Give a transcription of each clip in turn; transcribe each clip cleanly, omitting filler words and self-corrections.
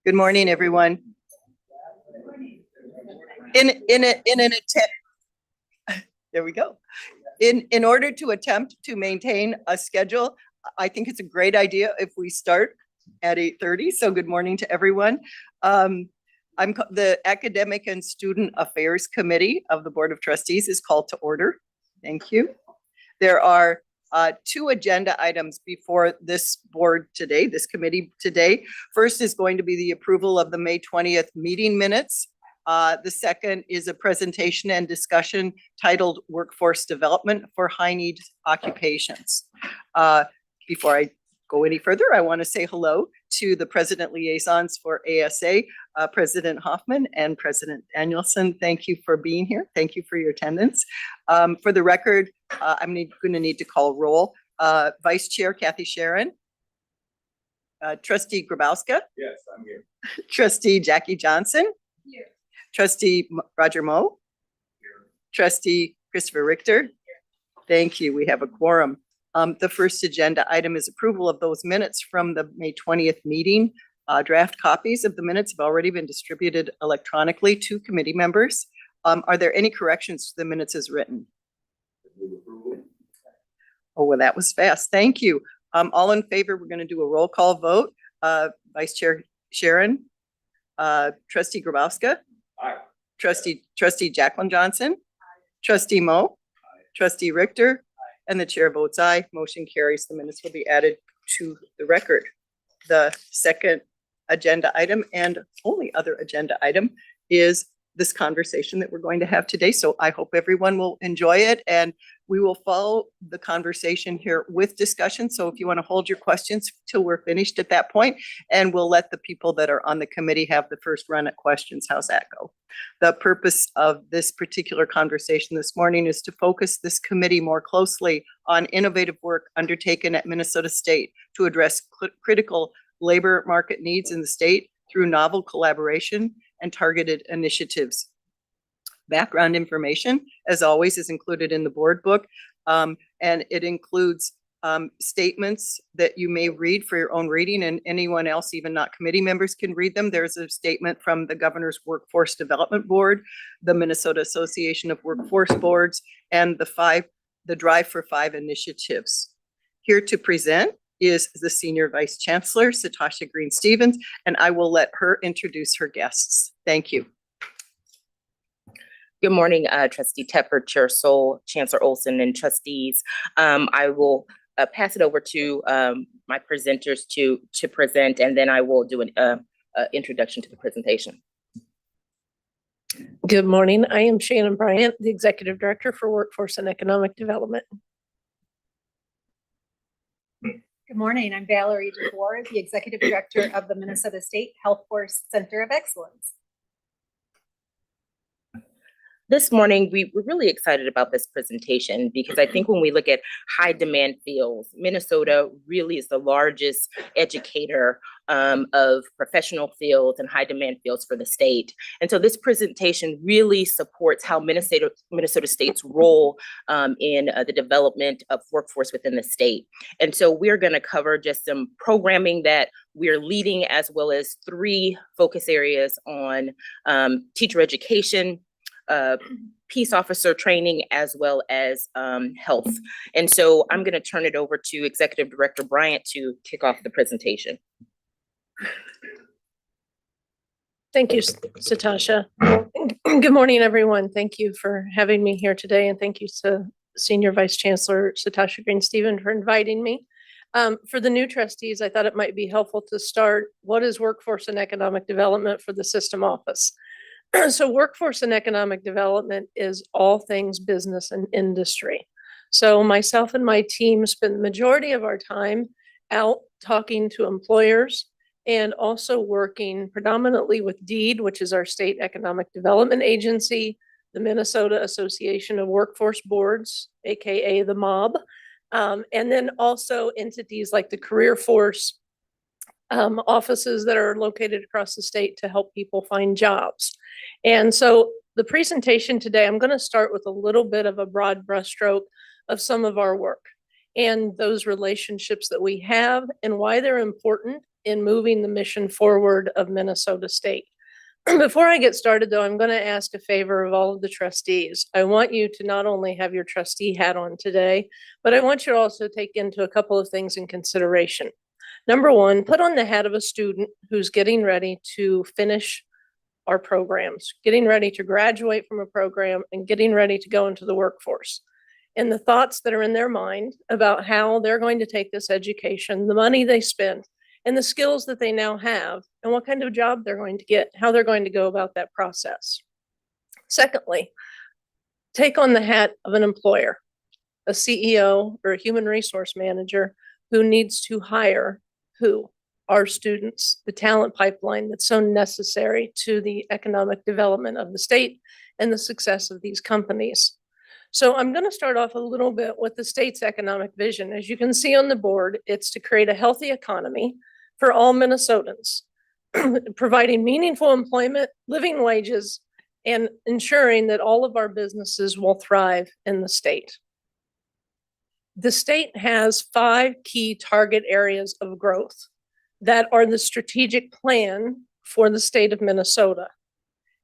Good morning, everyone. In an attempt, there we go. In order to attempt to maintain a schedule, I think it's a great idea if we start at 8:30. So good morning to everyone. The Academic and Student Affairs Committee of the Board of Trustees is called to order. Thank you. There are two agenda items before this board today, this committee today. First is going to be the approval of the May 20th meeting minutes. The second is a presentation and discussion titled Workforce Development for High Need Occupations. Before I go any further, I want to say hello to the president liaisons for ASA, President Hoffman and President Danielson. Thank you for being here. Thank you for your attendance. For the record, I'm going to need to call roll. Vice Chair Kathy Sharon. Trustee Grabowska. Yes, I'm here. Trustee Jackie Johnson. Here. Trustee Roger Moe. Here. Trustee Christopher Richter. Here. Thank you. We have a quorum. The first agenda item is approval of those minutes from the May 20th meeting. Draft copies of the minutes have already been distributed electronically to committee members. Are there any corrections to the minutes as written? Oh, well, that was fast. Thank you. All in favor, we're going to do a roll call vote. Vice Chair Sharon, Trustee Grabowska. Aye. Trustee Jacqueline Johnson. Aye. Trustee Moe. Aye. Trustee Richter. And the chair votes aye. Motion carries. The minutes will be added to the record. The second agenda item and only other agenda item is this conversation that we're going to have today. So I hope everyone will enjoy it, and we will follow the conversation here with discussion. So if you want to hold your questions till we're finished at that point, and we'll let the people that are on the committee have the first run at questions. How's that go? The purpose of this particular conversation this morning is to focus this committee more closely on innovative work undertaken at Minnesota State to address critical labor market needs in the state through novel collaboration and targeted initiatives. Background information, as always, is included in the board book, and it includes statements that you may read for your own reading, and anyone else, even not committee members, can read them. There's a statement from the Governor's Workforce Development Board, the Minnesota Association of Workforce Boards, and the Drive for 5 initiatives. Here to present is the Senior Vice Chancellor, Satasha Green Stevens, and I will let her introduce her guests. Thank you. Good morning, Trustee Tepper, Chair Soul, Chancellor Olson, and trustees. I will pass it over to my presenters to present, and then I will do an introduction to the presentation. Good morning. I am Shannon Bryant, the Executive Director for Workforce and Economic Development. Good morning. I'm Valerie DeBoer, the Executive Director of the Minnesota State Health Force Center of Excellence. This morning, we're really excited about this presentation because I think when we look at high demand fields, Minnesota really is the largest educator of professional fields and high demand fields for the state. And so this presentation really supports how Minnesota State's role in the development of workforce within the state. And so we're going to cover just some programming that we're leading, as well as 3 focus areas on teacher education, peace officer training, as well as health. And so I'm going to turn it over to Executive Director Bryant to kick off the presentation. Thank you, Satasha. Good morning, everyone. Thank you for having me here today, and thank you to Senior Vice Chancellor Satasha Green Stevens for inviting me. For the new trustees, I thought it might be helpful to start, what is workforce and economic development for the system office? So workforce and economic development is all things business and industry. So myself and my team spend the majority of our time out talking to employers and also working predominantly with DEED, which is our state economic development agency, the Minnesota Association of Workforce Boards, AKA the MOB, and then also entities like the Career Force, offices that are located across the state to help people find jobs. And so the presentation today, I'm going to start with a little bit of a broad brushstroke of some of our work. and those relationships that we have and why they're important in moving the mission forward of Minnesota State. Before I get started, though, I'm going to ask a favor of all of the trustees. I want you to not only have your trustee hat on today, but I want you to also take into a couple of things in consideration. Number one, put on the hat of a student who's getting ready to finish our programs, getting ready to graduate from a program and getting ready to go into the workforce. And the thoughts that are in their mind about how they're going to take this education, the money they spend, and the skills that they now have, and what kind of job they're going to get, how they're going to go about that process. Secondly, take on the hat of an employer, a CEO or a human resource manager who needs to hire our students, the talent pipeline that's so necessary to the economic development of the state and the success of these companies. So I'm going to start off a little bit with the state's economic vision. As you can see on the board, it's to create a healthy economy for all Minnesotans, providing meaningful employment, living wages, and ensuring that all of our businesses will thrive in the state. The state has 5 key target areas of growth that are the strategic plan for the state of Minnesota.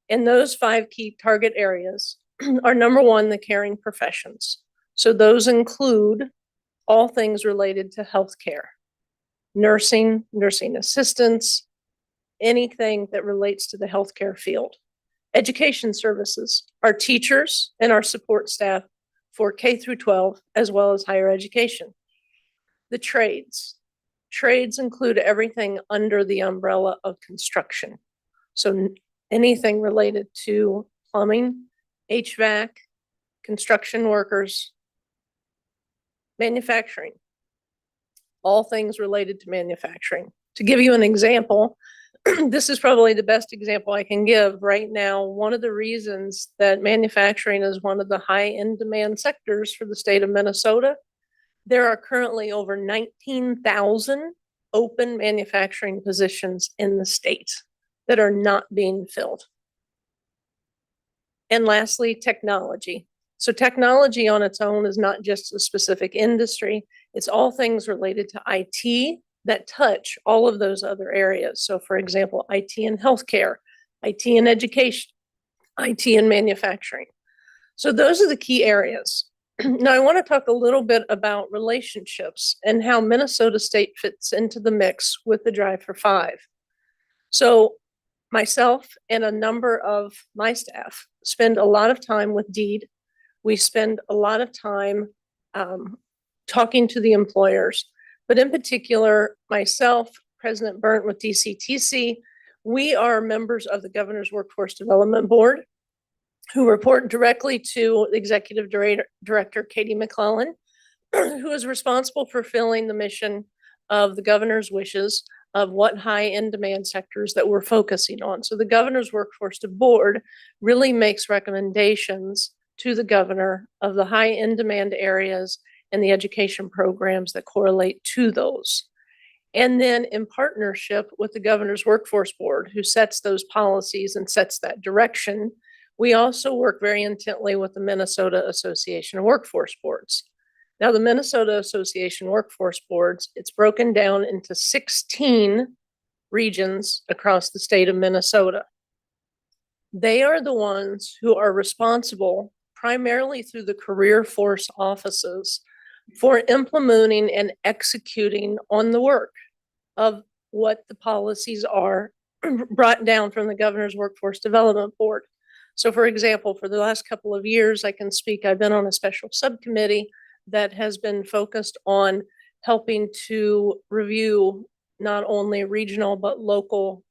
And those 5 key target areas are, number one, the caring professions. So those include all things related to healthcare, nursing, nursing assistants, anything that relates to the healthcare field. Education services, our teachers and our support staff for K through 12, as well as higher education. The trades. Trades include everything under the umbrella of construction. So anything related to plumbing, HVAC, construction workers, manufacturing, all things related to manufacturing. To give you an example, this is probably the best example I can give right now. One of the reasons that manufacturing is one of the high in demand sectors for the state of Minnesota, there are currently over 19,000 open manufacturing positions in the state that are not being filled. And lastly, technology. So technology on its own is not just a specific industry. It's all things related to IT that touch all of those other areas. So for example, IT in healthcare, IT in education, IT in manufacturing. So those are the key areas. Now I want to talk a little bit about relationships and how Minnesota State fits into the mix with the Drive for 5. So myself and a number of my staff spend a lot of time with DEED. We spend a lot of time talking to the employers, but in particular, myself, President Burnt with DCTC, we are members of the Governor's Workforce Development Board who report directly to Executive Director Katie McClellan, who is responsible for fulfilling the mission of the governor's wishes of what high in demand sectors that we're focusing on. So the Governor's Workforce Board really makes recommendations to the governor of the high in demand areas and the education programs that correlate to those. And then in partnership with the Governor's Workforce Board, who sets those policies and sets that direction, we also work very intently with the Minnesota Association of Workforce Boards. Now, the Minnesota Association Workforce Boards, it's broken down into 16 regions across the state of Minnesota. They are the ones who are responsible, primarily through the career force offices, for implementing and executing on the work of what the policies are brought down from the Governor's Workforce Development Board. So for example, for the last couple of years, I can speak, I've been on a special subcommittee that has been focused on helping to review not only regional but local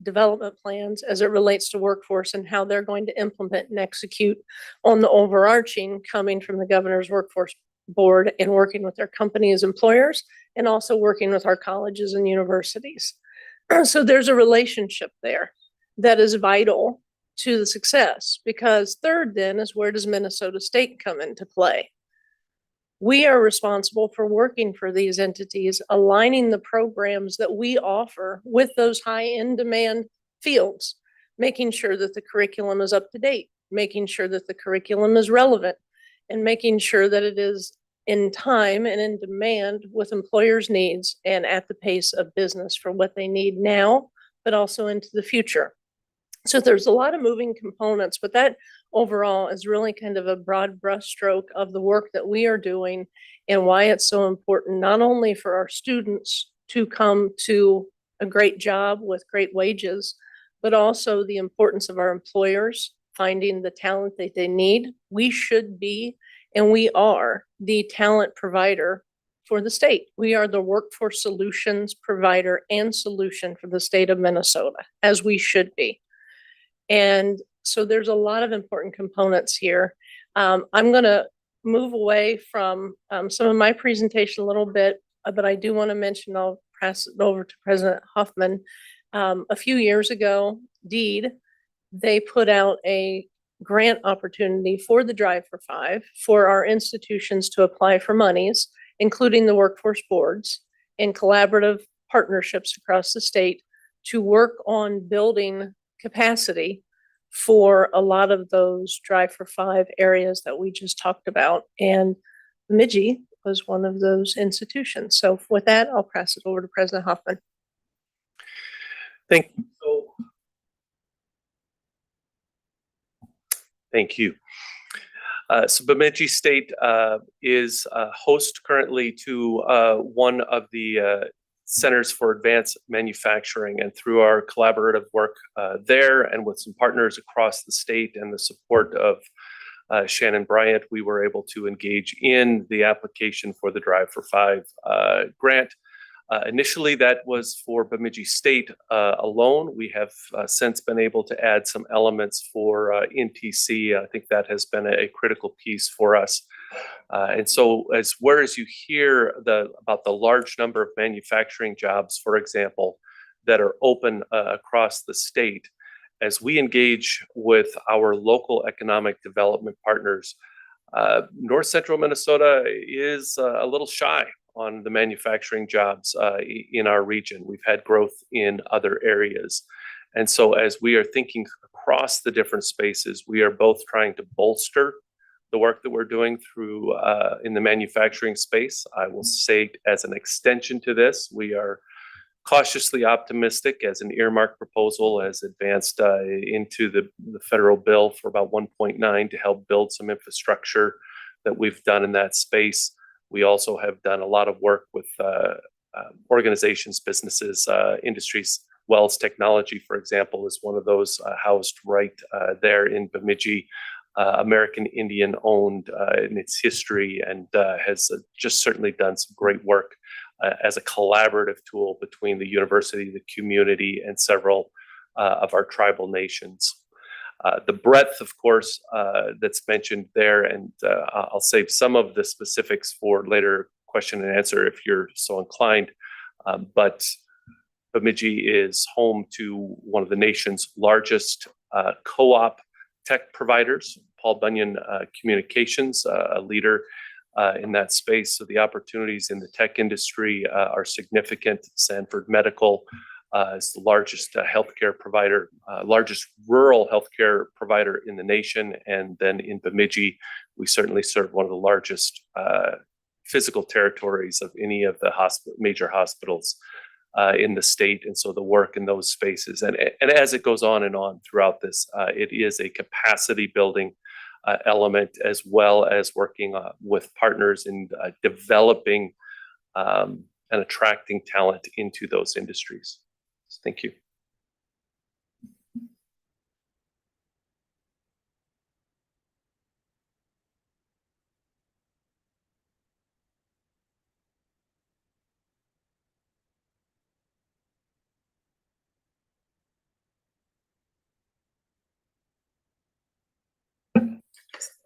development plans as it relates to workforce and how they're going to implement and execute on the overarching coming from the Governor's Workforce Board and working with their companies, employers, and also working with our colleges and universities. So there's a relationship there that is vital to the success, because third then is, where does Minnesota State come into play? We are responsible for working for these entities, aligning the programs that we offer with those high in demand fields, making sure that the curriculum is up to date, making sure that the curriculum is relevant, and making sure that it is in time and in demand with employers' needs and at the pace of business for what they need now, but also into the future. So there's a lot of moving components, but that overall is really kind of a broad brushstroke of the work that we are doing and why it's so important, not only for our students to come to a great job with great wages, but also the importance of our employers finding the talent that they need. We should be, and we are, the talent provider for the state. We are the workforce solutions provider and solution for the state of Minnesota, as we should be. And so there's a lot of important components here. I'm going to move away from some of my presentation a little bit, but I do want to mention, I'll pass it over to President Huffman. A few years ago, DEED, they put out a grant opportunity for the Drive for Five for our institutions to apply for monies, including the workforce boards and collaborative partnerships across the state to work on building capacity for a lot of those Drive for Five areas that we just talked about. And Bemidji was one of those institutions. So with that, I'll pass it over to President Hoffman. Thank you. So Bemidji State is a host currently to one of the Centers for Advanced Manufacturing, and through our collaborative work there and with some partners across the state and the support of Shannon Bryant, we were able to engage in the application for the Drive for Five grant. Initially, that was for Bemidji State alone. We have since been able to add some elements for NTC. I think that has been a critical piece for us. And so whereas you hear about the large number of manufacturing jobs, for example, that are open across the state, as we engage with our local economic development partners, North Central Minnesota is a little shy on the manufacturing jobs in our region. We've had growth in other areas. And so as we are thinking across the different spaces, we are both trying to bolster the work that we're doing through in the manufacturing space. I will say as an extension to this, we are cautiously optimistic as an earmark proposal has advanced into the federal bill for about 1.9 to help build some infrastructure that we've done in that space. We also have done a lot of work with organizations, businesses, industries. Wells Technology, for example, is one of those housed right there in Bemidji, American Indian owned in its history, and has just certainly done some great work as a collaborative tool between the university, the community, and several of our tribal nations. The breadth, of course, that's mentioned there, and I'll save some of the specifics for later question and answer if you're so inclined, but Bemidji is home to one of the nation's largest co-op tech providers, Paul Bunyan Communications, a leader in that space. So the opportunities in the tech industry are significant. Sanford Medical is the largest healthcare provider, largest rural healthcare provider in the nation. And then in Bemidji, we certainly serve one of the largest physical territories of any of the major hospitals in the state. And so the work in those spaces, and as it goes on and on throughout this, it is a capacity building element, as well as working with partners in developing and attracting talent into those industries. So thank you.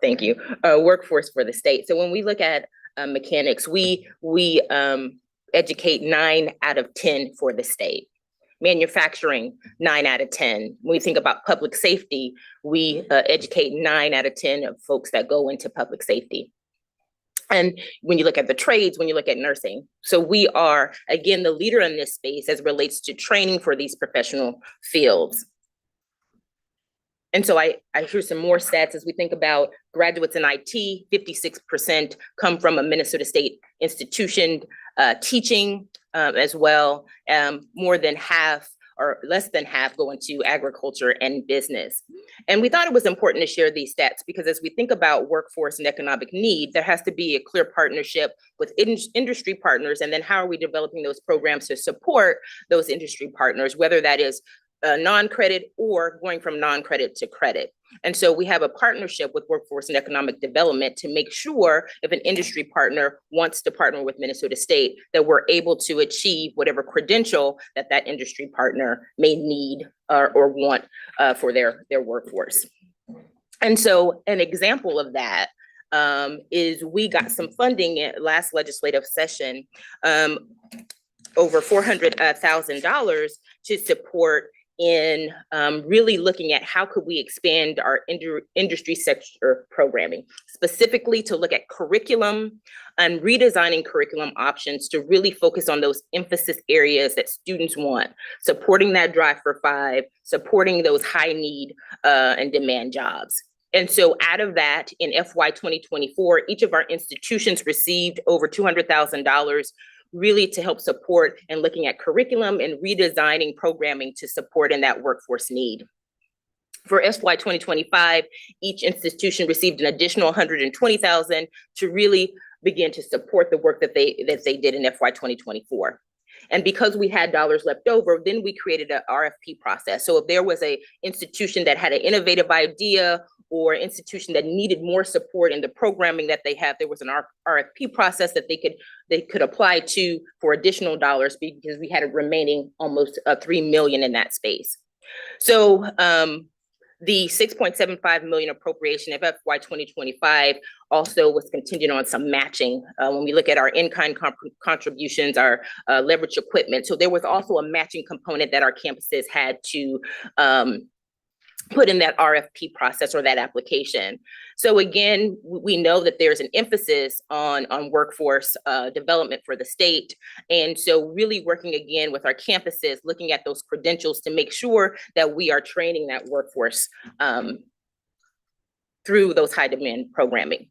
Thank you. Workforce for the state. So when we look at mechanics, we educate 9 out of 10 for the state. Manufacturing, 9 out of 10. When we think about public safety, we educate 9 out of 10 of folks that go into public safety. And when you look at the trades, when you look at nursing, so we are, again, the leader in this space as it relates to training for these professional fields. And so I hear some more stats as we think about graduates in IT, 56% come from a Minnesota State institution, teaching as well. More than half or less than half go into agriculture and business. And we thought it was important to share these stats because as we think about workforce and economic need, there has to be a clear partnership with industry partners. And then how are we developing those programs to support those industry partners, whether that is non-credit or going from non-credit to credit. And so we have a partnership with Workforce and Economic Development to make sure if an industry partner wants to partner with Minnesota State, that we're able to achieve whatever credential that that industry partner may need or want for their workforce. And so an example of that is we got some funding in last legislative session, over $400,000 to support in really looking at how could we expand our industry sector programming, specifically to look at curriculum and redesigning curriculum options to really focus on those emphasis areas that students want, supporting that drive for 5, supporting those high need and demand jobs. And so out of that, in FY 2024, each of our institutions received over $200,000 really to help support and looking at curriculum and redesigning programming to support in that workforce need. For FY 2025, each institution received an additional $120,000 to really begin to support the work that they did in FY 2024. And because we had dollars left over, then we created an RFP process. So if there was an institution that had an innovative idea or institution that needed more support in the programming that they have, there was an RFP process that they could apply to for additional dollars because we had a remaining almost $3 million in that space. So the $6.75 million appropriation of FY 2025 also was contingent on some matching when we look at our in-kind contributions, our leverage equipment. So there was also a matching component that our campuses had to put in that RFP process or that application. So again, we know that there's an emphasis on workforce development for the state. And so really working again with our campuses, looking at those credentials to make sure that we are training that workforce through those high demand programming.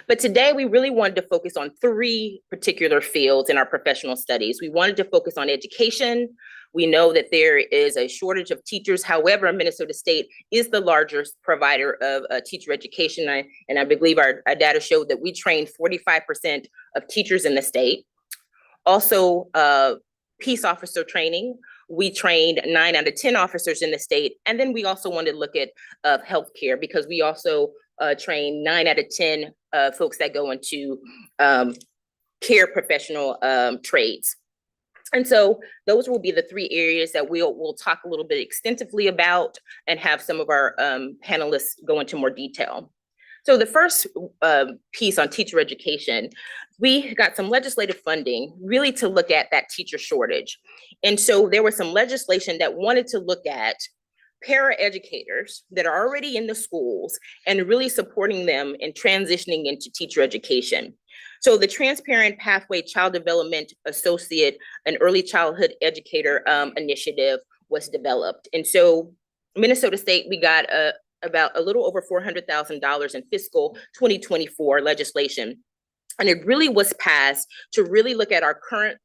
But today we really wanted to focus on 3 particular fields in our professional studies. We wanted to focus on education. We know that there is a shortage of teachers. However, Minnesota State is the largest provider of teacher education. And I believe our data showed that we trained 45% of teachers in the state. Also, peace officer training. We trained 9 out of 10 officers in the state. And then we also wanted to look at healthcare because we also train 9 out of 10 folks that go into care professional trades. And so those will be the 3 areas that we'll talk a little bit extensively about and have some of our panelists go into more detail. So the first piece on teacher education, we got some legislative funding really to look at that teacher shortage. And so there was some legislation that wanted to look at paraeducators that are already in the schools and really supporting them in transitioning into teacher education. So the Transparent Pathway Child Development Associate and Early Childhood Educator initiative was developed. And so Minnesota State, we got about a little over $400,000 in fiscal 2024 legislation. And it really was passed to really look at our current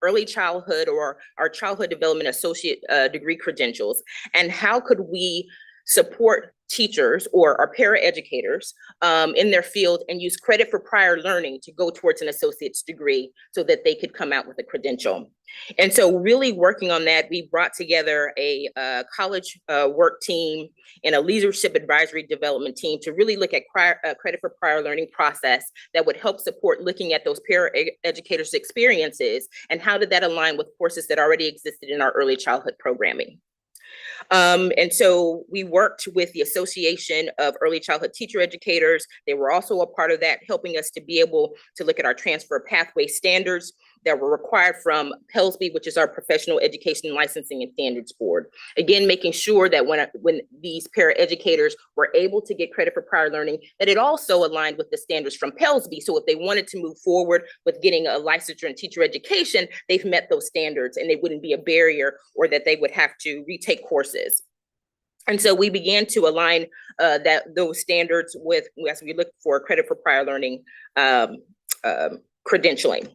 early childhood or our childhood development associate degree credentials and how could we support teachers or our paraeducators in their field and use credit for prior learning to go towards an associate's degree so that they could come out with a credential. And so really working on that, we brought together a college work team and a leadership advisory development team to really look at credit for prior learning process that would help support looking at those paraeducators' experiences and how did that align with courses that already existed in our early childhood programming. And so we worked with the Association of Early Childhood Teacher Educators. They were also a part of that, helping us to be able to look at our transfer pathway standards that were required from PELSB, which is our Professional Education Licensing and Standards Board. Again, making sure that when these paraeducators were able to get credit for prior learning, that it also aligned with the standards from PELSB. So if they wanted to move forward with getting a licensure in teacher education, they've met those standards and they wouldn't be a barrier or that they would have to retake courses. And so we began to align those standards with, as we look for credit for prior learning credentialing.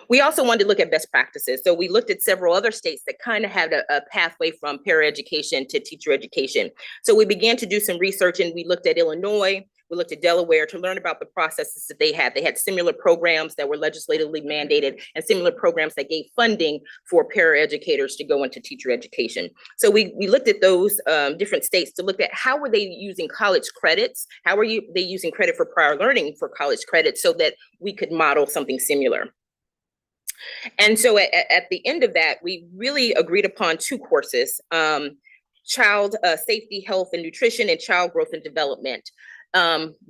We also wanted to look at best practices. So we looked at several other states that kind of had a pathway from paraeducation to teacher education. So we began to do some research, and we looked at Illinois, we looked at Delaware to learn about the processes that they had. They had similar programs that were legislatively mandated and similar programs that gave funding for paraeducators to go into teacher education. So we looked at those different states to look at how were they using college credits? How were they using credit for prior learning for college credits so that we could model something similar? And so at the end of that, we really agreed upon 2 courses, child safety, health, and nutrition, and child growth and development.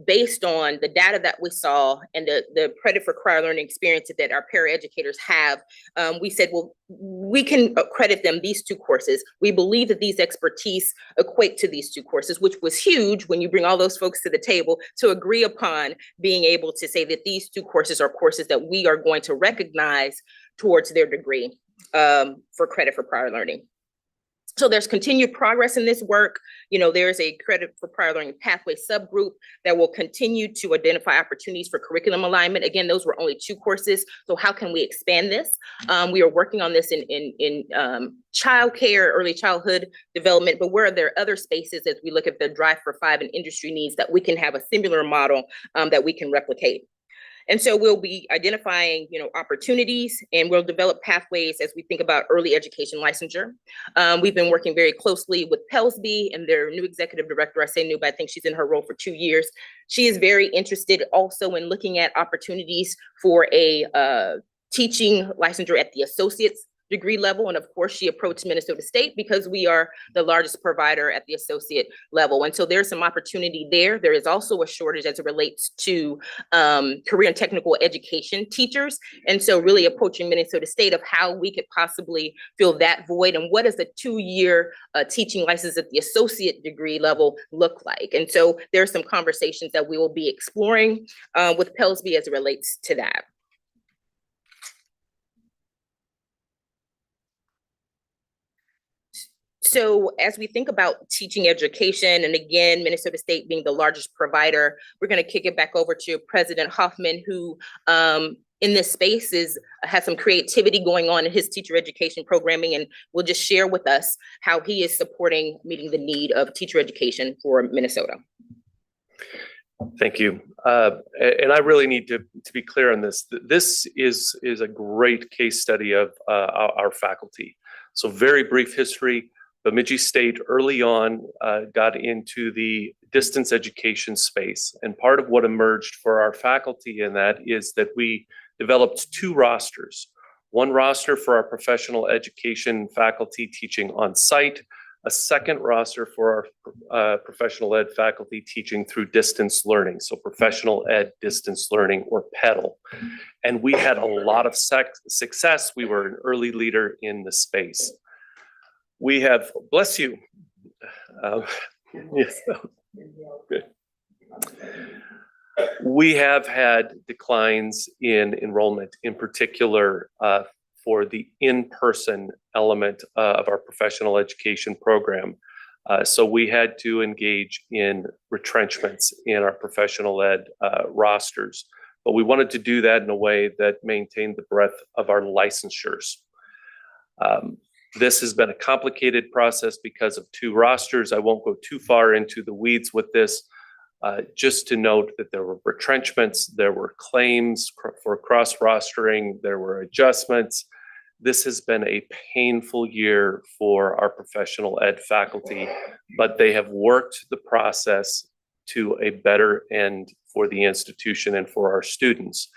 Based on the data that we saw and the credit for prior learning experiences that our paraeducators have, we said, well, we can credit them these 2 courses. We believe that these expertise equate to these 2 courses, which was huge when you bring all those folks to the table to agree upon being able to say that these 2 courses are courses that we are going to recognize towards their degree for credit for prior learning. So there's continued progress in this work. You know, there's a credit for prior learning pathway subgroup that will continue to identify opportunities for curriculum alignment. Again, those were only 2 courses. So how can we expand this? We are working on this in childcare, early childhood development, but where are there other spaces as we look at the Drive for 5 and industry needs that we can have a similar model that we can replicate? And so we'll be identifying, you know, opportunities, and we'll develop pathways as we think about early education licensure. We've been working very closely with Pelsby and their new executive director. I say new, but I think she's in her role for 2 years. She is very interested also in looking at opportunities for a teaching licensure at the associate's degree level. And of course, she approached Minnesota State because we are the largest provider at the associate level. And so there's some opportunity there. There is also a shortage as it relates to career and technical education teachers. And so really approaching Minnesota State of how we could possibly fill that void and what does a 2-year teaching license at the associate degree level look like? And so there's some conversations that we will be exploring with Pelsby as it relates to that. So as we think about teaching education, and again, Minnesota State being the largest provider, we're going to kick it back over to President Hoffman, who in this space has some creativity going on in his teacher education programming, and will just share with us how he is supporting meeting the need of teacher education for Minnesota. Thank you. And I really need to be clear on this. This is a great case study of our faculty. So very brief history. Bemidji State early on got into the distance education space. And part of what emerged for our faculty in that is that we developed 2 rosters. One roster for our professional education faculty teaching on site, a second roster for our professional ed faculty teaching through distance learning. So professional ed distance learning, or PEDAL. And we had a lot of success. We were an early leader in the space. We have, bless you. Yes. Good. We have had declines in enrollment, in particular for the in-person element of our professional education program. So we had to engage in retrenchments in our professional ed rosters, but we wanted to do that in a way that maintained the breadth of our licensures. This has been a complicated process because of 2 rosters. I won't go too far into the weeds with this. Just to note that there were retrenchments, there were claims for cross-rostering, there were adjustments. This has been a painful year for our professional ed faculty, but they have worked the process to a better end for the institution and for our students.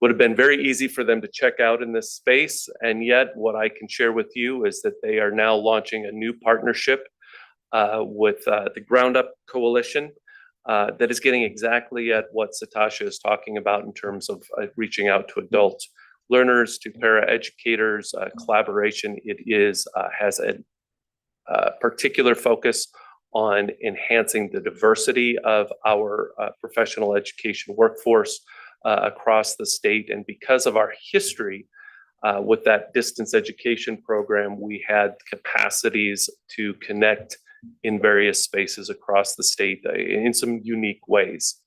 Would have been very easy for them to check out in this space, and yet what I can share with you is that they are now launching a new partnership with the Ground Up Coalition that is getting exactly at what Satasha is talking about in terms of reaching out to adult learners, to paraeducators, collaboration. It has a particular focus on enhancing the diversity of our professional education workforce across the state. And because of our history with that distance education program, we had capacities to connect in various spaces across the state in some unique ways.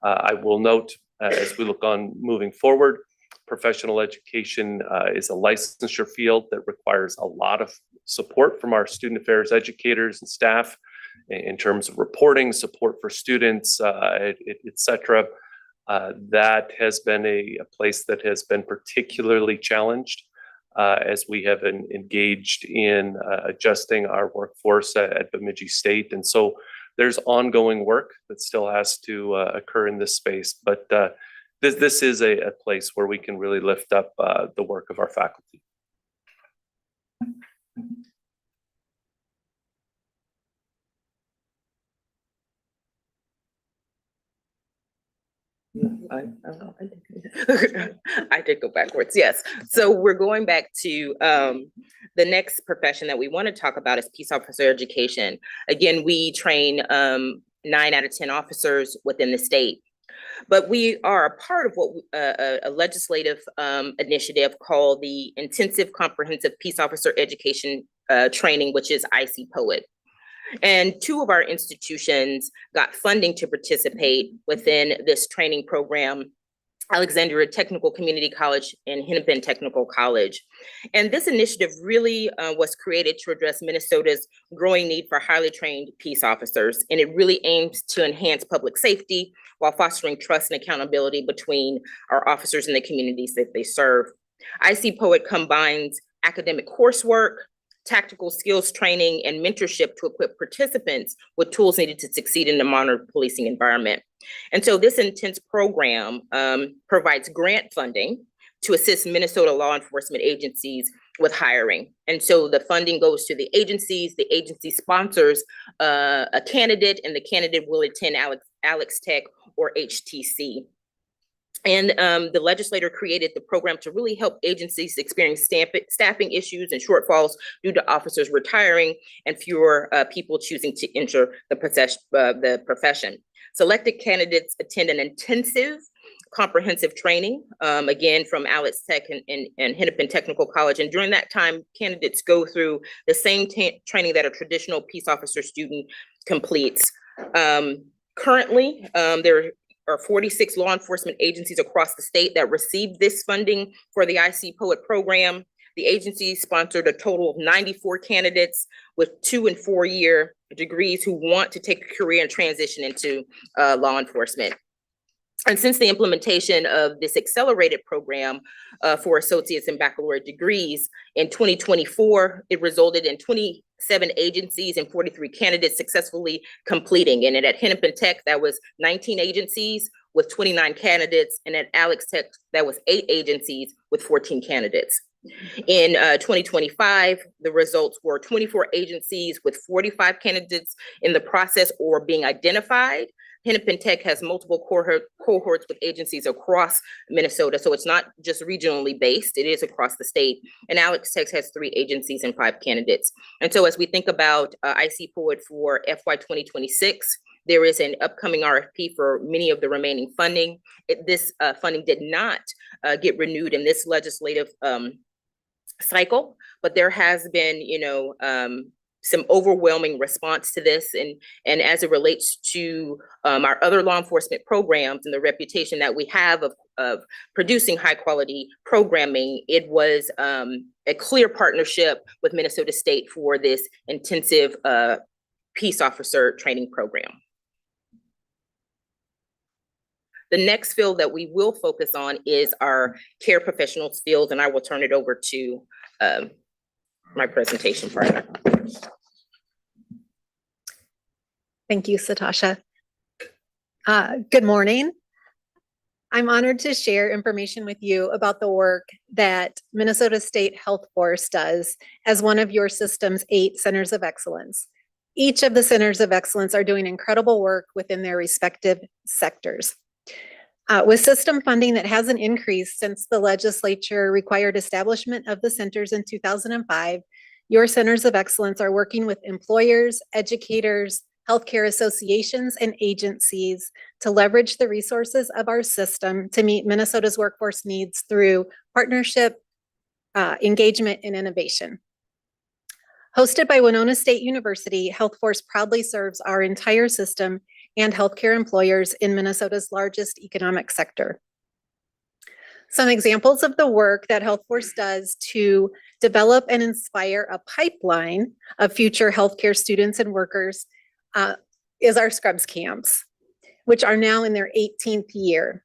I will note, as we look on moving forward, professional education is a licensure field that requires a lot of support from our student affairs educators and staff in terms of reporting, support for students, et cetera. That has been a place that has been particularly challenged as we have engaged in adjusting our workforce at Bemidji State. And so there's ongoing work that still has to occur in this space, but this is a place where we can really lift up the work of our faculty. I did go backwards, yes. So we're going back to the next profession that we want to talk about is peace officer education. Again, we train 9 out of 10 officers within the state. But we are a part of what a legislative initiative called the Intensive Comprehensive Peace Officer Education Training, which is IC POET. And 2 of our institutions got funding to participate within this training program, Alexandria Technical Community College and Hennepin Technical College. And this initiative really was created to address Minnesota's growing need for highly trained peace officers. And it really aims to enhance public safety while fostering trust and accountability between our officers and the communities that they serve. IC POET combines academic coursework, tactical skills training, and mentorship to equip participants with tools needed to succeed in the modern policing environment. And so this intense program provides grant funding to assist Minnesota law enforcement agencies with hiring. And so the funding goes to the agency sponsors a candidate, and the candidate will attend Alex Tech or HTC. And the legislator created the program to really help agencies experience staffing issues and shortfalls due to officers retiring and fewer people choosing to enter the profession. Selected candidates attend an intensive comprehensive training, again, from Alex Tech and Hennepin Technical College. And during that time, candidates go through the same training that a traditional peace officer student completes. Currently, there are 46 law enforcement agencies across the state that received this funding for the IC POET program. The agency sponsored a total of 94 candidates with 2- and 4-year degrees who want to take a career and transition into law enforcement. And since the implementation of this accelerated program for associates and baccalaureate degrees in 2024, it resulted in 27 agencies and 43 candidates successfully completing. And at Hennepin Tech, that was 19 agencies with 29 candidates. And at Alex Tech, that was 8 agencies with 14 candidates. In 2025, the results were 24 agencies with 45 candidates in the process or being identified. Hennepin Tech has multiple cohorts with agencies across Minnesota, so it's not just regionally based, it is across the state. And Alex Tech has 3 agencies and 5 candidates. And so as we think about IC POET for FY 2026, there is an upcoming RFP for many of the remaining funding. This funding did not get renewed in this legislative cycle, but there has been, some overwhelming response to this. And as it relates to our other law enforcement programs and the reputation that we have of producing high quality programming, it was a clear partnership with Minnesota State for this intensive peace officer training program. The next field that we will focus on is our care professionals field, and I will turn it over to my presentation partner. Thank you, Satasha. Good morning. I'm honored to share information with you about the work that Minnesota State Health Force does as one of your system's 8 centers of excellence. Each of the centers of excellence are doing incredible work within their respective sectors. With system funding that hasn't increased since the legislature required establishment of the centers in 2005, your centers of excellence are working with employers, educators, healthcare associations, and agencies to leverage the resources of our system to meet Minnesota's workforce needs through partnership, engagement, and innovation. Hosted by Winona State University, Health Force proudly serves our entire system and healthcare employers in Minnesota's largest economic sector. Some examples of the work that Health Force does to develop and inspire a pipeline of future healthcare students and workers is our Scrubs camps, which are now in their 18th year.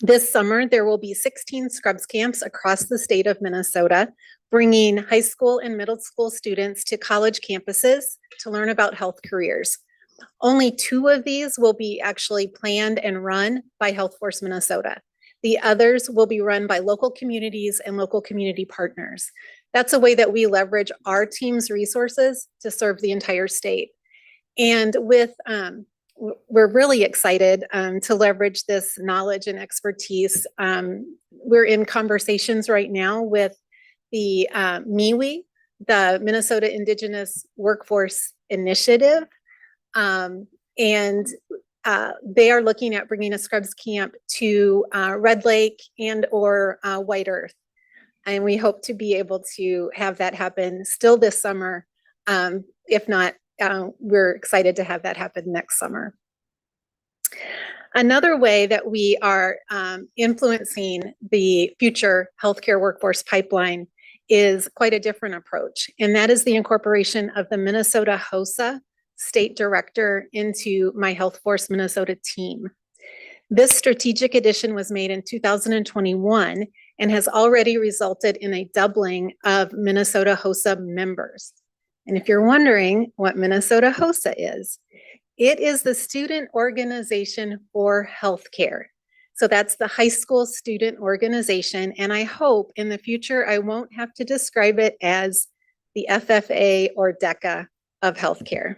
This summer, there will be 16 Scrubs camps across the state of Minnesota, bringing high school and middle school students to college campuses to learn about health careers. Only 2 of these will be actually planned and run by Health Force Minnesota. The others will be run by local communities and local community partners. That's a way that we leverage our team's resources to serve the entire state. And we're really excited to leverage this knowledge and expertise. We're in conversations right now with the MIWI, the Minnesota Indigenous Workforce Initiative, and they are looking at bringing a Scrubs camp to Red Lake and or White Earth. And we hope to be able to have that happen still this summer. If not, we're excited to have that happen next summer. Another way that we are influencing the future healthcare workforce pipeline is quite a different approach, and that is the incorporation of the Minnesota HOSA state director into my Health Force Minnesota team. This strategic addition was made in 2021 and has already resulted in a doubling of Minnesota HOSA members. And if you're wondering what Minnesota HOSA is, it is the student organization for healthcare. So that's the high school student organization. And I hope in the future, I won't have to describe it as the FFA or DECA of healthcare.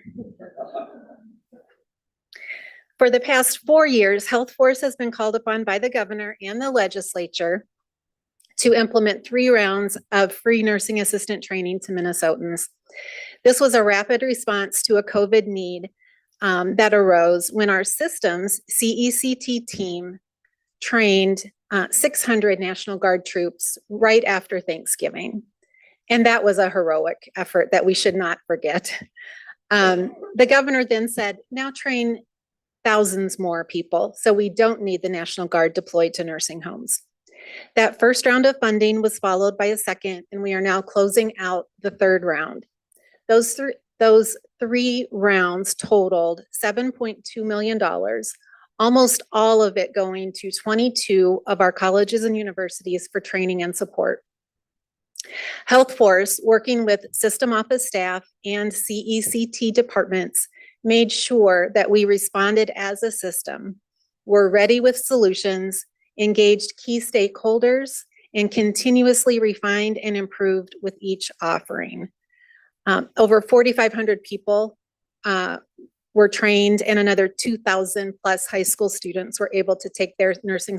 For the past 4 years, Health Force has been called upon by the governor and the legislature to implement 3 rounds of free nursing assistant training to Minnesotans. This was a rapid response to a COVID need that arose when our systems CECT team trained 600 National Guard troops right after Thanksgiving. And that was a heroic effort that we should not forget. The governor then said, now train thousands more people, so we don't need the National Guard deployed to nursing homes. That first round of funding was followed by a second, and we are now closing out the 3rd round. Those 3 rounds totaled $7.2 million, almost all of it going to 22 of our colleges and universities for training and support. Health Force, working with system office staff and CECT departments, made sure that we responded as a system. We're ready with solutions, engaged key stakeholders, and continuously refined and improved with each offering. Over 4,500 people were trained, and another 2,000 plus high school students were able to take their nursing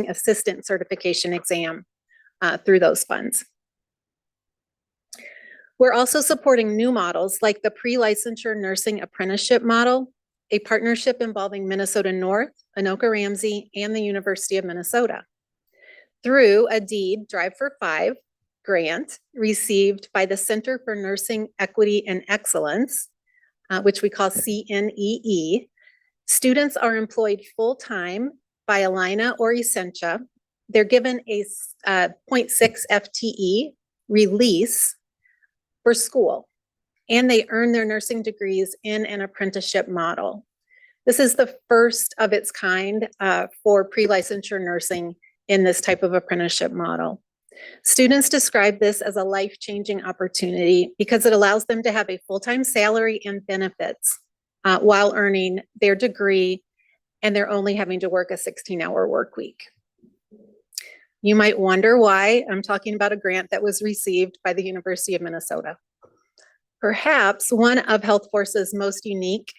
assistant certification exam through those funds. We're also supporting new models like the pre-licensure nursing apprenticeship model, a partnership involving Minnesota North, Anoka-Ramsey, and the University of Minnesota, through a DEED Drive for 5 grant received by the Center for Nursing Equity and Excellence, which we call CNEE. Students are employed full-time by Alina or Essentia. They're given a 0.6 FTE release for school, and they earn their nursing degrees in an apprenticeship model. This is the first of its kind for pre-licensure nursing in this type of apprenticeship model. Students describe this as a life-changing opportunity because it allows them to have a full-time salary and benefits while earning their degree, and they're only having to work a 16-hour work week. You might wonder why I'm talking about a grant that was received by the University of Minnesota. Perhaps one of Health Force's most unique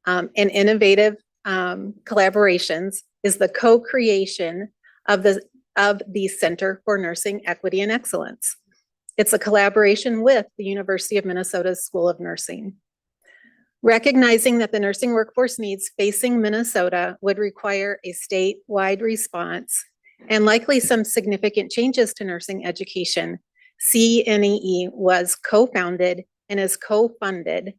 and innovative collaborations is the co-creation of the Center for Nursing Equity and Excellence. It's a collaboration with the University of Minnesota's School of Nursing. Recognizing that the nursing workforce needs facing Minnesota would require a statewide response and likely some significant changes to nursing education, CNEE was co-founded and is co-funded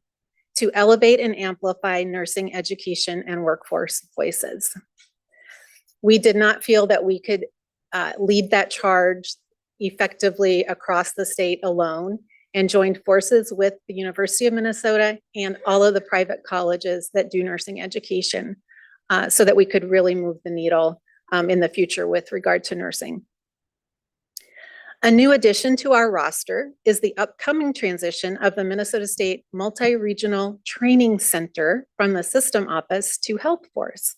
to elevate and amplify nursing education and workforce voices. We did not feel that we could lead that charge effectively across the state alone, and joined forces with the University of Minnesota and all of the private colleges that do nursing education so that we could really move the needle in the future with regard to nursing. A new addition to our roster is the upcoming transition of the Minnesota State Multi-Regional Training Center from the System Office to Health Force.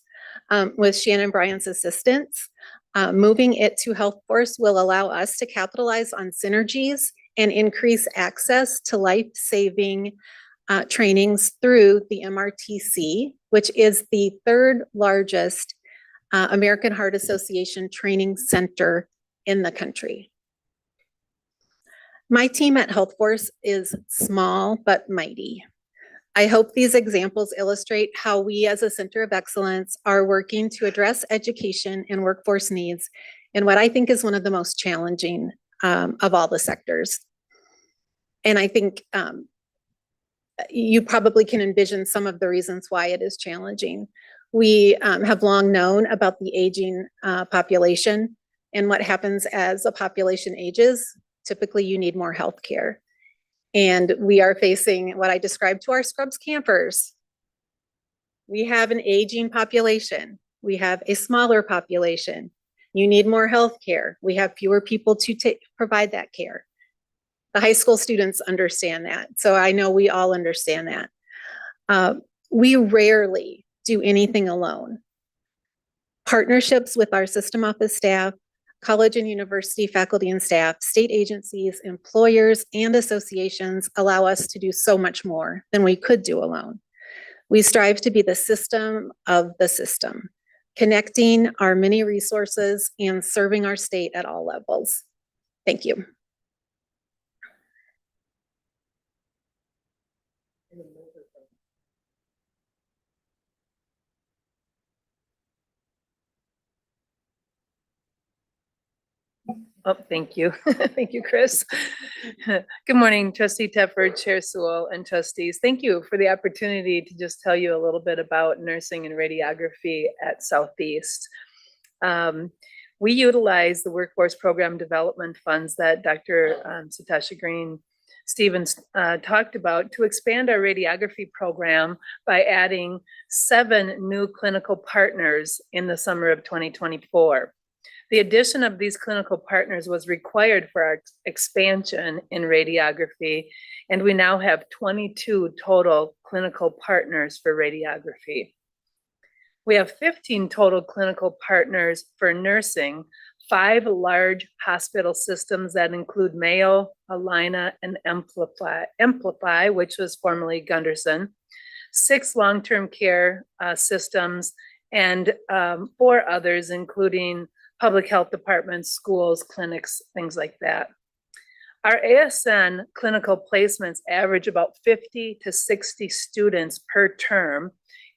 With Shannon Bryant's assistance, moving it to Health Force will allow us to capitalize on synergies and increase access to life-saving trainings through the MRTC, which is the third largest American Heart Association training center in the country. My team at Health Force is small but mighty. I hope these examples illustrate how we as a center of excellence are working to address education and workforce needs in what I think is one of the most challenging of all the sectors. And I think you probably can envision some of the reasons why it is challenging. We have long known about the aging population, and what happens as a population ages. Typically, you need more health care. And we are facing what I described to our Scrubs campers. We have an aging population. We have a smaller population. You need more health care. We have fewer people to provide that care. The high school students understand that. So I know we all understand that. We rarely do anything alone. Partnerships with our system office staff, college and university faculty and staff, state agencies, employers, and associations allow us to do so much more than we could do alone. We strive to be the system of the system, connecting our many resources and serving our state at all levels. Thank you. Oh, thank you. Thank you, Chris. Good morning, Trustee Tedford, Chair Sewell, and trustees. Thank you for the opportunity to just tell you a little bit about nursing and radiography at Southeast. We utilize the workforce program development funds that Dr. Satasha Green Stevens talked about to expand our radiography program by adding 7 new clinical partners in the summer of 2024. The addition of these clinical partners was required for our expansion in radiography, and we now have 22 total clinical partners for radiography. We have 15 total clinical partners for nursing, 5 large hospital systems that include Mayo, Allina, and Amplify, which was formerly Gunderson, 6 long-term care systems, and 4 others, including public health departments, schools, clinics, things like that. Our ASN clinical placements average about 50 to 60 students per term,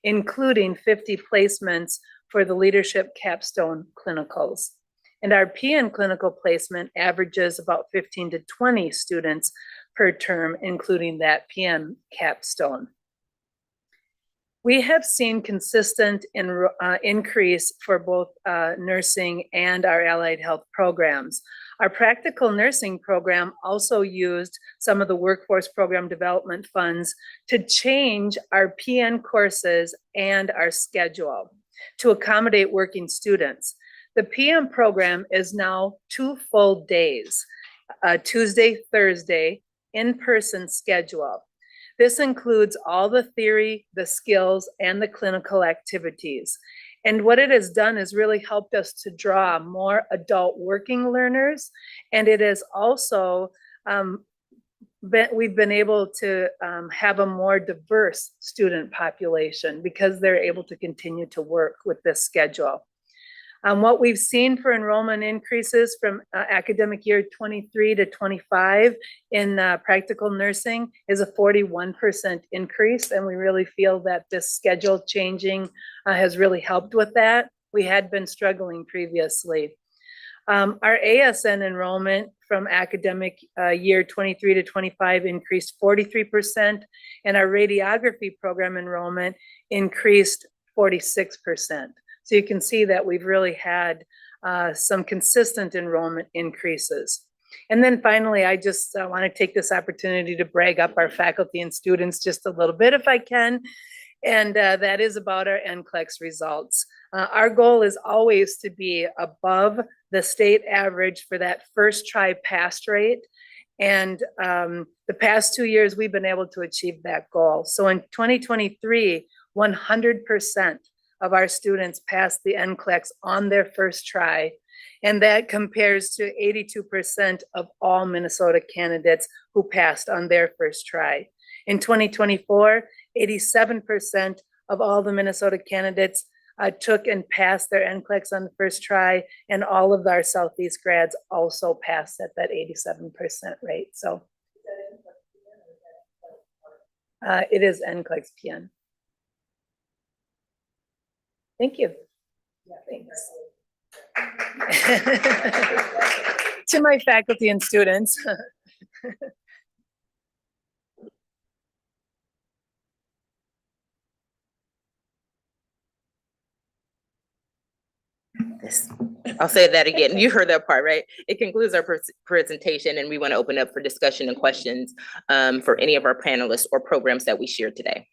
including 50 placements for the leadership capstone clinicals. And our PN clinical placement averages about 15 to 20 students per term, including that PN capstone. We have seen consistent increase for both nursing and our allied health programs. Our practical nursing program also used some of the workforce program development funds to change our PN courses and our schedule to accommodate working students. The PM program is now 2 full days, Tuesday, Thursday, in-person schedule. This includes all the theory, the skills, and the clinical activities. And what it has done is really helped us to draw more adult working learners. And it has also, we've been able to have a more diverse student population because they're able to continue to work with this schedule. What we've seen for enrollment increases from academic year 23 to 25 in practical nursing is a 41% increase. And we really feel that this schedule changing has really helped with that. We had been struggling previously. Our ASN enrollment from academic year 23 to 25 increased 43%, and our radiography program enrollment increased 46%. So you can see that we've really had some consistent enrollment increases. And then finally, I just want to take this opportunity to brag up our faculty and students just a little bit if I can. And that is about our NCLEX results. Our goal is always to be above the state average for that first try pass rate. And the past 2 years, we've been able to achieve that goal. So in 2023, 100% of our students passed the NCLEX on their first try. And that compares to 82% of all Minnesota candidates who passed on their first try. In 2024, 87% of all the Minnesota candidates took and passed their NCLEX on the first try, and all of our Southeast grads also passed at that 87% rate. So it is NCLEX PN. Thank you. Thanks. To my faculty and students. Yes. I'll say that again. You heard that part, right? It concludes our presentation, and we want to open up for discussion and questions for any of our panelists or programs that we shared today.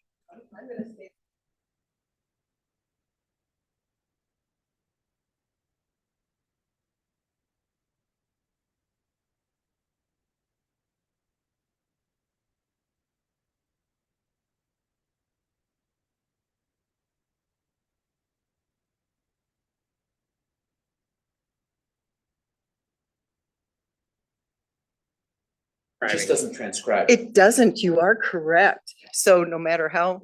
It just doesn't transcribe. It doesn't, you are correct. So no matter how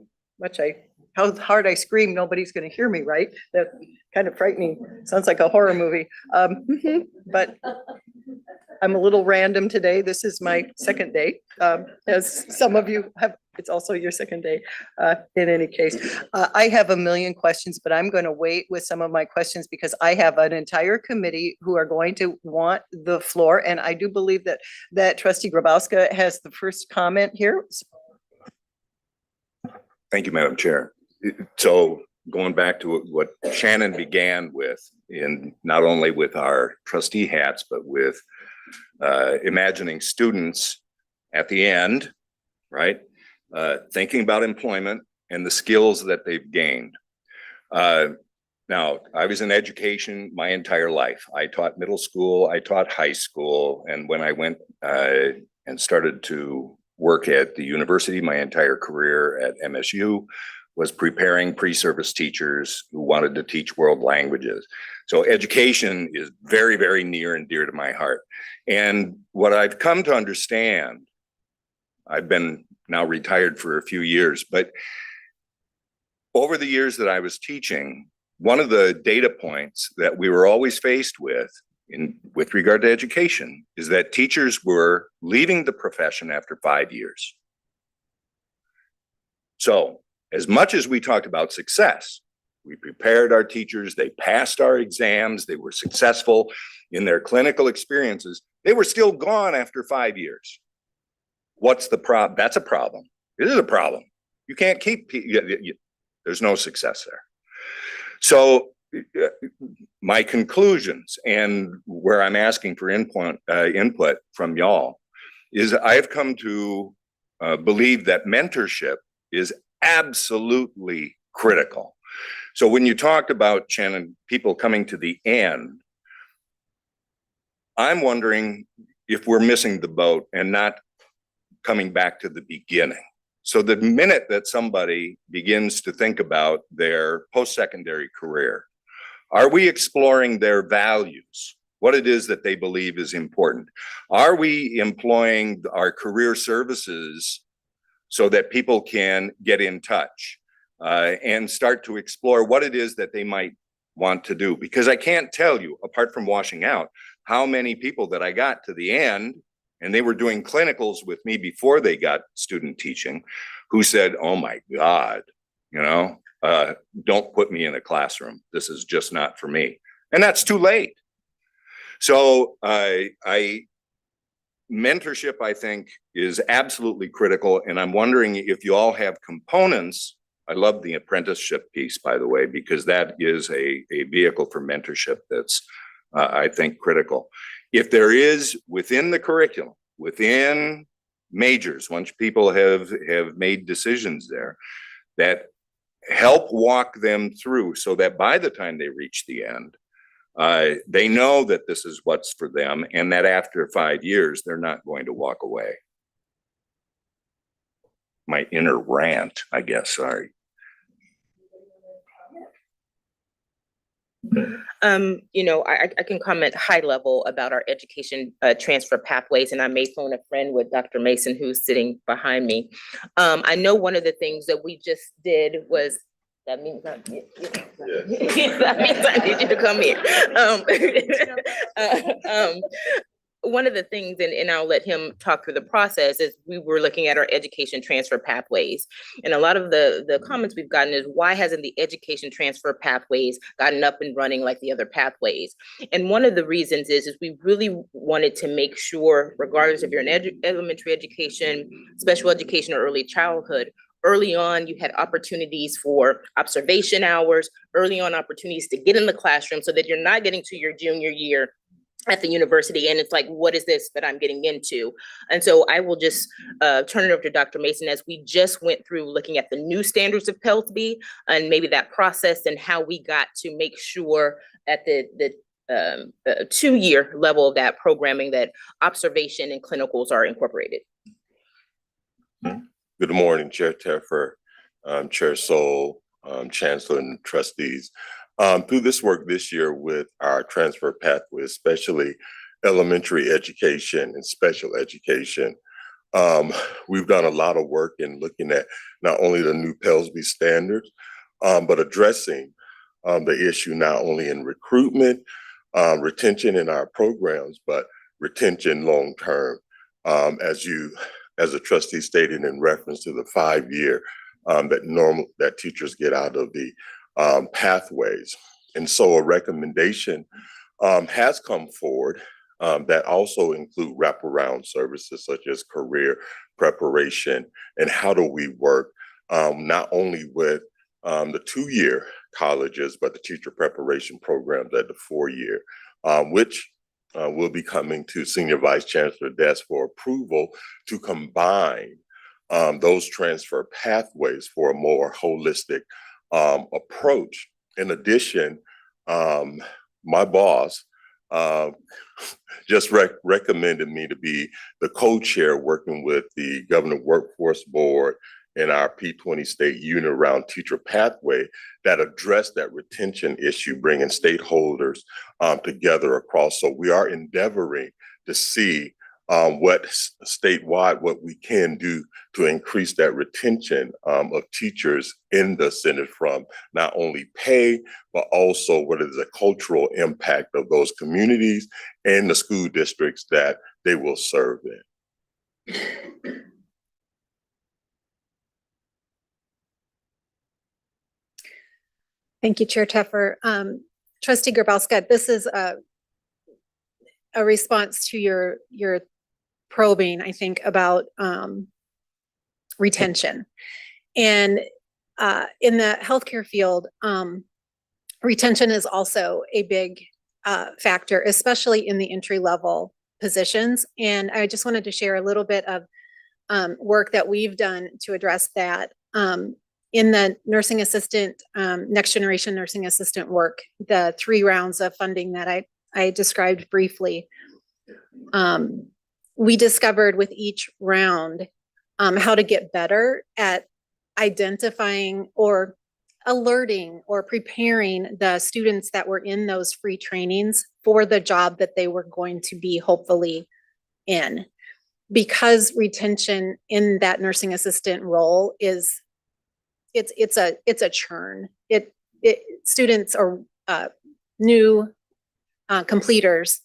hard I scream, nobody's gonna hear me, right? That's kind of frightening. Sounds like a horror movie. But I'm a little random today. This is my second day. As some of you have, it's also your second day. In any case, I have a million questions, but I'm going to wait with some of my questions because I have an entire committee who are going to want the floor. And I do believe that Trustee Grabowska has the first comment here. Thank you, Madam Chair. So going back to what Shannon began with, in not only with our trustee hats, but with imagining students at the end, right? Thinking about employment and the skills that they've gained. Now, I was in education my entire life. I taught middle school, I taught high school, and when I went and started to work at the university, my entire career at MSU was preparing pre-service teachers who wanted to teach world languages. So education is very, very near and dear to my heart. And what I've come to understand, I've been now retired for a few years, but over the years that I was teaching, one of the data points that we were always faced with regard to education is that teachers were leaving the profession after 5 years. So as much as we talked about success, we prepared our teachers, they passed our exams, they were successful in their clinical experiences, they were still gone after 5 years. What's the problem? That's a problem. It is a problem. You can't keep, there's no success there. So my conclusions and where I'm asking for input from y'all is I've come to believe that mentorship is absolutely critical. So when you talked about, Shannon, people coming to the end, I'm wondering if we're missing the boat and not coming back to the beginning. So the minute that somebody begins to think about their post-secondary career, are we exploring their values, what it is that they believe is important? Are we employing our career services so that people can get in touch and start to explore what it is that they might want to do? Because I can't tell you, apart from washing out, how many people that I got to the end and they were doing clinicals with me before they got student teaching, who said, oh my God, you know, don't put me in a classroom. This is just not for me. And that's too late. So mentorship, I think, is absolutely critical. And I'm wondering if you all have components. I love the apprenticeship piece, by the way, because that is a vehicle for mentorship that's, I think, critical. If there is within the curriculum, within majors, once people have made decisions there, that help walk them through so that by the time they reach the end, they know that this is what's for them, and that after 5 years, they're not going to walk away. My inner rant, I guess, sorry. You know, I can comment high level about our education transfer pathways, and I may phone a friend with Dr. Mason, who's sitting behind me. I know one of the things that we just did was, that means that means I need you to come here. One of the things, and I'll let him talk through the process, is we were looking at our education transfer pathways. And a lot of the comments we've gotten is, why hasn't the education transfer pathways gotten up and running like the other pathways? And one of the reasons is we really wanted to make sure, regardless if you're in elementary education, special education, or early childhood, early on, you had opportunities for observation hours, early on opportunities to get in the classroom so that you're not getting to your junior year at the university and it's like, what is this that I'm getting into? And so I will just turn it over to Dr. Mason, as we just went through looking at the new standards of PELSB and maybe that process and how we got to make sure at the 2-year level of that programming that observation and clinicals are incorporated. Good morning, Chair Teffer, Chair Soul, Chancellor, and trustees. Through this work this year with our transfer pathway, especially elementary education and special education, we've done a lot of work in looking at not only the new PELSB standards, but addressing the issue not only in recruitment, retention in our programs, but retention long-term, as the trustee stated in reference to the 5-year that teachers get out of the pathways. And so a recommendation has come forward that also include wraparound services such as career preparation, and how do we work not only with the 2-year colleges, but the teacher preparation programs at the 4-year, which will be coming to Senior Vice Chancellor desk for approval to combine those transfer pathways for a more holistic approach. In addition, my boss just recommended me to be the co-chair working with the Governor Workforce Board and our P20 state unit around teacher pathway that address that retention issue, bringing stakeholders together across. So we are endeavoring to see what statewide, what we can do to increase that retention of teachers in the Senate, from not only pay, but also what is the cultural impact of those communities and the school districts that they will serve in. Thank you, Chair Teffer. Trustee Grabowska, this is a response to your probing, I think, about retention. And in the healthcare field, retention is also a big factor, especially in the entry-level positions. And I just wanted to share a little bit of work that we've done to address that. In the nursing assistant, next generation nursing assistant work, the 3 rounds of funding that I described briefly, we discovered with each round how to get better at identifying or alerting or preparing the students that were in those free trainings for the job that they were going to be hopefully in. Because retention in that nursing assistant role is, it's a churn. Students are new completers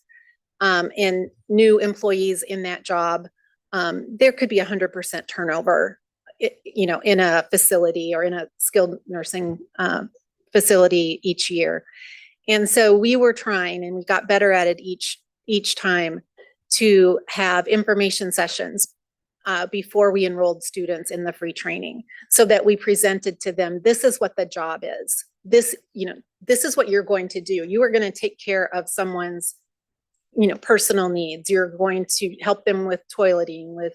and new employees in that job. There could be 100% turnover, in a facility or in a skilled nursing facility each year. And so we were trying, and we got better at it each time to have information sessions before we enrolled students in the free training, so that we presented to them, this is what the job is. This, this is what you're going to do. You are going to take care of someone's, personal needs. You're going to help them with toileting, with,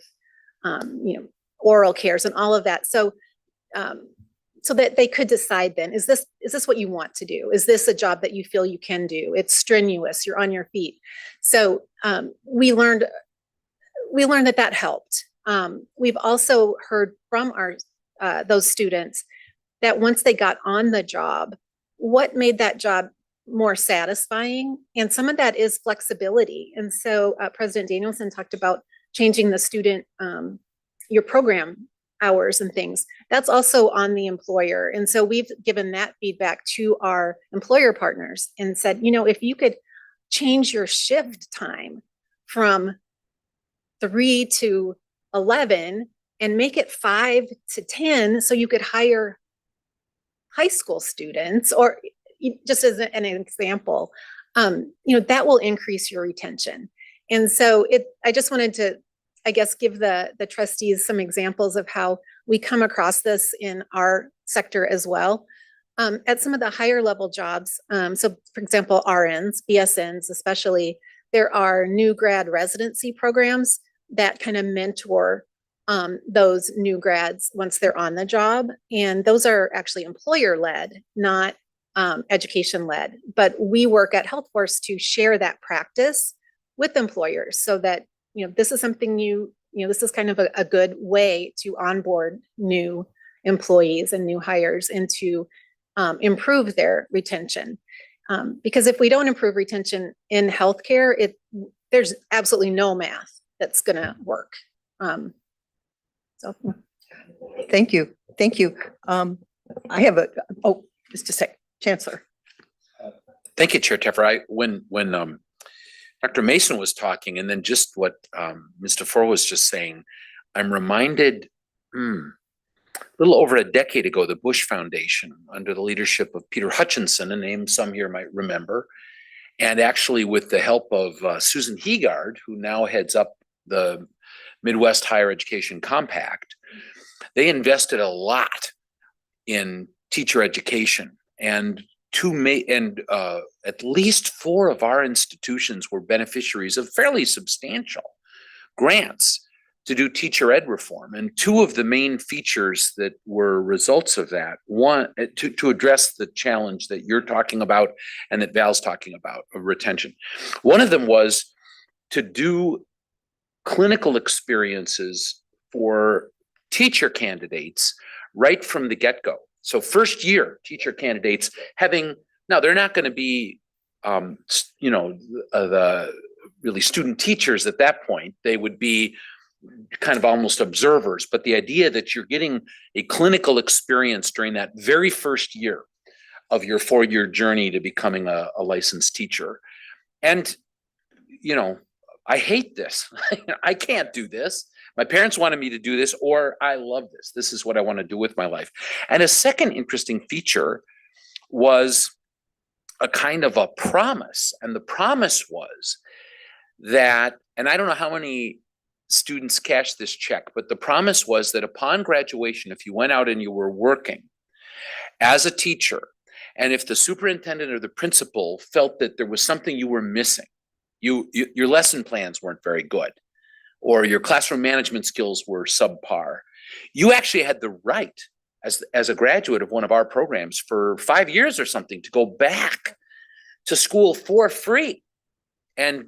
oral cares and all of that. So, so that they could decide then, is this what you want to do? Is this a job that you feel you can do? It's strenuous, you're on your feet. So we learned that helped. We've also heard from those students that once they got on the job, what made that job more satisfying? And some of that is flexibility. And so President Danielson talked about changing the student, your program hours and things. That's also on the employer. And so we've given that feedback to our employer partners and said, if you could change your shift time from 3 to 11 and make it 5 to 10, so you could hire high school students, or just as an example, that will increase your retention. And so I just wanted to, I guess, give the trustees some examples of how we come across this in our sector as well. At some of the higher level jobs, so for example, RNs, BSNs especially, there are new grad residency programs that kind of mentor those new grads once they're on the job. And those are actually employer-led, not education-led. But we work at HealthForce to share that practice with employers so that, this is something this is kind of a good way to onboard new employees and new hires and to improve their retention. Because if we don't improve retention in healthcare, there's absolutely no math that's gonna work. So. Thank you. I have just a sec, Chancellor. Thank you, Chair Teffer. When Dr. Mason was talking, and then just what Mr. Ford was just saying, I'm reminded a little over a decade ago, the Bush Foundation, under the leadership of Peter Hutchinson, a name some here might remember, and actually with the help of Susan Heegard, who now heads up the Midwest Higher Education Compact, they invested a lot in teacher education, and at least 4 of our institutions were beneficiaries of fairly substantial grants to do teacher ed reform. And 2 of the main features that were results of that, one, to address the challenge that you're talking about and that Val's talking about of retention. One of them was to do clinical experiences for teacher candidates right from the get-go. So first year teacher candidates now they're not going to be, the really student teachers at that point. They would be kind of almost observers, but the idea that you're getting a clinical experience during that very first year of your 4-year journey to becoming a licensed teacher. And, I hate this. I can't do this. My parents wanted me to do this, or I love this. This is what I want to do with my life. And a second interesting feature was a kind of a promise. And the promise was that, and I don't know how many students cashed this check, but the promise was that upon graduation, if you went out and you were working as a teacher, and if the superintendent or the principal felt that there was something you were missing, your lesson plans weren't very good, or your classroom management skills were subpar, you actually had the right as a graduate of one of our programs for 5 years or something to go back to school for free and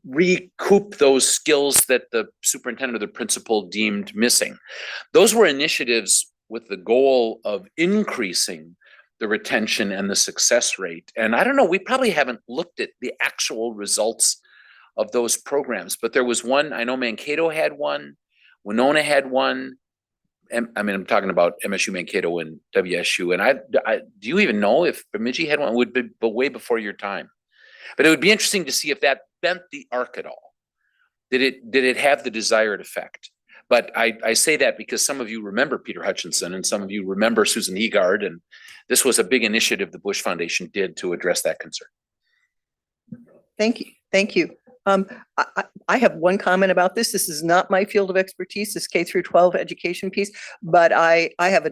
recoup those skills that the superintendent or the principal deemed missing. Those were initiatives with the goal of increasing the retention and the success rate. And I don't know, we probably haven't looked at the actual results of those programs, but there was one, I know Mankato had one, Winona had one. I'm talking about MSU, Mankato, and WSU. And I do you even know if Bemidji had one? It would be way before your time. But it would be interesting to see if that bent the arc at all. Did it have the desired effect? But I say that because some of you remember Peter Hutchinson and some of you remember Susan Heegard, and this was a big initiative the Bush Foundation did to address that concern. Thank you. I have one comment about this. This is not my field of expertise, this K through 12 education piece, but I have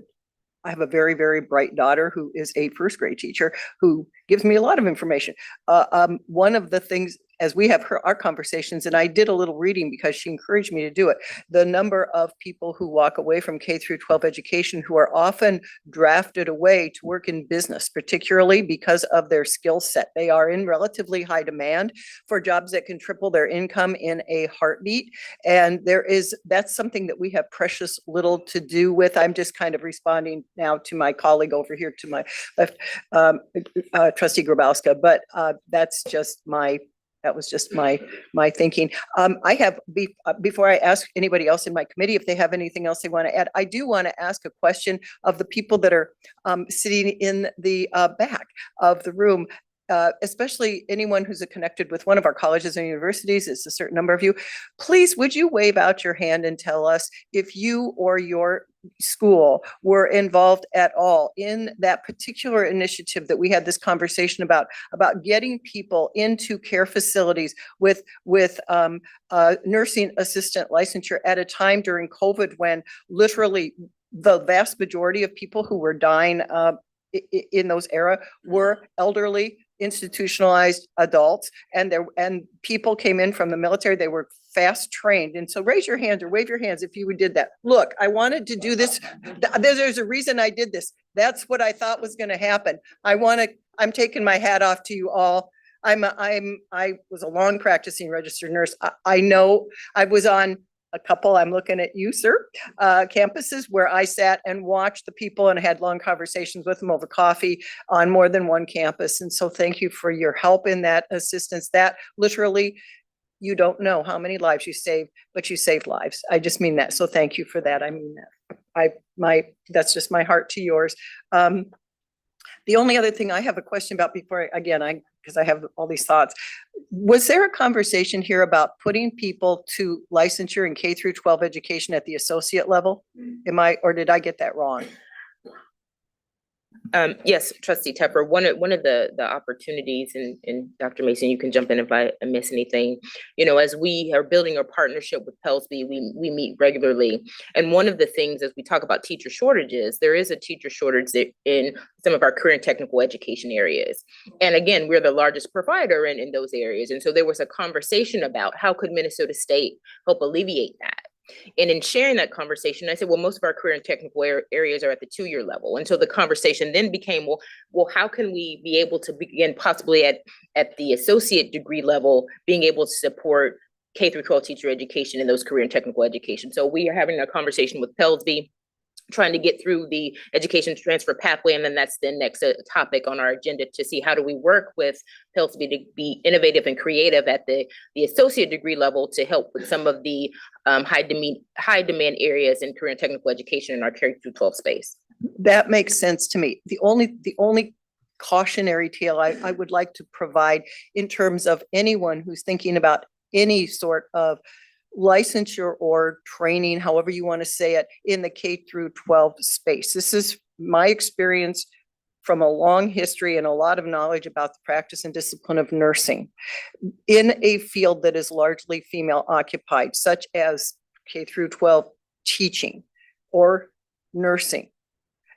a very, very bright daughter who is a first grade teacher who gives me a lot of information. One of the things, as we have our conversations, and I did a little reading because she encouraged me to do it, the number of people who walk away from K through 12 education who are often drafted away to work in business, particularly because of their skill set. They are in relatively high demand for jobs that can triple their income in a heartbeat. And that's something that we have precious little to do with. I'm just kind of responding now to my colleague over here to my left, Trustee Grabowska, but that was just my thinking. I have, before I ask anybody else in my committee if they have anything else they want to add, I do want to ask a question of the people that are sitting in the back of the room. Especially anyone who's connected with one of our colleges and universities, it's a certain number of you. Please, would you wave out your hand and tell us if you or your school were involved at all in that particular initiative that we had this conversation about getting people into care facilities with nursing assistant licensure at a time during COVID when literally the vast majority of people who were dying in those era were elderly, institutionalized adults, and people came in from the military. They were fast trained. And so raise your hand or wave your hands if you did that. Look, I wanted to do this. There's a reason I did this. That's what I thought was going to happen. I'm taking my hat off to you all. I was a long practicing registered nurse. I know I was on a couple, I'm looking at you, sir, campuses where I sat and watched the people and had long conversations with them over coffee on more than one campus. And so thank you for your help in that assistance. That literally, you don't know how many lives you saved, but you saved lives. I just mean that. So thank you for that. I mean that. That's just my heart to yours. The only other thing I have a question about before, because I have all these thoughts. Was there a conversation here about putting people to licensure in K through 12 education at the associate level? Or did I get that wrong? Yes, Trustee Tepper, one of the opportunities, and Dr. Mason, you can jump in if I miss anything. As we are building our partnership with Pellsby, we meet regularly. And one of the things, as we talk about teacher shortages, there is a teacher shortage in some of our career and technical education areas. And again, we're the largest provider in those areas. And so there was a conversation about how could Minnesota State help alleviate that. And in sharing that conversation, I said, well, most of our career and technical areas are at the 2-year level. And so the conversation then became, well, how can we be able to begin possibly at the associate degree level, being able to support K through 12 teacher education in those career and technical education. So we are having a conversation with Pellsby, trying to get through the education transfer pathway. And then that's the next topic on our agenda to see how do we work with Pellsby to be innovative and creative at the associate degree level to help with some of the high demand areas in career and technical education in our K through 12 space. That makes sense to me. The only cautionary tale I would like to provide in terms of anyone who's thinking about any sort of licensure or training, however you want to say it, in the K through 12 space. This is my experience from a long history and a lot of knowledge about the practice and discipline of nursing in a field that is largely female occupied, such as K through 12 teaching or nursing.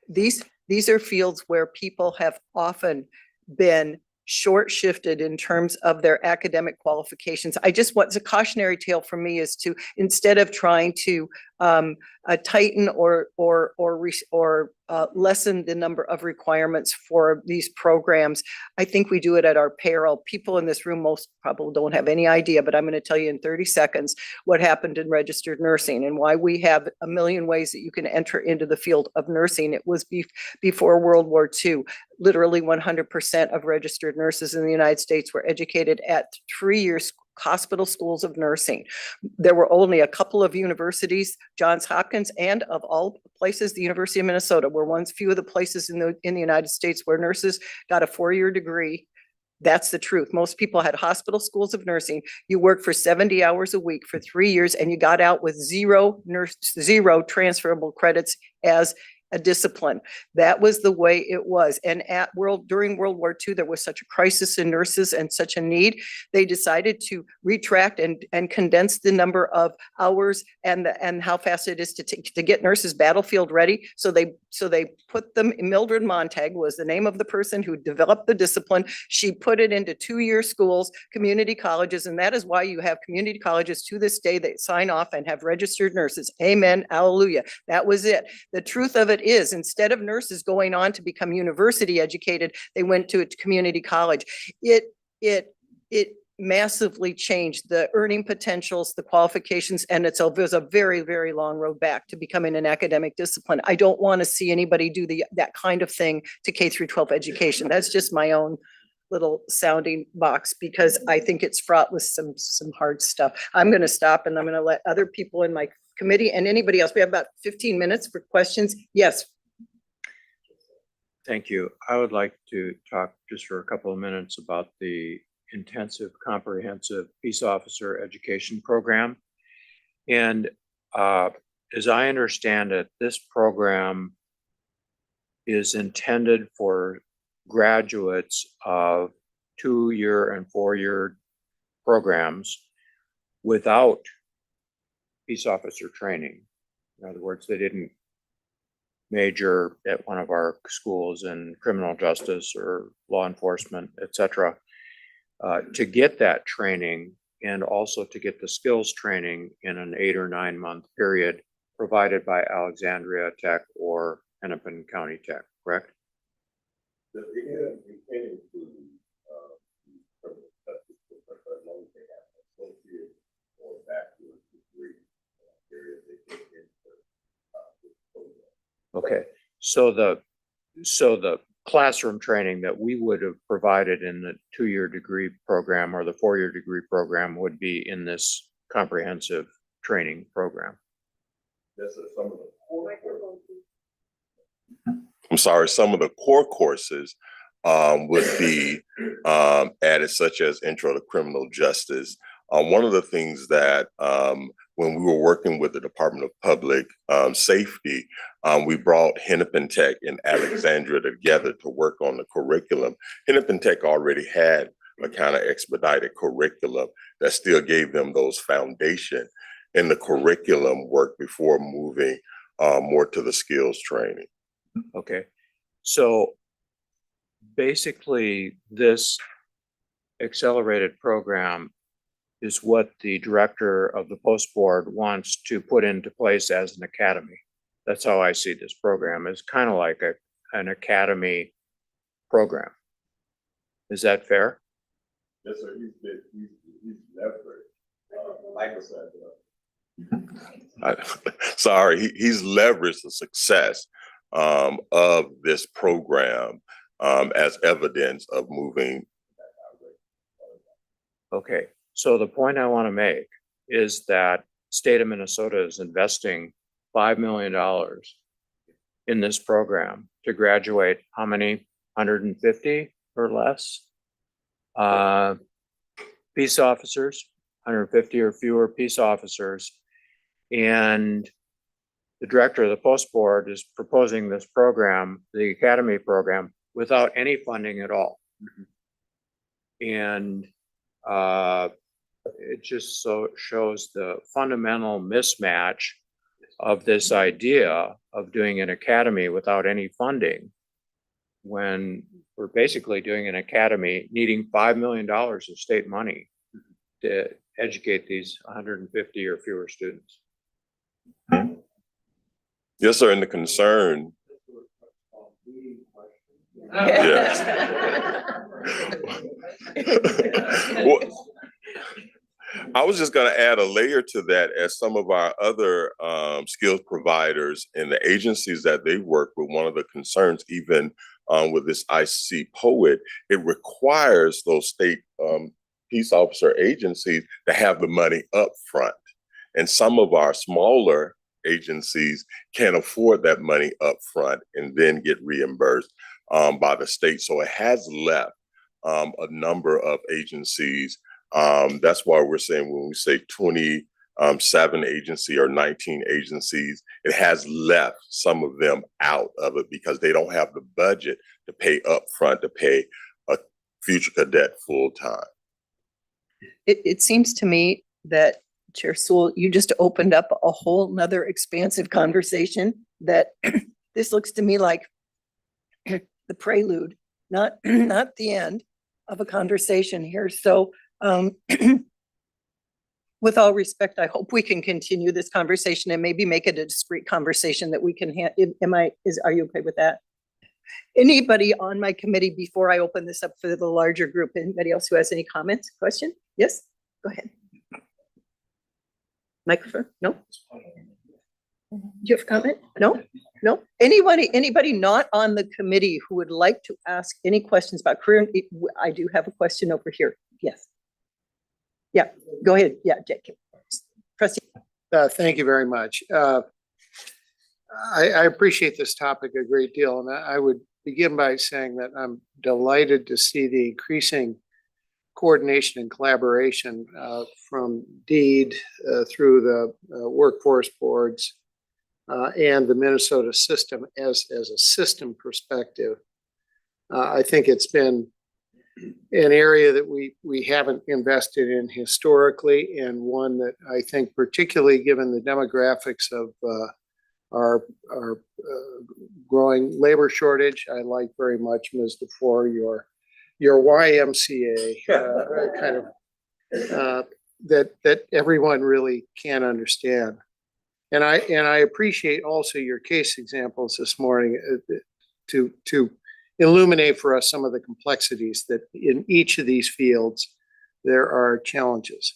These are fields where people have often been short shifted in terms of their academic qualifications. The cautionary tale for me is to, instead of trying to tighten or lessen the number of requirements for these programs, I think we do it at our peril. People in this room most probably don't have any idea, but I'm going to tell you in 30 seconds what happened in registered nursing and why we have a million ways that you can enter into the field of nursing. It was before World War II. Literally 100% of registered nurses in the United States were educated at 3-year hospital schools of nursing. There were only a couple of universities, Johns Hopkins, and of all places, the University of Minnesota were one few of the places in the United States where nurses got a 4-year degree. That's the truth. Most people had hospital schools of nursing. You worked for 70 hours a week for 3 years and you got out with zero transferable credits as a discipline. That was the way it was. And during World War II, there was such a crisis in nurses and such a need. They decided to retract and condense the number of hours and how fast it is to get nurses battlefield ready. So they put them. Mildred Montag was the name of the person who developed the discipline. She put it into 2-year schools, community colleges, and that is why you have community colleges to this day that sign off and have registered nurses. Amen. Hallelujah. That was it. The truth of it is, instead of nurses going on to become university educated, they went to a community college. It massively changed the earning potentials, the qualifications, and there's a very, very long road back to becoming an academic discipline. I don't want to see anybody do that kind of thing to K through 12 education. That's just my own little sounding box, because I think it's fraught with some hard stuff. I'm going to stop, and I'm going to let other people in my committee and anybody else. We have about 15 minutes for questions. Yes. Thank you. I would like to talk just for a couple of minutes about the intensive comprehensive peace officer education program. And as I understand it, this program is intended for graduates of 2-year and 4-year programs without peace officer training. In other words, they didn't major at one of our schools in criminal justice or law enforcement, et cetera, to get that training and also to get the skills training in an 8 or 9 month period provided by Alexandria Tech or Hennepin County Tech, correct? Okay, so the classroom training that we would have provided in the 2-year degree program or the 4-year degree program would be in this comprehensive training program. I'm sorry, some of the core courses would be added, such as Intro to Criminal Justice. One of the things that when we were working with the Department of Public Safety, we brought Hennepin Tech and Alexandria together to work on the curriculum. Hennepin Tech already had a kind of expedited curriculum that still gave them those foundation in the curriculum work before moving more to the skills training. Okay, so basically this accelerated program is what the director of the post board wants to put into place as an academy. That's how I see this program. It's kind of like an academy program. Is that fair? Yes, sir. He's leveraged, like I said. Sorry, he's leveraged the success of this program as evidence of moving. Okay, so the point I want to make is that state of Minnesota is investing $5 million in this program to graduate how many, 150 or less peace officers, 150 or fewer peace officers. And the director of the post board is proposing this program, the academy program, without any funding at all. And it just so shows the fundamental mismatch of this idea of doing an academy without any funding, when we're basically doing an academy needing $5 million of state money to educate these 150 or fewer students. Yes, sir. And the concern. Yes. Well, I was just going to add a layer to that, as some of our other skills providers and the agencies that they work with, one of the concerns, even with this IC POET, it requires those state peace officer agencies to have the money up front. And some of our smaller agencies can't afford that money up front and then get reimbursed by the state. So it has left a number of agencies. That's why we're saying, when we say 20 7 agency or 19 agencies, it has left some of them out of it because they don't have the budget to pay upfront to pay a future cadet full-time. It seems to me that Chair Sewell, you just opened up a whole nother expansive conversation that this looks to me like the prelude, not the end of a conversation here. So with all respect, I hope we can continue this conversation and maybe make it a discrete conversation that we can are you okay with that? Anybody on my committee before I open this up for the larger group? Anybody else who has any comments, question? Yes, go ahead. Microphone? No? You have a comment? No? No? Anybody not on the committee who would like to ask any questions about career? I do have a question over here. Yes. Yeah, go ahead. Yeah, Jacob. Trustee. Thank you very much. I appreciate this topic a great deal, and I would begin by saying that I'm delighted to see the increasing coordination and collaboration from DEED through the workforce boards and the Minnesota system as a system perspective. I think it's been an area that we haven't invested in historically, and one that I think, particularly given the demographics of our growing labor shortage, I like very much, Ms. DeFore, your YMCA kind of that everyone really can understand. And I appreciate also your case examples this morning to illuminate for us some of the complexities that in each of these fields there are challenges.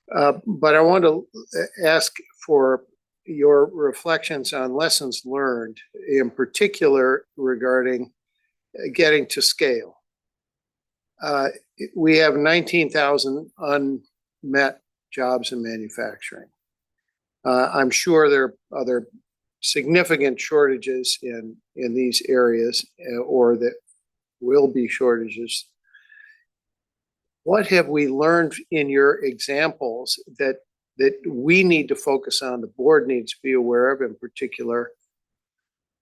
But I want to ask for your reflections on lessons learned, in particular regarding getting to scale. We have 19,000 unmet jobs in manufacturing. I'm sure there are other significant shortages in these areas, or that will be shortages. What have we learned in your examples that we need to focus on, the board needs to be aware of in particular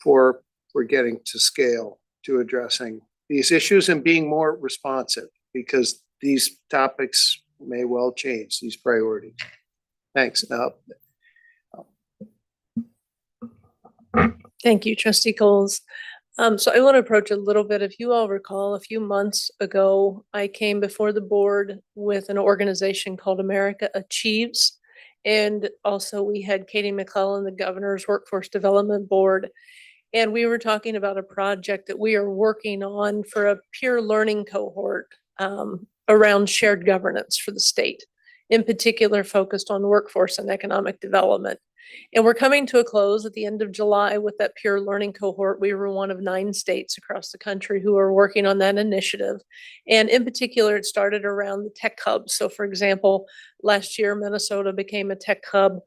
for getting to scale, to addressing these issues and being more responsive, because these topics may well change, these priorities? Thanks. Thank you, Trustee Coles. So I want to approach a little bit. If you all recall, a few months ago, I came before the board with an organization called America Achieves. And also we had Katie McClellan, the governor's workforce development board. And we were talking about a project that we are working on for a peer learning cohort around shared governance for the state, in particular focused on workforce and economic development. And we're coming to a close at the end of July with that peer learning cohort. We were one of 9 states across the country who are working on that initiative. And in particular, it started around the tech hubs. So for example, last year, Minnesota became a tech hub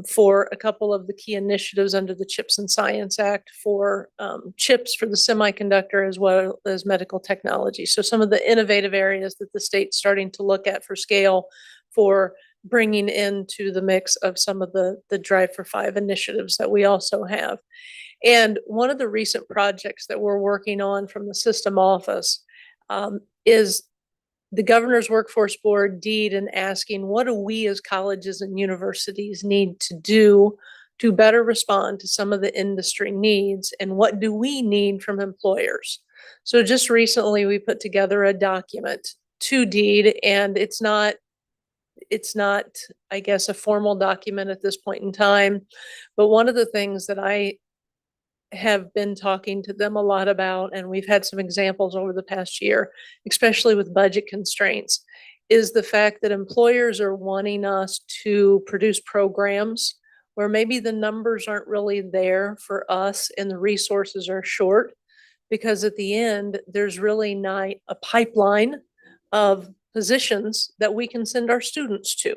for a couple of the key initiatives under the Chips and Science Act for chips for the semiconductor as well as medical technology. So some of the innovative areas that the state's starting to look at for scale for bringing into the mix of some of the Drive for 5 initiatives that we also have. And one of the recent projects that we're working on from the system office is the governor's workforce board DEED, and asking, what do we as colleges and universities need to do to better respond to some of the industry needs, and what do we need from employers? So just recently we put together a document to DEED, and it's not, I guess, a formal document at this point in time. But one of the things that I have been talking to them a lot about, and we've had some examples over the past year, especially with budget constraints, is the fact that employers are wanting us to produce programs where maybe the numbers aren't really there for us and the resources are short, because at the end, there's really not a pipeline of positions that we can send our students to.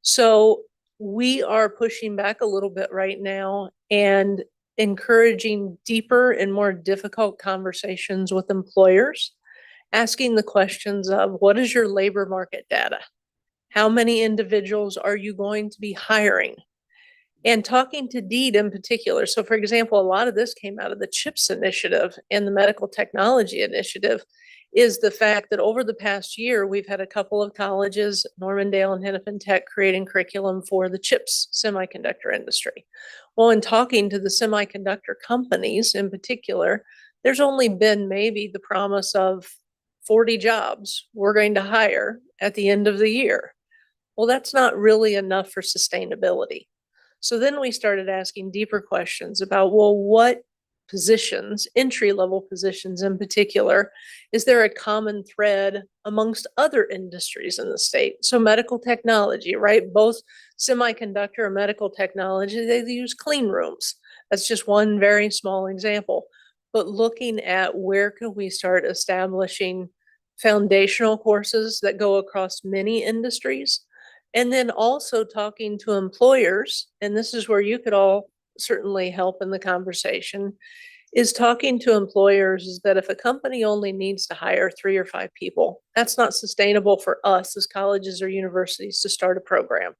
So we are pushing back a little bit right now and encouraging deeper and more difficult conversations with employers, asking the questions of, what is your labor market data? How many individuals are you going to be hiring? And talking to Deed in particular. So for example, a lot of this came out of the CHIPS initiative and the medical technology initiative, is the fact that over the past year, we've had a couple of colleges, Normandale and Hennepin Tech, creating curriculum for the CHIPS semiconductor industry. Well, in talking to the semiconductor companies in particular, there's only been maybe the promise of 40 jobs we're going to hire at the end of the year. Well, that's not really enough for sustainability. So then we started asking deeper questions about, well, what positions, entry-level positions in particular, is there a common thread amongst other industries in the state? So medical technology, right? Both semiconductor and medical technology, they use clean rooms. That's just one very small example. But looking at where can we start establishing foundational courses that go across many industries, and then also talking to employers, and this is where you could all certainly help in the conversation, is talking to employers is that if a company only needs to hire 3 or 5 people, that's not sustainable for us as colleges or universities to start a program.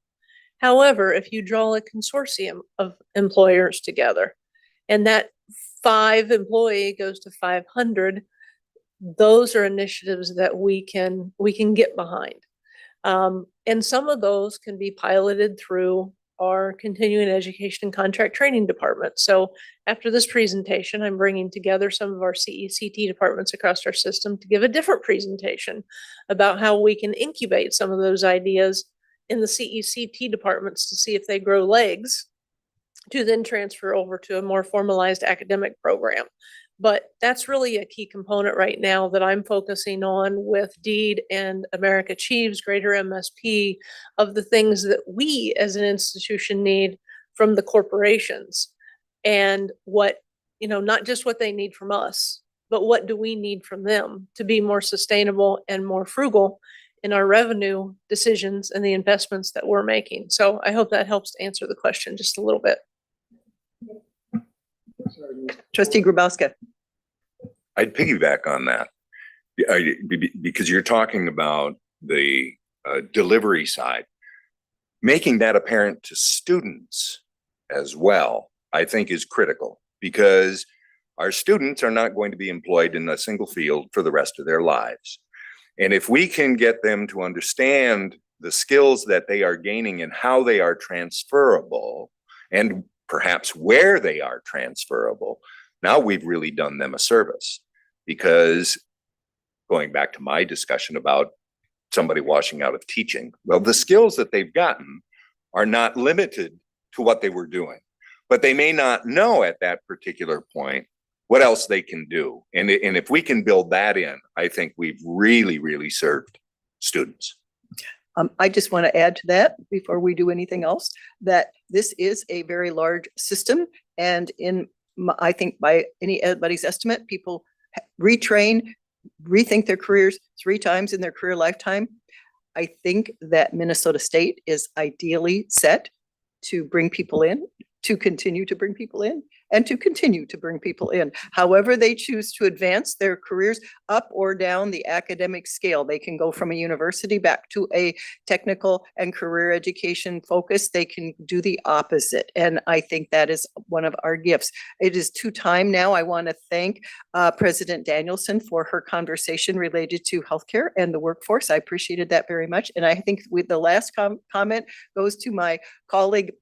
However, if you draw a consortium of employers together and that 5 employee goes to 500, those are initiatives that we can get behind. And some of those can be piloted through our continuing education and contract training department. So after this presentation, I'm bringing together some of our CECT departments across our system to give a different presentation about how we can incubate some of those ideas in the CECT departments to see if they grow legs to then transfer over to a more formalized academic program. But that's really a key component right now that I'm focusing on with Deed and America Achieves, Greater MSP, of the things that we as an institution need from the corporations. And what, not just what they need from us, but what do we need from them to be more sustainable and more frugal in our revenue decisions and the investments that we're making. So I hope that helps to answer the question just a little bit. Trustee Grabowska. I'd piggyback on that because you're talking about the delivery side. Making that apparent to students as well, I think, is critical, because our students are not going to be employed in a single field for the rest of their lives. And if we can get them to understand the skills that they are gaining and how they are transferable, and perhaps where they are transferable, now we've really done them a service. Because going back to my discussion about somebody washing out of teaching, well, the skills that they've gotten are not limited to what they were doing, but they may not know at that particular point what else they can do. And if we can build that in, I think we've really, really served students. I just want to add to that before we do anything else, that this is a very large system. And I think by anybody's estimate, people retrain, rethink their careers 3 times in their career lifetime. I think that Minnesota State is ideally set to bring people in, to continue to bring people in, and to continue to bring people in. However they choose to advance their careers up or down the academic scale. They can go from a university back to a technical and career education focus. They can do the opposite. And I think that is one of our gifts. It is time now. I want to thank President Danielson for her conversation related to healthcare and the workforce. I appreciated that very much. And I think with the last comment goes to my colleague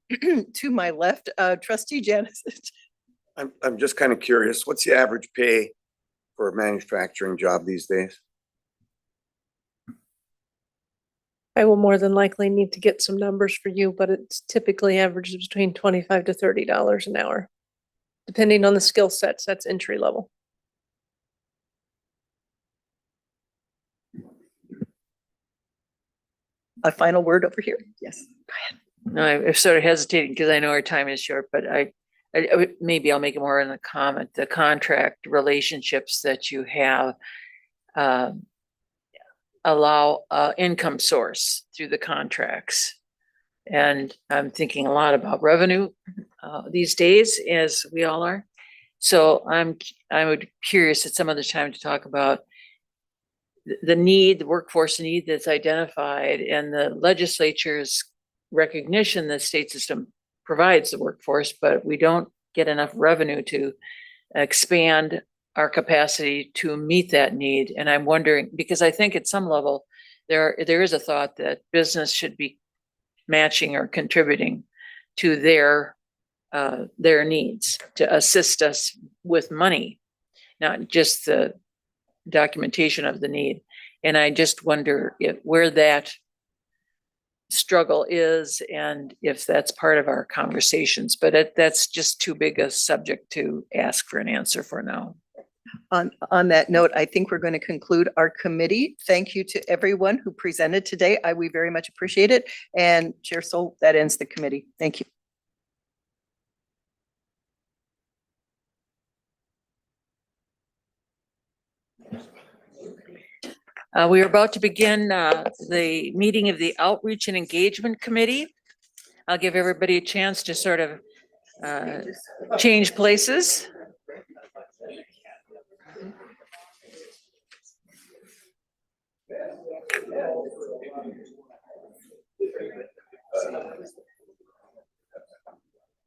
to my left, Trustee Janice. I'm just kind of curious, what's the average pay for a manufacturing job these days? I will more than likely need to get some numbers for you, but it's typically averages between $25 to $30 an hour, depending on the skill sets. That's entry level. A final word over here. Yes. No, I'm sort of hesitating because I know our time is short, but maybe I'll make it more in the comment. The contract relationships that you have allow income source through the contracts. And I'm thinking a lot about revenue these days, as we all are. So I would be curious at some other time to talk about the need, the workforce need that's identified, and the legislature's recognition that state system provides the workforce, but we don't get enough revenue to expand our capacity to meet that need. And I'm wondering, because I think at some level, there is a thought that business should be matching or contributing to their needs to assist us with money, not just the documentation of the need. And I just wonder where that struggle is and if that's part of our conversations, but that's just too big a subject to ask for an answer for now. On that note, I think we're going to conclude our committee. Thank you to everyone who presented today. We very much appreciate it. And Chair Sol, that ends the committee. Thank you. We are about to begin the meeting of the Outreach and Engagement Committee. I'll give everybody a chance to sort of change places.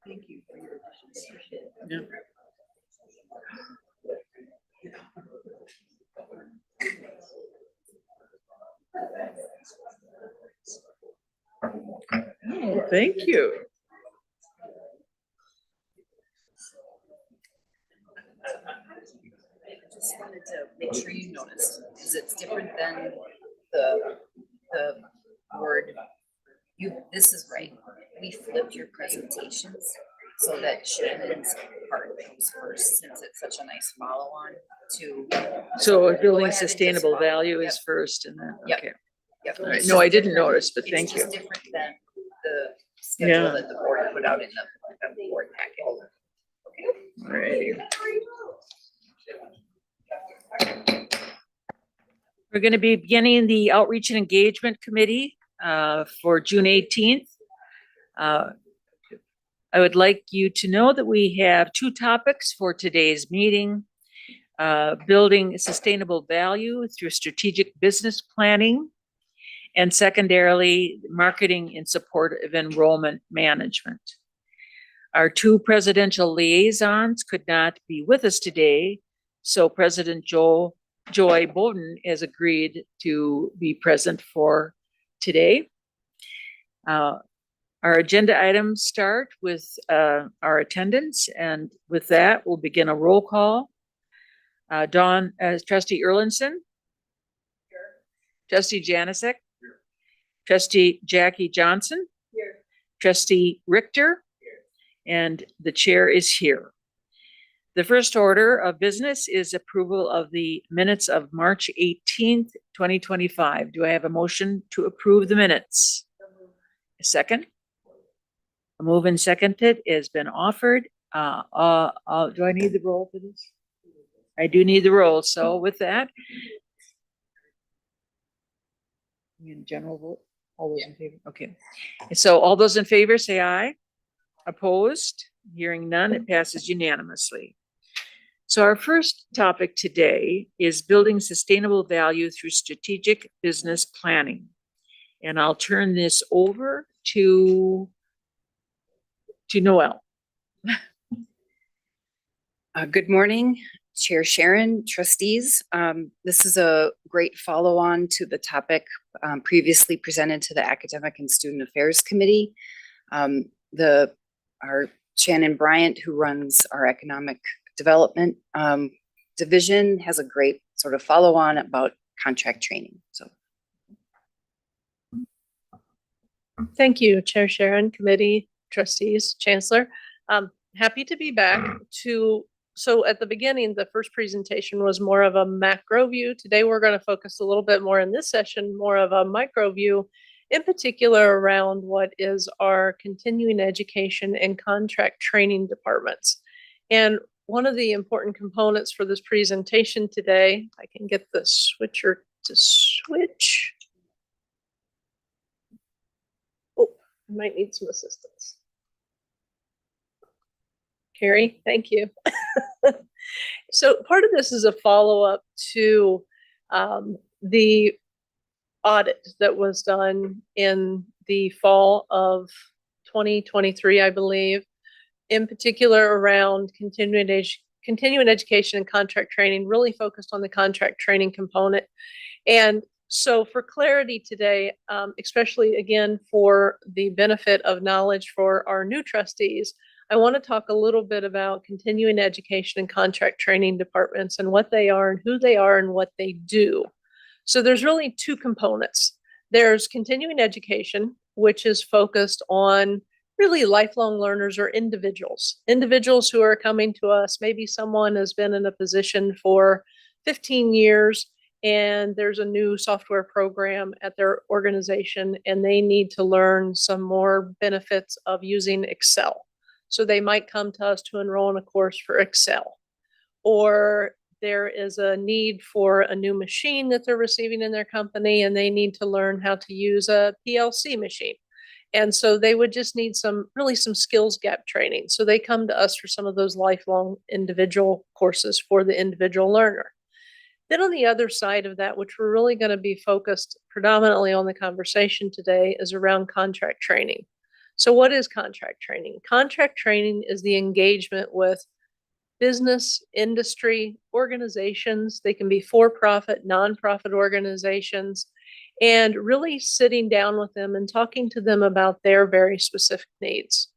Thank you for your Yeah. Oh, thank you. Just wanted to make sure you noticed, because it's different than the word. This is right. We flipped your presentations so that Shannon's part comes first, since it's such a nice follow-on to. So go ahead building and just sustainable follow. value Yep. is first and then, Yep. okay. Yep. All right. It's No, I just didn't different. notice, but It's thank you. just different than the Yeah. schedule that the board put out in the board packet. All right. We're going to be beginning the Outreach and Engagement Committee for June 18th. I would like you to know that we have two topics for today's meeting. Building sustainable value through strategic business planning, and secondarily, marketing in support of enrollment management. Our two presidential liaisons could not be with us today, so President Joy Bowden has agreed to be present for today. Our agenda items start with our attendance, and with that, we'll begin a roll call. Dawn, Trustee Erlinson. Here. Trustee Janasek. Here. Trustee Jackie Johnson. Here. Trustee Richter. Here. And the chair is here. The first order of business is approval of the minutes of March 18th, 2025. Do I have a motion to approve the minutes? A second? A move and seconded has been offered. Do I need the roll for this? I do need the roll. So with that, in general vote, all those in favor? Okay. So all those in favor say aye. Opposed? Hearing none, it passes unanimously. So our first topic today is building sustainable value through strategic business planning. And I'll turn this over to Noelle. Good morning, Chair Sharon, trustees. This is a great follow-on to the topic previously presented to the Academic and Student Affairs Committee. Our Shannon Bryant, who runs our economic development division, has a great sort of follow-on about contract training. So. Thank you, Chair Sharon, committee, trustees, Chancellor. Happy to be back so at the beginning, the first presentation was more of a macro view. Today, we're going to focus a little bit more in this session, more of a micro view, in particular around what is our continuing education and contract training departments. And one of the important components for this presentation today, I can get the switcher to switch. Oh, I might need some assistance. Carrie, thank you. So part of this is a follow-up to the audit that was done in the fall of 2023, I believe, in particular around continuing education and contract training, really focused on the contract training component. And so for clarity today, especially again for the benefit of knowledge for our new trustees, I want to talk a little bit about continuing education and contract training departments and what they are and who they are and what they do. So there's really two components. There's continuing education, which is focused on really lifelong learners or individuals who are coming to us. Maybe someone has been in a position for 15 years and there's a new software program at their organization and they need to learn some more benefits of using Excel. So they might come to us to enroll in a course for Excel. Or there is a need for a new machine that they're receiving in their company and they need to learn how to use a PLC machine. And so they would just need some skills gap training. So they come to us for some of those lifelong individual courses for the individual learner. Then on the other side of that, which we're really going to be focused predominantly on the conversation today, is around contract training. So what is contract training? Contract training is the engagement with business, industry, organizations. They can be for-profit, nonprofit organizations, and really sitting down with them and talking to them about their very specific needs.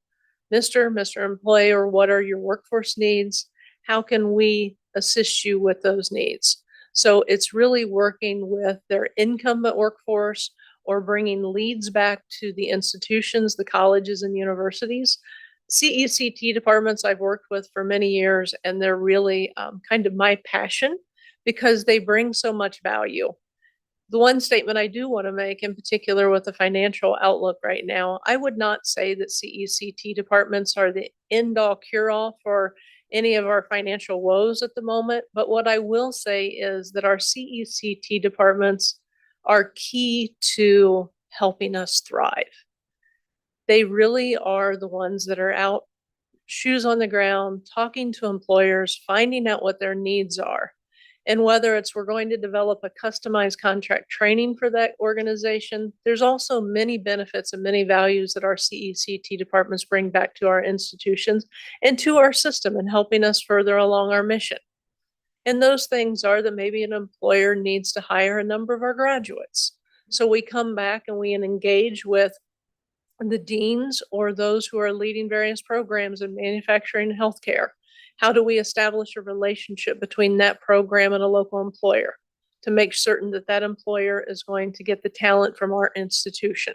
Mr. Employer, what are your workforce needs? How can we assist you with those needs? So it's really working with their incumbent workforce or bringing leads back to the institutions, the colleges and universities. CECT departments I've worked with for many years, and they're really kind of my passion because they bring so much value. The one statement I do want to make, in particular with the financial outlook right now, I would not say that CECT departments are the end-all cure-all for any of our financial woes at the moment. But what I will say is that our CECT departments are key to helping us thrive. They really are the ones that are out, shoes on the ground, talking to employers, finding out what their needs are. And whether it's we're going to develop a customized contract training for that organization, there's also many benefits and many values that our CECT departments bring back to our institutions and to our system in helping us further along our mission. And those things are that maybe an employer needs to hire a number of our graduates. So we come back and we engage with the deans or those who are leading various programs in manufacturing and healthcare. How do we establish a relationship between that program and a local employer to make certain that that employer is going to get the talent from our institution?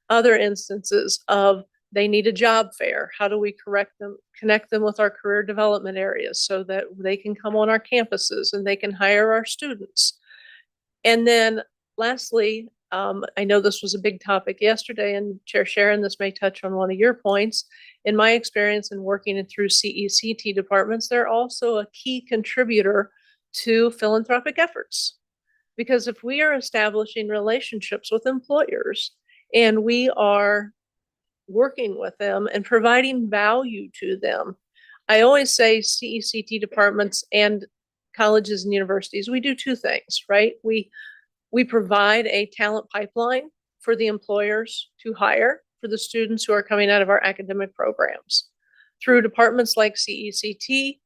Other instances of they need a job fair. How do we connect them with our career development areas so that they can come on our campuses and they can hire our students? And then lastly, I know this was a big topic yesterday, and Chair Sharon, this may touch on one of your points. In my experience in working through CECT departments, they're also a key contributor to philanthropic efforts. Because if we are establishing relationships with employers and we are working with them and providing value to them, I always say CECT departments and colleges and universities, we do two things, right? We provide a talent pipeline for the employers to hire for the students who are coming out of our academic programs. Through departments like CECT,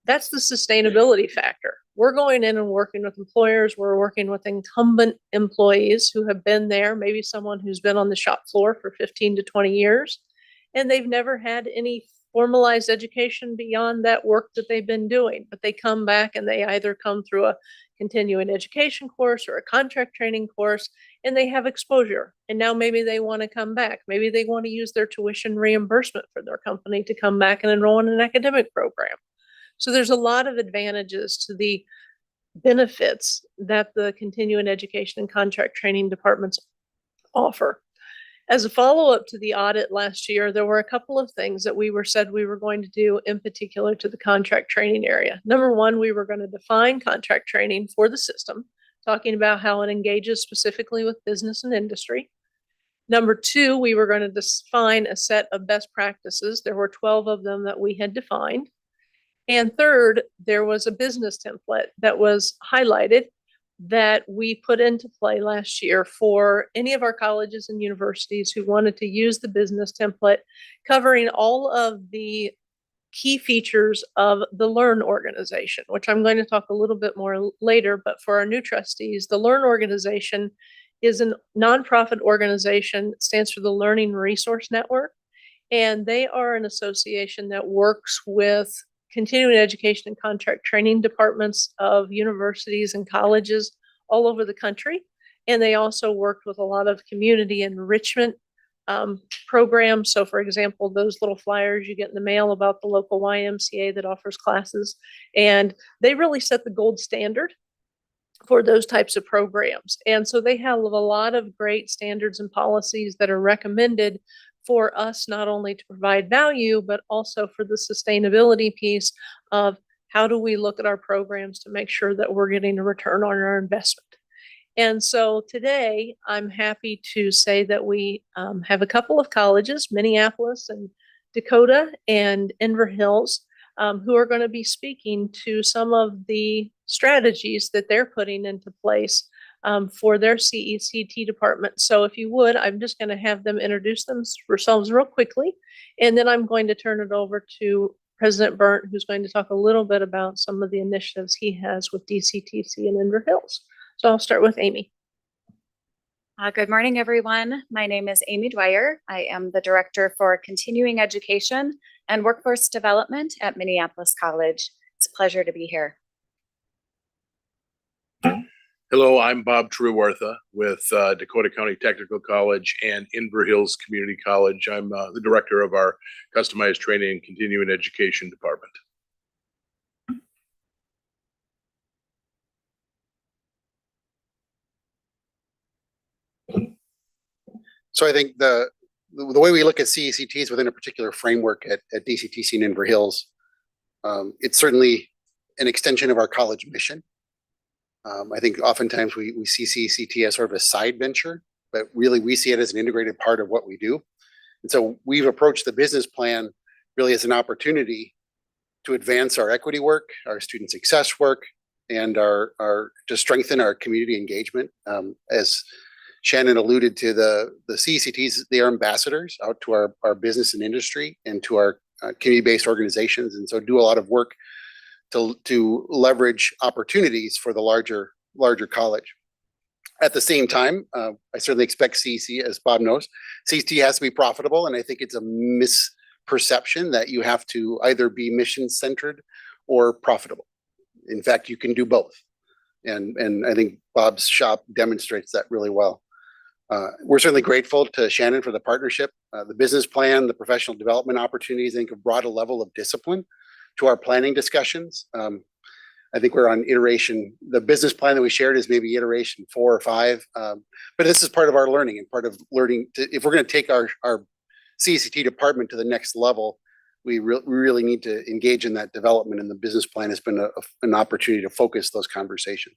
that's the sustainability factor. We're going in and working with employers. We're working with incumbent employees who have been there, maybe someone who's been on the shop floor for 15 to 20 years, and they've never had any formalized education beyond that work that they've been doing. But they come back and they either come through a continuing education course or a contract training course, and they have exposure. And now maybe they want to come back. Maybe they want to use their tuition reimbursement for their company to come back and enroll in an academic program. So there's a lot of advantages to the benefits that the continuing education and contract training departments offer. As a follow-up to the audit last year, there were a couple of things that we said we were going to do in particular to the contract training area. Number one, we were going to define contract training for the system, talking about how it engages specifically with business and industry. Number two, we were going to define a set of best practices. There were 12 of them that we had defined. And third, there was a business template that was highlighted that we put into play last year for any of our colleges and universities who wanted to use the business template, covering all of the key features of the Learn organization, which I'm going to talk a little bit more later. But for our new trustees, the Learn organization is a nonprofit organization. It stands for the Learning Resource Network. And they are an association that works with continuing education and contract training departments of universities and colleges all over the country. And they also worked with a lot of community enrichment programs. So for example, those little flyers you get in the mail about the local YMCA that offers classes, and they really set the gold standard for those types of programs. And so they have a lot of great standards and policies that are recommended for us not only to provide value, but also for the sustainability piece of how do we look at our programs to make sure that we're getting a return on our investment. And so today I'm happy to say that we have a couple of colleges, Minneapolis and Dakota and Inver Hills, who are going to be speaking to some of the strategies that they're putting into place for their CECT department. So if you would, I'm just going to have them introduce themselves real quickly, and then I'm going to turn it over to President Burnt, who's going to talk a little bit about some of the initiatives he has with DCTC and Inver Hills. So I'll start with Amy. Good morning, everyone. My name is Amy Dwyer. I am the Director for Continuing Education and Workforce Development at Minneapolis College. It's a pleasure to be here. Hello, I'm Bob Truewartha with Dakota County Technical College and Inver Hills Community College. I'm the director of our Customized Training and Continuing Education Department. So I think the way we look at CECTs within a particular framework at DCTC and Inver Hills, it's certainly an extension of our college mission. I think oftentimes we see CECT as sort of a side venture, but really we see it as an integrated part of what we do. And so we've approached the business plan really as an opportunity to advance our equity work, our student success work, and to strengthen our community engagement. As Shannon alluded to, the CECTs, they are ambassadors out to our business and industry and to our community-based organizations, and so do a lot of work to leverage opportunities for the larger college. At the same time, I certainly expect CEC, as Bob knows, CECT has to be profitable, and I think it's a misperception that you have to either be mission-centered or profitable. In fact, you can do both, and I think Bob's shop demonstrates that really well. We're certainly grateful to Shannon for the partnership. The business plan, the professional development opportunities, I think have brought a level of discipline to our planning discussions. I think we're on iteration. The business plan that we shared is maybe iteration 4 or 5, but this is part of our learning and part of learning. If we're going to take our CECT department to the next level, we really need to engage in that development, and the business plan has been an opportunity to focus those conversations.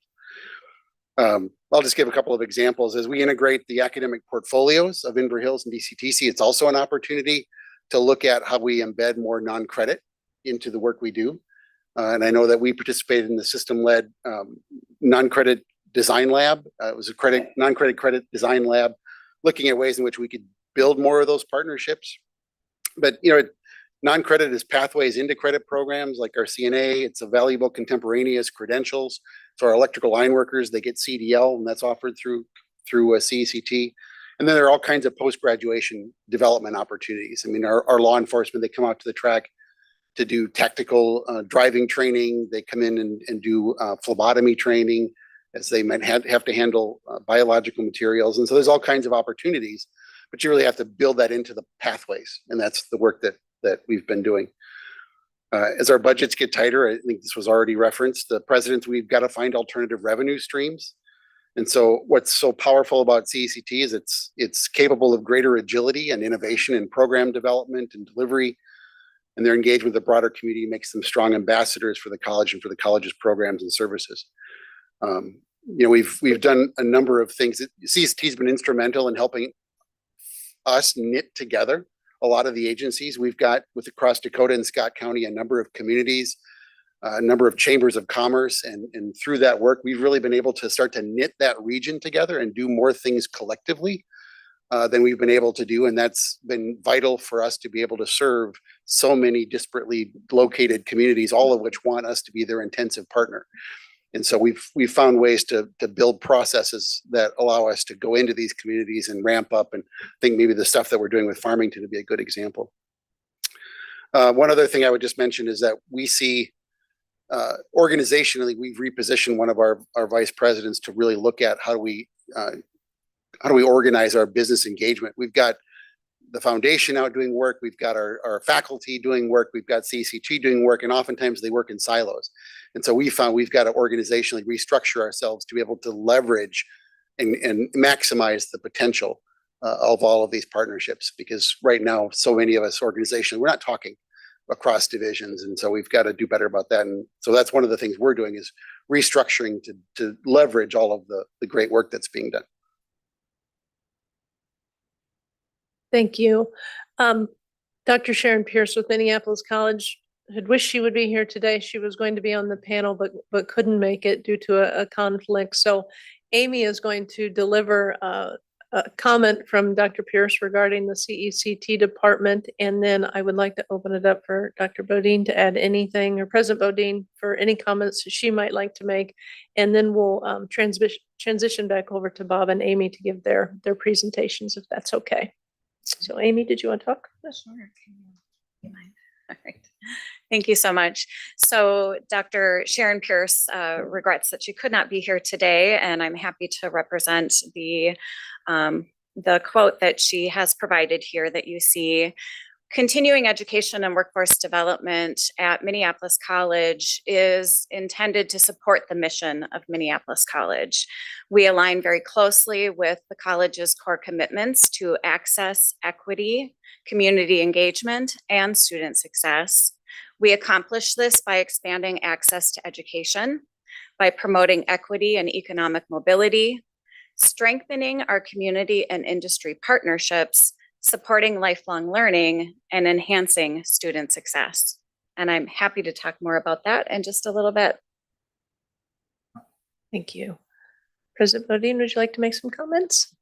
I'll just give a couple of examples. As we integrate the academic portfolios of Inver Hills and DCTC, it's also an opportunity to look at how we embed more non-credit into the work we do. And I know that we participated in the system-led non-credit design lab. It was a non-credit credit design lab, looking at ways in which we could build more of those partnerships. But non-credit is pathways into credit programs like our CNA. It's a valuable contemporaneous credentials. So our electrical line workers, they get CDL, and that's offered through a CECT. And then there are all kinds of post-graduation development opportunities. I mean, our law enforcement, they come out to the track to do tactical driving training. They come in and do phlebotomy training, as they might have to handle biological materials. And so there's all kinds of opportunities, but you really have to build that into the pathways. And that's the work that we've been doing. As our budgets get tighter, I think this was already referenced, the president, we've got to find alternative revenue streams. And so what's so powerful about CECT is it's capable of greater agility and innovation in program development and delivery. And their engagement with the broader community makes them strong ambassadors for the college and for the college's programs and services. We've done a number of things. CECT has been instrumental in helping us knit together a lot of the agencies we've got with across Dakota and Scott County, a number of communities a number of chambers of commerce. And through that work, we've really been able to start to knit that region together and do more things collectively than we've been able to do. And that's been vital for us to be able to serve so many disparately located communities, all of which want us to be their intensive partner. And so we've found ways to build processes that allow us to go into these communities and ramp up. And I think maybe the stuff that we're doing with Farmington would be a good example. One other thing I would just mention is that we see organizationally, we've repositioned one of our vice presidents to really look at how do we organize our business engagement. We've got the foundation out doing work, we've got our faculty doing work, we've got CCT doing work, and oftentimes they work in silos. And so we found we've got to organizationally restructure ourselves to be able to leverage and maximize the potential of all of these partnerships, because right now, so many of us organizationally, we're not talking across divisions. And so we've got to do better about that. And so that's one of the things we're doing is restructuring to leverage all of the great work that's being done. Thank you. Dr. Sharon Pierce with Minneapolis College had wished she would be here today. She was going to be on the panel, but couldn't make it due to a conflict. So Amy is going to deliver a comment from Dr. Pierce regarding the CECT department. And then I would like to open it up for Dr. Bodine to add anything, or President Bodine for any comments she might like to make. And then we'll transition back over to Bob and Amy to give their presentations, if that's okay. So Amy, did you want to talk? Sure. You mind? All right. Thank you so much. So Dr. Sharon Pierce regrets that she could not be here today, and I'm happy to represent the quote that she has provided here that you see. Continuing education and workforce development at Minneapolis College is intended to support the mission of Minneapolis College. We align very closely with the college's core commitments to access, equity, community engagement, and student success. We accomplish this by expanding access to education, by promoting equity and economic mobility, strengthening our community and industry partnerships, supporting lifelong learning, and enhancing student success. And I'm happy to talk more about that in just a little bit. Thank you. President Bodine, would you like to make some comments?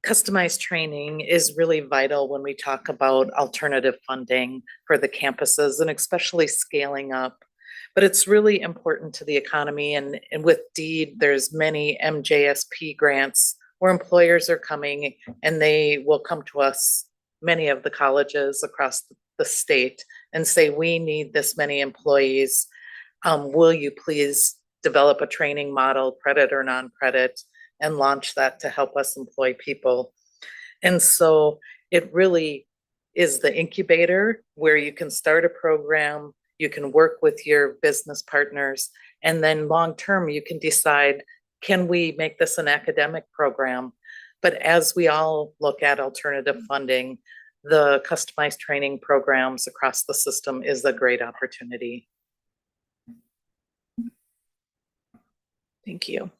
Customized training is really vital when we talk about alternative funding for the campuses, and especially scaling up. But it's really important to the economy, and with DEED, there's many MJSP grants where employers are coming and they will come to us, many of the colleges across the state, and say, we need this many employees. Will you please develop a training model, credit or non-credit, and launch that to help us employ people? And so it really is the incubator where you can start a program, you can work with your business partners, and then long-term you can decide, can we make this an academic program? But as we all look at alternative funding, the customized training programs across the system is a great opportunity. Thank you.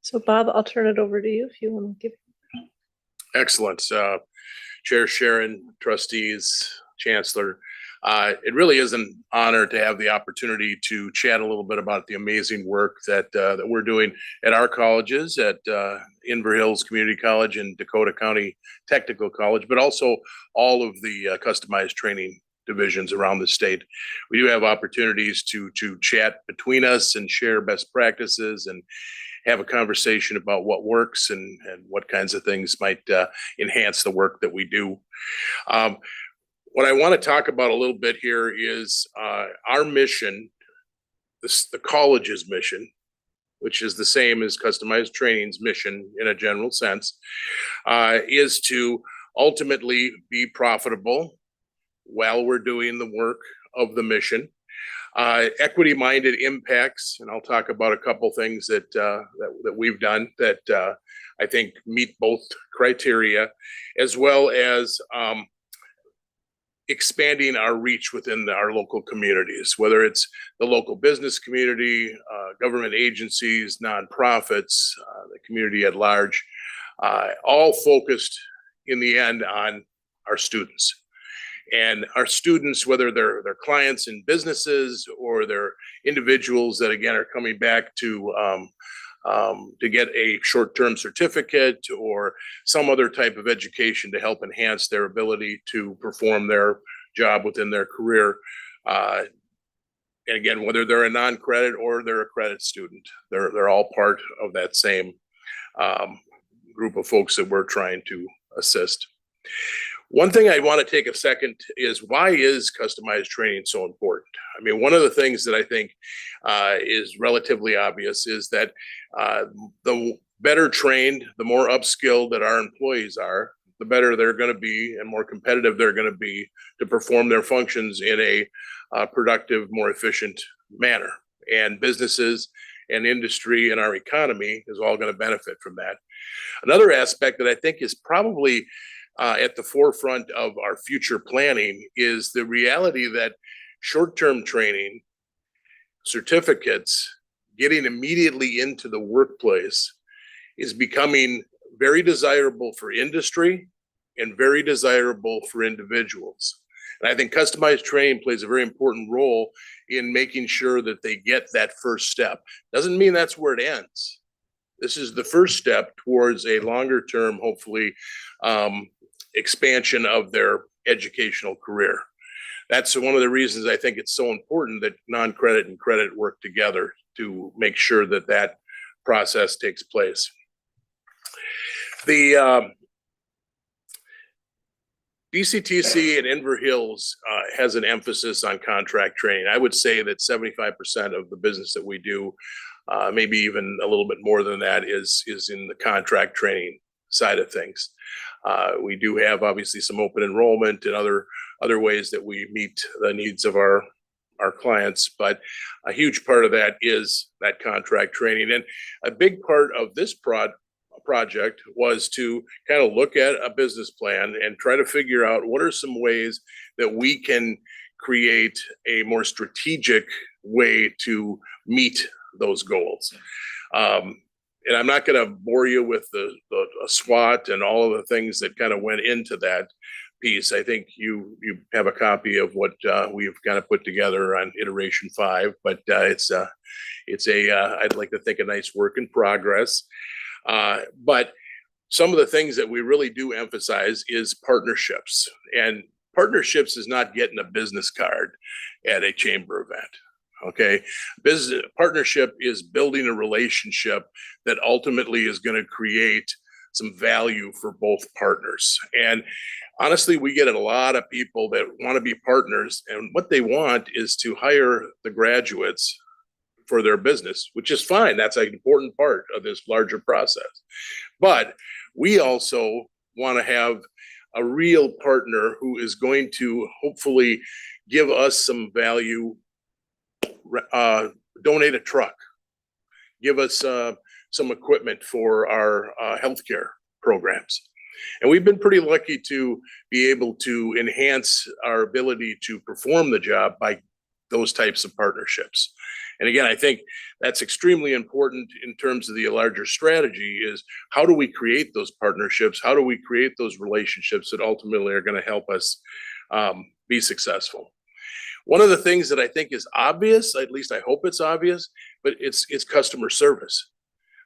So Bob, I'll turn it over to you if you want to give. Excellent. Chair Sharon, trustees, Chancellor. It really is an honor to have the opportunity to chat a little bit about the amazing work that we're doing at our colleges, at Inver Hills Community College and Dakota County Technical College, but also all of the customized training divisions around the state. We do have opportunities to chat between us and share best practices and have a conversation about what works and what kinds of things might enhance the work that we do. What I want to talk about a little bit here is our mission, the college's mission, which is the same as customized training's mission in a general sense, is to ultimately be profitable while we're doing the work of the mission. Equity-minded impacts, and I'll talk about a couple things that we've done that I think meet both criteria, as well as expanding our reach within our local communities, whether it's the local business community, government agencies, nonprofits, the community at large, all focused in the end on our students. And our students, whether they're clients in businesses or they're individuals that again are coming back to get a short-term certificate or some other type of education to help enhance their ability to perform their job within their career. And again, whether they're a non-credit or they're a credit student, they're all part of that same group of folks that we're trying to assist. One thing I want to take a second is, why is customized training so important? I mean, one of the things that I think is relatively obvious is that the better trained, the more upskilled that our employees are, the better they're going to be and more competitive they're going to be to perform their functions in a productive, more efficient manner. And businesses and industry and our economy is all going to benefit from that. Another aspect that I think is probably at the forefront of our future planning is the reality that short-term training, certificates, getting immediately into the workplace is becoming very desirable for industry and very desirable for individuals. And I think customized training plays a very important role in making sure that they get that first step. Doesn't mean that's where it ends. This is the first step towards a longer term, hopefully, expansion of their educational career. That's one of the reasons I think it's so important that non-credit and credit work together to make sure that that process takes place. The DCTC in Inver Hills has an emphasis on contract training. I would say that 75% of the business that we do, maybe even a little bit more than that, is in the contract training side of things. We do have obviously some open enrollment and other ways that we meet the needs of our clients, but a huge part of that is that contract training. And a big part of this project was to kind of look at a business plan and try to figure out what are some ways that we can create a more strategic way to meet those goals. And I'm not going to bore you with the SWOT and all of the things that kind of went into that piece. I think you have a copy of what we've kind of put together on iteration 5, but it's I'd like to think a nice work in progress. But some of the things that we really do emphasize is partnerships, and partnerships is not getting a business card at a chamber event. Okay, business partnership is building a relationship that ultimately is going to create some value for both partners. And honestly, we get a lot of people that want to be partners, and what they want is to hire the graduates for their business, which is fine. That's an important part of this larger process. But we also want to have a real partner who is going to hopefully give us some value, donate a truck, give us some equipment for our healthcare programs. And we've been pretty lucky to be able to enhance our ability to perform the job by those types of partnerships. And again, I think that's extremely important in terms of the larger strategy is, how do we create those partnerships? How do we create those relationships that ultimately are going to help us be successful? One of the things that I think is obvious, at least I hope it's obvious, but it's customer service.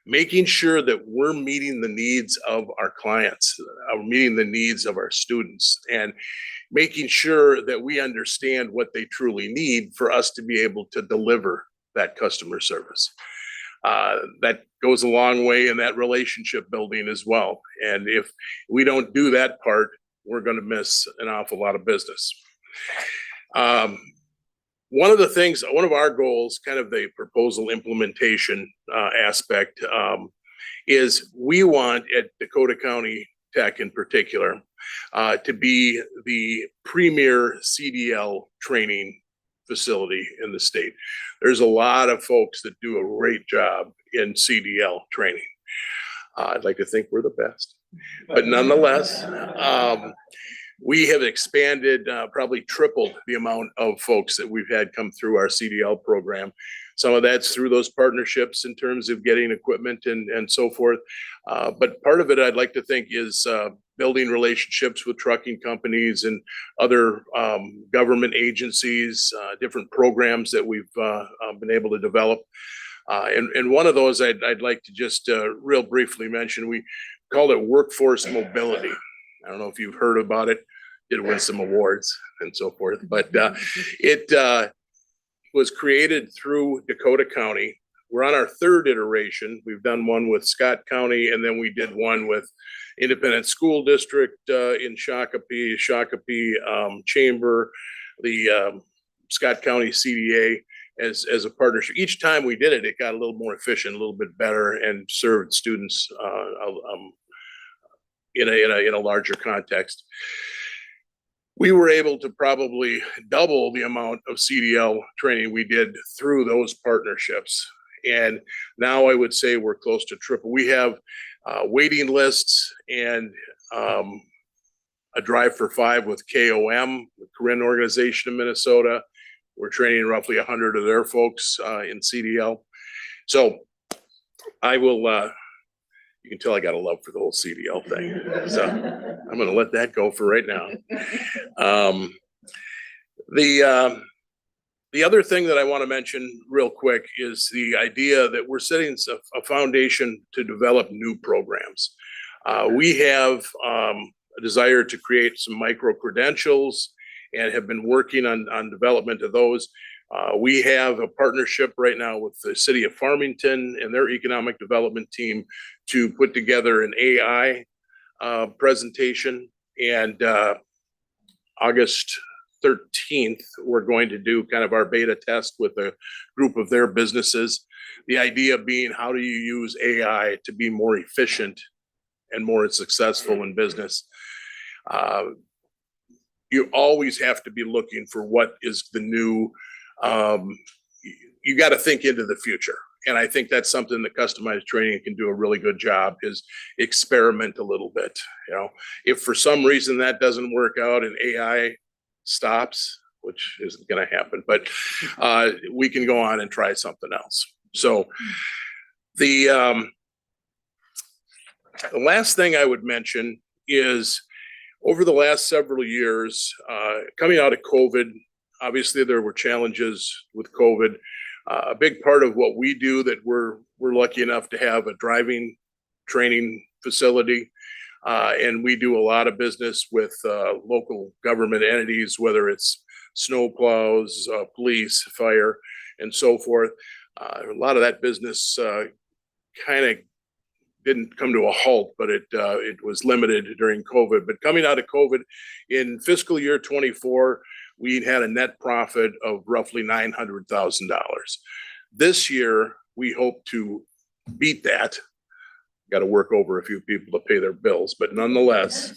Making sure that we're meeting the needs of our clients, meeting the needs of our students, and making sure that we understand what they truly need for us to be able to deliver that customer service. That goes a long way in that relationship building as well. And if we don't do that part, we're going to miss an awful lot of business. One of our goals, kind of the proposal implementation aspect, is we want at Dakota County Tech in particular to be the premier CDL training facility in the state. There's a lot of folks that do a great job in CDL training. I'd like to think we're the best, but nonetheless, we have expanded, probably tripled the amount of folks that we've had come through our CDL program. Some of that's through those partnerships in terms of getting equipment and so forth. But part of it I'd like to think is building relationships with trucking companies and other government agencies, different programs that we've been able to develop. And one of those I'd like to just real briefly mention, we called it workforce mobility. I don't know if you've heard about it. Did win some awards and so forth, but it was created through Dakota County. We're on our third iteration. We've done one with Scott County, and then we did one with Independent School District in Shakopee Chamber, the Scott County CDA as a partnership. Each time we did it, it got a little more efficient, a little bit better, and served students in a larger context. We were able to probably double the amount of CDL training we did through those partnerships. And now I would say we're close to triple. We have waiting lists and a Drive for Five with KOM, the Korean organization in Minnesota. We're training roughly 100 of their folks in CDL. So I will, you can tell I got a love for the whole CDL thing. So I'm going to let that go for right now. The other thing that I want to mention real quick is the idea that we're setting a foundation to develop new programs. We have a desire to create some micro credentials and have been working on development of those. We have a partnership right now with the city of Farmington and their economic development team to put together an AI presentation. And August 13th, we're going to do kind of our beta test with a group of their businesses. The idea being, how do you use AI to be more efficient and more successful in business? You always have to be looking for what is the new, you got to think into the future. And I think that's something that customized training can do a really good job, is experiment a little bit. You know, if for some reason that doesn't work out and AI stops, which isn't going to happen, but we can go on and try something else. So the last thing I would mention is, over the last several years, coming out of COVID, obviously there were challenges with COVID. A big part of what we do, that we're lucky enough to have a driving training facility. And we do a lot of business with local government entities, whether it's snowplows, police, fire, and so forth. A lot of that business kind of didn't come to a halt, but it was limited during COVID. But coming out of COVID, in fiscal year 24, we had a net profit of roughly $900,000. This year, we hope to beat that. Got to work over a few people to pay their bills, but nonetheless,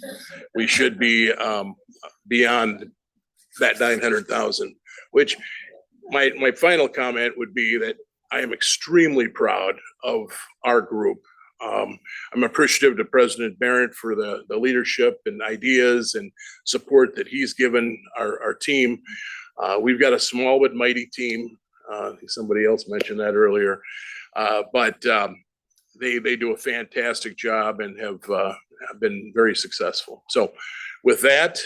we should be beyond that 900,000. Which my final comment would be that I am extremely proud of our group. I'm appreciative to President Barrett for the leadership and ideas and support that he's given our team. We've got a small but mighty team. I think somebody else mentioned that earlier, but they do a fantastic job and have been very successful. So with that,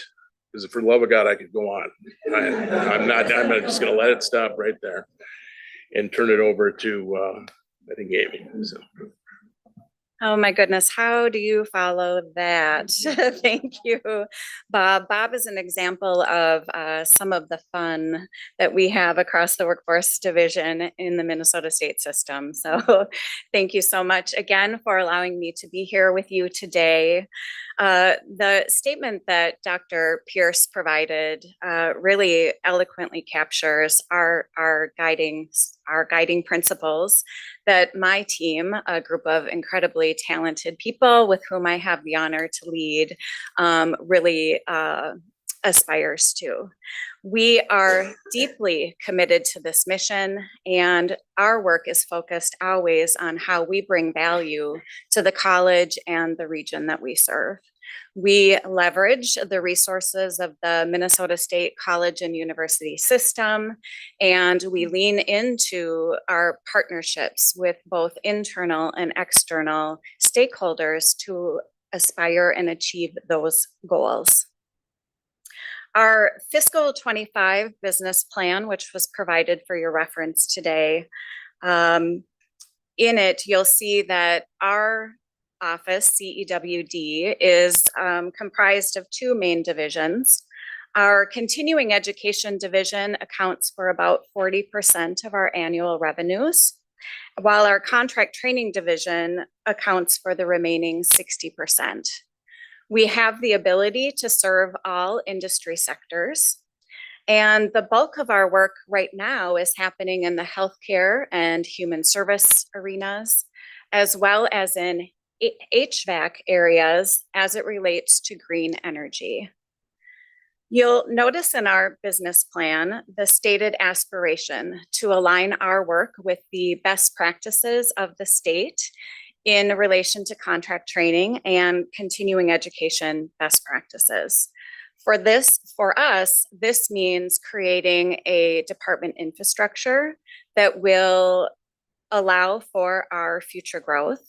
because for the love of God, I could go on. I'm just going to let it stop right there and turn it over to, I think, Amy. So. Oh my goodness, how do you follow that? Thank you, Bob. Bob is an example of some of the fun that we have across the workforce division in the Minnesota state system. So thank you so much again for allowing me to be here with you today. The statement that Dr. Pierce provided really eloquently captures our guiding principles that my team, a group of incredibly talented people with whom I have the honor to lead, really aspires to. We are deeply committed to this mission, and our work is focused always on how we bring value to the college and the region that we serve. We leverage the resources of the Minnesota State College and University system, and we lean into our partnerships with both internal and external stakeholders to aspire and achieve those goals. Our fiscal 25 business plan, which was provided for your reference today, in it, you'll see that our office, CEWD, is comprised of two main divisions. Our continuing education division accounts for about 40% of our annual revenues, while our contract training division accounts for the remaining 60%. We have the ability to serve all industry sectors, and the bulk of our work right now is happening in the healthcare and human service arenas, as well as in HVAC areas as it relates to green energy. You'll notice in our business plan the stated aspiration to align our work with the best practices of the state in relation to contract training and continuing education best practices. For us, this means creating a department infrastructure that will allow for our future growth.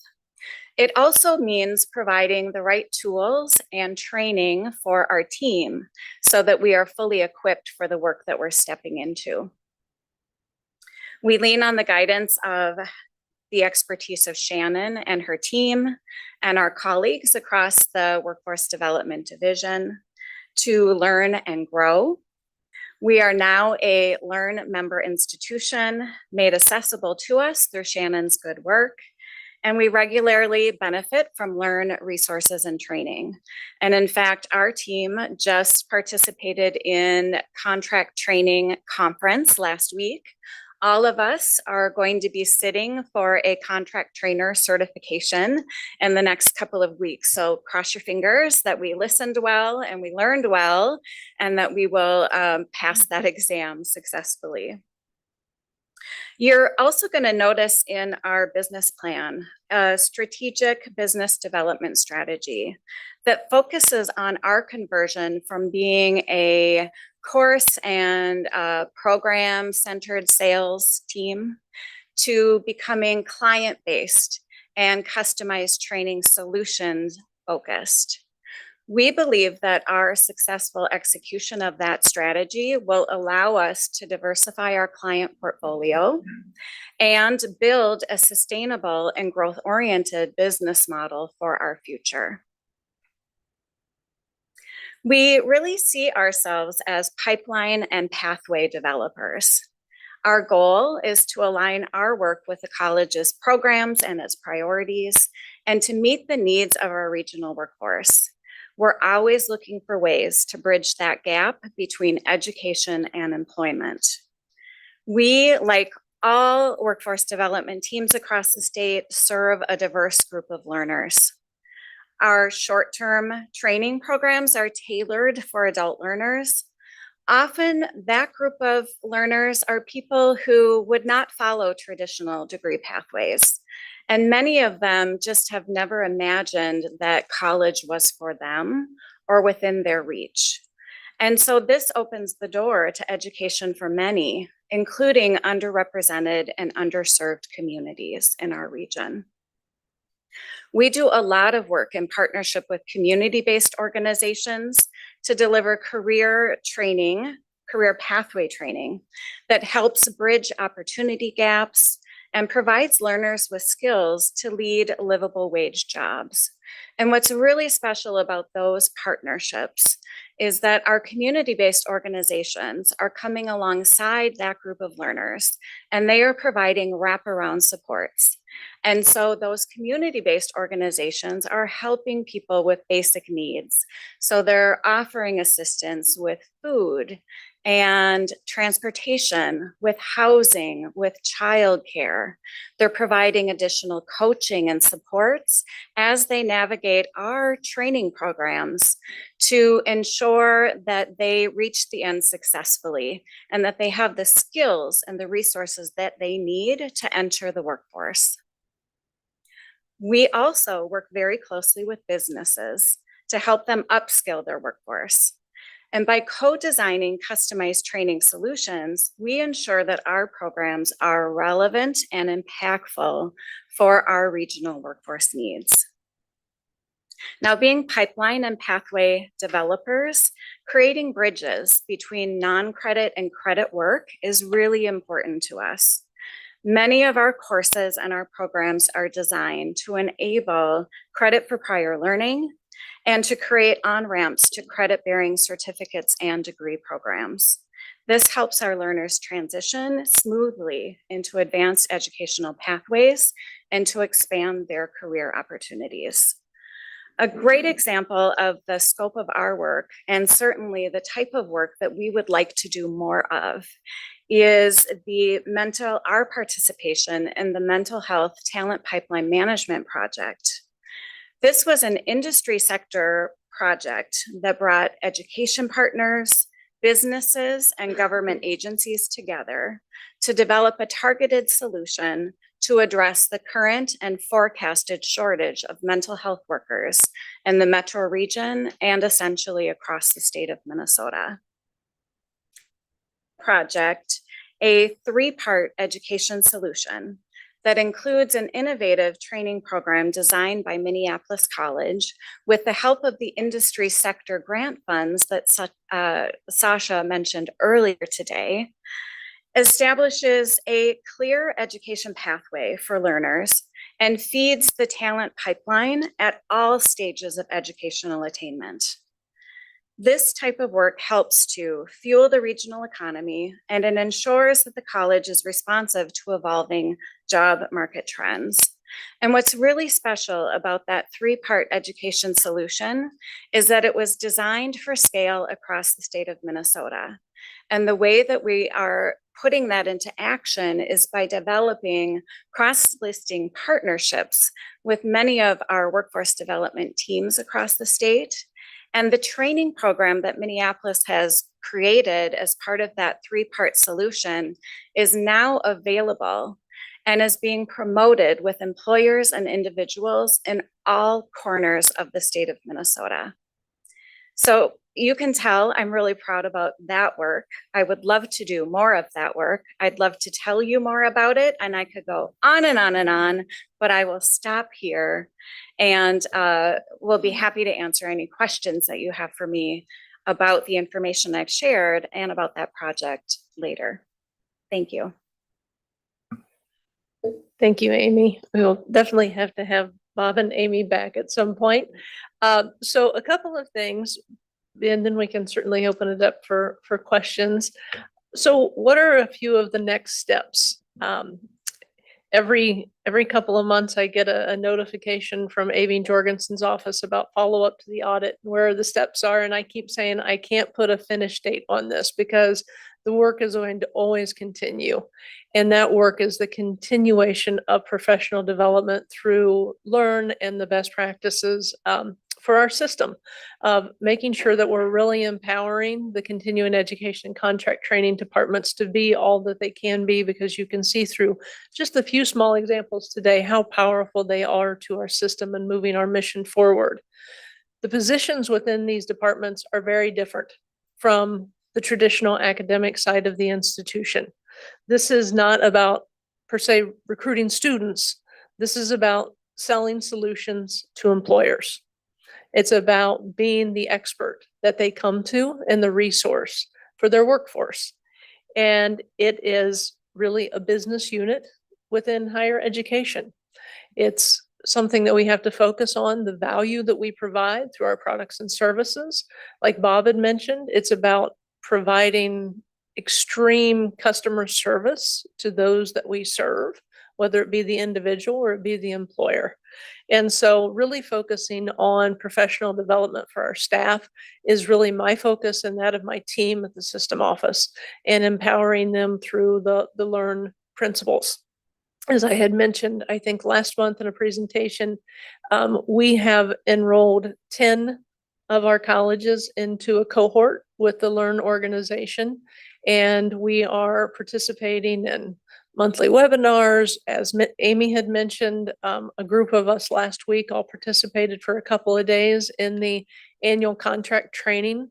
It also means providing the right tools and training for our team so that we are fully equipped for the work that we're stepping into. We lean on the guidance of the expertise of Shannon and her team and our colleagues across the Workforce Development Division to learn and grow. We are now a Learn member institution made accessible to us through Shannon's good work, and we regularly benefit from Learn resources and training. And in fact, our team just participated in contract training conference last week. All of us are going to be sitting for a contract trainer certification in the next couple of weeks. So cross your fingers that we listened well and we learned well, and that we will pass that exam successfully. You're also going to notice in our business plan a strategic business development strategy that focuses on our conversion from being a course and program-centered sales team to becoming client-based and customized training solutions focused. We believe that our successful execution of that strategy will allow us to diversify our client portfolio and build a sustainable and growth-oriented business model for our future. We really see ourselves as pipeline and pathway developers. Our goal is to align our work with the college's programs and its priorities, and to meet the needs of our regional workforce. We're always looking for ways to bridge that gap between education and employment. We, like all workforce development teams across the state, serve a diverse group of learners. Our short-term training programs are tailored for adult learners. Often that group of learners are people who would not follow traditional degree pathways. And many of them just have never imagined that college was for them or within their reach. And so this opens the door to education for many, including underrepresented and underserved communities in our region. We do a lot of work in partnership with community-based organizations to deliver career training, career pathway training that helps bridge opportunity gaps and provides learners with skills to lead livable wage jobs. And what's really special about those partnerships is that our community-based organizations are coming alongside that group of learners, and they are providing wraparound supports. And so those community-based organizations are helping people with basic needs. So they're offering assistance with food and transportation, with housing, with childcare. They're providing additional coaching and supports as they navigate our training programs to ensure that they reach the end successfully and that they have the skills and the resources that they need to enter the workforce. We also work very closely with businesses to help them upskill their workforce. And by co-designing customized training solutions, we ensure that our programs are relevant and impactful for our regional workforce needs. Now, being pipeline and pathway developers, creating bridges between non-credit and credit work is really important to us. Many of our courses and our programs are designed to enable credit for prior learning and to create on-ramps to credit-bearing certificates and degree programs. This helps our learners transition smoothly into advanced educational pathways and to expand their career opportunities. A great example of the scope of our work, and certainly the type of work that we would like to do more of, is our participation in the Mental Health Talent Pipeline Management Project. This was an industry sector project that brought education partners, businesses, and government agencies together to develop a targeted solution to address the current and forecasted shortage of mental health workers in the metro region and essentially across the state of Minnesota. Project, a three-part education solution that includes an innovative training program designed by Minneapolis College with the help of the industry sector grant funds that Sasha mentioned earlier today, establishes a clear education pathway for learners and feeds the talent pipeline at all stages of educational attainment. This type of work helps to fuel the regional economy, and it ensures that the college is responsive to evolving job market trends. And what's really special about that three-part education solution is that it was designed for scale across the state of Minnesota. And the way that we are putting that into action is by developing cross-listing partnerships with many of our workforce development teams across the state. And the training program that Minneapolis has created as part of that three-part solution is now available and is being promoted with employers and individuals in all corners of the state of Minnesota. So you can tell I'm really proud about that work. I would love to do more of that work. I'd love to tell you more about it, and I could go on and on and on, but I will stop here and we'll be happy to answer any questions that you have for me about the information I've shared and about that project later. Thank you. Thank you, Amy. We'll definitely have to have Bob and Amy back at some point. So a couple of things, and then we can certainly open it up for questions. So what are a few of the next steps? Every couple of months, I get a notification from Amy Jorgensen's office about follow-up to the audit, where the steps are. And I keep saying, I can't put a finish date on this because the work is going to always continue. And that work is the continuation of professional development through Learn and the best practices for our system of making sure that we're really empowering the continuing education contract training departments to be all that they can be, because you can see through just a few small examples today how powerful they are to our system and moving our mission forward. The positions within these departments are very different from the traditional academic side of the institution. This is not about per se recruiting students. This is about selling solutions to employers. It's about being the expert that they come to and the resource for their workforce. And it is really a business unit within higher education. It's something that we have to focus on, the value that we provide through our products and services. Like Bob had mentioned, it's about providing extreme customer service to those that we serve, whether it be the individual or it be the employer. And so really focusing on professional development for our staff is really my focus and that of my team at the system office, and empowering them through the Learn principles. As I had mentioned, I think last month in a presentation, we have enrolled 10 of our colleges into a cohort with the Learn organization, and we are participating in monthly webinars. As Amy had mentioned, a group of us last week all participated for a couple of days in the annual contract training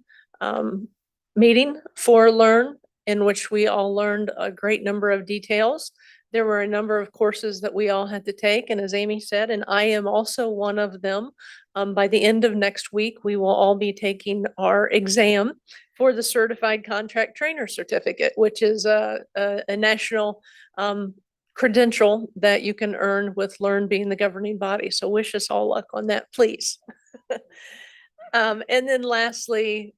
meeting for Learn, in which we all learned a great number of details There were a number of courses that we all had to take, and as Amy said, and I am also one of them. By the end of next week, we will all be taking our exam for the Certified Contract Trainer Certificate, which is a national credential that you can earn with Learn being the governing body. So wish us all luck on that, please. And then lastly,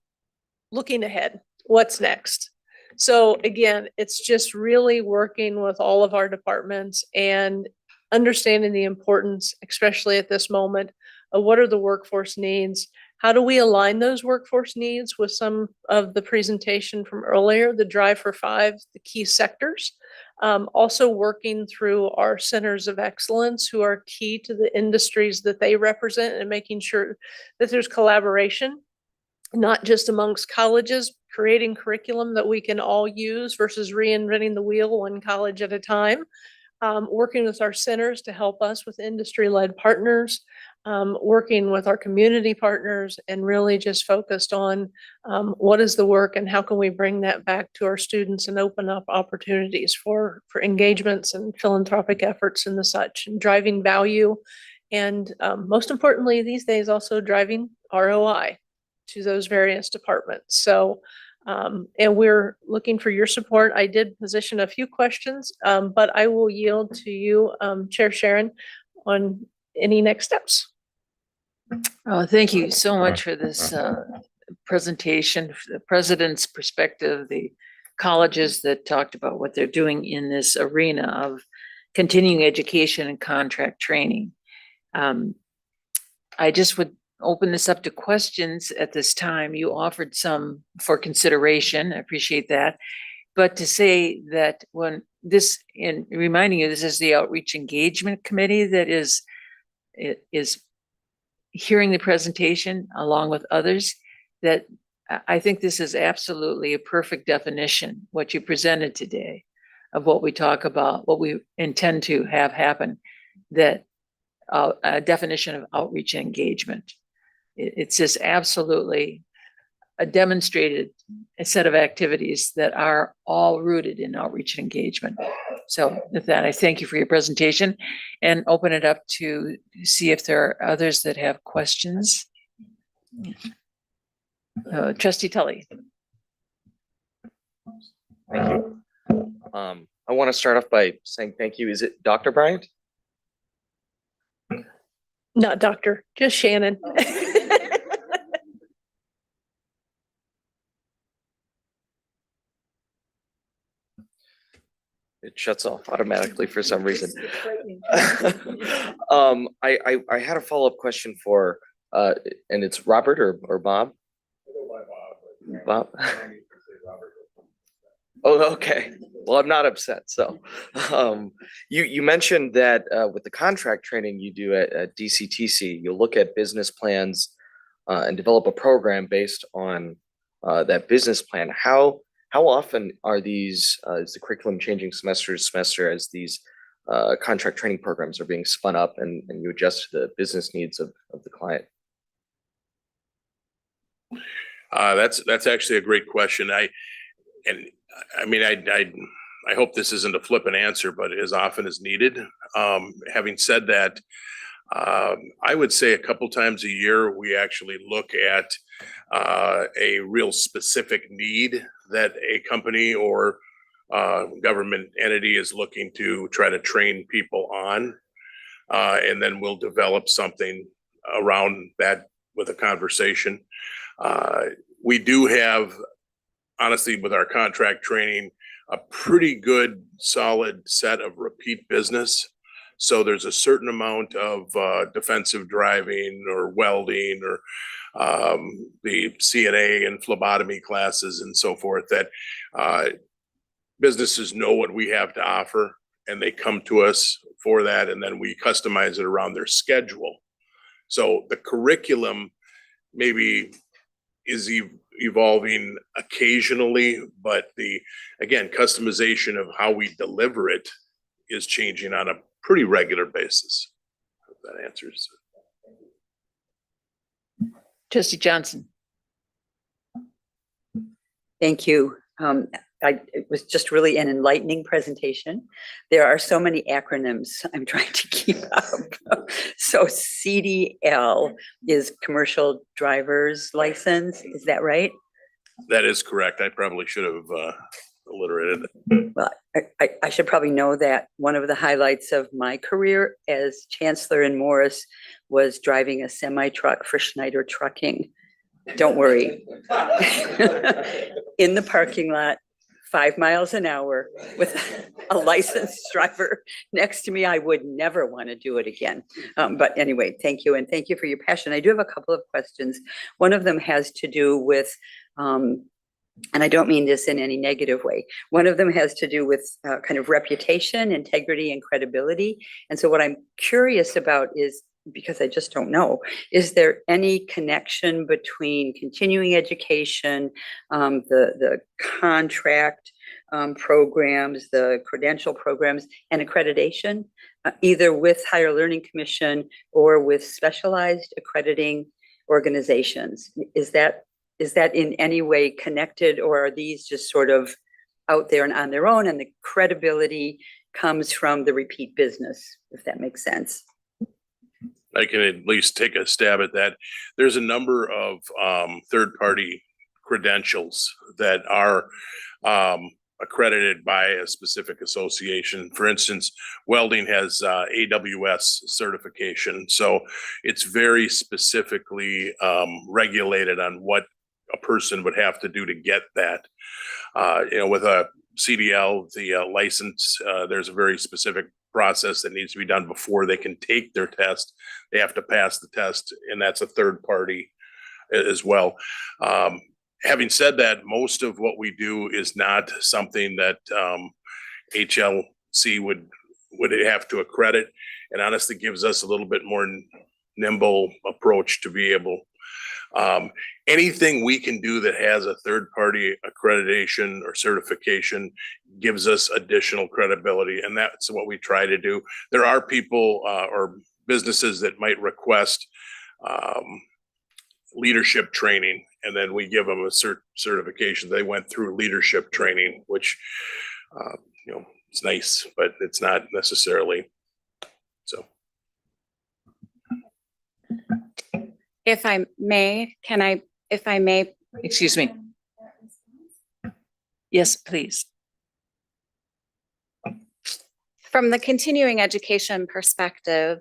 looking ahead, what's next? So again, it's just really working with all of our departments and understanding the importance, especially at this moment, of what are the workforce needs? How do we align those workforce needs with some of the presentation from earlier, the Drive for Five, the key sectors? Also working through our centers of excellence who are key to the industries that they represent and making sure that there's collaboration, not just amongst colleges, creating curriculum that we can all use versus reinventing the wheel one college at a time. Working with our centers to help us with industry-led partners, working with our community partners, and really just focused on what is the work and how can we bring that back to our students and open up opportunities for engagements and philanthropic efforts and the such, and driving value. And most importantly, these days also driving ROI to those various departments. So, and we're looking for your support. I did position a few questions, but I will yield to you, Chair Sharon, on any next steps. Oh, thank you so much for this presentation, the president's perspective, the colleges that talked about what they're doing in this arena of continuing education and contract training. I just would open this up to questions at this time. You offered some for consideration. I appreciate that. But to say that when this, in reminding you, this is the Outreach Engagement Committee that is hearing the presentation along with others, that I think this is absolutely a perfect definition, what you presented today, of what we talk about, what we intend to have happen, that a definition of outreach and engagement. It's just absolutely a demonstrated set of activities that are all rooted in outreach and engagement. So with that, I thank you for your presentation and open it up to see if there are others that have questions. Trustee Tully. Thank you. I want to start off by saying thank you. Is it Dr. Bryant? Not doctor, just Shannon. It shuts off automatically for some reason. I had a follow-up question for, and it's Robert or Bob? Bob? Oh, okay. Well, I'm not upset. So you mentioned that with the contract training you do at DCTC, you'll look at business plans and develop a program based on that business plan. How often are these, is the curriculum changing semester to semester as these contract training programs are being spun up and you adjust to the business needs of the client? That's actually a great question. I hope this isn't a flippant answer, but as often as needed. Having said that, I would say a couple times a year, we actually look at a real specific need that a company or government entity is looking to try to train people on. And then we'll develop something around that with a conversation. We do have, honestly, with our contract training, a pretty good solid set of repeat business. So there's a certain amount of defensive driving or welding or the CNA and phlebotomy classes and so forth that businesses know what we have to offer and they come to us for that, and then we customize it around their schedule. So the curriculum maybe is evolving occasionally, but again, customization of how we deliver it is changing on a pretty regular basis. Hope that answers. Trustee Johnson. Thank you. it was just really an enlightening presentation. There are so many acronyms I'm trying to keep up. So CDL is Commercial Driver's License, is that right? That is correct. I probably should have alliterated it. Well, I should probably know that one of the highlights of my career as Chancellor in Morris was driving a semi-truck for Schneider Trucking. Don't worry. In the parking lot, 5 miles an hour with a licensed driver next to me. I would never want to do it again. But anyway, thank you. And thank you for your passion. I do have a couple of questions. One of them has to do with, and I don't mean this in any negative way. One of them has to do with kind of reputation, integrity, and credibility. And so what I'm curious about is, because I just don't know, is there any connection between continuing education, the contract programs, the credential programs, and accreditation, either with Higher Learning Commission or with specialized accrediting organizations? Is that in any way connected, or are these just sort of out there and on their own, and the credibility comes from the repeat business, if that makes sense? I can at least take a stab at that. There's a number of third-party credentials that are accredited by a specific association. For instance, welding has AWS certification. So it's very specifically regulated on what a person would have to do to get that. With a CDL, the license, there's a very specific process that needs to be done before they can take their test. They have to pass the test, and that's a third party as well. Having said that, most of what we do is not something that HLC would have to accredit, and honestly gives us a little bit more nimble approach to be able. Anything we can do that has a third party accreditation or certification gives us additional credibility, and that's what we try to do. There are people or businesses that might request leadership training, and then we give them a certification. They went through leadership training, which it's nice, but it's not necessarily so. If I may, Excuse me. Yes, please. From the continuing education perspective,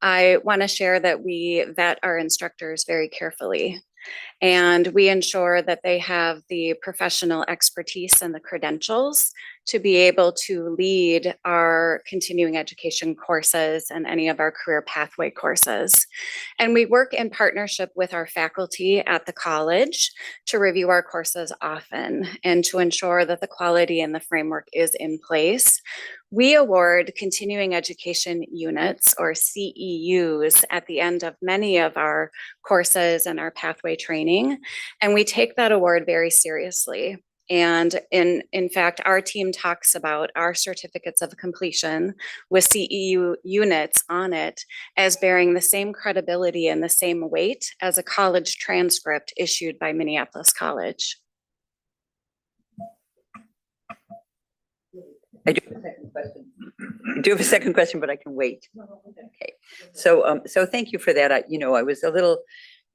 I want to share that we vet our instructors very carefully. And we ensure that they have the professional expertise and the credentials to be able to lead our continuing education courses and any of our career pathway courses. And we work in partnership with our faculty at the college to review our courses often and to ensure that the quality and the framework is in place. We award continuing education units, or CEUs, at the end of many of our courses and our pathway training, and we take that award very seriously. And in fact, our team talks about our certificates of completion with CEU units on it as bearing the same credibility and the same weight as a college transcript issued by Minneapolis College. I do have a second question, but I can wait. Okay. So thank you for that. I was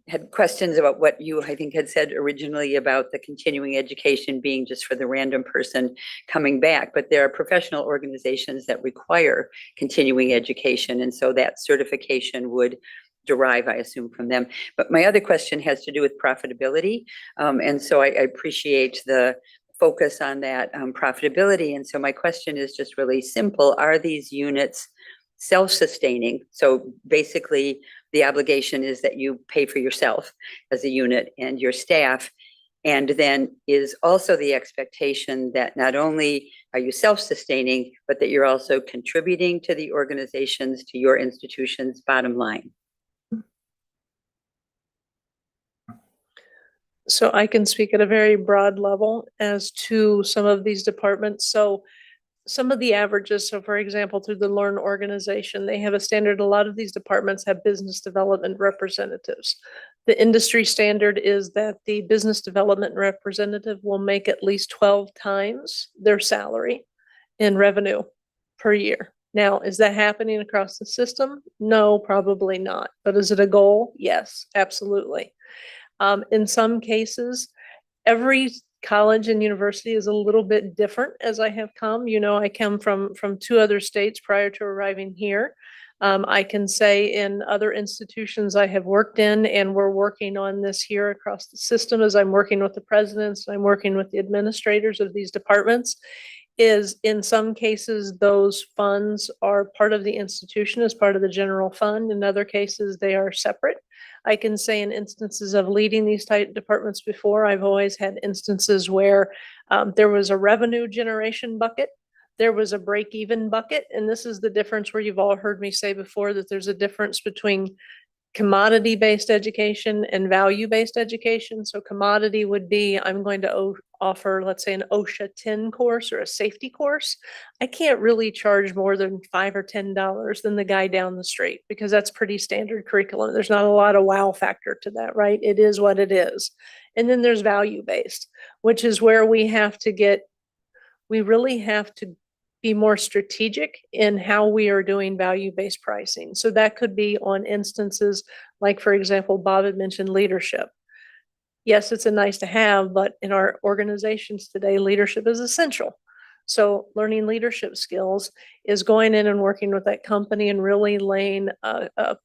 had questions about what you, I think, had said originally about the continuing education being just for the random person coming back, but there are professional organizations that require continuing education, and so that certification would derive, I assume, from them. But my other question has to do with profitability, and so I appreciate the focus on that profitability. And so my question is just really simple. Are these units self-sustaining? So basically, the obligation is that you pay for yourself as a unit and your staff. And then is also the expectation that not only are you self-sustaining, but that you're also contributing to the organizations, to your institution's bottom line. So I can speak at a very broad level as to some of these departments. So some of the averages. So for example, through the Learn organization, they have a standard. A lot of these departments have business development representatives. The industry standard is that the business development representative will make at least 12 times their salary in revenue per year. Now, is that happening across the system? No, probably not. But is it a goal? Yes, absolutely. In some cases, every college and university is a little bit different as I have come. You know, I come from 2 other states prior to arriving here. I can say in other institutions I have worked in, and we're working on this here across the system as I'm working with the presidents, I'm working with the administrators of these departments, is in some cases, those funds are part of the institution as part of the general fund. In other cases, they are separate. I can say in instances of leading these type departments before, I've always had instances where there was a revenue generation bucket, there was a break-even bucket, and this is the difference where you've all heard me say before that there's a difference between commodity-based education and value-based education. So commodity would be, I'm going to offer, let's say, an OSHA 10 course or a safety course. I can't really charge more than $5 or $10 than the guy down the street because that's pretty standard curriculum. There's not a lot of wow factor to that, right? It is what it is. And then there's value-based, which is where we really have to be more strategic in how we are doing value-based pricing. So that could be on instances like, for example, Bob had mentioned leadership. Yes, it's a nice to have, but in our organizations today, leadership is essential. So learning leadership skills is going in and working with that company and really laying a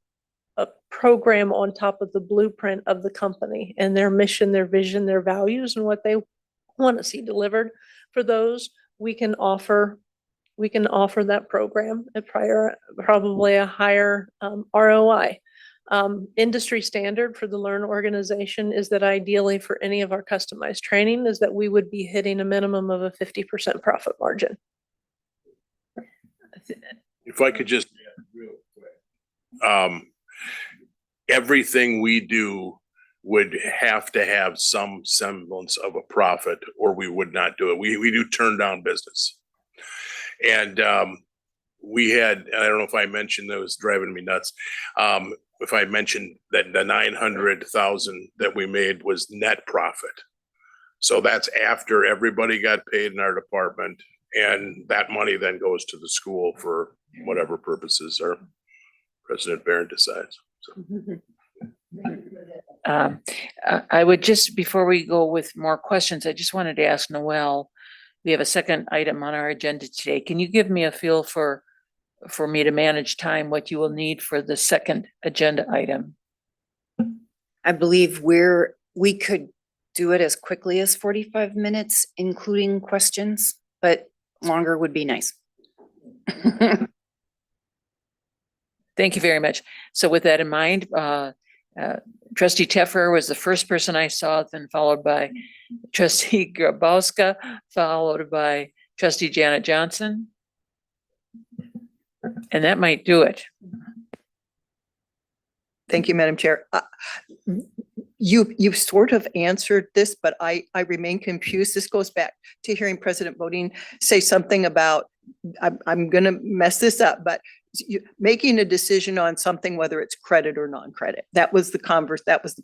program on top of the blueprint of the company and their mission, their vision, their values, and what they want to see delivered. For those, we can offer that program at probably a higher ROI. Industry standard for the Learn organization is that ideally for any of our customized training is that we would be hitting a minimum of a 50% profit margin. If I could just, everything we do would have to have some semblance of a profit or we would not do it. We do turn down business. And we had, I don't know if I mentioned that was driving me nuts. If I mentioned that the 900,000 that we made was net profit. So that's after everybody got paid in our department, and that money then goes to the school for whatever purposes our President Barron decides. So. I would just, before we go with more questions, I just wanted to ask Noelle, we have a second item on our agenda today. Can you give me a feel for me to manage time, what you will need for the second agenda item? I believe we could do it as quickly as 45 minutes, including questions, but longer would be nice. Thank you very much. So with that in mind, Trustee Teffer was the first person I saw, then followed by Trustee Grabowska, followed by Trustee Janet Johnson. And that might do it. Thank you, Madam Chair. You've sort of answered this, but I remain confused. This goes back to hearing President Bodine say something about, I'm going to mess this up, but making a decision on something, whether it's credit or non-credit. That was the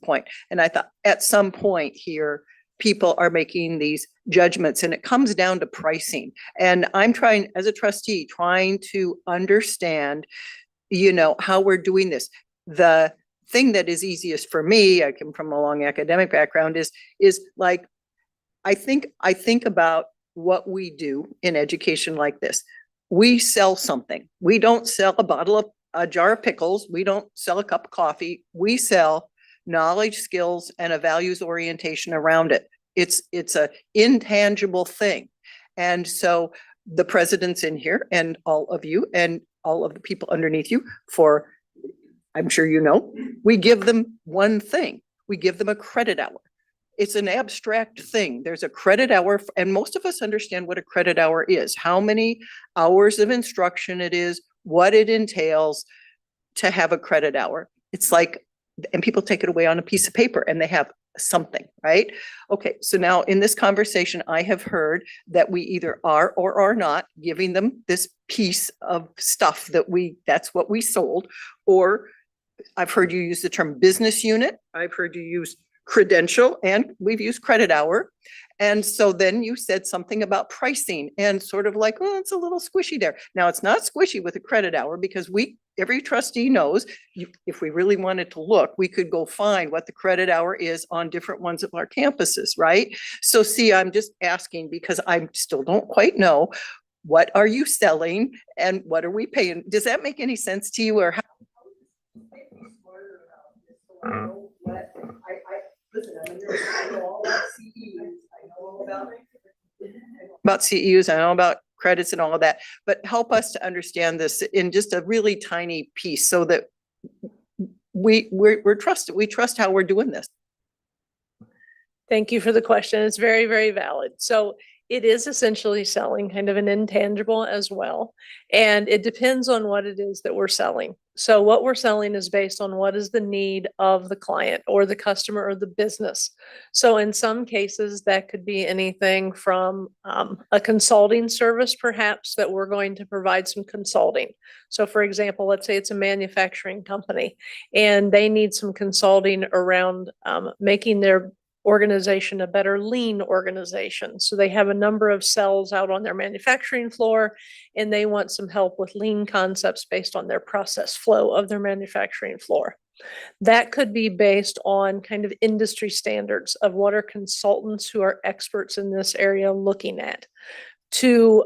point. And I thought at some point here, people are making these judgments and it comes down to pricing. And I'm trying, as a trustee, trying to understand, how we're doing this. The thing that is easiest for me, I come from a long academic background, is like, I think about what we do in education like this. We sell something. We don't sell a jar of pickles. We don't sell a cup of coffee. We sell knowledge, skills, and a values orientation around it. It's a intangible thing. And so the president's in here and all of you and all of the people underneath you I'm sure we give them one thing. We give them a credit hour. It's an abstract thing. There's a credit hour, and most of us understand what a credit hour is, how many hours of instruction it is, what it entails to have a credit hour. It's like, and people take it away on a piece of paper and they have something, right? Okay, so now in this conversation, I have heard that we either are or are not giving them this piece of stuff that's what we sold, or I've heard you use the term business unit. I've heard you use credential, and we've used credit hour. And so then you said something about pricing and sort of like, oh, it's a little squishy there. Now, it's not squishy with a credit hour because every trustee knows if we really wanted to look, we could go find what the credit hour is on different ones of our campuses, right? So see, I'm just asking because I still don't quite know, what are you selling and what are we paying? Does that make any sense to you, or how? Listen, I'm a nurse. I know all about CEUs. I know all about CEUs. I know about credits and all of that, but help us to understand this in just a really tiny piece so that we're trusted. We trust how we're doing this. Thank you for the question. It's very, very valid. So it is essentially selling kind of an intangible as well. And it depends on what it is that we're selling. So what we're selling is based on what is the need of the client or the customer or the business. So in some cases, that could be anything from a consulting service, perhaps, that we're going to provide some consulting. So for example, let's say it's a manufacturing company and they need some consulting around making their organization a better lean organization. So they have a number of cells out on their manufacturing floor and they want some help with lean concepts based on their process flow of their manufacturing floor. That could be based on kind of industry standards of what are consultants who are experts in this area looking at, to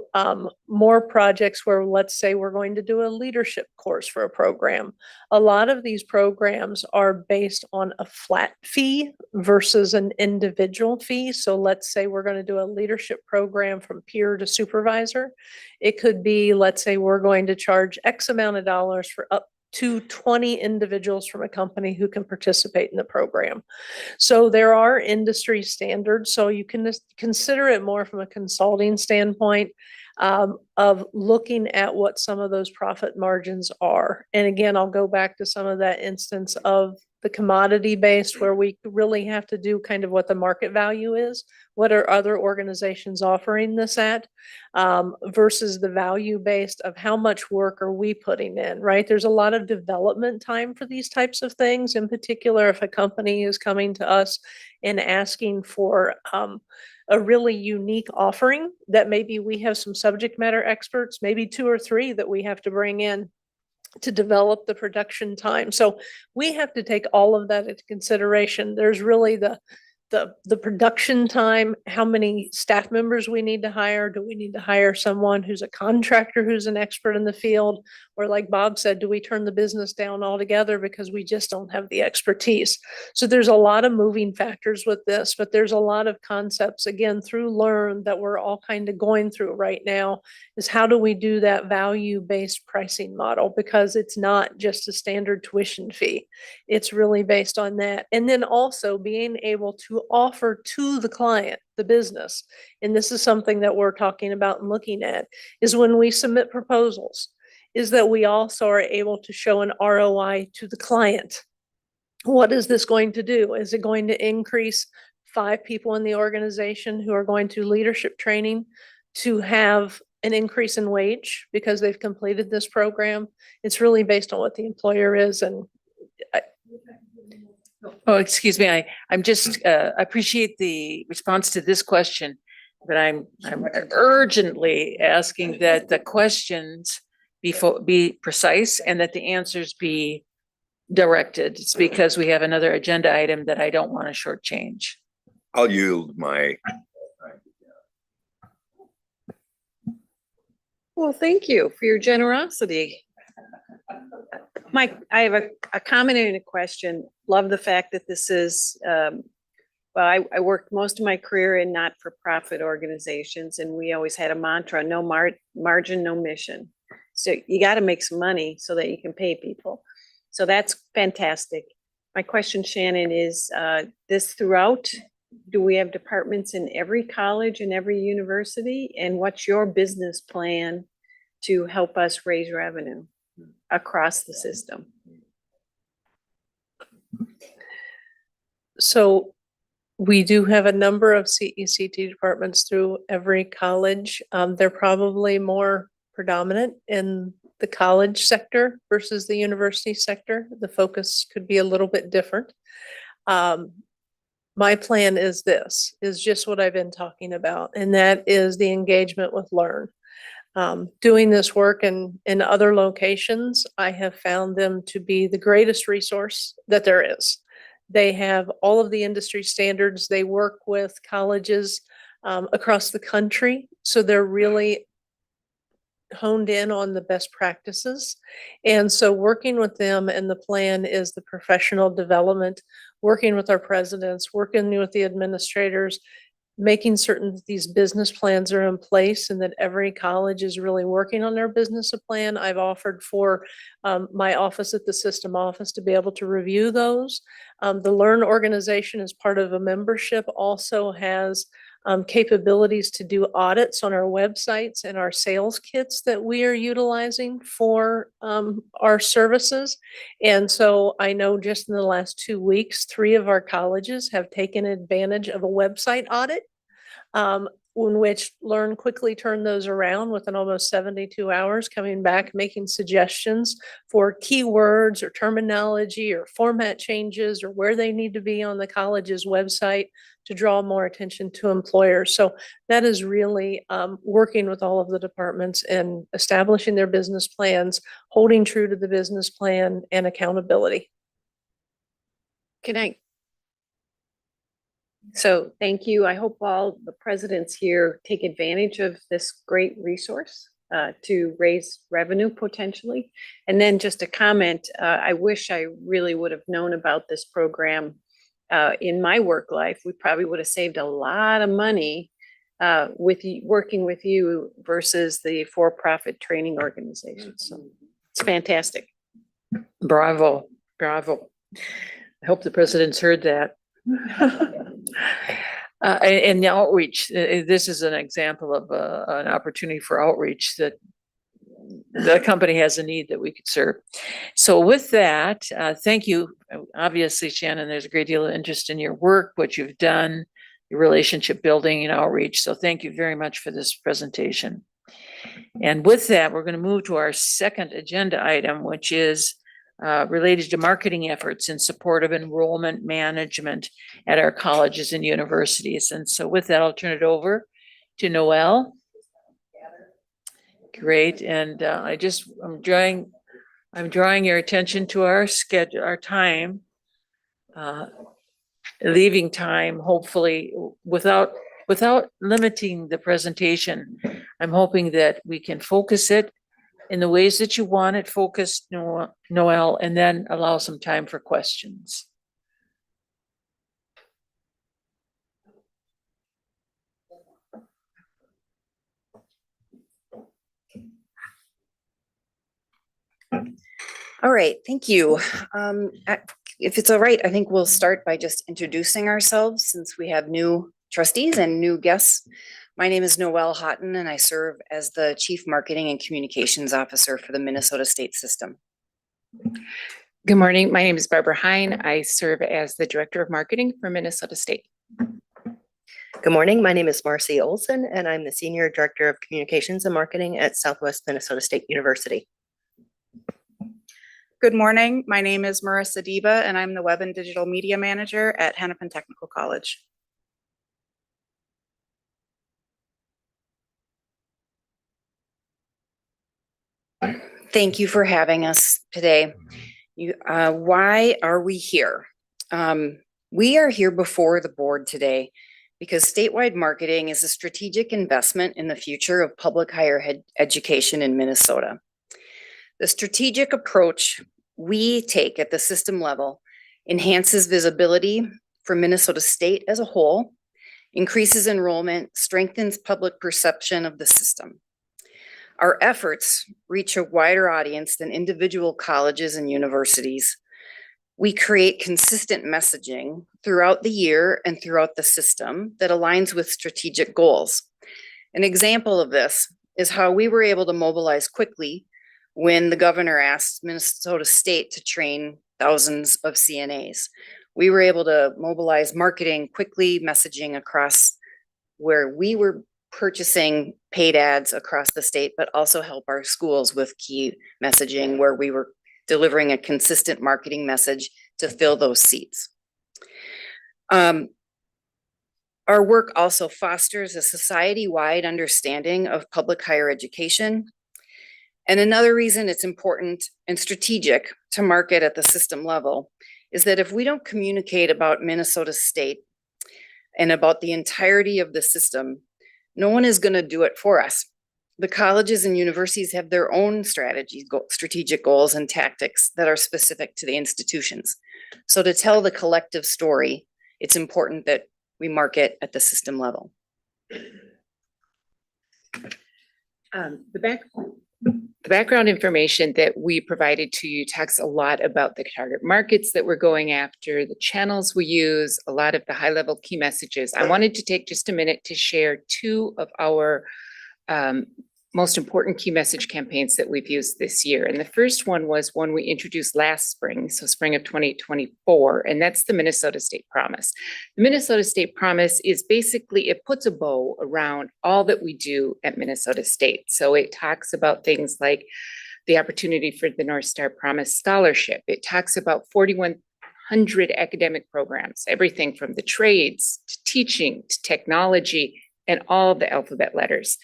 more projects where, let's say, we're going to do a leadership course for a program. A lot of these programs are based on a flat fee versus an individual fee. So let's say we're going to do a leadership program from peer to supervisor. It could be, let's say, we're going to charge X amount of dollars for up to 20 individuals from a company who can participate in the program. So there are industry standards. So you can just consider it more from a consulting standpoint of looking at what some of those profit margins are. And again, I'll go back to some of that instance of the commodity based, where we really have to do kind of what the market value is. What are other organizations offering this at versus the value based of how much work are we putting in, right? There's a lot of development time for these types of things. In particular, if a company is coming to us and asking for a really unique offering that maybe we have some subject matter experts, maybe 2 or 3 that we have to bring in to develop the production time. So we have to take all of that into consideration. There's really the production time, how many staff members we need to hire. Do we need to hire someone who's a contractor who's an expert in the field? Or like Bob said, do we turn the business down altogether because we just don't have the expertise? So there's a lot of moving factors with this, but there's a lot of concepts, again, through Learn that we're all kind of going through right now, is how do we do that value-based pricing model? Because it's not just a standard tuition fee. It's really based on that. And then also being able to offer to the client, the business, and this is something that we're talking about and looking at, is when we submit proposals, is that we also are able to show an ROI to the client. What is this going to do? Is it going to increase 5 people in the organization who are going to leadership training to have an increase in wage because they've completed this program? It's really based on what the employer is. And Oh, excuse me. I'm just, I appreciate the response to this question, but I'm urgently asking that the questions be precise and that the answers be directed. It's because we have another agenda item that I don't want to shortchange. I'll yield my. Well, thank you for your generosity. I have a comment and a question. Love the fact that this is, well, I worked most of my career in not-for-profit organizations, and we always had a mantra, no margin, no mission. So you got to make some money so that you can pay people. So that's fantastic. My question, Shannon, is this throughout? Do we have departments in every college and every university? And what's your business plan to help us raise revenue across the system? So We do have a number of CECT departments through every college. They're probably more predominant in the college sector versus the university sector. The focus could be a little bit different. My plan is this, is just what I've been talking about, and that is the engagement with Learn. Doing this work in other locations, I have found them to be the greatest resource that there is. They have all of the industry standards. They work with colleges across the country. So they're really honed in on the best practices. And so working with them, and the plan is the professional development, working with our presidents, working with the administrators, making certain that these business plans are in place and that every college is really working on their business plan. I've offered for my office at the system office to be able to review those. The Learn organization, as part of a membership, also has capabilities to do audits on our websites and our sales kits that we are utilizing for our services. And so I know just in the last 2 weeks, 3 of our colleges have taken advantage of a website audit, in which Learn quickly turned those around within almost 72 hours, coming back, making suggestions for keywords or terminology or format changes or where they need to be on the college's website to draw more attention to employers. So that is really working with all of the departments and establishing their business plans, holding true to the business plan, and accountability. So thank you. I hope all the presidents here take advantage of this great resource to raise revenue potentially. And then just a comment, I wish I really would have known about this program in my work life. We probably would have saved a lot of money working with you versus the for-profit training organizations. So it's fantastic. Bravo, bravo. I hope the presidents heard that. And the outreach, this is an example of an opportunity for outreach that the company has a need that we could serve. So with that, thank you. Obviously, Shannon, there's a great deal of interest in your work, what you've done, your relationship building and outreach. So thank you very much for this presentation. And with that, we're going to move to our second agenda item, which is related to marketing efforts in support of enrollment management at our colleges and universities. And so with that, I'll turn it over to Noelle. Great. And I'm drawing your attention to our schedule, our time, leaving time, hopefully without limiting the presentation. I'm hoping that we can focus it in the ways that you want it focused, Noelle, and then allow some time for questions. All right, thank you. If it's all right, I think we'll start by just introducing ourselves since we have new trustees and new guests. My name is Noelle Houghton, and I serve as the Chief Marketing and Communications Officer for the Minnesota State System. Good morning. My name is Barbara Hine. I serve as the Director of Marketing for Minnesota State. Good morning. My name is Marcy Olson, and I'm the Senior Director of Communications and Marketing at Southwest Minnesota State University. Good morning. My name is Marissa Deba, and I'm the Web and Digital Media Manager at Hennepin Technical College. Thank you for having us today. Why are we here? We are here before the board today because statewide marketing is a strategic investment in the future of public higher education in Minnesota. The strategic approach we take at the system level enhances visibility for Minnesota State as a whole, increases enrollment, strengthens public perception of the system. Our efforts reach a wider audience than individual colleges and universities. We create consistent messaging throughout the year and throughout the system that aligns with strategic goals. An example of this is how we were able to mobilize quickly when the governor asked Minnesota State to train thousands of CNAs. we were able to mobilize marketing quickly, messaging across where we were purchasing paid ads across the state, but also help our schools with key messaging where we were delivering a consistent marketing message to fill those seats. Our work also fosters a society-wide understanding of public higher education. And another reason it's important and strategic to market at the system level is that if we don't communicate about Minnesota State and about the entirety of the system, no one is going to do it for us. The colleges and universities have their own strategies, strategic goals and tactics that are specific to the institutions. So to tell the collective story, it's important that we market at the system level. The background information that we provided to you talks a lot about the target markets that we're going after, the channels we use, a lot of the high-level key messages. I wanted to take just a minute to share two of our most important key message campaigns that we've used this year. And the first one was one we introduced last spring, so spring of 2024, and that's the Minnesota State Promise. The Minnesota State Promise is basically, it puts a bow around all that we do at Minnesota State. So it talks about things like the opportunity for the North Star Promise Scholarship. It talks about 4,100 academic programs, everything from the trades to teaching to technology, and all the alphabet letters.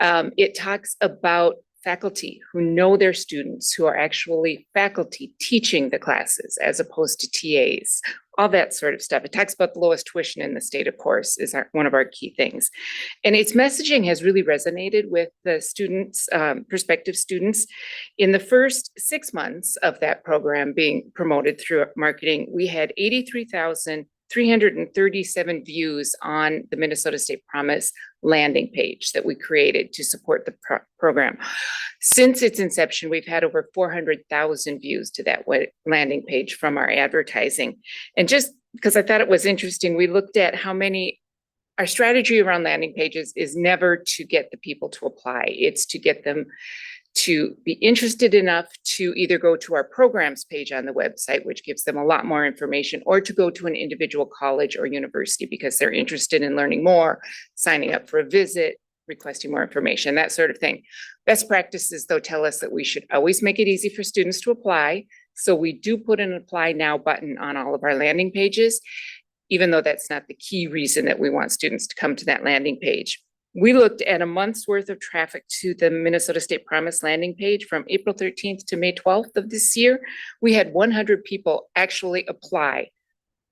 It talks about faculty who know their students, who are actually faculty teaching the classes as opposed to TAs, all that sort of stuff. It talks about the lowest tuition in the state, of course, is one of our key things. And its messaging has really resonated with the students, prospective students. In the first 6 months of that program being promoted through marketing, we had 83,337 views on the Minnesota State Promise landing page that we created to support the program. Since its inception, we've had over 400,000 views to that landing page from our advertising. And just because I thought it was interesting, we looked at how many, our strategy around landing pages is never to get the people to apply. It's to get them to be interested enough to either go to our programs page on the website, which gives them a lot more information, or to go to an individual college or university because they're interested in learning more, signing up for a visit, requesting more information, that sort of thing. Best practices, though, tell us that we should always make it easy for students to apply. So we do put an apply now button on all of our landing pages, even though that's not the key reason that we want students to come to that landing page. We looked at a month's worth of traffic to the Minnesota State Promise landing page from April 13th to May 12th of this year. We had 100 people actually apply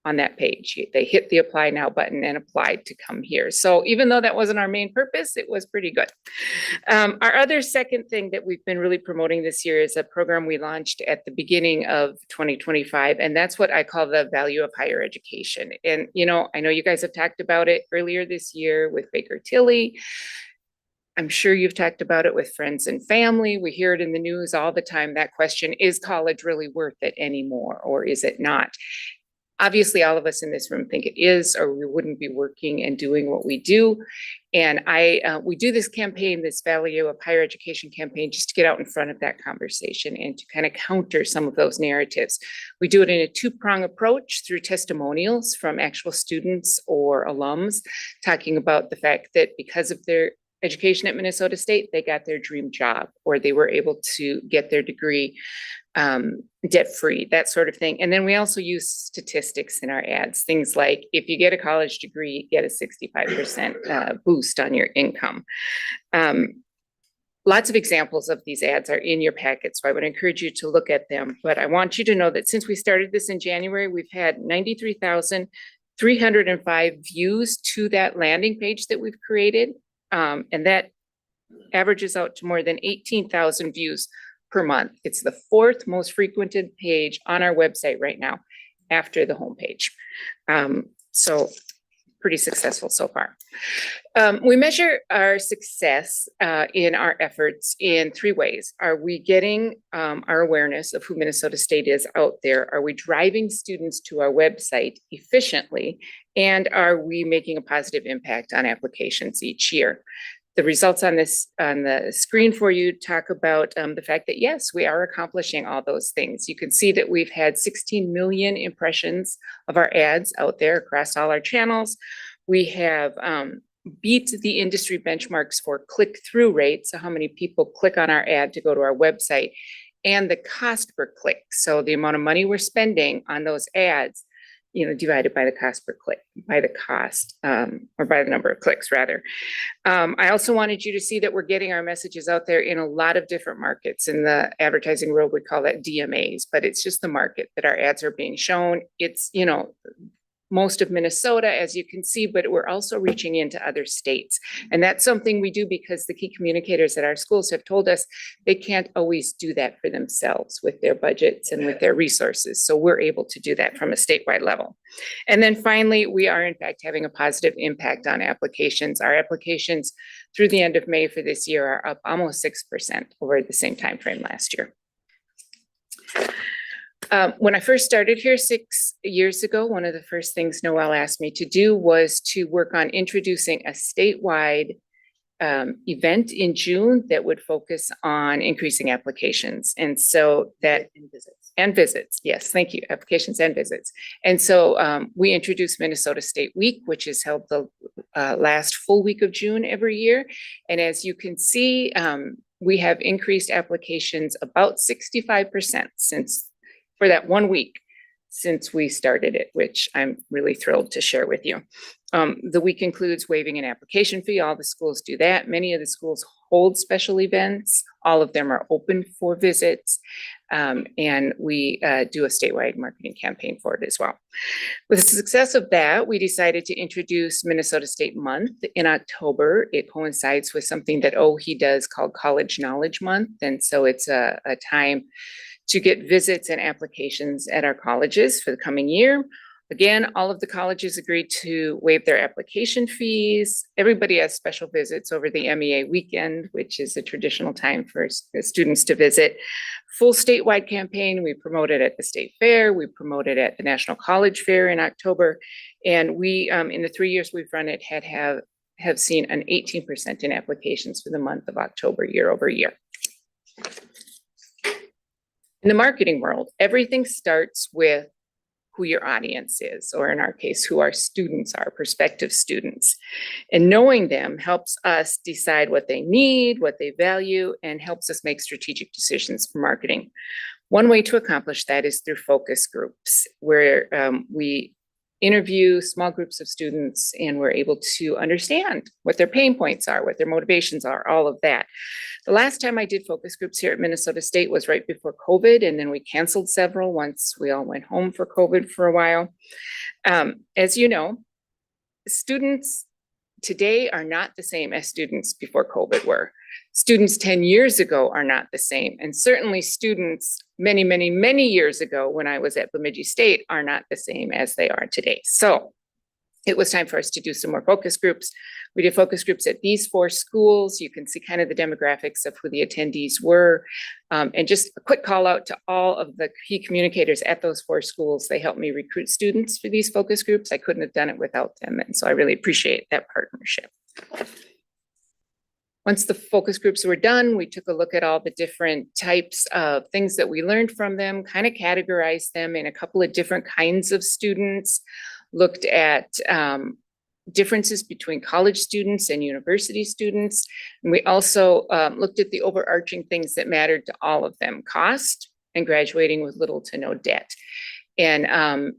on that page. They hit the apply now button and applied to come here. So even though that wasn't our main purpose, it was pretty good. Our other second thing that we've been really promoting this year is a program we launched at the beginning of 2025, and that's what I call the value of higher education. And, you know, I know you guys have talked about it earlier this year with Baker Tilly. I'm sure you've talked about it with friends and family. We hear it in the news all the time. That question, is college really worth it anymore, or is it not? Obviously, all of us in this room think it is, or we wouldn't be working and doing what we do. And we do this campaign, this value of higher education campaign, just to get out in front of that conversation and to kind of counter some of those narratives. We do it in a two-prong approach through testimonials from actual students or alums, talking about the fact that because of their education at Minnesota State, they got their dream job, or they were able to get their degree debt-free, that sort of thing. And then we also use statistics in our ads, things like if you get a college degree, get a 65% boost on your income. Lots of examples of these ads are in your packet, so I would encourage you to look at them. But I want you to know that since we started this in January, we've had 93,305 views to that landing page that we've created. And that averages out to more than 18,000 views per month. It's the fourth most frequented page on our website right now after the homepage. So pretty successful so far. We measure our success in our efforts in three ways. Are we getting our awareness of who Minnesota State is out there? Are we driving students to our website efficiently? And are we making a positive impact on applications each year? The results on the screen for you talk about the fact that, yes, we are accomplishing all those things. You can see that we've had 16 million impressions of our ads out there across all our channels. We have beat the industry benchmarks for click-through rate, so how many people click on our ad to go to our website, and the cost per click. So the amount of money we're spending on those ads, divided by the cost per click, by the cost, or by the number of clicks rather. I also wanted you to see that we're getting our messages out there in a lot of different markets. In the advertising world, we call that DMAs, but it's just the market that our ads are being shown. It's, most of Minnesota, as you can see, but we're also reaching into other states. And that's something we do because the key communicators at our schools have told us they can't always do that for themselves with their budgets and with their resources. So we're able to do that from a statewide level. And then finally, we are in fact having a positive impact on applications. Our applications through the end of May for this year are up almost 6% over the same time frame last year. When I first started here 6 years ago, one of the first things Noelle asked me to do was to work on introducing a statewide event in June that would focus on increasing applications. And so that and visits. Yes, thank you. Applications and visits. And so we introduced Minnesota State Week, which is held the last full week of June every year. And as you can see, we have increased applications about 65% for that 1 week since we started it, which I'm really thrilled to share with you. The week includes waiving an application fee. All the schools do that. Many of the schools hold special events. All of them are open for visits. And we do a statewide marketing campaign for it as well. With the success of that, we decided to introduce Minnesota State Month in October. It coincides with something that OHE does called College Knowledge Month. And so it's a time to get visits and applications at our colleges for the coming year. Again, all of the colleges agreed to waive their application fees. Everybody has special visits over the MEA weekend, which is a traditional time for students to visit. Full statewide campaign. We promote it at the state fair. We promote it at the National College Fair in October. And we, in the 3 years we've run it, have seen an 18% in applications for the month of October year over year. In the marketing world, everything starts with who your audience is, or in our case, who our students are, prospective students. And knowing them helps us decide what they need, what they value, and helps us make strategic decisions for marketing. One way to accomplish that is through focus groups, where we interview small groups of students and we're able to understand what their pain points are, what their motivations are, all of that. The last time I did focus groups here at Minnesota State was right before COVID, and then we canceled several once we all went home for COVID for a while. As you know, students today are not the same as students before COVID were. Students 10 years ago are not the same. And certainly students many, many, many years ago when I was at Bemidji State are not the same as they are today. So it was time for us to do some more focus groups. We did focus groups at these 4 schools. You can see kind of the demographics of who the attendees were. And just a quick call out to all of the key communicators at those 4 schools. They helped me recruit students for these focus groups. I couldn't have done it without them. And so I really appreciate that partnership. Once the focus groups were done, we took a look at all the different types of things that we learned from them, kind of categorized them in a couple of different kinds of students, looked at differences between college students and university students. And we also looked at the overarching things that mattered to all of them: cost and graduating with little to no debt. And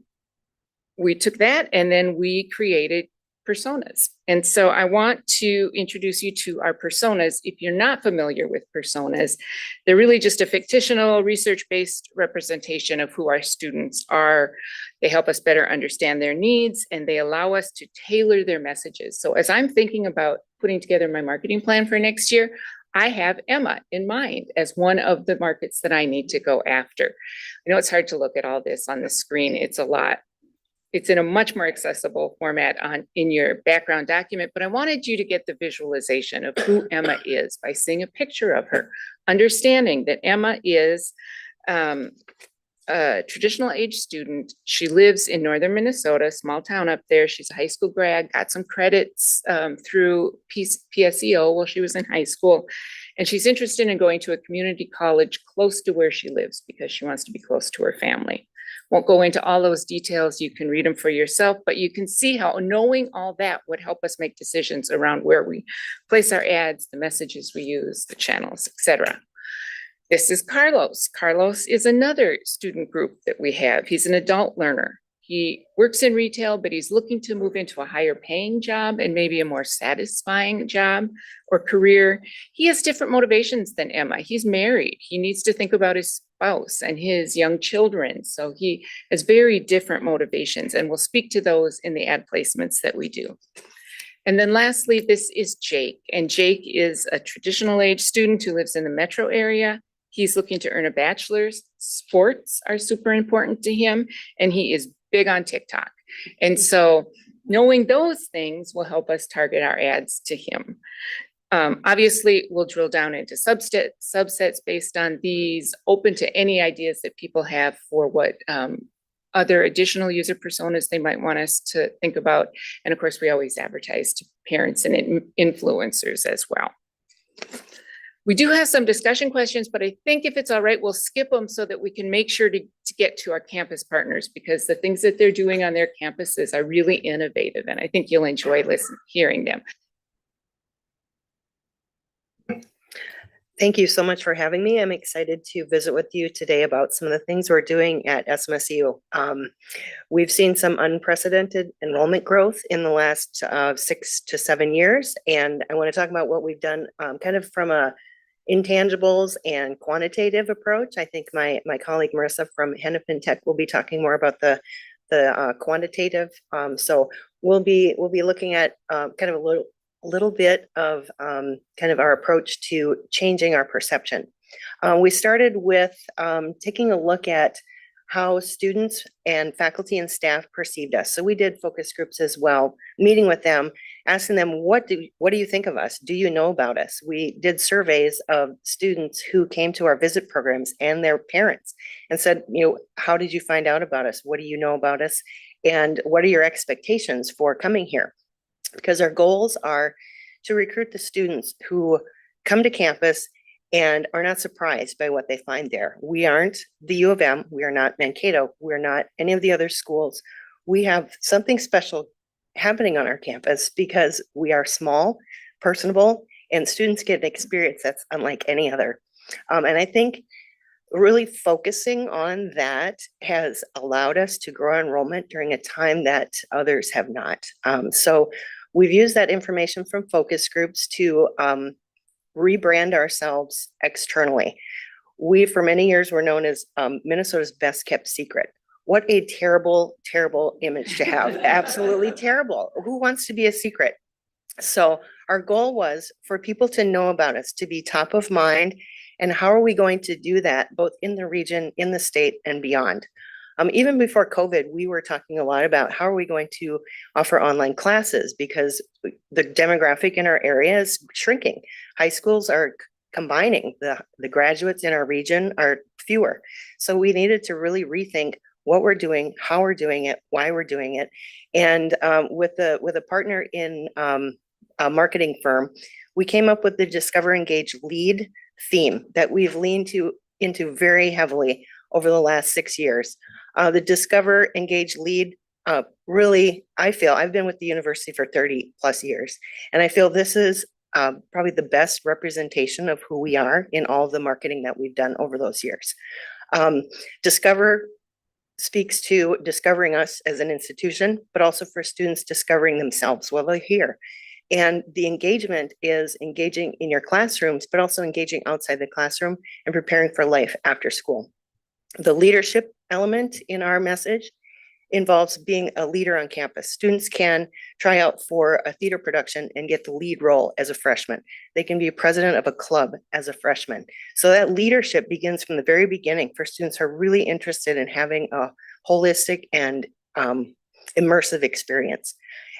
we took that and then we created personas. And so I want to introduce you to our personas. If you're not familiar with personas, they're really just a fictional, research-based representation of who our students are. They help us better understand their needs, and they allow us to tailor their messages. So as I'm thinking about putting together my marketing plan for next year, I have Emma in mind as one of the markets that I need to go after. I know it's hard to look at all this on the screen. It's a lot. It's in a much more accessible format in your background document, but I wanted you to get the visualization of who Emma is by seeing a picture of her, understanding that Emma is a traditional age student. She lives in northern Minnesota, small town up there. She's a high school grad, got some credits through PSEO while she was in high school. And she's interested in going to a community college close to where she lives because she wants to be close to her family. Won't go into all those details. You can read them for yourself, but you can see how knowing all that would help us make decisions around where we place our ads, the messages we use, the channels, etc. This is Carlos. Carlos is another student group that we have. He's an adult learner. He works in retail, but he's looking to move into a higher paying job and maybe a more satisfying job or career. He has different motivations than Emma. He's married. He needs to think about his spouse and his young children. So he has very different motivations, and we'll speak to those in the ad placements that we do. And then lastly, this is Jake. And Jake is a traditional age student who lives in the metro area. He's looking to earn a bachelor's. Sports are super important to him, and he is big on TikTok. And so knowing those things will help us target our ads to him. Obviously, we'll drill down into subsets based on these, open to any ideas that people have for what other additional user personas they might want us to think about. And of course, we always advertise to parents and influencers as well. We do have some discussion questions, but I think if it's all right, we'll skip them so that we can make sure to get to our campus partners, because the things that they're doing on their campuses are really innovative, and I think you'll enjoy hearing them. Thank you so much for having me. I'm excited to visit with you today about some of the things we're doing at SMSU. We've seen some unprecedented enrollment growth in the last 6 to 7 years, and I want to talk about what we've done kind of from a intangibles and quantitative approach. I think my colleague Marissa from Hennepin Tech will be talking more about the quantitative. So we'll be looking at kind of a little bit of kind of our approach to changing our perception. We started with taking a look at how students and faculty and staff perceived us. So we did focus groups as well, meeting with them, asking them, what do you think of us? Do you know about us? We did surveys of students who came to our visit programs and their parents and said, how did you find out about us? What do you know about us? And what are your expectations for coming here? Because our goals are to recruit the students who come to campus and are not surprised by what they find there. We aren't the U of M, we are not Mankato, we're not any of the other schools. We have something special happening on our campus because we are small, personable, and students get an experience that's unlike any other. And I think really focusing on that has allowed us to grow enrollment during a time that others have not. So we've used that information from focus groups to rebrand ourselves externally. We, for many years, were known as Minnesota's best kept secret. What a terrible, terrible image to have. Absolutely terrible. Who wants to be a secret? So our goal was for people to know about us, to be top of mind. And how are we going to do that both in the region, in the state, and beyond? Even before COVID, we were talking a lot about how are we going to offer online classes, because the demographic in our area is shrinking. High schools are combining. The graduates in our region are fewer. So we needed to really rethink what we're doing, how we're doing it, why we're doing it. And with a partner in a marketing firm, we came up with the Discover, Engage, Lead theme that we've leaned into very heavily over the last 6 years. The Discover, Engage, Lead, really, I feel, I've been with the university for 30 plus years, and I feel this is probably the best representation of who we are in all of the marketing that we've done over those years. Discover speaks to discovering us as an institution, but also for students discovering themselves while they're here. And the engagement is engaging in your classrooms, but also engaging outside the classroom and preparing for life after school. The leadership element in our message involves being a leader on campus. Students can try out for a theater production and get the lead role as a freshman. They can be president of a club as a freshman. So that leadership begins from the very beginning for students who are really interested in having a holistic and immersive experience,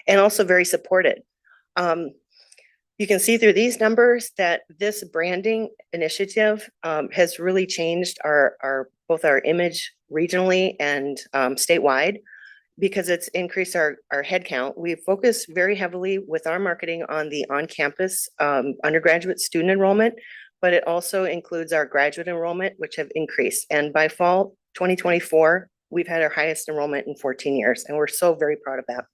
and also very supported. You can see through these numbers that this branding initiative has really changed both our image regionally and statewide, because it's increased our head count. We focus very heavily with our marketing on the on-campus undergraduate student enrollment, but it also includes our graduate enrollment, which have increased. And by fall 2024, we've had our highest enrollment in 14 years, and we're so very proud of that.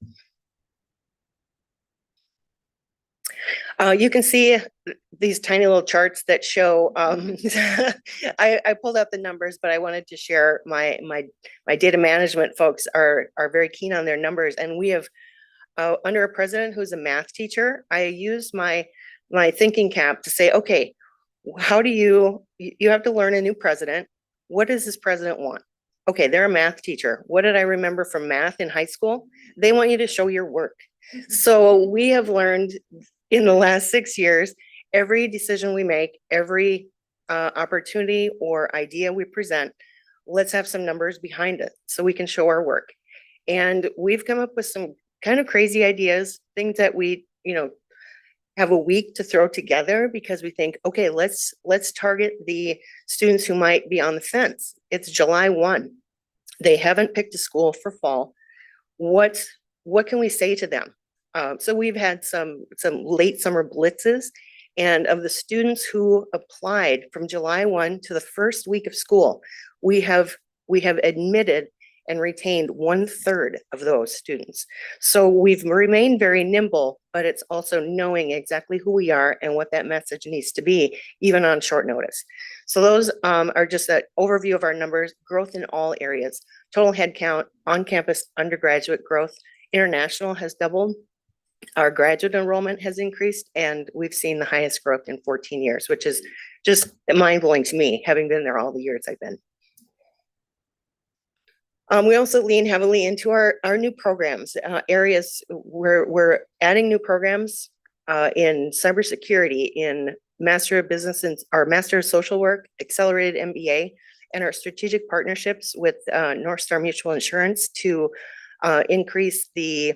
You can see these tiny little charts that show, I pulled out the numbers, but I wanted to share my data management folks are very keen on their numbers. And we have, under a president who's a math teacher, I used my thinking cap to say, okay, how do you have to learn a new president. What does this president want? Okay, they're a math teacher. What did I remember from math in high school? They want you to show your work. So we have learned in the last 6 years, every decision we make, every opportunity or idea we present, let's have some numbers behind it so we can show our work. And we've come up with some kind of crazy ideas, things that we, have a week to throw together because we think, okay, let's target the students who might be on the fence. It's July 1. They haven't picked a school for fall. What can we say to them? So we've had some late summer blitzes, and of the students who applied from July 1 to the first week of school, we have admitted and retained 1/3 of those students. So we've remained very nimble, but it's also knowing exactly who we are and what that message needs to be, even on short notice. So those are just an overview of our numbers, growth in all areas, total headcount, on-campus undergraduate growth, international has doubled. Our graduate enrollment has increased, and we've seen the highest growth in 14 years, which is just mind-blowing to me, having been there all the years I've been. We also lean heavily into our new programs, areas where we're adding new programs in cybersecurity, in Master of Business and our Master of Social Work, Accelerated MBA, and our strategic partnerships with North Star Mutual Insurance to increase the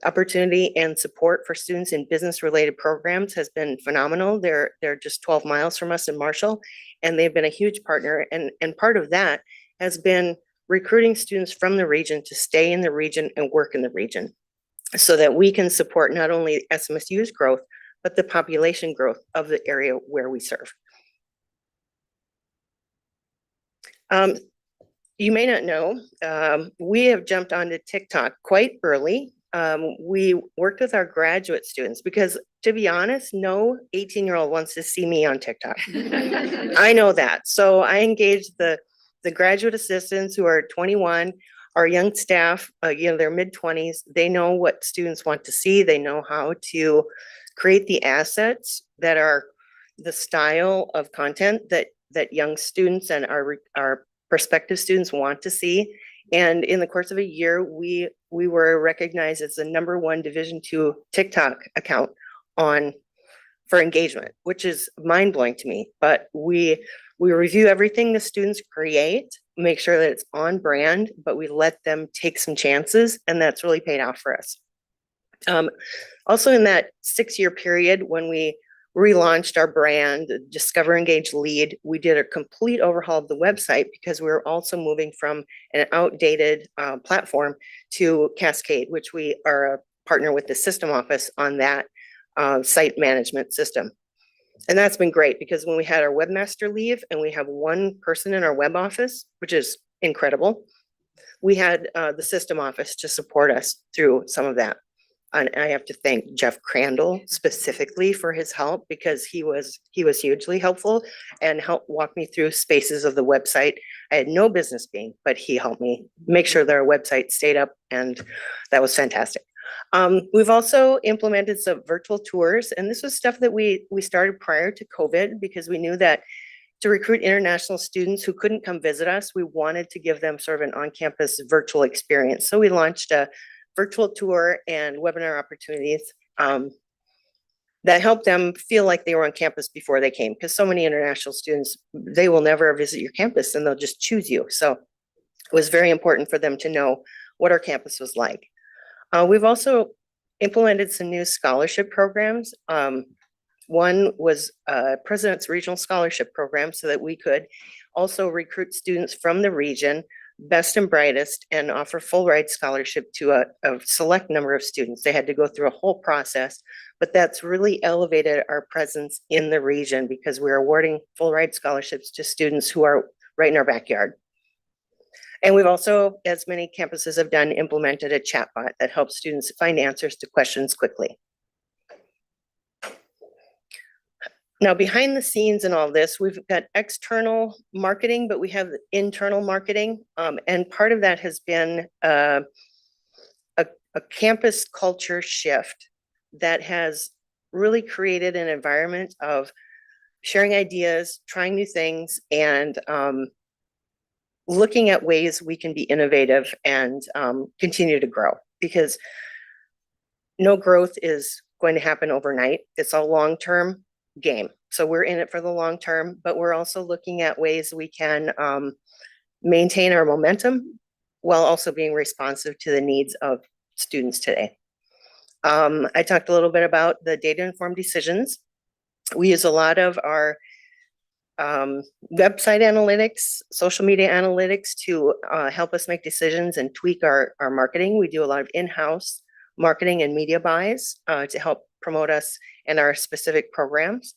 opportunity and support for students in business-related programs has been phenomenal. They're just 12 miles from us in Marshall, and they've been a huge partner. And part of that has been recruiting students from the region to stay in the region and work in the region so that we can support not only SMSU's growth, but the population growth of the area where we serve. You may not know, we have jumped onto TikTok quite early. We worked with our graduate students because, to be honest, no 18-year-old wants to see me on TikTok. I know that. So I engaged the graduate assistants who are 21, our young staff, their mid-20s. They know what students want to see. They know how to create the assets that are the style of content that young students and our prospective students want to see. And in the course of a year, we were recognized as the #1 Division II TikTok account for engagement, which is mind-blowing to me. But we review everything the students create, make sure that it's on brand, but we let them take some chances, and that's really paid off for us. Also in that 6-year period, when we relaunched our brand, Discover, Engage, Lead, we did a complete overhaul of the website because we were also moving from an outdated platform to Cascade, which we are a partner with the system office on that site management system. And that's been great because when we had our webmaster leave and we have one person in our web office, which is incredible, we had the system office to support us through some of that. And I have to thank Jeff Crandall specifically for his help because he was hugely helpful and helped walk me through spaces of the website I had no business being, but he helped me make sure that our website stayed up, and that was fantastic. We've also implemented some virtual tours, and this was stuff that we started prior to COVID because we knew that to recruit international students who couldn't come visit us, we wanted to give them sort of an on-campus virtual experience. So we launched a virtual tour and webinar opportunities that helped them feel like they were on campus before they came, because so many international students, they will never visit your campus and they'll just choose you. So it was very important for them to know what our campus was like. We've also implemented some new scholarship programs. One was President's Regional Scholarship Program so that we could also recruit students from the region, best and brightest, and offer full ride scholarship to a select number of students. They had to go through a whole process, but that's really elevated our presence in the region because we're awarding full ride scholarships to students who are right in our backyard. And we've also, as many campuses have done, implemented a chatbot that helps students find answers to questions quickly. Now, behind the scenes in all this, we've got external marketing, but we have internal marketing. And part of that has been a campus culture shift that has really created an environment of sharing ideas, trying new things, and looking at ways we can be innovative and continue to grow. Because no growth is going to happen overnight. It's a long-term game. So we're in it for the long term, but we're also looking at ways we can maintain our momentum while also being responsive to the needs of students today. I talked a little bit about the data-informed decisions. We use a lot of our website analytics, social media analytics to help us make decisions and tweak our marketing. We do a lot of in-house marketing and media buys to help promote us and our specific programs.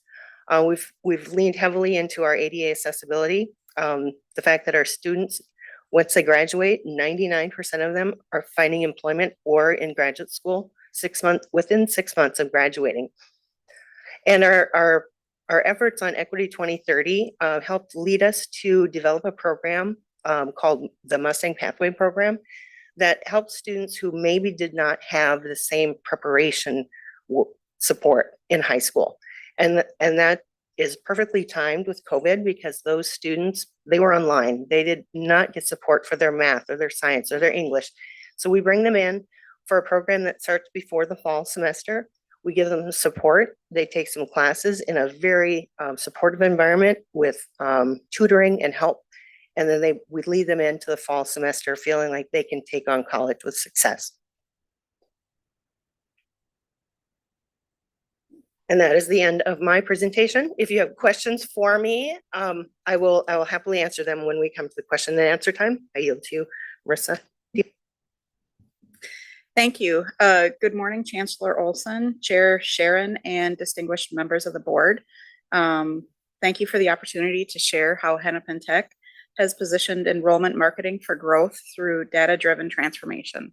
We've leaned heavily into our ADA accessibility. The fact that our students, once they graduate, 99% of them are finding employment or in graduate school within 6 months of graduating. And our efforts on Equity 2030 helped lead us to develop a program called the Mustang Pathway Program that helps students who maybe did not have the same preparation support in high school. And that is perfectly timed with COVID because those students, they were online. They did not get support for their math or their science or their English. So we bring them in for a program that starts before the fall semester. We give them support. They take some classes in a very supportive environment with tutoring and help. And then we lead them into the fall semester feeling like they can take on college with success. And that is the end of my presentation. If you have questions for me, I will happily answer them when we come to the question and answer time. I yield to you, Marissa. Thank you. Good morning, Chancellor Olson, Chair Sharon, and distinguished members of the board. Thank you for the opportunity to share how Hennepin Tech has positioned enrollment marketing for growth through data-driven transformation.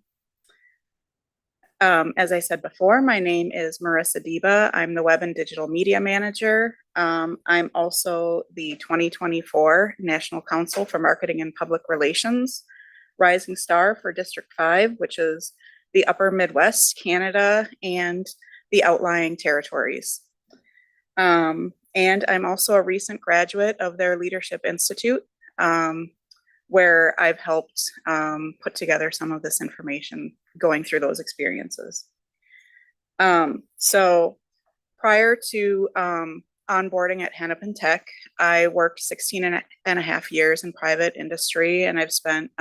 As I said before, my name is Marissa Deba. I'm the Web and Digital Media Manager. I'm also the 2024 National Council for Marketing and Public Relations Rising Star for District 5, which is the Upper Midwest, Canada, and the outlying territories. And I'm also a recent graduate of their Leadership Institute, where I've helped put together some of this information going through those experiences. So prior to onboarding at Hennepin Tech, I worked 16 and a half years in private industry, and I've spent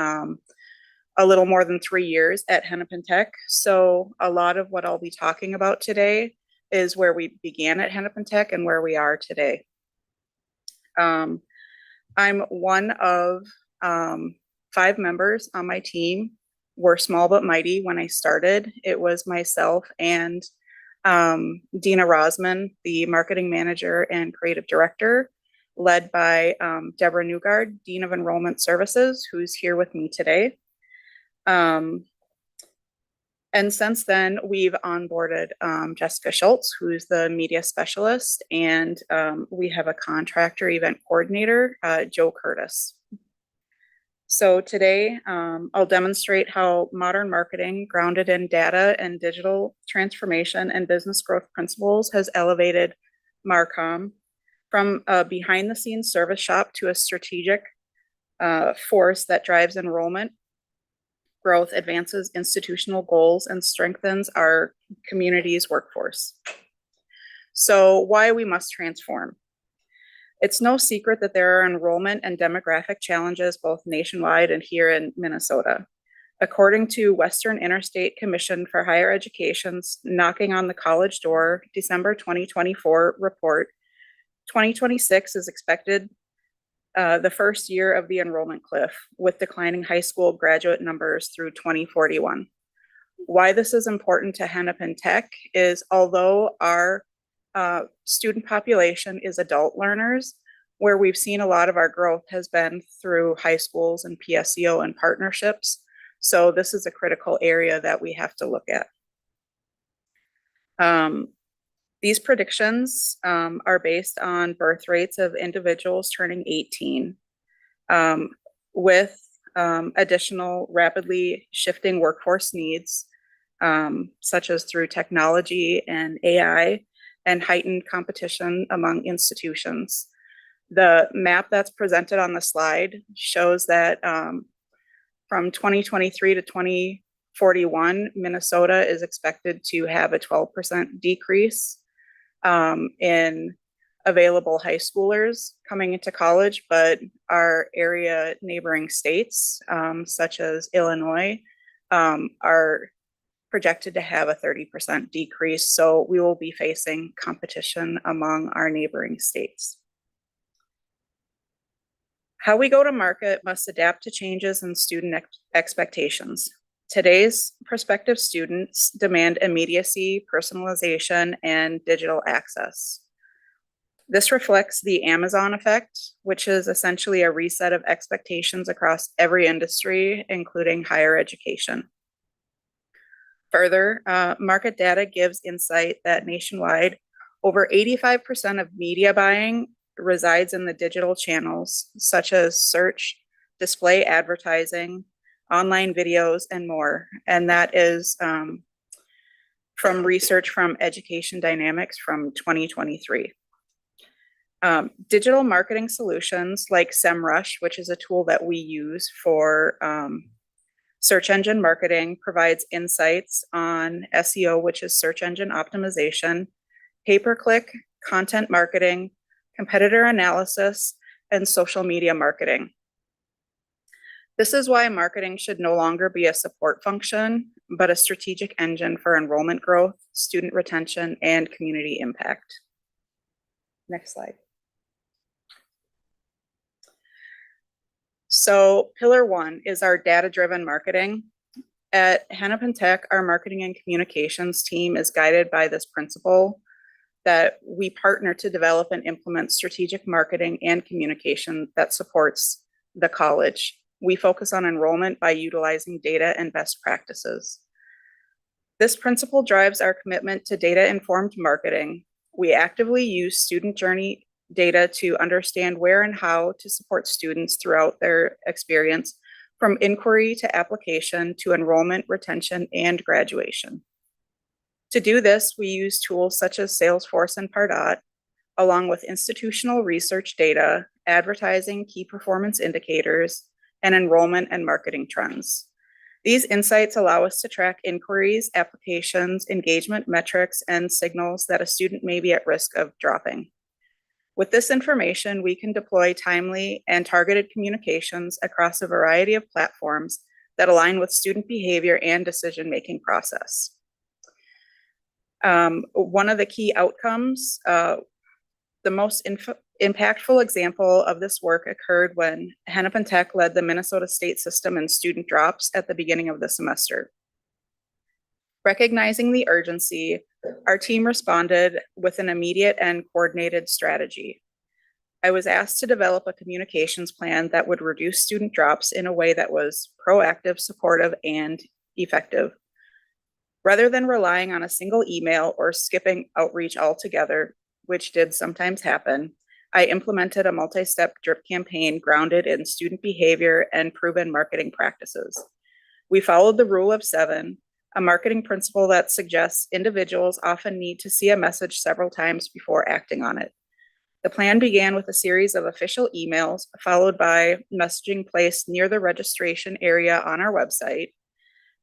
a little more than 3 years at Hennepin Tech. So a lot of what I'll be talking about today is where we began at Hennepin Tech and where we are today. I'm one of 5 members on my team. We're small but mighty. When I started, it was myself and Dina Rosman, the marketing manager and creative director, led by Deborah Newgard, Dean of Enrollment Services, who's here with me today. And since then, we've onboarded Jessica Schultz, who's the media specialist, and we have a contractor event coordinator, Joe Curtis. So today, I'll demonstrate how modern marketing grounded in data and digital transformation and business growth principles has elevated Marcom from a behind-the-scenes service shop to a strategic force that drives enrollment growth, advances institutional goals, and strengthens our community's workforce. So why we must transform. It's no secret that there are enrollment and demographic challenges both nationwide and here in Minnesota. According to Western Interstate Commission for Higher Education's Knocking on the College Door, December 2024 report, 2026 is expected the first year of the enrollment cliff, with declining high school graduate numbers through 2041. Why this is important to Hennepin Tech is, although our student population is adult learners, where we've seen a lot of our growth has been through high schools and PSEO and partnerships. So this is a critical area that we have to look at. These predictions are based on birth rates of individuals turning 18, with additional rapidly shifting workforce needs, such as through technology and AI, and heightened competition among institutions. The map that's presented on the slide shows that from 2023 to 2041, Minnesota is expected to have a 12% decrease in available high schoolers coming into college, but our area neighboring states, such as Illinois, are projected to have a 30% decrease. So we will be facing competition among our neighboring states. How we go to market must adapt to changes in student expectations. Today's prospective students demand immediacy, personalization, and digital access. This reflects the Amazon effect, which is essentially a reset of expectations across every industry, including higher education. Further, market data gives insight that nationwide, over 85% of media buying resides in the digital channels, such as search, display advertising, online videos, and more. And that is from research from Education Dynamics from 2023. Digital marketing solutions like SEMrush, which is a tool that we use for search engine marketing, provides insights on SEO, which is search engine optimization, pay-per-click, content marketing, competitor analysis, and social media marketing. This is why marketing should no longer be a support function, but a strategic engine for enrollment growth, student retention, and community impact. Next slide. So pillar one is our data-driven marketing. At Hennepin Tech, our marketing and communications team is guided by this principle that we partner to develop and implement strategic marketing and communication that supports the college. We focus on enrollment by utilizing data and best practices. This principle drives our commitment to data-informed marketing. We actively use student journey data to understand where and how to support students throughout their experience, from inquiry to application to enrollment, retention, and graduation. To do this, we use tools such as Salesforce and Pardot, along with institutional research data, advertising key performance indicators, and enrollment and marketing trends. These insights allow us to track inquiries, applications, engagement metrics, and signals that a student may be at risk of dropping. With this information, we can deploy timely and targeted communications across a variety of platforms that align with student behavior and decision-making process. One of the key outcomes, the most impactful example of this work occurred when Hennepin Tech led the Minnesota state system in student drops at the beginning of the semester. Recognizing the urgency, our team responded with an immediate and coordinated strategy. I was asked to develop a communications plan that would reduce student drops in a way that was proactive, supportive, and effective. Rather than relying on a single email or skipping outreach altogether, which did sometimes happen, I implemented a multi-step drip campaign grounded in student behavior and proven marketing practices. We followed the rule of 7, a marketing principle that suggests individuals often need to see a message several times before acting on it. The plan began with a series of official emails, followed by messaging placed near the registration area on our website,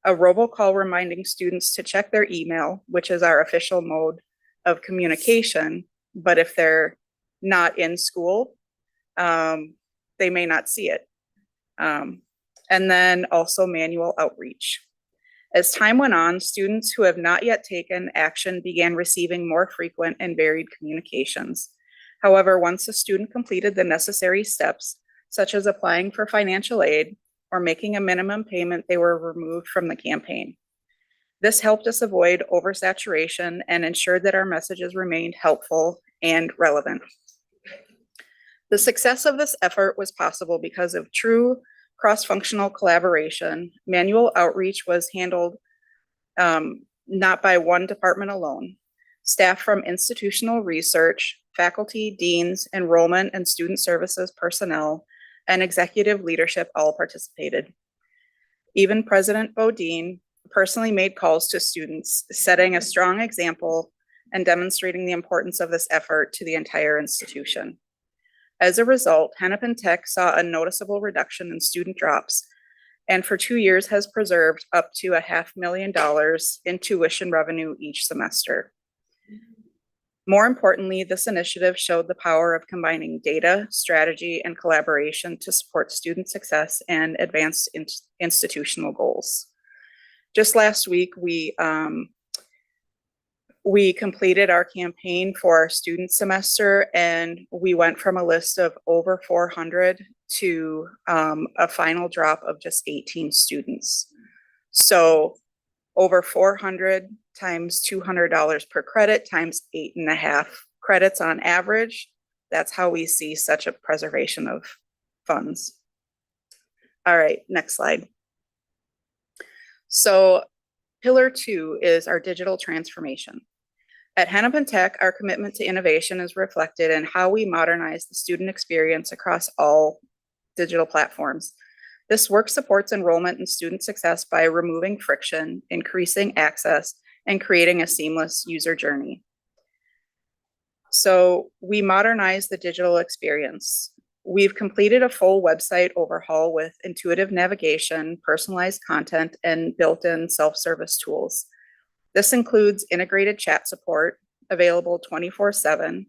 a robocall reminding students to check their email, which is our official mode of communication, but if they're not in school, they may not see it. and then also manual outreach. As time went on, students who have not yet taken action began receiving more frequent and varied communications. However, once a student completed the necessary steps, such as applying for financial aid or making a minimum payment, they were removed from the campaign. This helped us avoid oversaturation and ensured that our messages remained helpful and relevant. The success of this effort was possible because of true cross-functional collaboration. Manual outreach was handled not by one department alone. Staff from institutional research, faculty, deans, enrollment, and student services personnel, and executive leadership all participated. Even President Bodine personally made calls to students, setting a strong example and demonstrating the importance of this effort to the entire institution. As a result, Hennepin Tech saw a noticeable reduction in student drops, and for 2 years has preserved up to $500,000 in tuition revenue each semester. More importantly, this initiative showed the power of combining data, strategy, and collaboration to support student success and advance institutional goals. Just last week, we completed our campaign for our student semester, and we went from a list of over 400 to a final drop of just 18 students. So over 400 times $200 per credit times 8.5 credits on average. That's how we see such a preservation of funds. All right, next slide. So pillar 2 is our digital transformation. At Hennepin Tech, our commitment to innovation is reflected in how we modernize the student experience across all digital platforms. This work supports enrollment and student success by removing friction, increasing access, and creating a seamless user journey. So we modernize the digital experience. We've completed a full website overhaul with intuitive navigation, personalized content, and built-in self-service tools. This includes integrated chat support available 24/7.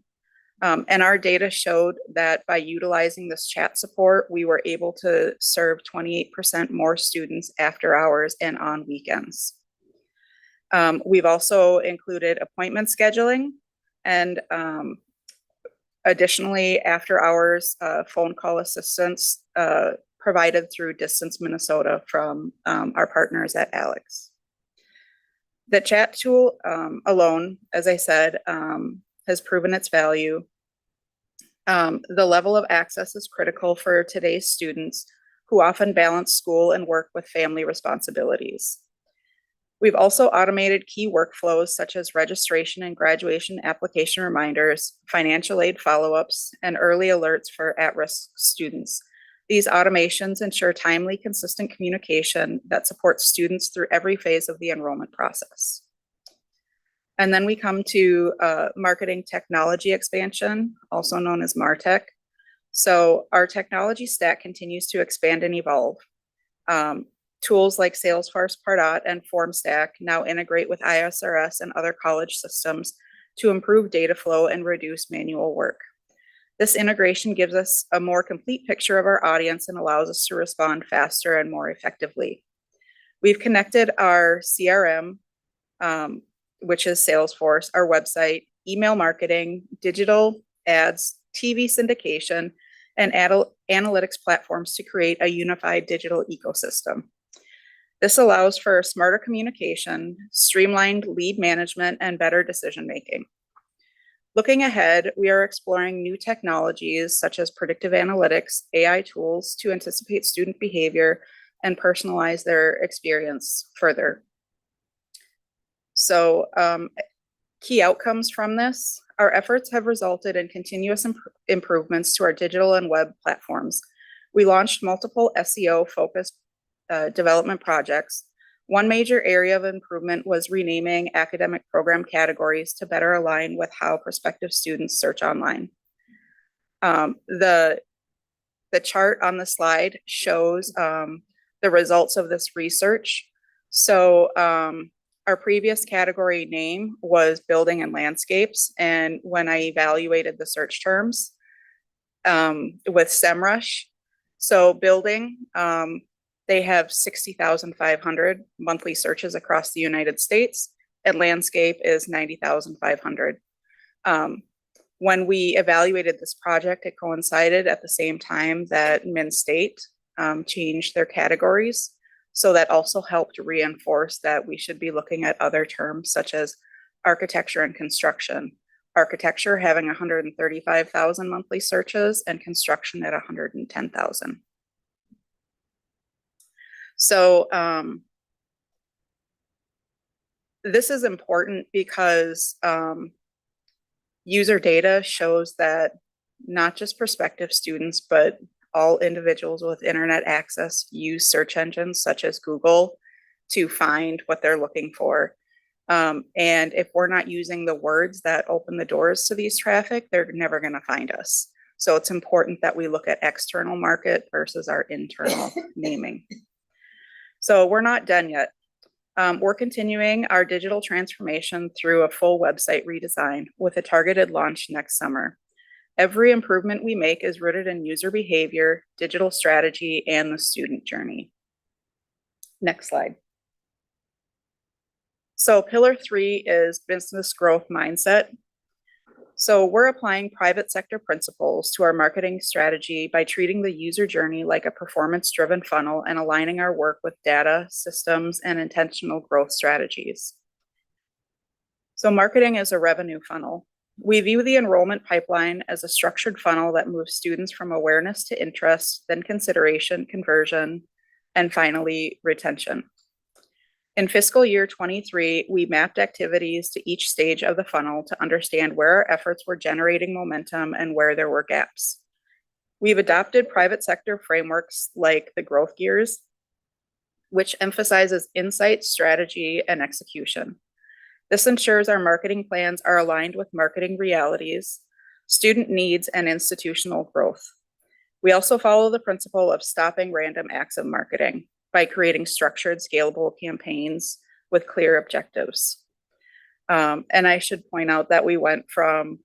And our data showed that by utilizing this chat support, we were able to serve 28% more students after hours and on weekends. We've also included appointment scheduling and additionally after hours phone call assistance provided through Distance Minnesota from our partners at Alex. The chat tool alone, as I said, has proven its value. The level of access is critical for today's students who often balance school and work with family responsibilities. We've also automated key workflows such as registration and graduation application reminders, financial aid follow-ups, and early alerts for at-risk students. These automations ensure timely, consistent communication that supports students through every phase of the enrollment process. And then we come to marketing technology expansion, also known as MarTech. So our technology stack continues to expand and evolve. Tools like Salesforce, Pardot, and FormStack now integrate with ISRS and other college systems to improve data flow and reduce manual work. This integration gives us a more complete picture of our audience and allows us to respond faster and more effectively. We've connected our CRM, which is Salesforce, our website, email marketing, digital ads, TV syndication, and analytics platforms to create a unified digital ecosystem. This allows for smarter communication, streamlined lead management, and better decision-making. Looking ahead, we are exploring new technologies such as predictive analytics, AI tools to anticipate student behavior and personalize their experience further. So key outcomes from this, our efforts have resulted in continuous improvements to our digital and web platforms. We launched multiple SEO-focused development projects. One major area of improvement was renaming academic program categories to better align with how prospective students search online. The chart on the slide shows the results of this research. So our previous category name was building and landscapes. And when I evaluated the search terms with SEMrush, so building They have 60,500 monthly searches across the United States, and landscape is 90,500. When we evaluated this project, it coincided at the same time that Min-State changed their categories. So that also helped reinforce that we should be looking at other terms such as architecture and construction. Architecture having 135,000 monthly searches and construction at 110,000. So this is important because user data shows that not just prospective students, but all individuals with internet access use search engines such as Google to find what they're looking for. And if we're not using the words that open the doors to these traffic, they're never going to find us. So it's important that we look at external market versus our internal naming. So we're not done yet. We're continuing our digital transformation through a full website redesign with a targeted launch next summer. Every improvement we make is rooted in user behavior, digital strategy, and the student journey. Next slide. So pillar 3 is business growth mindset. So we're applying private sector principles to our marketing strategy by treating the user journey like a performance-driven funnel and aligning our work with data, systems, and intentional growth strategies. So marketing is a revenue funnel. We view the enrollment pipeline as a structured funnel that moves students from awareness to interest, then consideration, conversion, and finally retention. In fiscal year 23, we mapped activities to each stage of the funnel to understand where our efforts were generating momentum and where there were gaps. We've adopted private sector frameworks like the growth gears, which emphasizes insight, strategy, and execution. This ensures our marketing plans are aligned with marketing realities, student needs, and institutional growth. We also follow the principle of stopping random acts of marketing by creating structured, scalable campaigns with clear objectives. And I should point out that we went from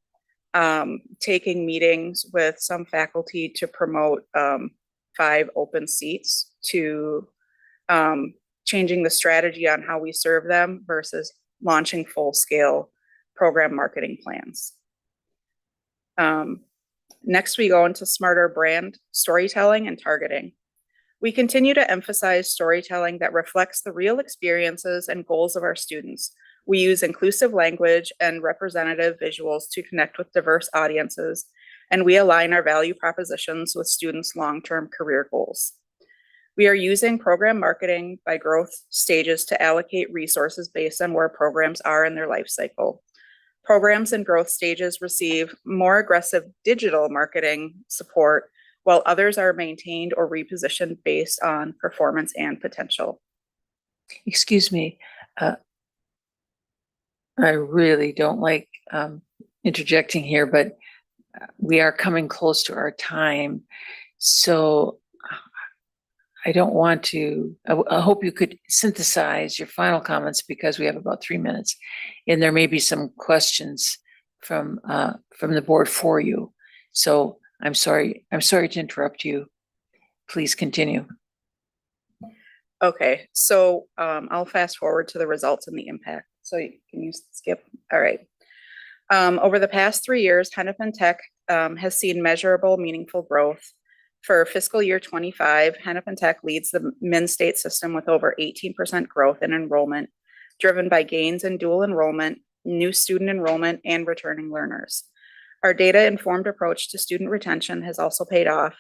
taking meetings with some faculty to promote 5 open seats to changing the strategy on how we serve them versus launching full-scale program marketing plans. Next, we go into smarter brand storytelling and targeting. We continue to emphasize storytelling that reflects the real experiences and goals of our students. We use inclusive language and representative visuals to connect with diverse audiences, and we align our value propositions with students' long-term career goals. We are using program marketing by growth stages to allocate resources based on where programs are in their life cycle. Programs in growth stages receive more aggressive digital marketing support, while others are maintained or repositioned based on performance and potential. Excuse me, I really don't like interjecting here, but we are coming close to our time. So I don't want to, I hope you could synthesize your final comments because we have about 3 minutes. And there may be some questions from the board for you. So I'm sorry to interrupt you. Please continue. Okay, so I'll fast forward to the results and the impact. So can you skip? All right. Over the past 3 years, Hennepin Tech has seen measurable, meaningful growth. For fiscal year 25, Hennepin Tech leads the Min-State system with over 18% growth in enrollment, driven by gains in dual enrollment, new student enrollment, and returning learners. Our data-informed approach to student retention has also paid off.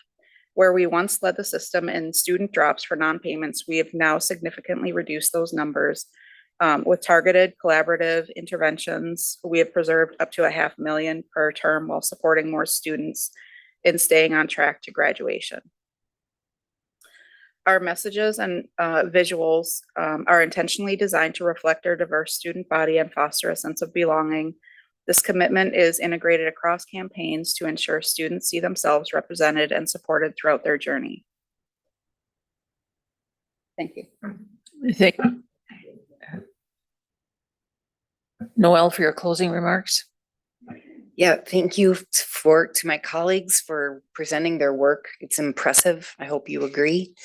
Where we once led the system in student drops for non-payments, we have now significantly reduced those numbers. With targeted collaborative interventions, we have preserved up to $500,000 per term while supporting more students in staying on track to graduation. Our messages and visuals are intentionally designed to reflect our diverse student body and foster a sense of belonging. This commitment is integrated across campaigns to ensure students see themselves represented and supported throughout their journey. Thank you. Thank you. Noelle, for your closing remarks. Yeah, thank you to my colleagues for presenting their work. It's impressive. I hope you agree.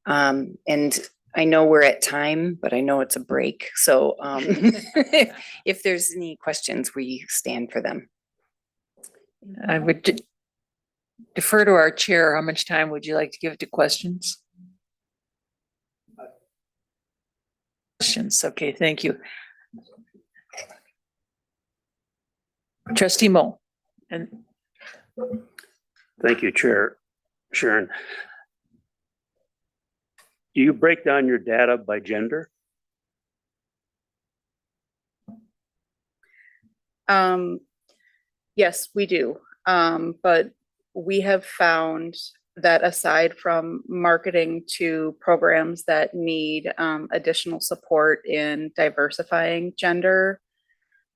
And I know we're at time, but I know it's a break. So if there's any questions, we stand for them. I would defer to our chair. How much time would you like to give to questions? Questions. Okay, thank you. Trustee Mo. And thank you, Chair Sharon. Do you break down your data by gender? Yes, we do. But we have found that aside from marketing to programs that need additional support in diversifying gender,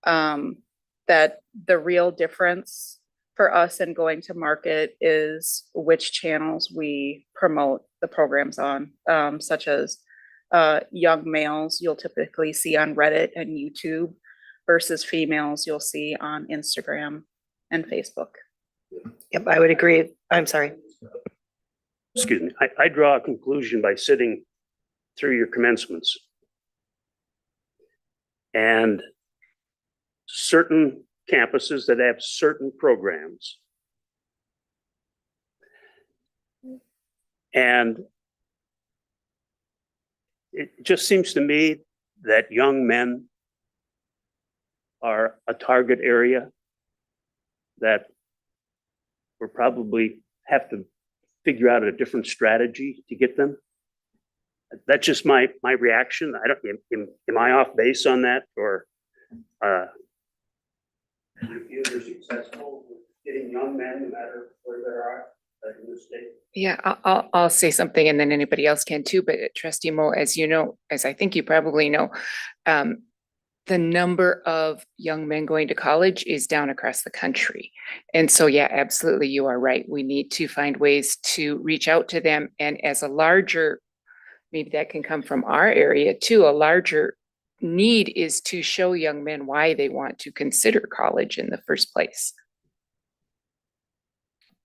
that the real difference for us in going to market is which channels we promote the programs on, such as young males you'll typically see on Reddit and YouTube versus females you'll see on Instagram and Facebook. Yep, I would agree. I'm sorry. Excuse me. I draw a conclusion by sitting through your commencements. And certain campuses that have certain programs. And it just seems to me that young men are a target area that we'll probably have to figure out a different strategy to get them. That's just my reaction. I don't, am I off base on that, or do you feel you're successful with getting young men, no matter where they are in the state? Yeah, I'll say something and then anybody else can too, but Trustee Mo, as you know, as I think you probably know, the number of young men going to college is down across the country. And so, yeah, absolutely, you are right. We need to find ways to reach out to them. And as a larger, maybe that can come from our area too, a larger need is to show young men why they want to consider college in the first place.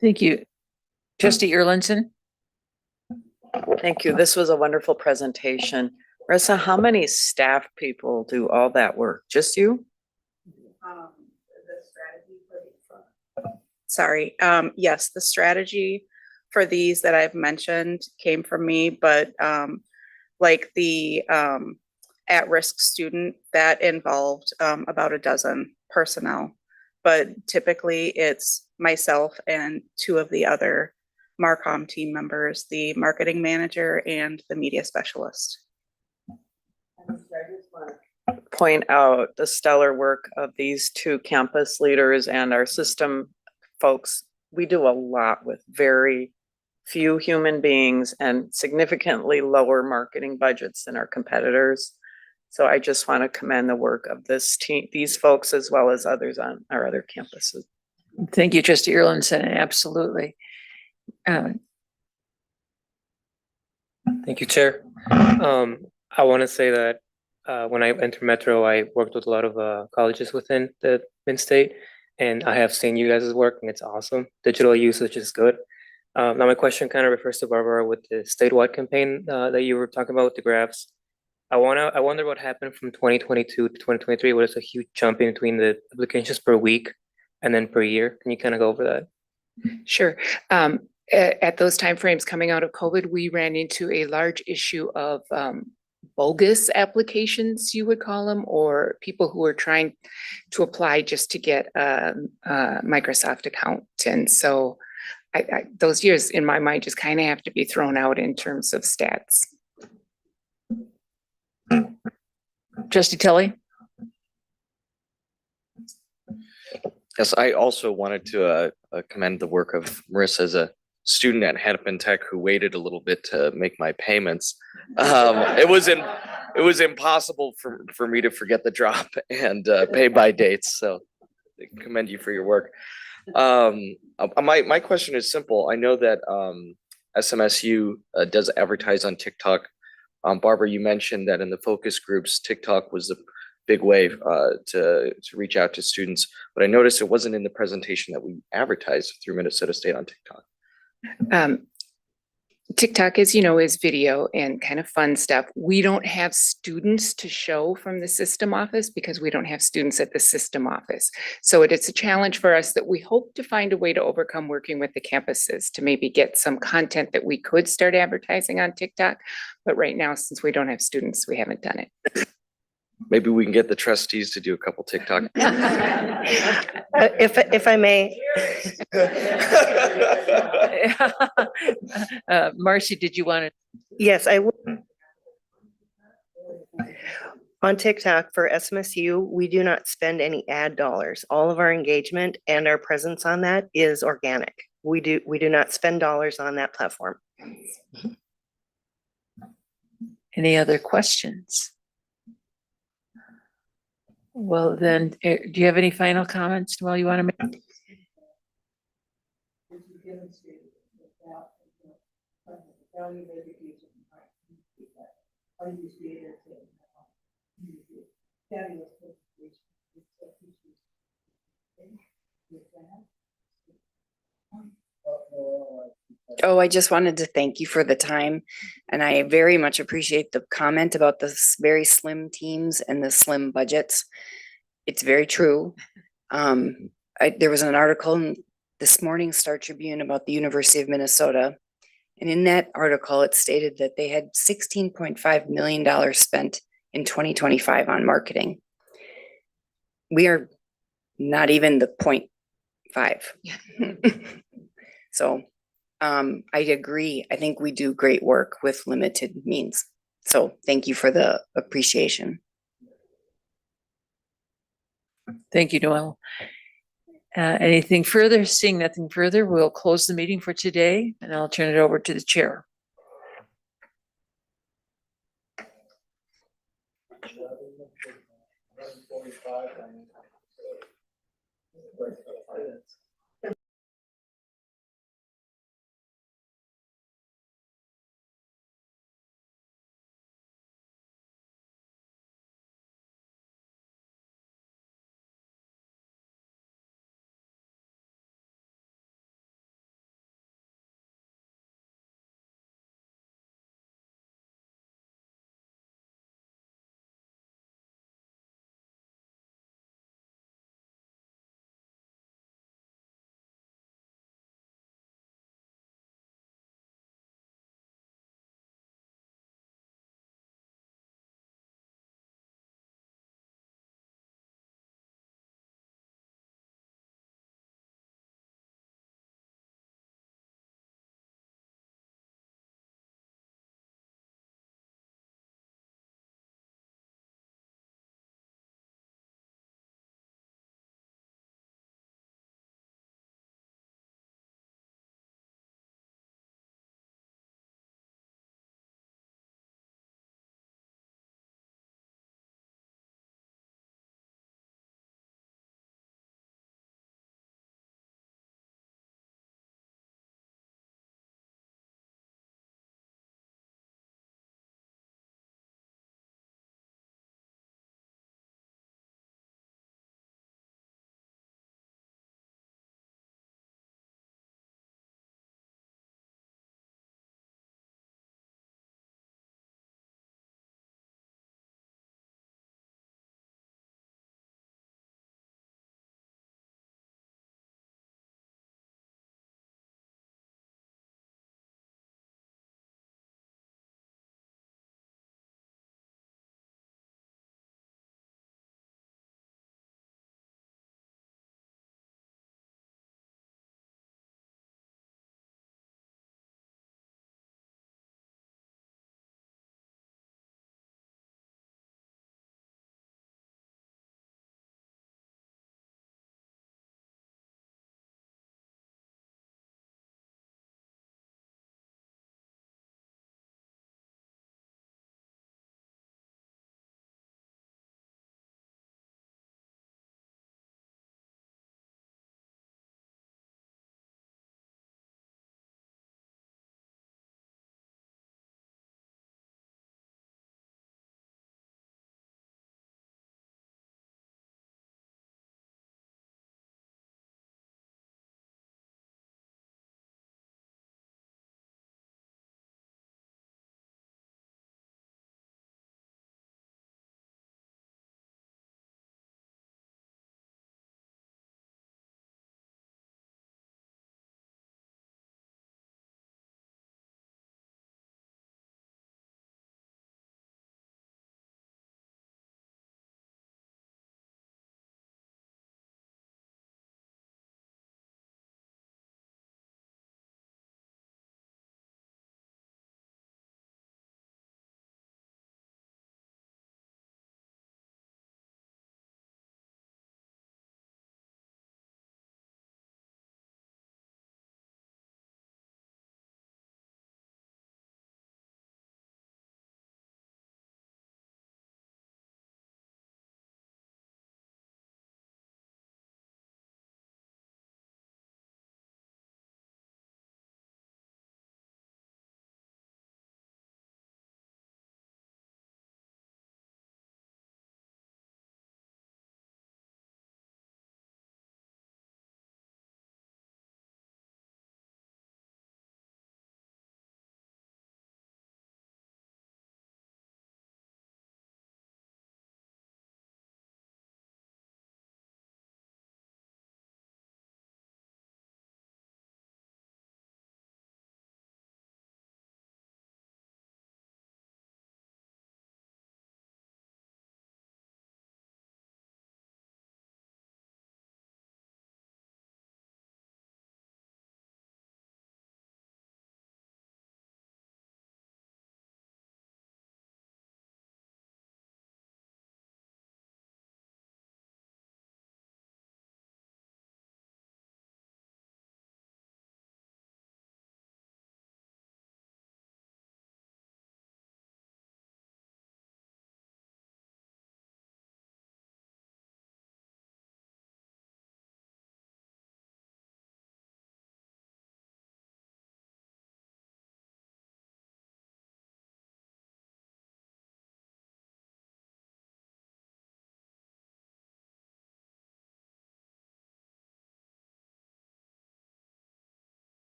thank you. Trustee Erlinson. Thank you. This was a wonderful presentation. Marissa, how many staff people do all that work? Just you? Sorry. Yes, the strategy for these that I've mentioned came from me, but like the at-risk student, that involved about a dozen personnel. But typically it's myself and two of the other Marcom team members, the marketing manager and the media specialist. Point out the stellar work of these two campus leaders and our system folks. We do a lot with very few human beings and significantly lower marketing budgets than our competitors. So I just want to commend the work of this team, these folks, as well as others on our other campuses. Thank you, Trustee Erlinson. Absolutely. Thank you, Chair. I want to say that when I entered Metro, I worked with a lot of colleges within the mid-state, and I have seen you guys' work, and it's awesome. Digital usage is good. Now my question kind of refers to Barbara with the statewide campaign that you were talking about with the graphs. I wonder what happened from 2022 to 2023. What is a huge jump in between the applications per week and then per year? Can you kind of go over that? Sure. At those timeframes coming out of COVID, we ran into a large issue of bogus applications, you would call them, or people who were trying to apply just to get a Microsoft account. And so those years in my mind just kind of have to be thrown out in terms of stats. Trustee Tully. Yes, I also wanted to commend the work of Marissa as a student at Hennepin Tech who waited a little bit to make my payments. It was impossible for me to forget the drop and pay by dates. So I commend you for your work. My question is simple. I know that SMSU does advertise on TikTok. Barbara, you mentioned that in the focus groups, TikTok was a big way to reach out to students, but I noticed it wasn't in the presentation that we advertised through Minnesota State on TikTok. TikTok, as you know, is video and kind of fun stuff. We don't have students to show from the system office because we don't have students at the system office. So it's a challenge for us that we hope to find a way to overcome working with the campuses to maybe get some content that we could start advertising on TikTok. But right now, since we don't have students, we haven't done it. Maybe we can get the trustees to do a couple TikTok. If I may, Marcy, did you want to? yes, I would. On TikTok for SMSU, we do not spend any ad dollars. All of our engagement and our presence on that is organic. We do not spend dollars on that platform. Any other questions? Well, then, do you have any final comments, Noel, you want to make? Oh, I just wanted to thank you for the time. And I very much appreciate the comment about the very slim teams and the slim budgets. It's very true. There was an article in this morning's Star Tribune about the University of Minnesota. And in that article, it stated that they had $16.5 million spent in 2025 on marketing. We are not even the 0.5. So I agree. I think we do great work with limited means. So thank you for the appreciation. Thank you, Noel. Anything further? Seeing nothing further, we'll close the meeting for today and I'll turn it over to the chair.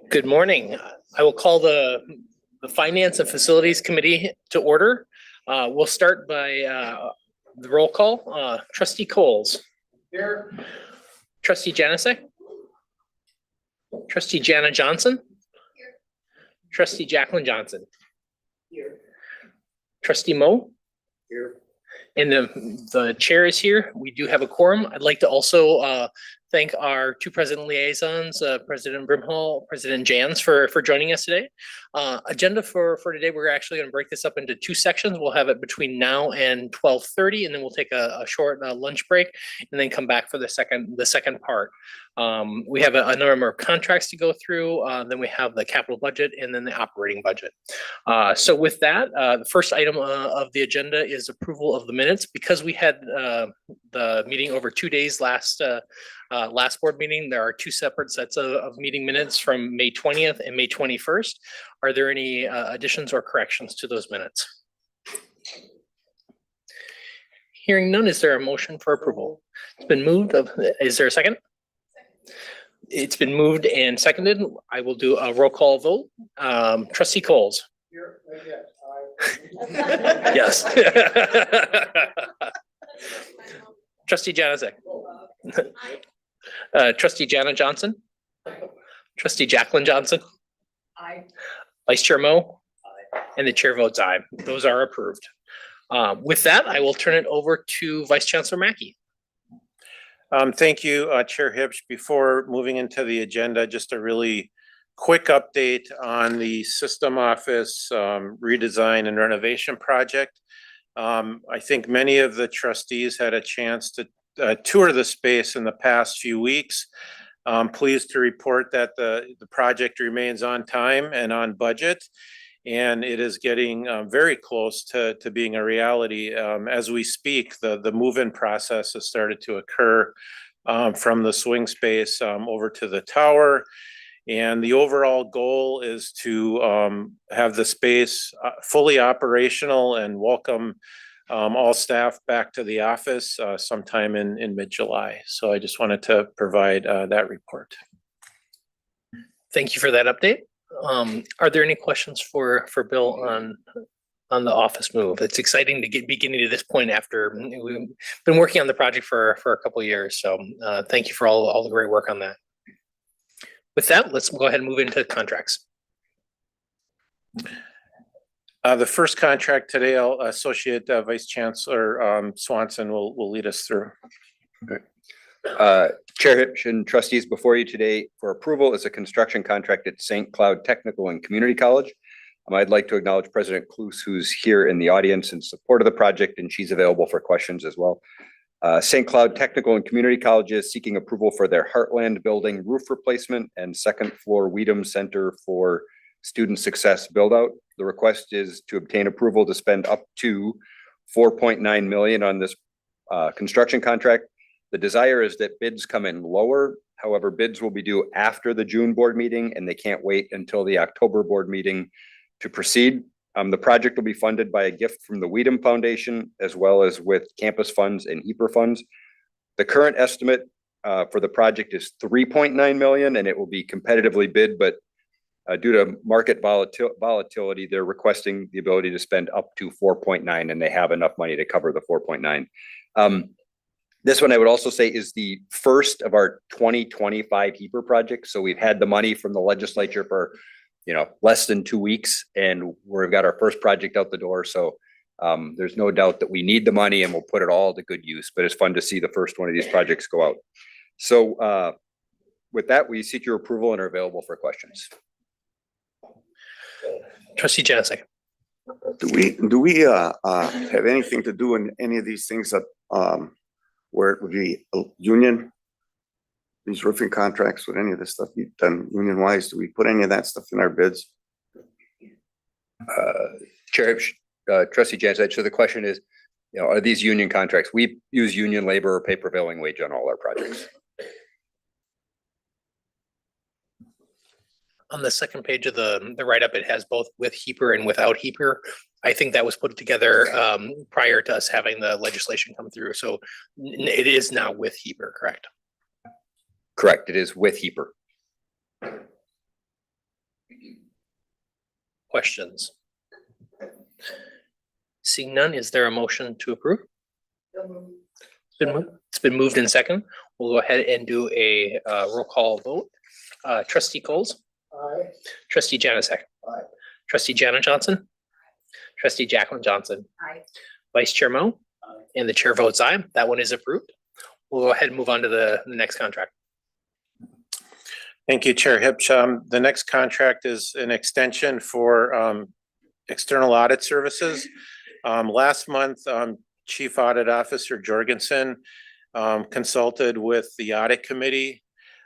Good morning. I will call the Finance and Facilities Committee to order. We'll start by the roll call. Trustee Coles. Here. Trustee Janusik. Trustee Jana Johnson. Here. Trustee Jacqueline Johnson. Here. Trustee Moe. Here. And the chair is here. We do have a quorum. I'd like to also thank our two president liaisons, President Brimhall, President Jans for joining us today. Agenda for today, we're actually going to break this up into two sections. We'll have it between now and 12:30, and then we'll take a short lunch break and then come back for the second part. We have a number of contracts to go through. Then we have the capital budget and then the operating budget. So with that, the first item of the agenda is approval of the minutes. Because we had the meeting over 2 days last board meeting, there are two separate sets of meeting minutes from May 20th and May 21st. Are there any additions or corrections to those minutes? Hearing none, is there a motion for approval? It's been moved. Is there a second? It's been moved and seconded. I will do a roll call vote. Trustee Coles. Yes. Trustee Janusik. Trustee Jana Johnson. Trustee Jacqueline Johnson. Aye. Vice Chair Moe. Aye. And the chair votes aye. Those are approved. With that, I will turn it over to Vice Chancellor Mackey. Thank you, Chair Hibsch. Before moving into the agenda, just a really quick update on the system office redesign and renovation project. I think many of the trustees had a chance to tour the space in the past few weeks. I'm pleased to report that the project remains on time and on budget, and it is getting very close to being a reality. As we speak, the move-in process has started to occur from the swing space over to the tower. And the overall goal is to have the space fully operational and welcome all staff back to the office sometime in mid-July. So I just wanted to provide that report. Thank you for that update. Are there any questions for Bill on the office move? It's exciting to be getting to this point after we've been working on the project for a couple of years. So thank you for all the great work on that. With that, let's go ahead and move into contracts. The first contract today, Associate Vice Chancellor Swanson will lead us through. Chair Hibsch and trustees, before you today for approval is a construction contract at St. Cloud Technical and Community College. I'd like to acknowledge President Klus, who's here in the audience in support of the project, and she's available for questions as well. St. Cloud Technical and Community College is seeking approval for their Heartland Building roof replacement and second floor Weedham Center for Student Success build out. The request is to obtain approval to spend up to $4.9 million on this construction contract. The desire is that bids come in lower. However, bids will be due after the June board meeting, and they can't wait until the October board meeting to proceed. The project will be funded by a gift from the Weedham Foundation, as well as with campus funds and EPR funds. The current estimate for the project is $3.9 million, and it will be competitively bid, but due to market volatility, they're requesting the ability to spend up to 4.9, and they have enough money to cover the 4.9. This one I would also say is the first of our 2025 HEPR projects. So we've had the money from the legislature for less than 2 weeks, and we've got our first project out the door. So there's no doubt that we need the money, and we'll put it all to good use, but it's fun to see the first one of these projects go out. So with that, we seek your approval and are available for questions. Trustee Janusik. Do we have anything to do in any of these things that where it would be a union? These roofing contracts with any of this stuff you've done union wise, do we put any of that stuff in our bids? Chair, Trustee Janusik, so the question is, are these union contracts? We use union labor or pay prevailing wage on all our projects. On the second page of the write-up, it has both with HEAPR and without HEAPR. I think that was put together prior to us having the legislation come through. So it is now with HEAPR, correct? Correct, it is with HEAPR. Questions? Seeing none, is there a motion to approve? It's been moved in second. We'll go ahead and do a roll call vote. Trustee Coles. Aye. Trustee Janusik. Aye. Trustee Janet Johnson. Trustee Jacqueline Johnson. Aye. Vice Chair Mo. And the chair votes aye. That one is approved. We'll go ahead and move on to the next contract. Thank you, Chair Hipsch. The next contract is an extension for external audit services. Last month, Chief Audit Officer Jorgensen consulted with the audit committee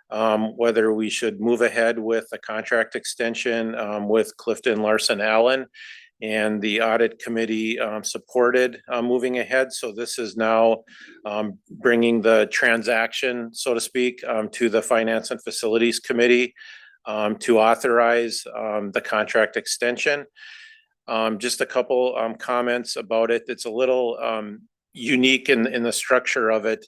whether we should move ahead with a contract extension with Clifton Larson Allen. And the audit committee supported moving ahead. So this is now bringing the transaction, so to speak, to the Finance and Facilities Committee to authorize the contract extension. Just a couple comments about it. It's a little unique in the structure of it.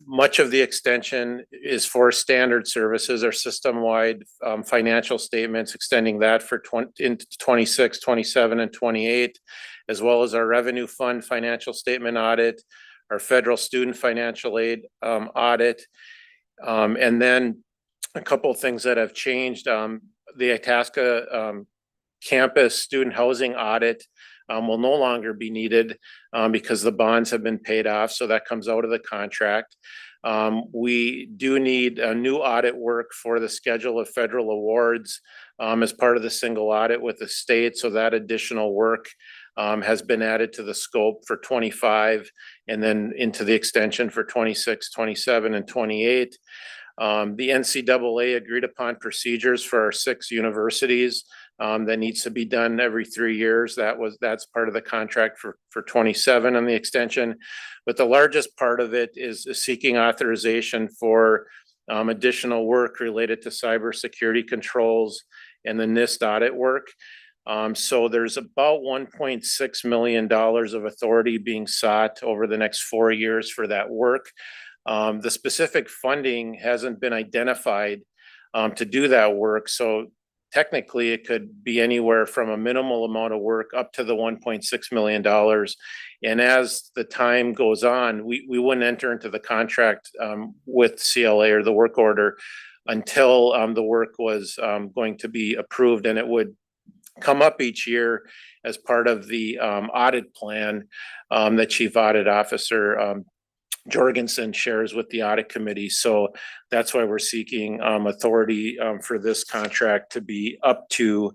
Much of the extension is for standard services or system-wide financial statements, extending that for into 26, 27, and 28, as well as our revenue fund financial statement audit, our federal student financial aid audit. And then a couple of things that have changed. The Itasca campus student housing audit will no longer be needed because the bonds have been paid off. So that comes out of the contract. We do need a new audit work for the schedule of federal awards as part of the single audit with the state. So that additional work has been added to the scope for 25 and then into the extension for 26, 27, and 28. The NCAA agreed upon procedures for our 6 universities that needs to be done every 3 years. That's part of the contract for 27 on the extension. But the largest part of it is seeking authorization for additional work related to cybersecurity controls and the NIST audit work. So there's about $1.6 million of authority being sought over the next 4 years for that work. The specific funding hasn't been identified to do that work. So technically it could be anywhere from a minimal amount of work up to the $1.6 million. And as the time goes on, we wouldn't enter into the contract with CLA or the work order until the work was going to be approved, and it would come up each year as part of the audit plan that Chief Audit Officer Jorgensen shares with the audit committee. So that's why we're seeking authority for this contract to be up to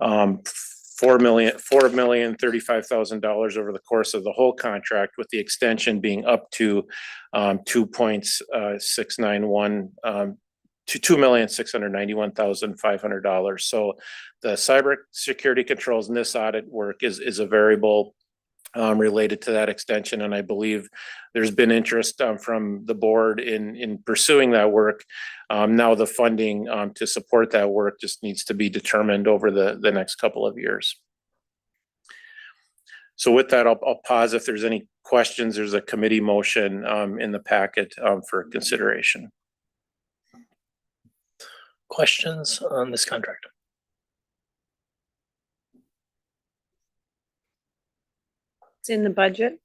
$4,035,000 over the course of the whole contract, with the extension being up to $2,691,500. So the cybersecurity controls in this audit work is a variable related to that extension. And I believe there's been interest from the board in pursuing that work. Now the funding to support that work just needs to be determined over the next couple of years. So with that, I'll pause if there's any questions. There's a committee motion in the packet for consideration. Questions on this contract? It's in the budget.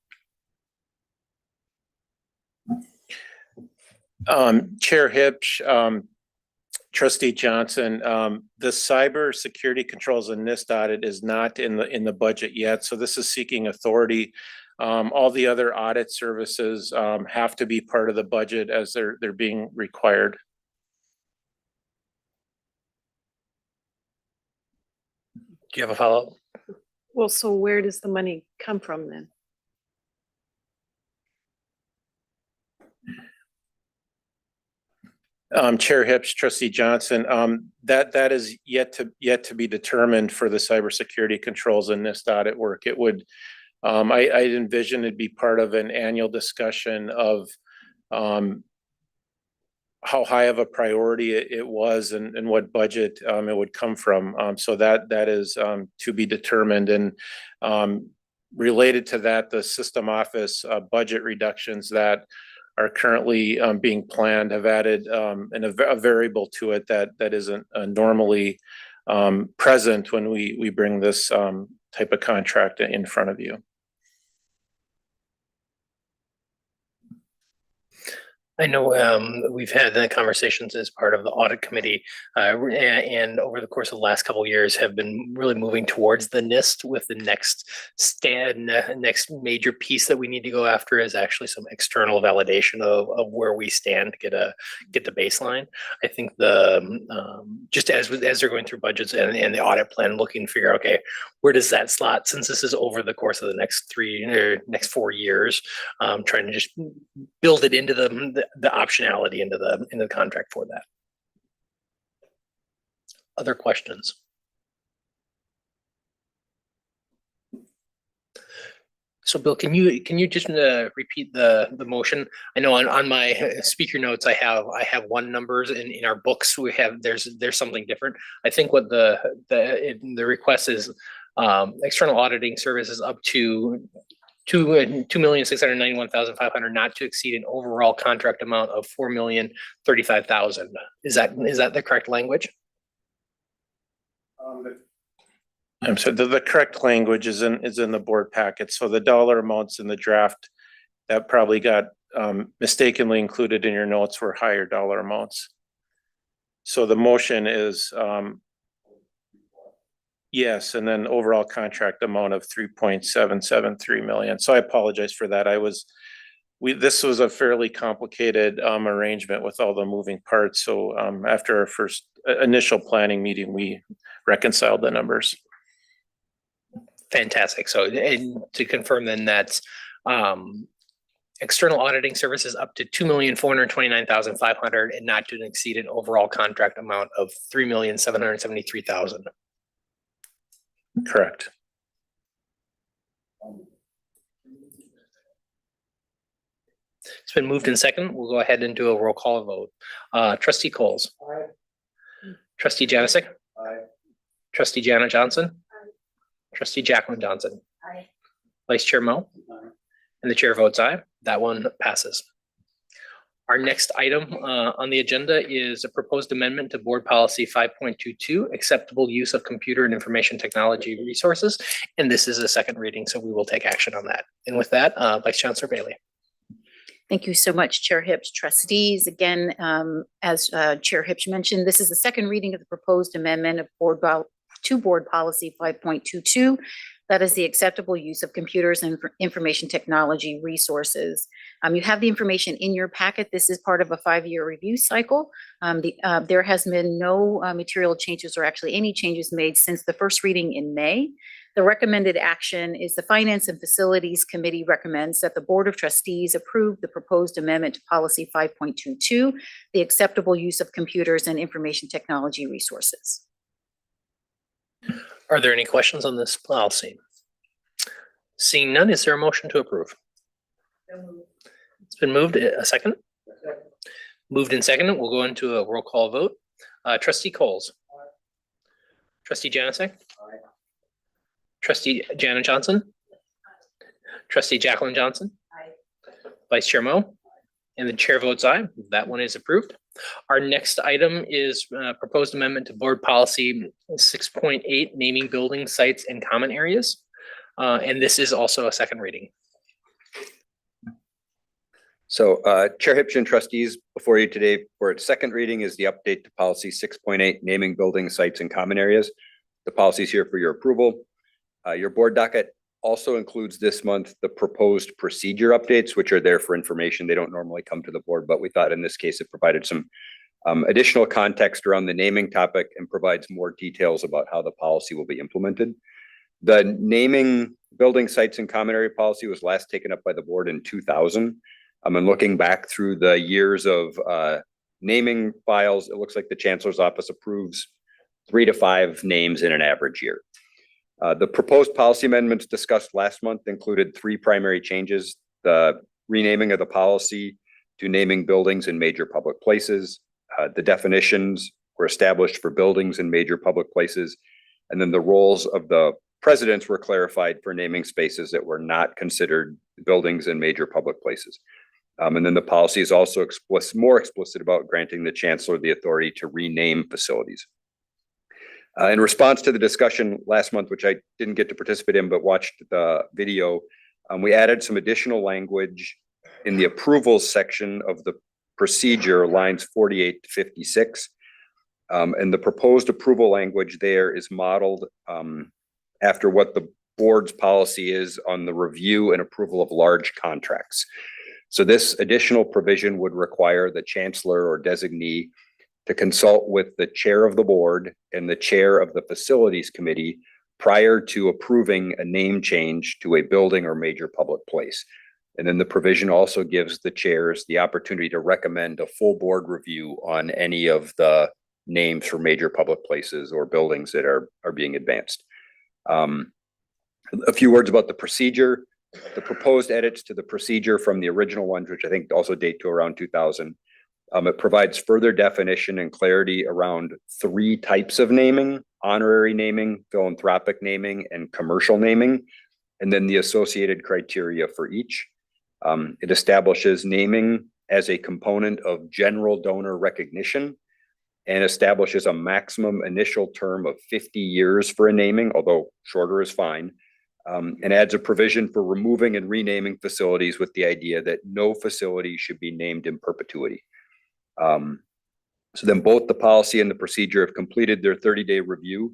Chair Hipsch, Trustee Johnson, the cyber security controls in NIST audit is not in the budget yet. So this is seeking authority. All the other audit services have to be part of the budget as they're being required. Do you have a follow-up? Well, so where does the money come from then? Chair Hipsch, Trustee Johnson, that is yet to be determined for the cybersecurity controls in NIST audit work. It would, I'd envision it'd be part of an annual discussion of how high of a priority it was and what budget it would come from. So that is to be determined. And related to that, the system office budget reductions that are currently being planned have added a variable to it that isn't normally present when we bring this type of contract in front of you. I know we've had the conversations as part of the audit committee, and over the course of the last couple of years have been really moving towards the NIST, with the next major piece that we need to go after is actually some external validation of where we stand to get the baseline. I think just as they're going through budgets and the audit plan, looking to figure out, okay, where does that slot, since this is over the course of the next 4 years, trying to just build it into the optionality into the contract for that. Other questions? So Bill, can you just repeat the motion? I know on my speaker notes I have one numbers, and in our books there's something different. I think what the request is, external auditing services up to $2,691,500, not to exceed an overall contract amount of $4,035,000. Is that the correct language? I'm sorry, the correct language is in the board packet. So the dollar amounts in the draft that probably got mistakenly included in your notes were higher dollar amounts. So the motion is yes, and then overall contract amount of 3.773 million. So I apologize for that. This was a fairly complicated arrangement with all the moving parts. So after our first initial planning meeting, we reconciled the numbers. Fantastic. So and to confirm then, that's external auditing services up to $2,429,500 and not to exceed an overall contract amount of $3,773,000. Correct. It's been moved in second. We'll go ahead and do a roll call vote. Trustee Coles. Aye. Trustee Janusik. Aye. Trustee Jana Johnson. Aye. Trustee Jacqueline Johnson. Aye. Vice Chair Mo. Aye. And the chair votes aye. That one passes. Our next item on the agenda is a proposed amendment to Board Policy 5.22, acceptable use of computer and information technology resources. And this is a second reading, so we will take action on that. And with that, Vice Chancellor Bailey. Thank you so much, Chair Hibbs. Trustees, again, as Chair Hibbs mentioned, this is the second reading of the proposed amendment of Board Policy 5.22. That is the acceptable use of computers and information technology resources. You have the information in your packet. This is part of a 5-year review cycle. There has been no material changes or actually any changes made since the first reading in May. The recommended action is the Finance and Facilities Committee recommends that the Board of Trustees approve the proposed amendment to Policy 5.22, the acceptable use of computers and information technology resources. Are there any questions on this policy? Seeing none, is there a motion to approve? It's been moved. A second? Moved and seconded. We'll go into a roll call vote. Trustee Coles. Aye. Trustee Janusik. Aye. Trustee Jana Johnson. Aye. Trustee Jacqueline Johnson. Aye. Vice Chair Mo. And the chair votes aye. That one is approved. Our next item is proposed amendment to Board Policy 6.8, naming building sites and common areas. And this is also a second reading. So Chair Hipsch and trustees, before you today for its second reading is the update to Policy 6.8, naming building sites and common areas. The policy is here for your approval. Your board docket also includes this month the proposed procedure updates, which are there for information. They don't normally come to the board, but we thought in this case it provided some additional context around the naming topic and provides more details about how the policy will be implemented. The naming building sites and common area policy was last taken up by the board in 2000. And looking back through the years of naming files, it looks like the Chancellor's office approves 3 to 5 names in an average year. The proposed policy amendments discussed last month included 3 primary changes: the renaming of the policy, to naming buildings in major public places. The definitions were established for buildings in major public places. And then the roles of the presidents were clarified for naming spaces that were not considered buildings in major public places. And then the policy is also more explicit about granting the chancellor the authority to rename facilities. In response to the discussion last month, which I didn't get to participate in, but watched the video, we added some additional language in the approvals section of the procedure, lines 48 to 56. And the proposed approval language there is modeled after what the board's policy is on the review and approval of large contracts. So this additional provision would require the chancellor or designee to consult with the chair of the board and the chair of the facilities committee prior to approving a name change to a building or major public place. And then the provision also gives the chairs the opportunity to recommend a full board review on any of the names for major public places or buildings that are being advanced. A few words about the procedure. The proposed edits to the procedure from the original ones, which I think also date to around 2000, it provides further definition and clarity around 3 types of naming: honorary naming, philanthropic naming, and commercial naming, and then the associated criteria for each. It establishes naming as a component of general donor recognition and establishes a maximum initial term of 50 years for a naming, although shorter is fine, and adds a provision for removing and renaming facilities with the idea that no facility should be named in perpetuity. So then both the policy and the procedure have completed their 30-day review.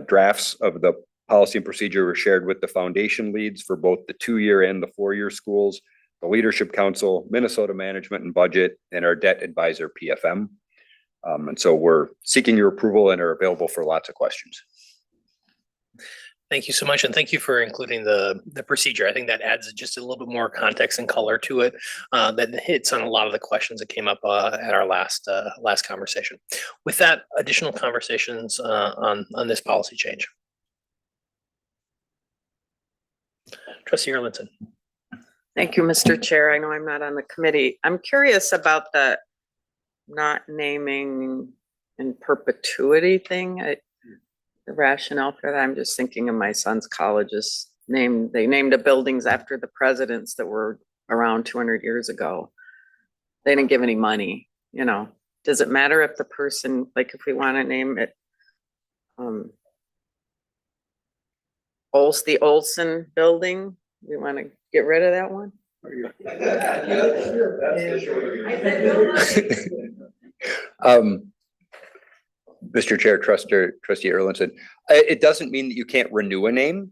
Drafts of the policy and procedure were shared with the foundation leads for both the 2-year and the 4-year schools, the Leadership Council, Minnesota Management and Budget, and our debt advisor, PFM. And so we're seeking your approval and are available for lots of questions. Thank you so much, and thank you for including the procedure. I think that adds just a little bit more context and color to it. That hits on a lot of the questions that came up at our last conversation. With that, additional conversations on this policy change. Trustee Erlinson. Thank you, Mr. Chair. I know I'm not on the committee. I'm curious about the not naming in perpetuity thing. The rationale for that, I'm just thinking of my son's colleges named, they named the buildings after the presidents that were around 200 years ago. They didn't give any money, you know. Does it matter if the person, like if we want to name it the Olson building, we want to get rid of that one? Mr. Chair, Trustee Erlinson, it doesn't mean that you can't renew a name,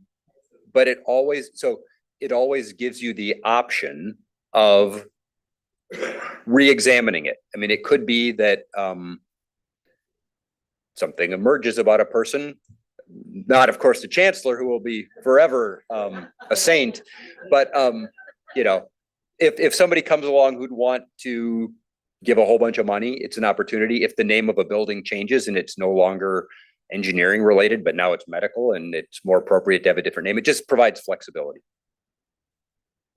but it always gives you the option of re-examining it. I mean, it could be that something emerges about a person, not of course the chancellor, who will be forever a saint, but you know, if somebody comes along who'd want to give a whole bunch of money, it's an opportunity. If the name of a building changes and it's no longer engineering related, but now it's medical and it's more appropriate to have a different name, it just provides flexibility.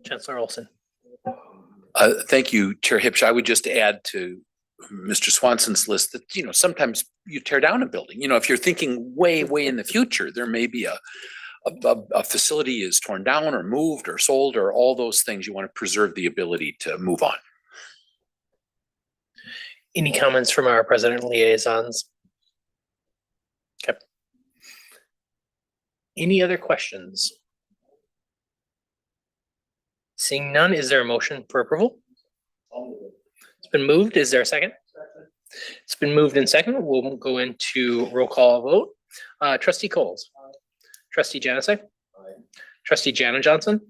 Chancellor Olson. Thank you, Chair Hipsch. I would just add to Mr. Swanson's list that, you know, sometimes you tear down a building. You know, if you're thinking way in the future, there may be a facility is torn down or moved or sold or all those things. You want to preserve the ability to move on. Any comments from our president liaisons? Okay. Any other questions? Seeing none, is there a motion for approval? It's been moved. Is there a second? It's been moved and second. We'll go into roll call vote. Trustee Coles. Trustee Janusik. Trustee Jana Johnson.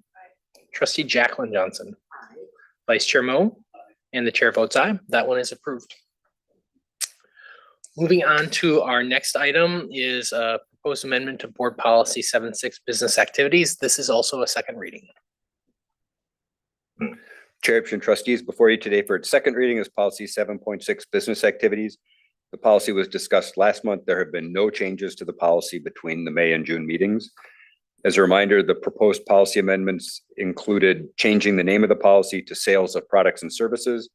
Trustee Jacqueline Johnson. Vice Chair Moe. And the chair votes aye. That one is approved. Moving on to our next item is a proposed amendment to Board Policy 76 Business Activities. This is also a second reading. Chair and trustees, before you today for its second reading is Policy 7.6 Business Activities. The policy was discussed last month. There have been no changes to the policy between the May and June meetings. As a reminder, the proposed policy amendments included changing the name of the policy to sales of products and services,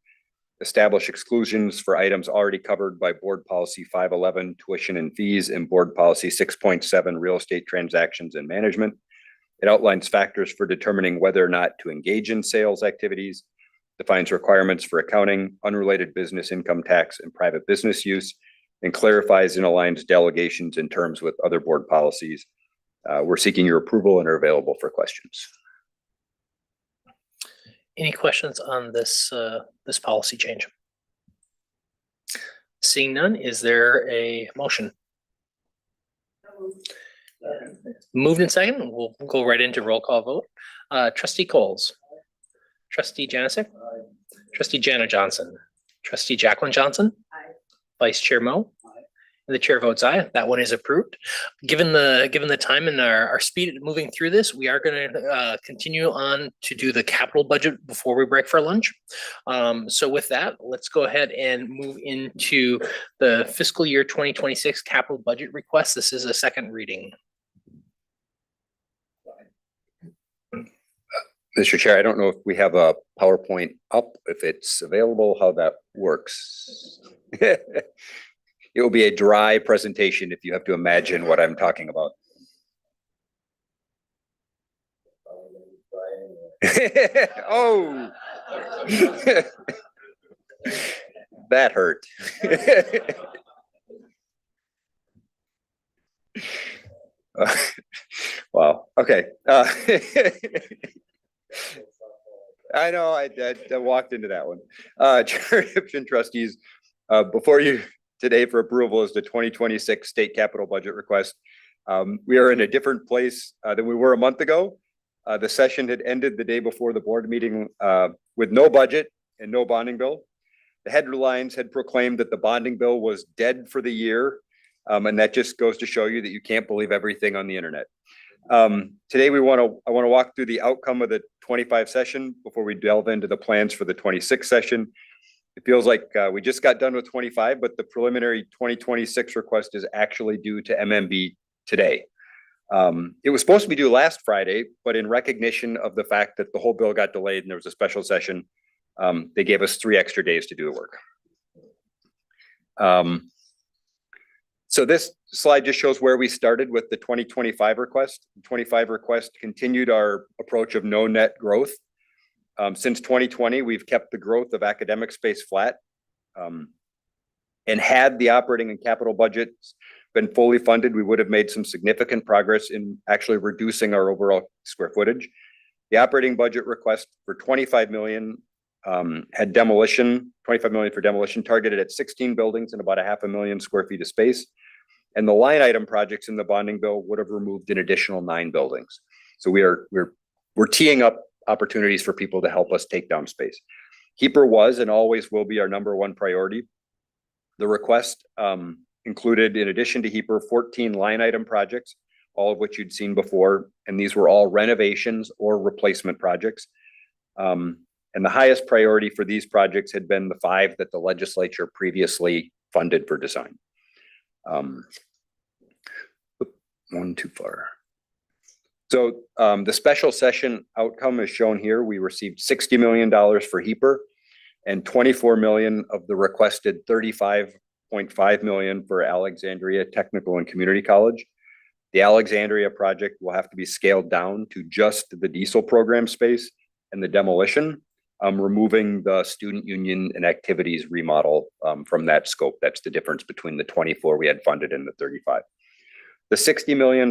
establish exclusions for items already covered by Board Policy 511, tuition and fees, and Board Policy 6.7, real estate transactions and management. It outlines factors for determining whether or not to engage in sales activities, defines requirements for accounting, unrelated business income tax, and private business use, and clarifies and aligns delegations and terms with other board policies. We're seeking your approval and are available for questions. Any questions on this, this policy change? Seeing none, is there a motion? Moved and second, we'll go right into roll call vote. Trustee Coles. Trustee Janusik. Trustee Jana Johnson. Trustee Jacqueline Johnson. Vice Chair Mo. And the chair votes aye. That one is approved. Given the time and our speed at moving through this, we are going to continue on to do the capital budget before we break for lunch. So with that, let's go ahead and move into the fiscal year 2026 capital budget request. This is a second reading. Mr. Chair, I don't know if we have a PowerPoint up, if it's available, how that works. It will be a dry presentation if you have to imagine what I'm talking about. Oh, that hurt. Wow. Okay. I know I walked into that one. Chair Hibbs and trustees, before you today for approval is the 2026 state capital budget request. We are in a different place than we were a month ago. The session had ended the day before the board meeting with no budget and no bonding bill. The headlines had proclaimed that the bonding bill was dead for the year. And that just goes to show you that you can't believe everything on the internet. Today, I want to walk through the outcome of the 25 session before we delve into the plans for the 26 session. It feels like we just got done with 25, but the preliminary 2026 request is actually due to MMB today. It was supposed to be due last Friday, but in recognition of the fact that the whole bill got delayed and there was a special session, they gave us 3 extra days to do the work. So this slide just shows where we started with the 2025 request. The 25 request continued our approach of no net growth. Since 2020, we've kept the growth of academic space flat. And had the operating and capital budgets been fully funded, we would have made some significant progress in actually reducing our overall square footage. The operating budget request for 25 million had demolition, 25 million for demolition targeted at 16 buildings and about 500,000 square feet of space. And the line item projects in the bonding bill would have removed an additional 9 buildings. So we're teeing up opportunities for people to help us take down space. HEAPR was and always will be our #1 priority. The request included, in addition to HEAPR, 14 line item projects, all of which you'd seen before, and these were all renovations or replacement projects. And the highest priority for these projects had been the 5 that the legislature previously funded for design. One too far. So the special session outcome is shown here. We received $60 million for HEAPR and 24 million of the requested 35.5 million for Alexandria Technical and Community College. The Alexandria project will have to be scaled down to just the diesel program space and the demolition, removing the student union and activities remodel from that scope. That's the difference between the 24 we had funded and the 35. The $60 million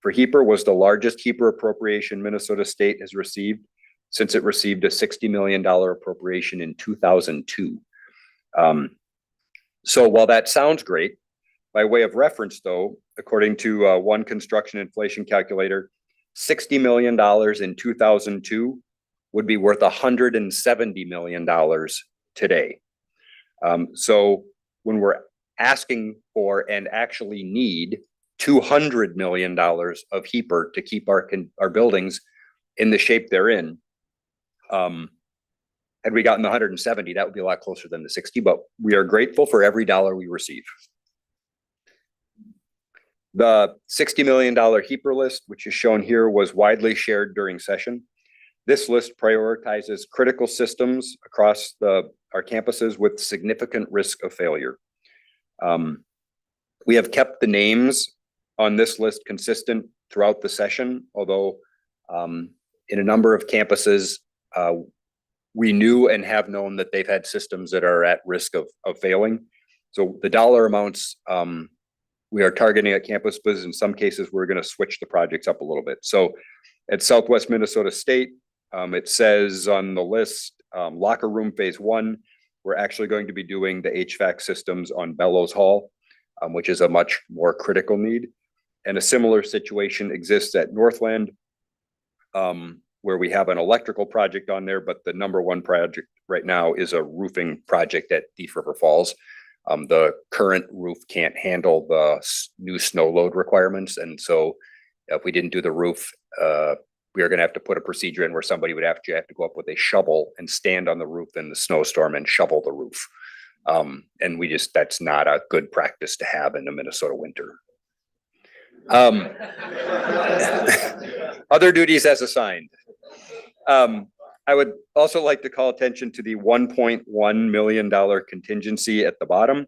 for HEAPR was the largest HEAPR appropriation Minnesota State has received since it received a $60 million appropriation in 2002. So while that sounds great, by way of reference though, according to one construction inflation calculator, $60 million in 2002 would be worth $170 million today. So when we're asking for and actually need $200 million of HEAPR to keep our buildings in the shape they're in, had we gotten the 170, that would be a lot closer than the 60, but we are grateful for every dollar we receive. The $60 million HEAPR list, which is shown here, was widely shared during session. This list prioritizes critical systems across our campuses with significant risk of failure. We have kept the names on this list consistent throughout the session, although in a number of campuses, we knew and have known that they've had systems that are at risk of failing. So the dollar amounts we are targeting at campuses, in some cases, we're going to switch the projects up a little bit. So at Southwest Minnesota State, it says on the list, locker room phase 1, we're actually going to be doing the HVAC systems on Bellows Hall, which is a much more critical need. And a similar situation exists at Northland, where we have an electrical project on there, but the number one project right now is a roofing project at Thief River Falls. The current roof can't handle the new snow load requirements. And so if we didn't do the roof, we are going to have to put a procedure in where somebody would have to go up with a shovel and stand on the roof in the snowstorm and shovel the roof. And that's not a good practice to have in the Minnesota winter. Other duties as assigned. I would also like to call attention to the $1.1 million contingency at the bottom.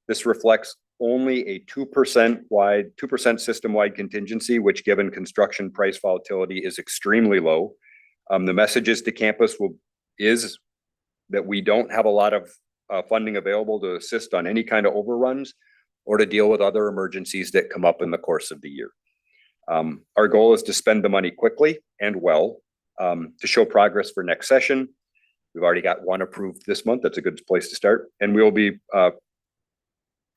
This reflects only a 2% system-wide contingency, which given construction price volatility is extremely low. The messages to campus is that we don't have a lot of funding available to assist on any kind of overruns or to deal with other emergencies that come up in the course of the year. Our goal is to spend the money quickly and well to show progress for next session. We've already got one approved this month. That's a good place to start. And we will be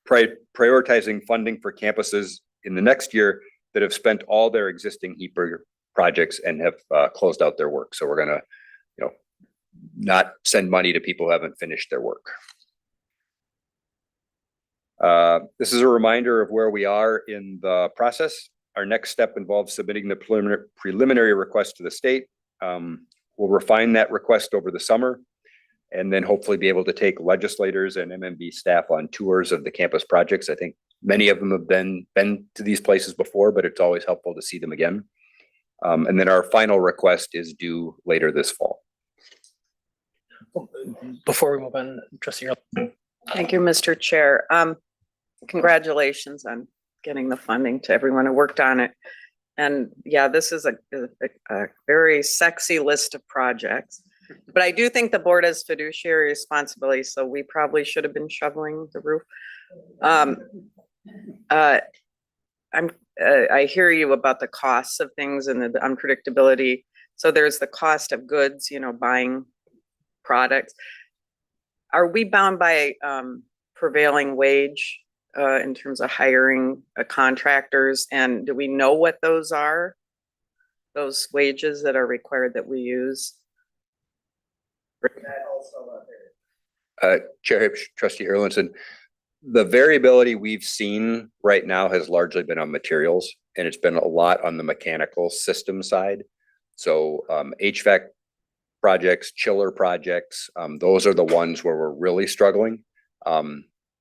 prioritizing funding for campuses in the next year that have spent all their existing HEAPR projects and have closed out their work. So we're going to, not send money to people who haven't finished their work. This is a reminder of where we are in the process. Our next step involves submitting the preliminary request to the state. We'll refine that request over the summer and then hopefully be able to take legislators and MMB staff on tours of the campus projects. I think many of them have been to these places before, but it's always helpful to see them again. And then our final request is due later this fall. Before we move on, Trustee Earl. Thank you, Mr. Chair. Congratulations on getting the funding to everyone who worked on it. And yeah, this is a very sexy list of projects, but I do think the board has fiduciary responsibility, so we probably should have been shoveling the roof. I hear you about the costs of things and the unpredictability. So there's the cost of goods, buying products. Are we bound by prevailing wage in terms of hiring contractors? And do we know what those are? Those wages that are required that we use? Chair Hibbs, Trustee Erlinson, the variability we've seen right now has largely been on materials, and it's been a lot on the mechanical system side. So HVAC projects, chiller projects, those are the ones where we're really struggling.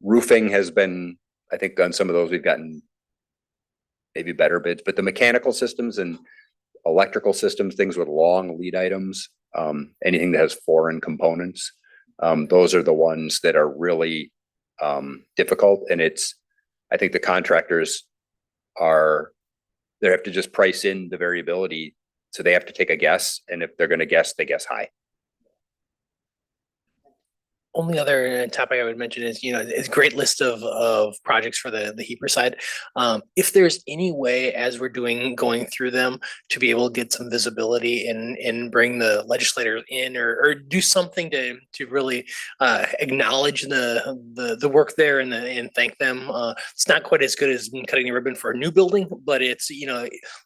Roofing has been, I think on some of those we've gotten maybe better bids, but the mechanical systems and electrical systems, things with long lead items, anything that has foreign components, those are the ones that are really difficult. And I think the contractors they have to just price in the variability. So they have to take a guess. And if they're going to guess, they guess high. Only other topic I would mention is, it's a great list of projects for the HEAPR side. If there's any way as we're going through them to be able to get some visibility and bring the legislators in or do something to really acknowledge the work there and thank them. It's not quite as good as cutting the ribbon for a new building, but it's,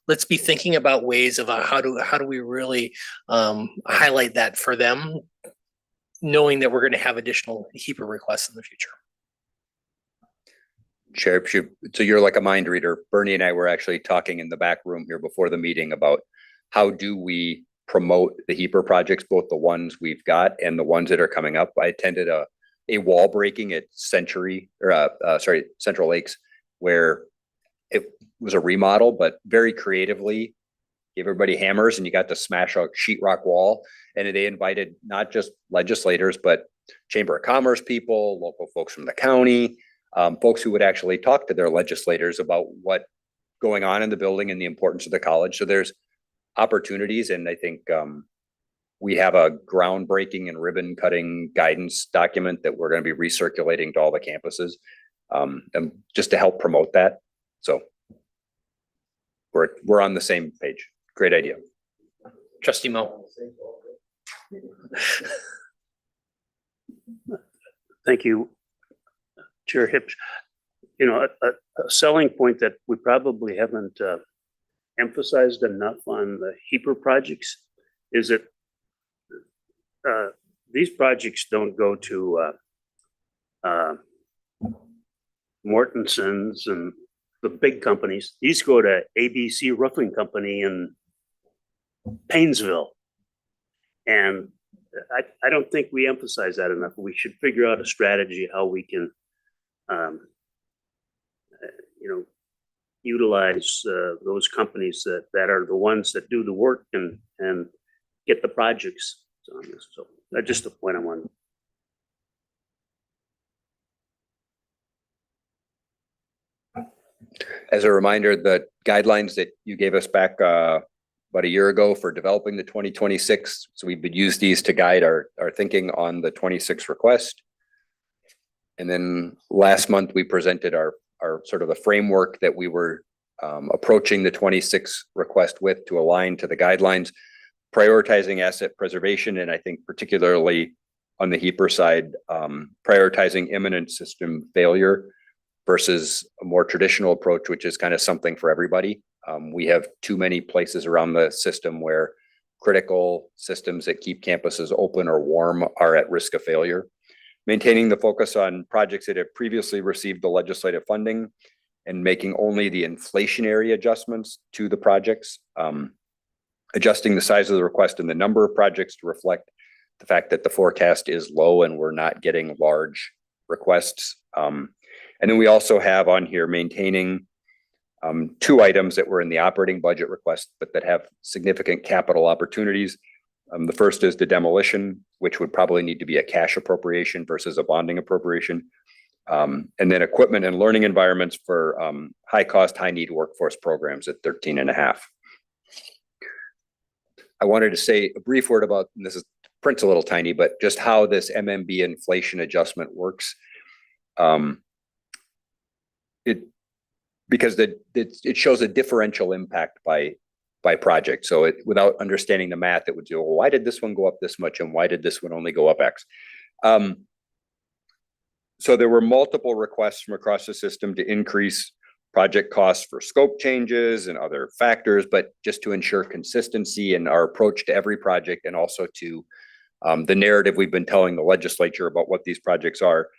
let's be thinking about ways of how do we really highlight that for them, knowing that we're going to have additional HEAPR requests in the future. Chair, so you're like a mind reader. Bernie and I were actually talking in the back room here before the meeting about how do we promote the HEAPR projects, both the ones we've got and the ones that are coming up. I attended a wall breaking at Central Lakes, where was a remodel, but very creatively gave everybody hammers and you got to smash a sheetrock wall. And they invited not just legislators, but Chamber of Commerce people, local folks from the county, folks who would actually talk to their legislators about what going on in the building and the importance of the college. So there's opportunities, and I think we have a groundbreaking and ribbon cutting guidance document that we're going to be recirculating to all the campuses, and just to help promote that. So we're on the same page. Great idea. Trustee Mo. Thank you, Chair Hips. You know, a selling point that we probably haven't emphasized enough on the HEAPR projects is that these projects don't go to Mortenson's and the big companies. These go to ABC Roofing Company in Paynesville. And I don't think we emphasize that enough. We should figure out a strategy how we can, utilize those companies that are the ones that do the work and get the projects on this. So that's just a point I wanted. As a reminder, the guidelines that you gave us back about a year ago for developing the 2026. So we've used these to guide our thinking on the 26 request. And then last month we presented our sort of the framework that we were approaching the 26 request with to align to the guidelines, prioritizing asset preservation. And I think particularly on the HEAPR side, prioritizing imminent system failure versus a more traditional approach, which is kind of something for everybody. We have too many places around the system where critical systems that keep campuses open or warm are at risk of failure. Maintaining the focus on projects that have previously received the legislative funding and making only the inflationary adjustments to the projects. Adjusting the size of the request and the number of projects to reflect the fact that the forecast is low and we're not getting large requests. And then we also have on here maintaining two items that were in the operating budget request, but that have significant capital opportunities. The first is the demolition, which would probably need to be a cash appropriation versus a bonding appropriation. And then equipment and learning environments for high cost, high need workforce programs at 13.5. I wanted to say a brief word about, and this is print's a little tiny, but just how this MMB inflation adjustment works. Because it shows a differential impact by project. So without understanding the math, it would do, well, why did this one go up this much and why did this one only go up X? So there were multiple requests from across the system to increase project costs for scope changes and other factors, but just to ensure consistency in our approach to every project and also to the narrative we've been telling the legislature about what these projects are,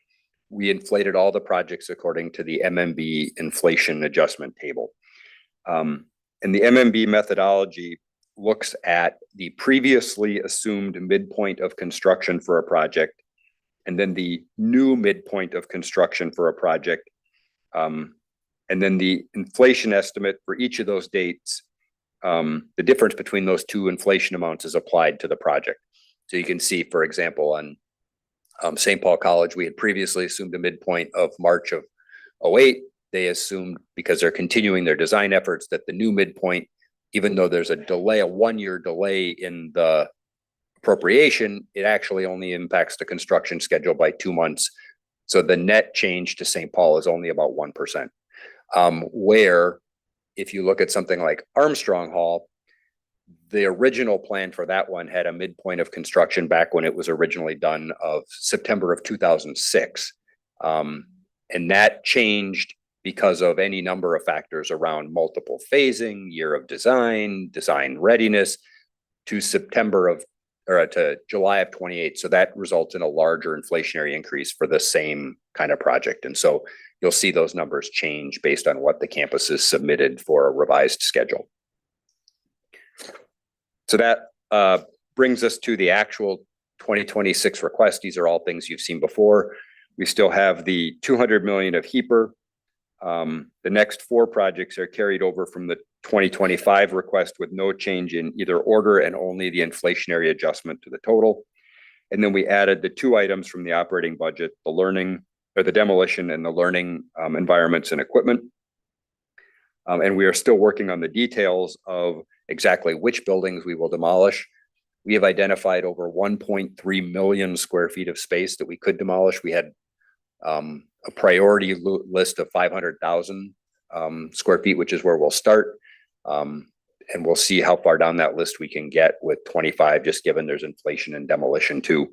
we inflated all the projects according to the MMB inflation adjustment table. And the MMB methodology looks at the previously assumed midpoint of construction for a project, and then the new midpoint of construction for a project. And then the inflation estimate for each of those dates, the difference between those two inflation amounts is applied to the project. So you can see, for example, on St. Paul College, we had previously assumed a midpoint of March of 2008. They assumed, because they're continuing their design efforts, that the new midpoint, even though there's a delay, a 1-year delay in the appropriation, it actually only impacts the construction schedule by 2 months. So the net change to St. Paul is only about 1%. Where if you look at something like Armstrong Hall, the original plan for that one had a midpoint of construction back when it was originally done of September of 2006. And that changed because of any number of factors around multiple phasing, year of design readiness to to July of 28. So that results in a larger inflationary increase for the same kind of project. And so you'll see those numbers change based on what the campuses submitted for a revised schedule. So that brings us to the actual 2026 request. These are all things you've seen before. We still have the 200 million of HEAPR, The next four projects are carried over from the 2025 request with no change in either order and only the inflationary adjustment to the total. And then we added the two items from the operating budget, the learning or the demolition and the learning environments and equipment. And we are still working on the details of exactly which buildings we will demolish. We have identified over 1.3 million square feet of space that we could demolish. We had a priority list of 500,000 square feet, which is where we'll start. And we'll see how far down that list we can get with 25, just given there's inflation and demolition too.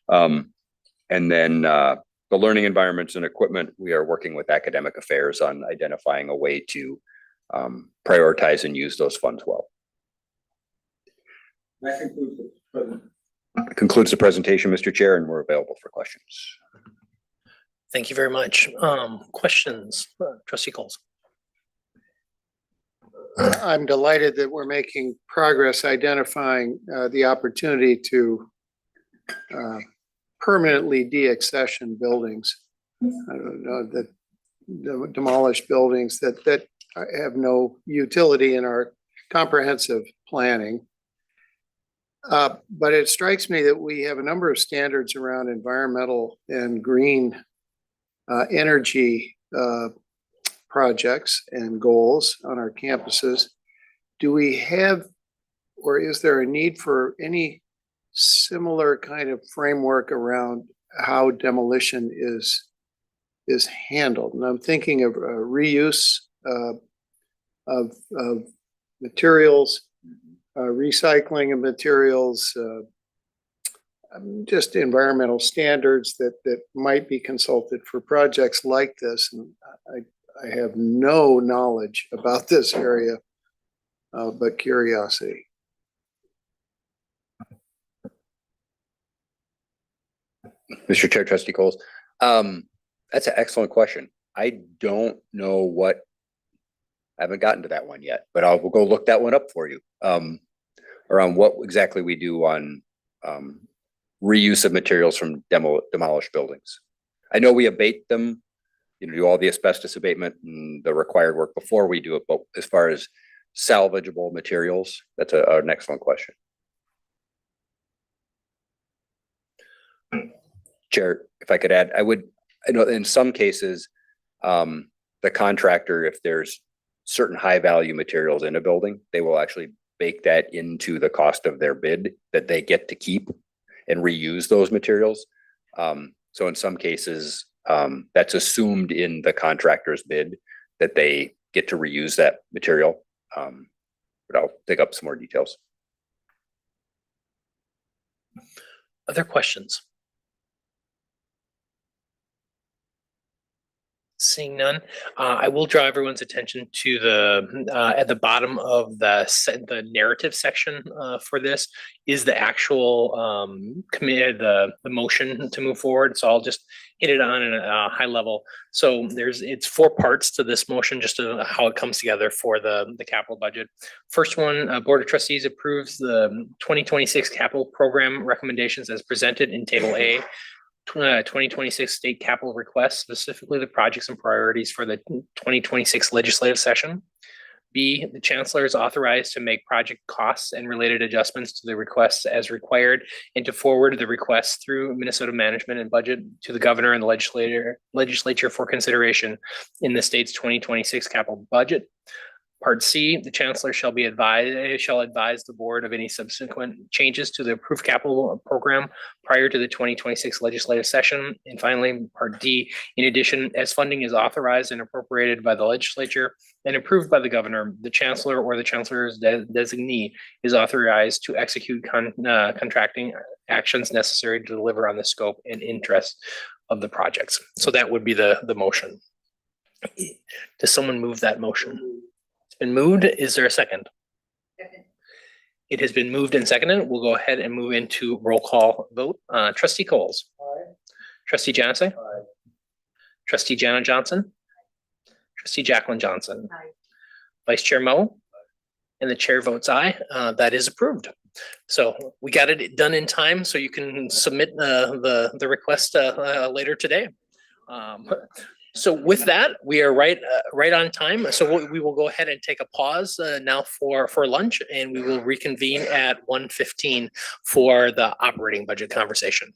And then the learning environments and equipment, we are working with academic affairs on identifying a way to prioritize and use those funds well. That Concludes the presentation, Mr. Chair, and we're available for questions. Thank you very much. Questions, trustee Coles? I'm delighted that we're making progress identifying the opportunity to permanently de-accession buildings. I don't know that the demolished buildings that have no utility in our comprehensive planning. But it strikes me that we have a number of standards around environmental and green energy projects and goals on our campuses. Do we have, or is there a need for any similar kind of framework around how demolition is handled? And I'm thinking of reuse of materials, recycling of materials, just environmental standards that might be consulted for projects like this. And I have no knowledge about this area, but curiosity. Mr. Chair, trustee Coles, that's an excellent question. I don't know what, I haven't gotten to that one yet, but we'll go look that one up for you. Around what exactly we do on reuse of materials from demolished buildings. I know we abate them, do all the asbestos abatement and the required work before we do it, but as far as salvageable materials, that's an excellent question. Chair, if I could add, I know in some cases, the contractor, if there's certain high value materials in a building, they will actually bake that into the cost of their bid that they get to keep and reuse those materials. So in some cases, that's assumed in the contractor's bid that they get to reuse that material. But I'll dig up some more details. Other questions? Seeing none, I will draw everyone's attention to the at the bottom of the narrative section for this is the actual committee, the motion to move forward. So I'll just hit it on a high level. So it's four parts to this motion, just to how it comes together for the capital budget. First one, Board of Trustees approves the 2026 capital program recommendations as presented in Table A. 2026 state capital requests, specifically the projects and priorities for the 2026 legislative session. B, the chancellor is authorized to make project costs and related adjustments to the requests as required and to forward the requests through Minnesota management and budget to the governor and the legislature for consideration in the state's 2026 capital budget. Part C, the chancellor shall advise the board of any subsequent changes to the approved capital program prior to the 2026 legislative session. And finally, Part D, in addition, as funding is authorized and appropriated by the legislature and approved by the governor, the chancellor or the chancellor's designee is authorized to execute contracting actions necessary to deliver on the scope and interest of the projects. So that would be the motion. Does someone move that motion? Been moved. Is there a second? Second. It has been moved and seconded. We'll go ahead and move into roll call vote. Trustee Coles. Aye. Trustee Janusik. Aye. Trustee Jana Johnson. Aye. Trustee Jacqueline Johnson. Aye. Vice Chair Mo. And the chair votes aye. That is approved. So we got it done in time, so you can submit the request later today. So with that, we are right on time. So we will go ahead and take a pause now for lunch, and we will reconvene at 1:15 for the operating budget conversation.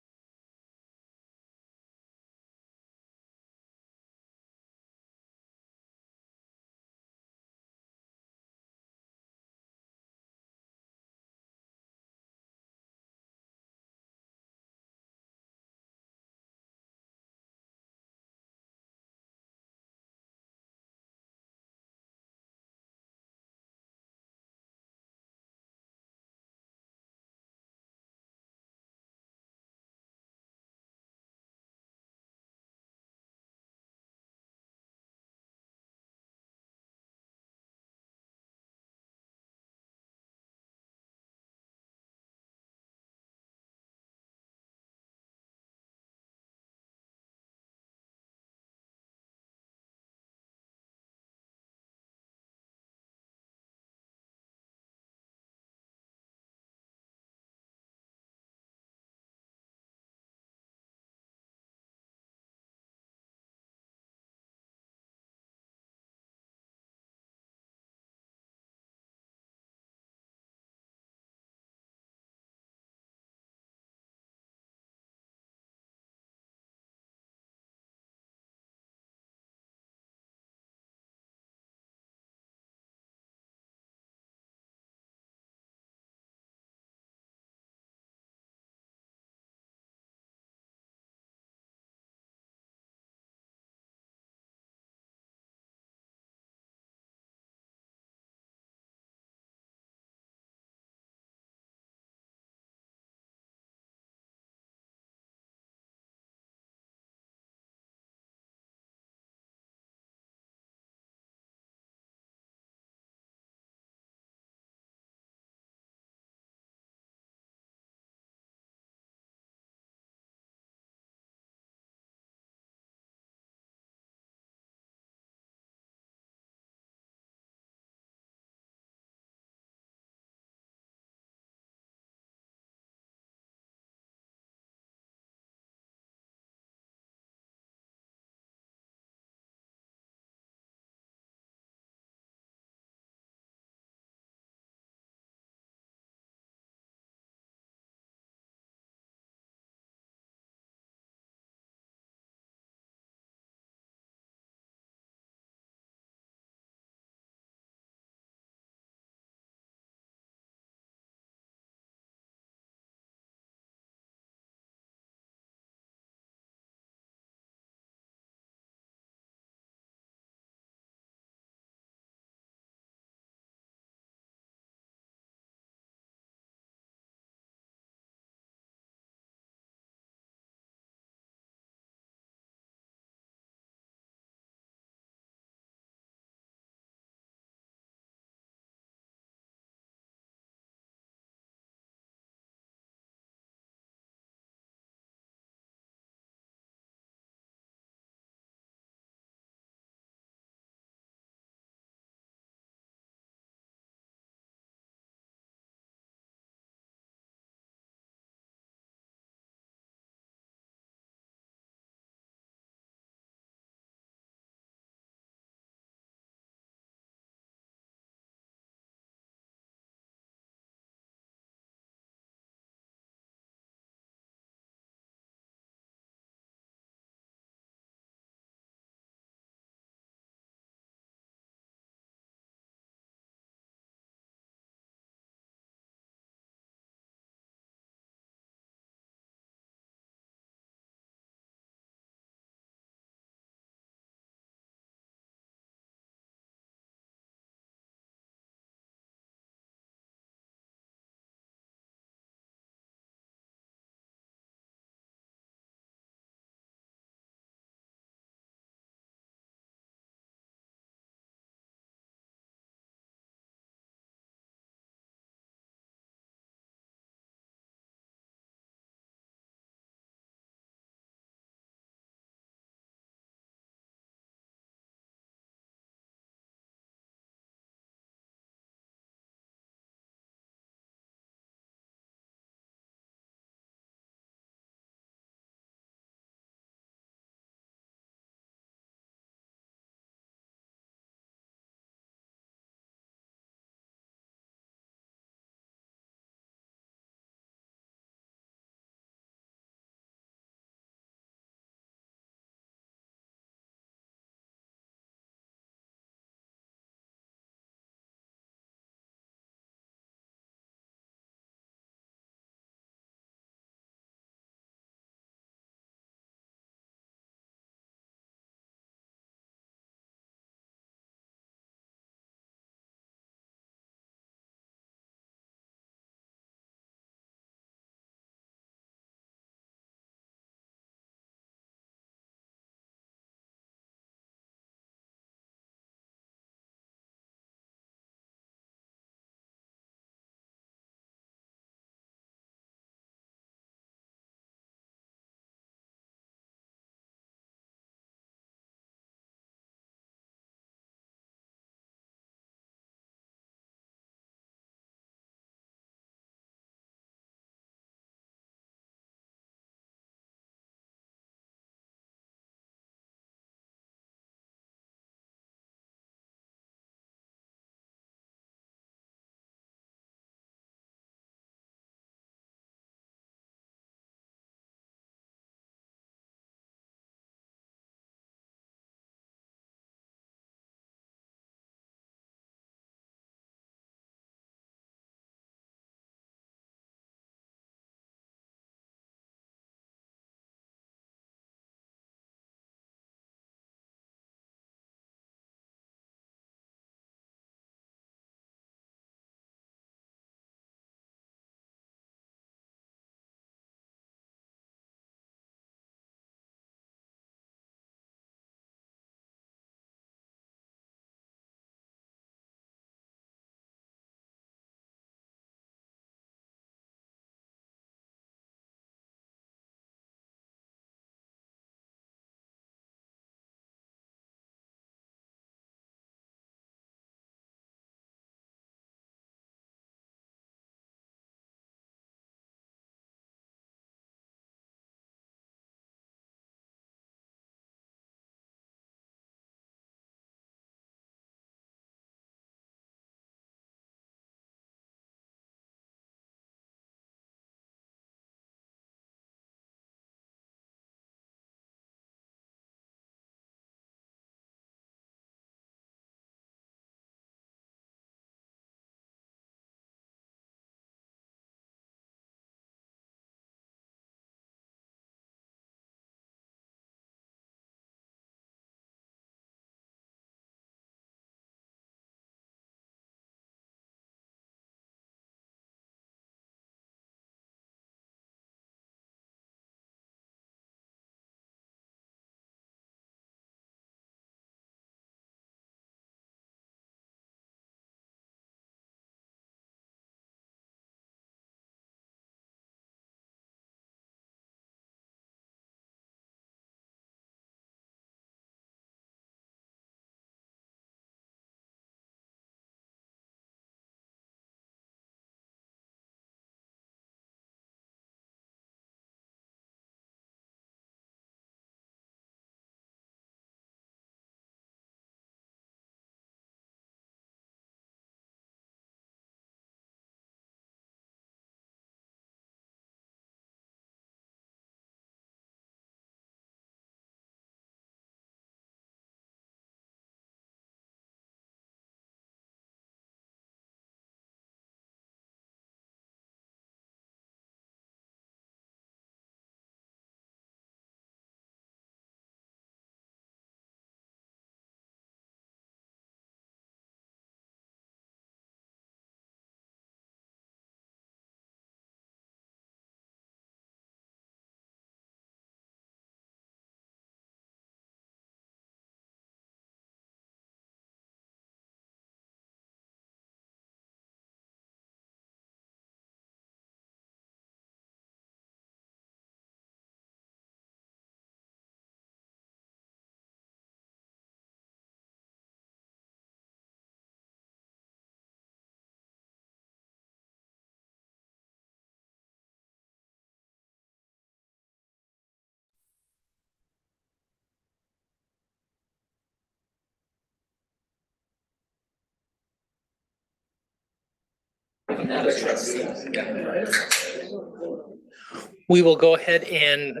We will go ahead and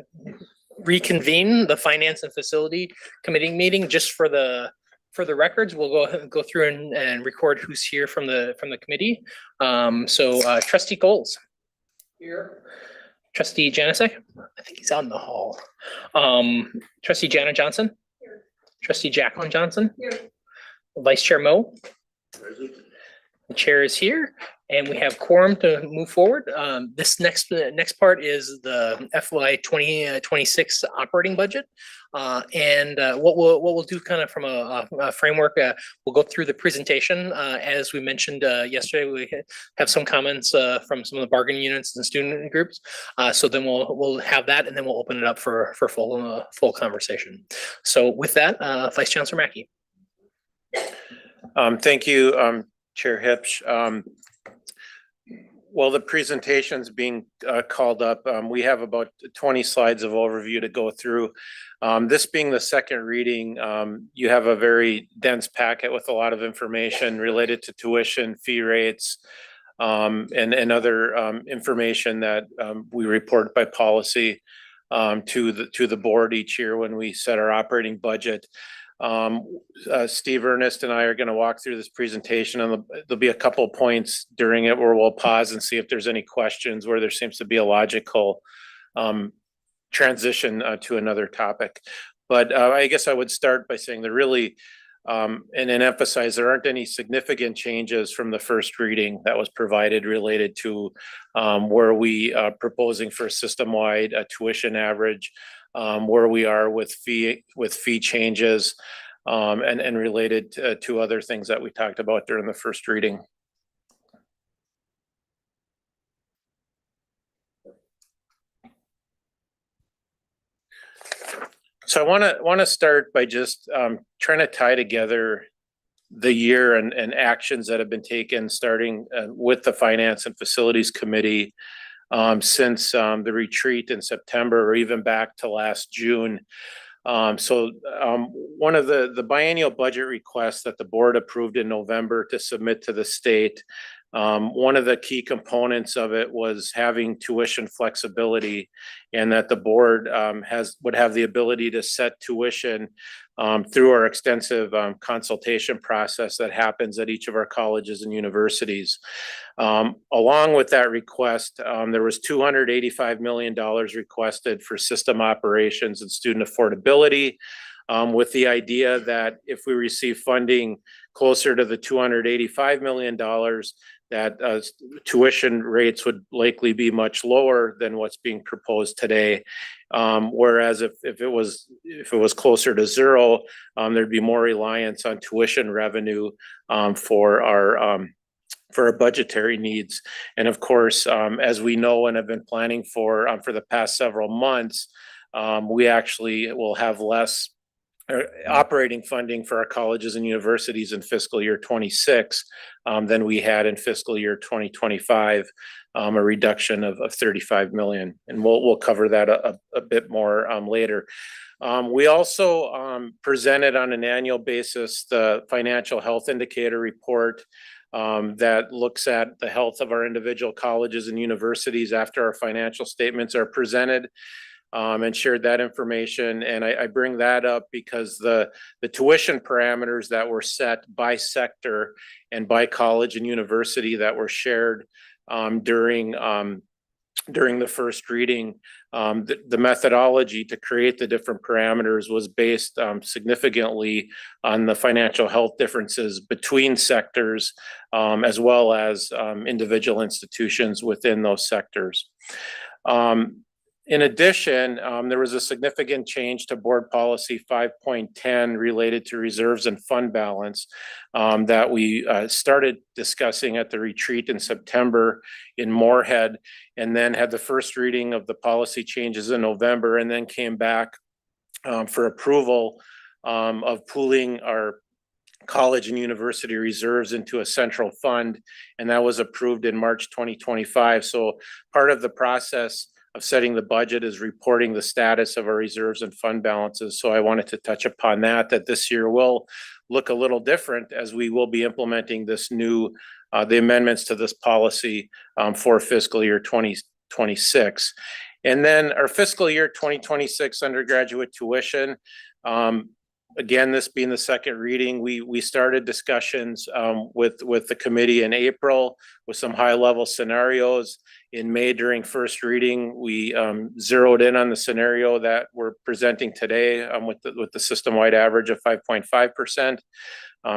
reconvene the Finance and Facility Committee meeting. Just for the records, we'll go ahead and go through and record who's here from the committee. So Trustee Coles. Here. Trustee Janusik, I think he's out in the hall. Trustee Jana Johnson. Here. Trustee Jacqueline Johnson. Here. Vice Chair Mo. The chair is here, and we have quorum to move forward. This next part is the FY 2026 operating budget. And what we'll do kind of from a framework, we'll go through the presentation. As we mentioned yesterday, we have some comments from some of the bargaining units and student groups. So then we'll have that, and then we'll open it up for full conversation. So with that, Vice Chancellor Mackey. Thank you, Chair Hipsch. While the presentation's being called up, we have about 20 slides of overview to go through. This being the second reading, you have a very dense packet with a lot of information related to tuition, fee rates, and other information that we report by policy to the board each year when we set our operating budget. Steve Ernest and I are going to walk through this presentation, and there'll be a couple of points during it where we'll pause and see if there's any questions where there seems to be a logical transition to another topic. But I guess I would start by saying there really, and then emphasize there aren't any significant changes from the first reading that was provided related to where we are proposing for system-wide tuition average, where we are with fee changes, and related to other things that we talked about during the first reading. So I want to start by just trying to tie together the year and actions that have been taken, starting with the Finance and Facilities Committee since the retreat in September, or even back to last June. One of the biennial budget requests that the board approved in November to submit to the state, one of the key components of it was having tuition flexibility, and that the board would have the ability to set tuition through our extensive consultation process that happens at each of our colleges and universities. Along with that request, there was $285 million requested for system operations and student affordability, with the idea that if we receive funding closer to the $285 million, that tuition rates would likely be much lower than what's being proposed today. Whereas if it was closer to zero, there'd be more reliance on tuition revenue for our budgetary needs. And of course, as we know and have been planning for the past several months, we actually will have less operating funding for our colleges and universities in fiscal year 26 than we had in fiscal year 2025, a reduction of 35 million. And we'll cover that a bit more later. We also presented on an annual basis the financial health indicator report that looks at the health of our individual colleges and universities after our financial statements are presented, and shared that information. And I bring that up because the tuition parameters that were set by sector and by college and university that were shared during the first reading, the methodology to create the different parameters was based significantly on the financial health differences between sectors, as well as individual institutions within those sectors. In addition, there was a significant change to board policy 5.10 related to reserves and fund balance that we started discussing at the retreat in September in Moorhead, and then had the first reading of the policy changes in November, and then came back for approval of pooling our college and university reserves into a central fund, and that was approved in March 2025. So part of the process of setting the budget is reporting the status of our reserves and fund balances. So I wanted to touch upon that this year will look a little different, as we will be implementing this new the amendments to this policy for fiscal year 2026. And then our fiscal year 2026 undergraduate tuition, again, this being the second reading, we started discussions with the committee in April with some high-level scenarios. In May during first reading, we zeroed in on the scenario that we're presenting today with the system-wide average of 5.5%.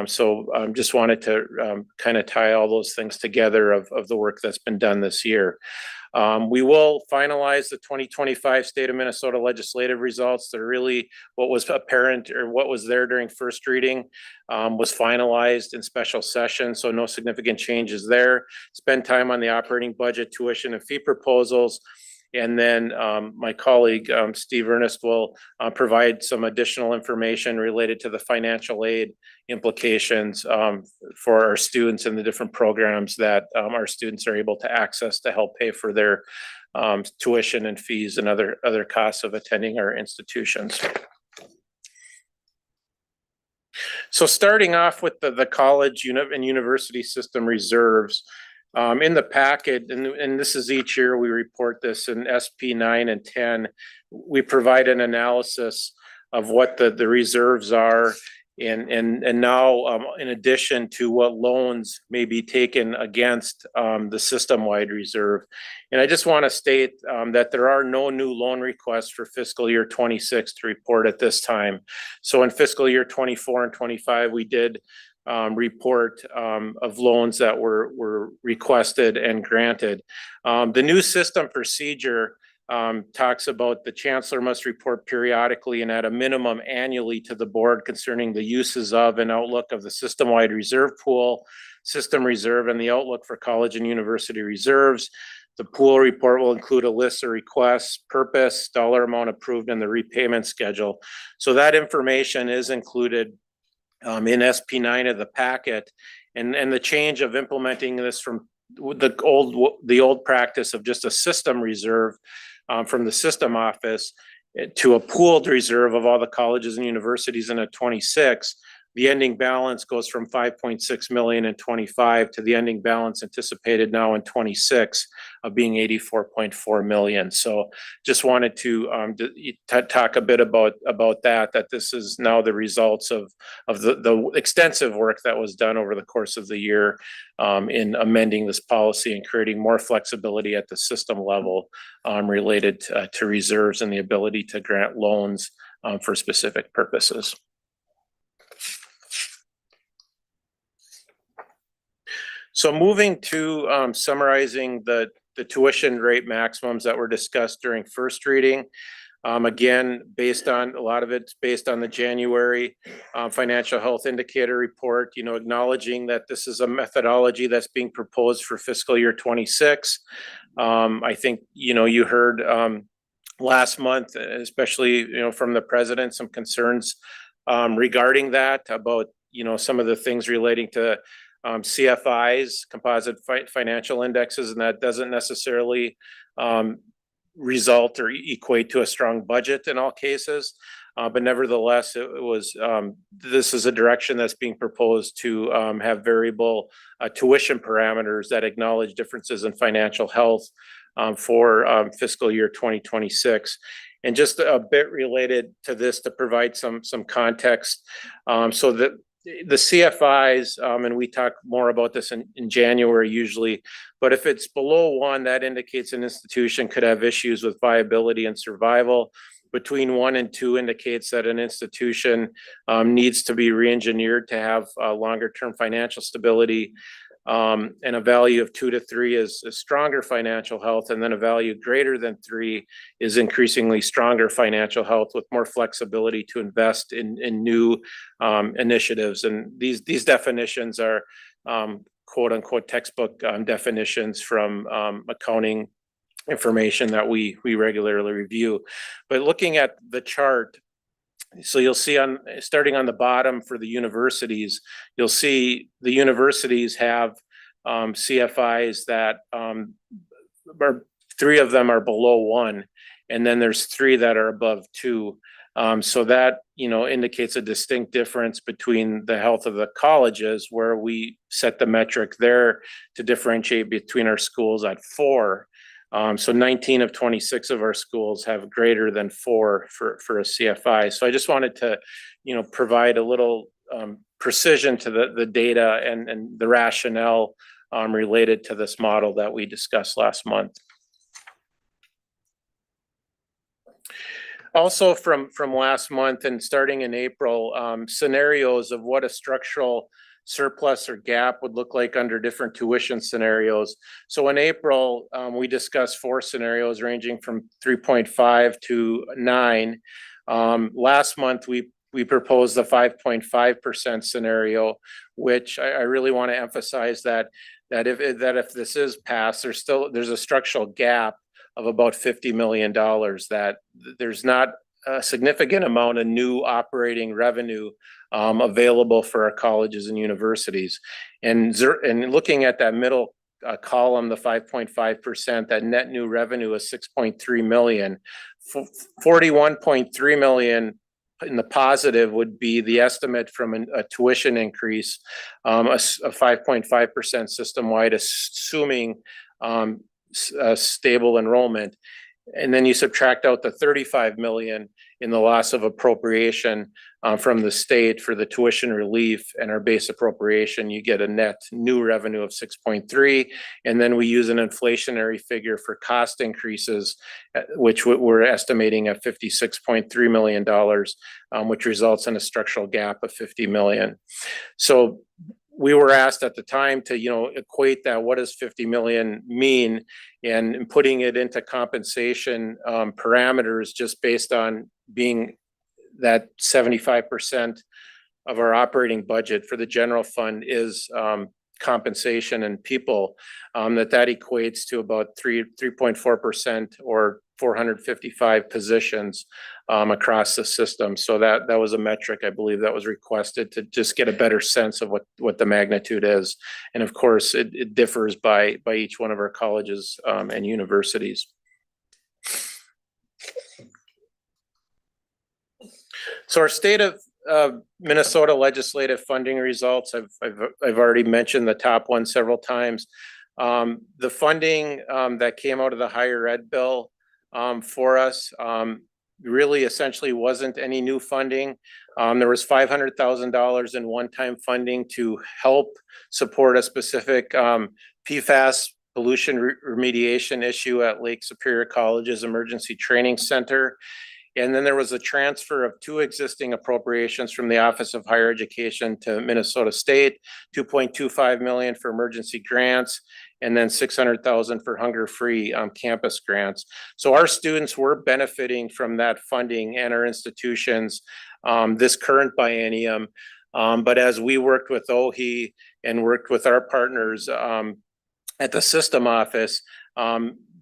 So just wanted to kind of tie all those things together of the work that's been done this year. We will finalize the 2025 state of Minnesota legislative results. They're really what was apparent or what was there during first reading was finalized in special session. So no significant changes there. Spend time on the operating budget, tuition and fee proposals. And then my colleague, Steve Ernest, will provide some additional information related to the financial aid implications for our students and the different programs that our students are able to access to help pay for their tuition and fees and other costs of attending our institutions. So starting off with the college and university system reserves, in the packet, and this is each year we report this in SP 9 and 10, we provide an analysis of what the reserves are and now in addition to what loans may be taken against the system-wide reserve. And I just want to state that there are no new loan requests for fiscal year 26 to report at this time. So in fiscal year 24 and 25, we did report of loans that were requested and granted. The new system procedure talks about the chancellor must report periodically and at a minimum annually to the board concerning the uses of and outlook of the system-wide reserve pool, system reserve, and the outlook for college and university reserves. The pool report will include a list of requests, purpose, dollar amount approved, and the repayment schedule. So that information is included in SP 9 of the packet, and the change of implementing this from the old practice of just a system reserve from the system office to a pooled reserve of all the colleges and universities in a 26. The ending balance goes from 5.6 million in 25 to the ending balance anticipated now in 26 of being 84.4 million. So just wanted to talk a bit about that this is now the results of the extensive work that was done over the course of the year in amending this policy and creating more flexibility at the system level related to reserves and the ability to grant loans for specific purposes. So moving to summarizing the tuition rate maximums that were discussed during first reading. Again, based on a lot of it's based on the January financial health indicator report, acknowledging that this is a methodology that's being proposed for fiscal year 26. I think, you heard last month, especially, from the president, some concerns regarding that about, some of the things relating to CFIs, composite financial indexes, and that doesn't necessarily result or equate to a strong budget in all cases. But nevertheless, this is a direction that's being proposed to have variable tuition parameters that acknowledge differences in financial health for fiscal year 2026. And just a bit related to this to provide some context, so that the CFIs, and we talk more about this in January usually, but if it's below 1, that indicates an institution could have issues with viability and survival. Between 1 and 2 indicates that an institution needs to be re-engineered to have longer term financial stability. And a value of 2 to 3 is stronger financial health, and then a value greater than 3 is increasingly stronger financial health with more flexibility to invest in new initiatives. And these definitions are quote unquote textbook definitions from accounting information that we regularly review. But looking at the chart, so you'll see starting on the bottom for the universities, you'll see the universities have CFIs that are 3 of them are below 1, and then there's 3 that are above 2. So that, indicates a distinct difference between the health of the colleges, where we set the metric there to differentiate between our schools at 4. So 19 of 26 of our schools have greater than 4 for a CFI. So I just wanted to, provide a little precision to the data and the rationale related to this model that we discussed last month. Also from last month and starting in April, scenarios of what a structural surplus or gap would look like under different tuition scenarios. So in April, we discussed 4 scenarios ranging from 3.5 to 9. Last month, we proposed the 5.5% scenario, which I really want to emphasize that if this is passed, there's a structural gap of about $50 million, that there's not a significant amount of new operating revenue available for our colleges and universities. And looking at that middle column, the 5.5%, that net new revenue is $6.3 million. 41.3 million in the positive would be the estimate from a tuition increase, a 5.5% system-wide, assuming stable enrollment. And then you subtract out the 35 million in the loss of appropriation from the state for the tuition relief and our base appropriation, you get a net new revenue of 6.3. And then we use an inflationary figure for cost increases, which we're estimating at $56.3 million, which results in a structural gap of 50 million. So we were asked at the time to, equate that, what does 50 million mean, and putting it into compensation parameters just based on being that 75% of our operating budget for the general fund is compensation and people, that equates to about 3.4% or 455 positions across the system. So that was a metric, I believe, that was requested to just get a better sense of what the magnitude is. And of course, it differs by each one of our colleges and universities. So our state of Minnesota legislative funding results, I've already mentioned the top one several times. The funding that came out of the higher ed bill for us really essentially wasn't any new funding. There was $500,000 in one-time funding to help support a specific PFAS pollution remediation issue at Lake Superior College's Emergency Training Center. And then there was a transfer of 2 existing appropriations from the Office of Higher Education to Minnesota State, $2.25 million for emergency grants, and then $600,000 for hunger-free campus grants. So our students were benefiting from that funding, and our institutions this current biennium. But as we worked with OHE and worked with our partners at the system office,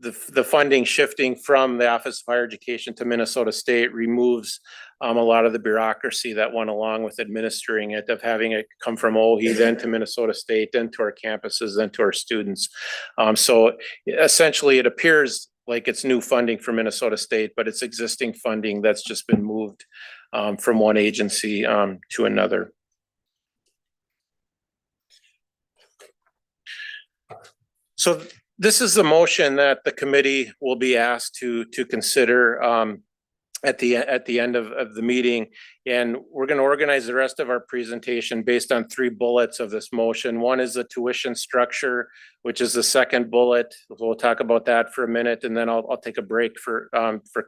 the funding shifting from the Office of Higher Education to Minnesota State removes a lot of the bureaucracy that went along with administering it, of having it come from OHE, then to Minnesota State, then to our campuses, then to our students. So essentially, it appears like it's new funding for Minnesota State, but it's existing funding that's just been moved from one agency to another. So this is the motion that the committee will be asked to consider at the end of the meeting. And we're going to organize the rest of our presentation based on 3 bullets of this motion. One is the tuition structure, which is the second bullet. We'll talk about that for a minute, and then I'll take a break for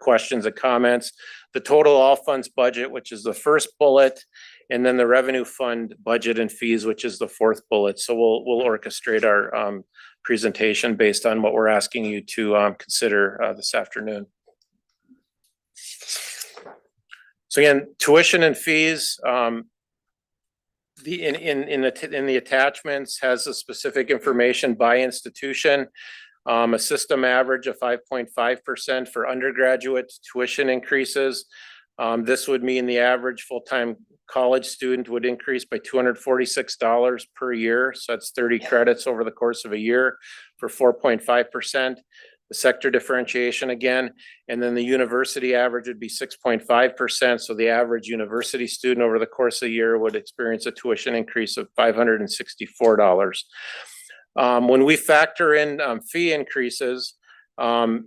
questions and comments. The total all funds budget, which is the first bullet, and then the revenue fund budget and fees, which is the 4th bullet. So we'll orchestrate our presentation based on what we're asking you to consider this afternoon. So again, tuition and fees, in the attachments has the specific information by institution. A system average of 5.5% for undergraduate tuition increases. This would mean the average full-time college student would increase by $246 per year. So that's 30 credits over the course of a year for 4.5%. the sector differentiation again, and then the university average would be 6.5%. So the average university student over the course of the year would experience a tuition increase of $564. When we factor in fee increases, we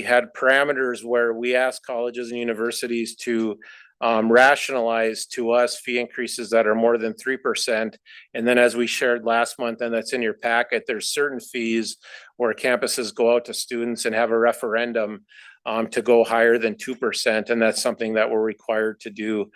had parameters where we asked colleges and universities to rationalize to us fee increases that are more than 3%. And then as we shared last month, and that's in your packet, there's certain fees where campuses go out to students and have a referendum to go higher than 2%. And that's something that we're required to do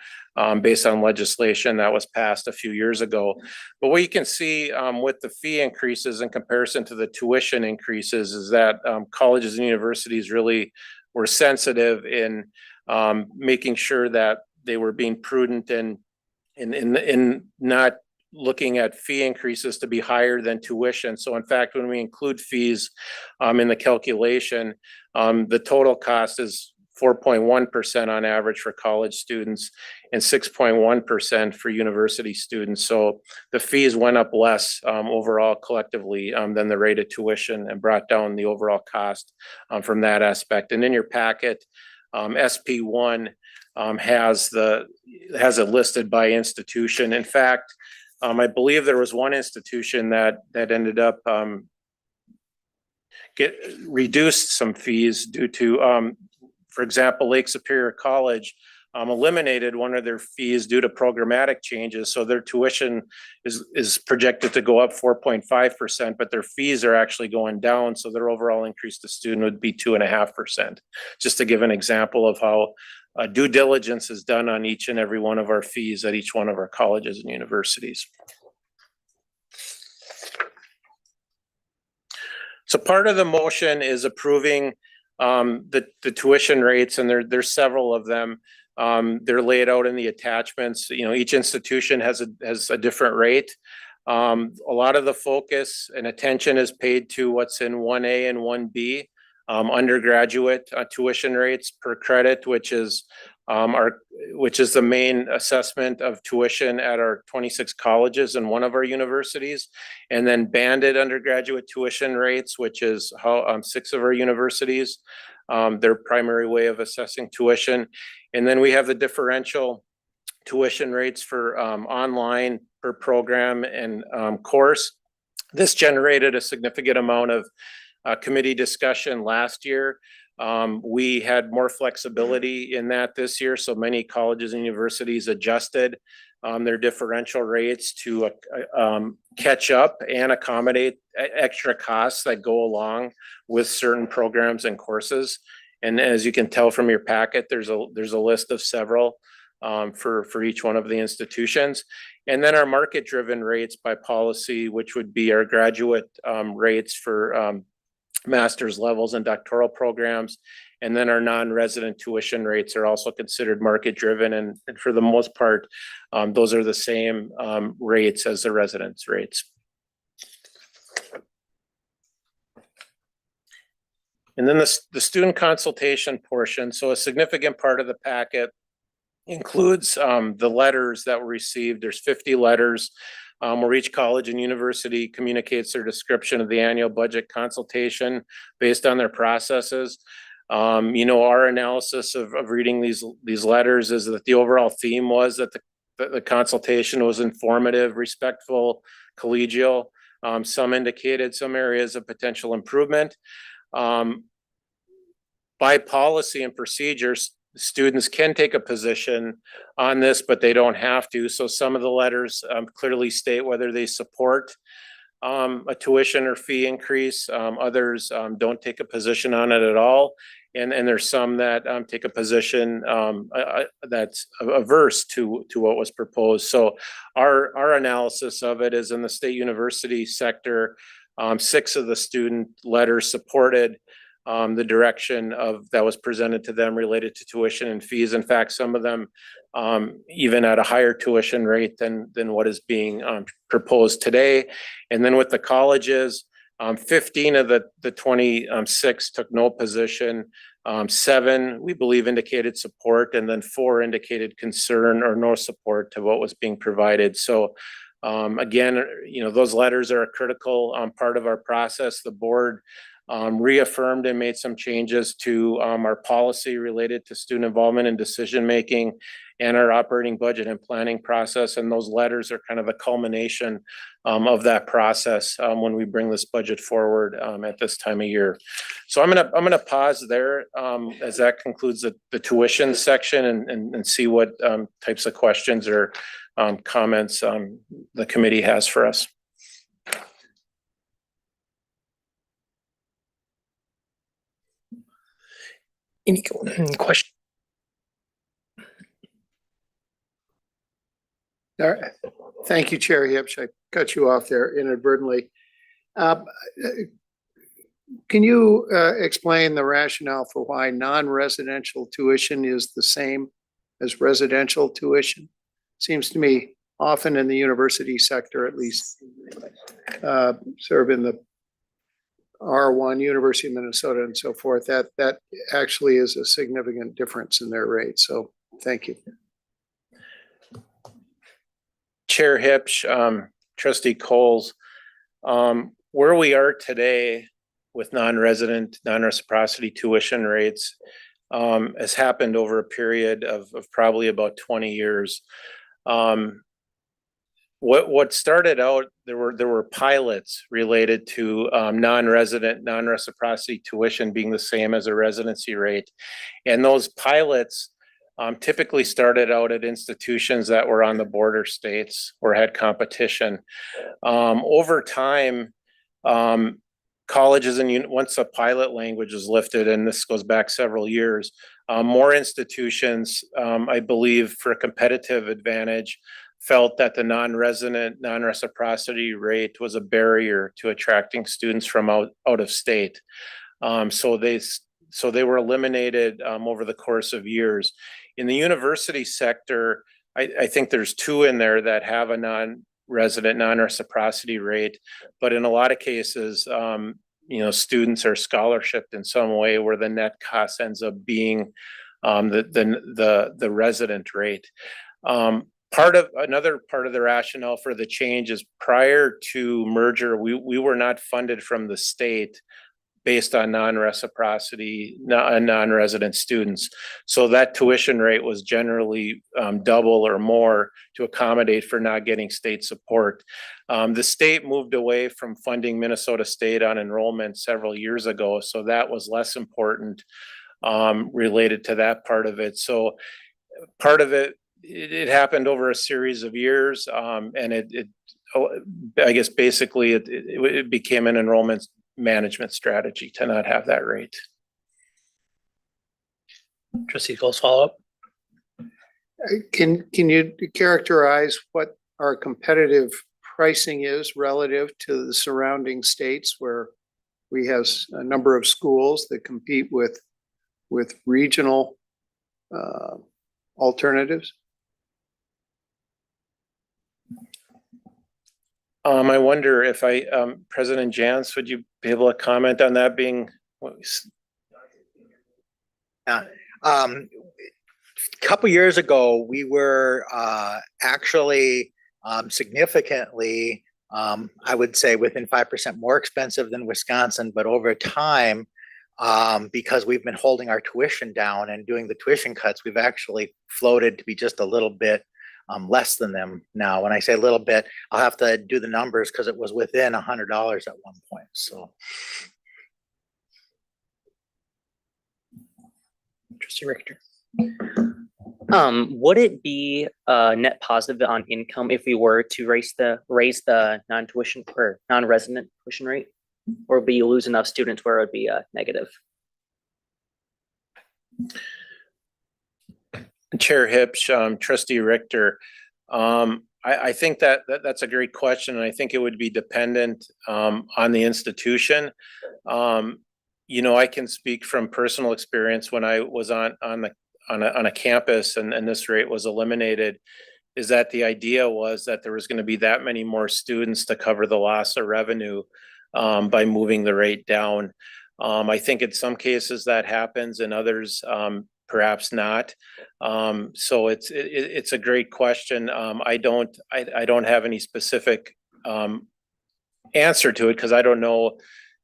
based on legislation that was passed a few years ago. But what you can see with the fee increases in comparison to the tuition increases is that colleges and universities really were sensitive in making sure that they were being prudent in not looking at fee increases to be higher than tuition. So in fact, when we include fees in the calculation, the total cost is 4.1% on average for college students and 6.1% for university students. So the fees went up less overall collectively than the rate of tuition and brought down the overall cost from that aspect. And in your packet, SP1 has it listed by institution. In fact, I believe there was one institution that ended up reduced some fees due to, for example, Lake Superior College eliminated one of their fees due to programmatic changes. So their tuition is projected to go up 4.5%, but their fees are actually going down. So their overall increase to student would be 2.5%. Just to give an example of how due diligence is done on each and every one of our fees at each one of our colleges and universities. So part of the motion is approving the tuition rates, and there's several of them. They're laid out in the attachments. You know, each institution has a different rate. A lot of the focus and attention is paid to what's in 1A and 1B. Undergraduate tuition rates per credit, which is the main assessment of tuition at our 26 colleges and one of our universities, and then banded undergraduate tuition rates, which is how 6 of our universities, their primary way of assessing tuition. And then we have the differential tuition rates for online per program and course. This generated a significant amount of committee discussion last year. We had more flexibility in that this year, so many colleges and universities adjusted their differential rates to catch up and accommodate extra costs that go along with certain programs and courses. And as you can tell from your packet, there's a list of several for each one of the institutions. And then our market-driven rates by policy, which would be our graduate rates for master's levels and doctoral programs. And then our non-resident tuition rates are also considered market-driven. And for the most part, those are the same rates as the residence rates. And then the student consultation portion. So a significant part of the packet includes the letters that were received. There's 50 letters where each college and university communicates their description of the annual budget consultation based on their processes. You know, our analysis of reading these letters is that the overall theme was that the consultation was informative, respectful, collegial. Some indicated some areas of potential improvement. By policy and procedures, students can take a position on this, but they don't have to. So some of the letters clearly state whether they support a tuition or fee increase. Others don't take a position on it at all. And there's some that take a position that's averse to what was proposed. So our analysis of it is in the state university sector, 6 of the student letters supported the direction that was presented to them related to tuition and fees. In fact, some of them even at a higher tuition rate than what is being proposed today. And then with the colleges, 15 of the 26 took no position. 7, we believe, indicated support, and then 4 indicated concern or no support to what was being provided. So Again, those letters are a critical part of our process. The board reaffirmed and made some changes to our policy related to student involvement and decision-making and our operating budget and planning process. And those letters are kind of the culmination of that process when we bring this budget forward at this time of year. So I'm gonna pause there as that concludes the tuition section and see what types of questions or comments the committee has for us. Any question? All right. Thank you, Chair Hipsch. I cut you off there inadvertently. Can you explain the rationale for why non-residential tuition is the same as residential tuition? Seems to me often in the university sector, at least, sort of in the R1, University of Minnesota and so forth, that actually is a significant difference in their rate. So thank you. Chair Hipsch, Trustee Coles, where we are today with non-resident, non-reciprocity tuition rates has happened over a period of probably about 20 years. What started out, there were pilots related to non-resident, non-reciprocity tuition being the same as a residency rate. And those pilots typically started out at institutions that were on the border states or had competition. Over time, colleges and once the pilot language is lifted, and this goes back several years, more institutions, I believe for a competitive advantage, felt that the non-resident, non-reciprocity rate was a barrier to attracting students from out of state. So they were eliminated over the course of years. In the university sector, I think there's two in there that have a non-resident, non-reciprocity rate, but in a lot of cases, students are scholarshiped in some way where the net cost ends up being the resident rate. Another part of the rationale for the change is prior to merger, we were not funded from the state based on non-reciprocity, non-resident students. So that tuition rate was generally double or more to accommodate for not getting state support. The state moved away from funding Minnesota State on enrollment several years ago, so that was less important related to that part of it. So part of it happened over a series of years, and I guess basically it became an enrollment management strategy to not have that rate. Trustee Coles, follow up. Can you characterize what our competitive pricing is relative to the surrounding states where we have a number of schools that compete with regional alternatives? I wonder if President Jantz, would you be able to comment on that being? Couple years ago, we were actually significantly, I would say within 5% more expensive than Wisconsin, but over time, because we've been holding our tuition down and doing the tuition cuts, we've actually floated to be just a little bit less than them now. When I say a little bit, I'll have to do the numbers because it was within $100 at one point. So, Trustee Richter. Would it be net positive on income if we were to raise the non-tuition or non-resident tuition rate, or would you lose enough students where it would be negative? Chair Hipsch, Trustee Richter, I think that's a great question, and I think it would be dependent on the institution. I can speak from personal experience when I was on a campus and this rate was eliminated, is that the idea was that there was going to be that many more students to cover the loss of revenue by moving the rate down. I think in some cases that happens, in others perhaps not. So it's a great question. I don't have any specific answer to it because I don't know,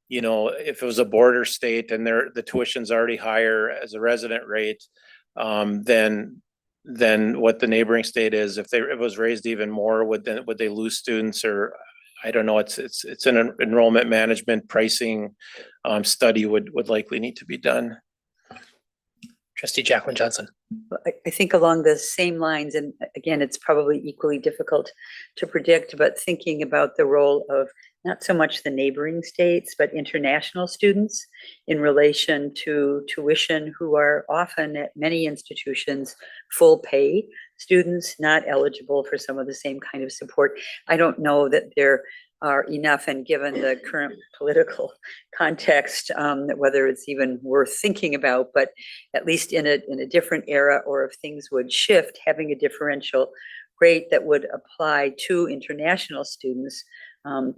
if it was a border state and the tuition's already higher as a resident rate, than what the neighboring state is. If it was raised even more, would they lose students? Or I don't know. It's an enrollment management pricing study would likely need to be done. Trustee Jacqueline Johnson. I think along the same lines, and again, it's probably equally difficult to predict, but thinking about the role of not so much the neighboring states, but international students in relation to tuition, who are often at many institutions full pay students, not eligible for some of the same kind of support. I don't know that there are enough, and given the current political context, whether it's even worth thinking about, but at least in a different era, or if things would shift, having a differential rate that would apply to international students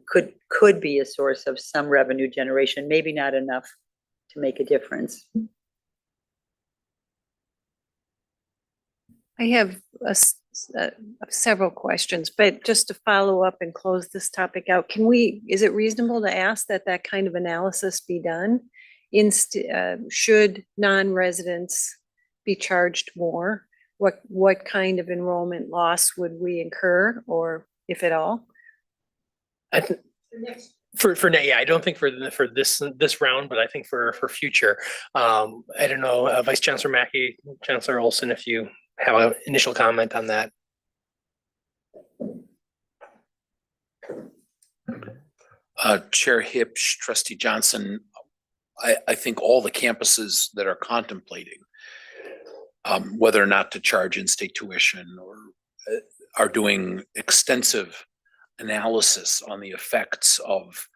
could be a source of some revenue generation, maybe not enough to make a difference. I have several questions, but just to follow up and close this topic out, is it reasonable to ask that kind of analysis be done? Should non-residents be charged more? What kind of enrollment loss would we incur, or if at all? Yeah, I don't think for this round, but I think for future. I don't know, Vice Chancellor Mackey, Chancellor Olson, if you have an initial comment on that. Chair Hipsch, Trustee Johnson, I think all the campuses that are contemplating whether or not to charge in-state tuition or are doing extensive analysis on the effects of,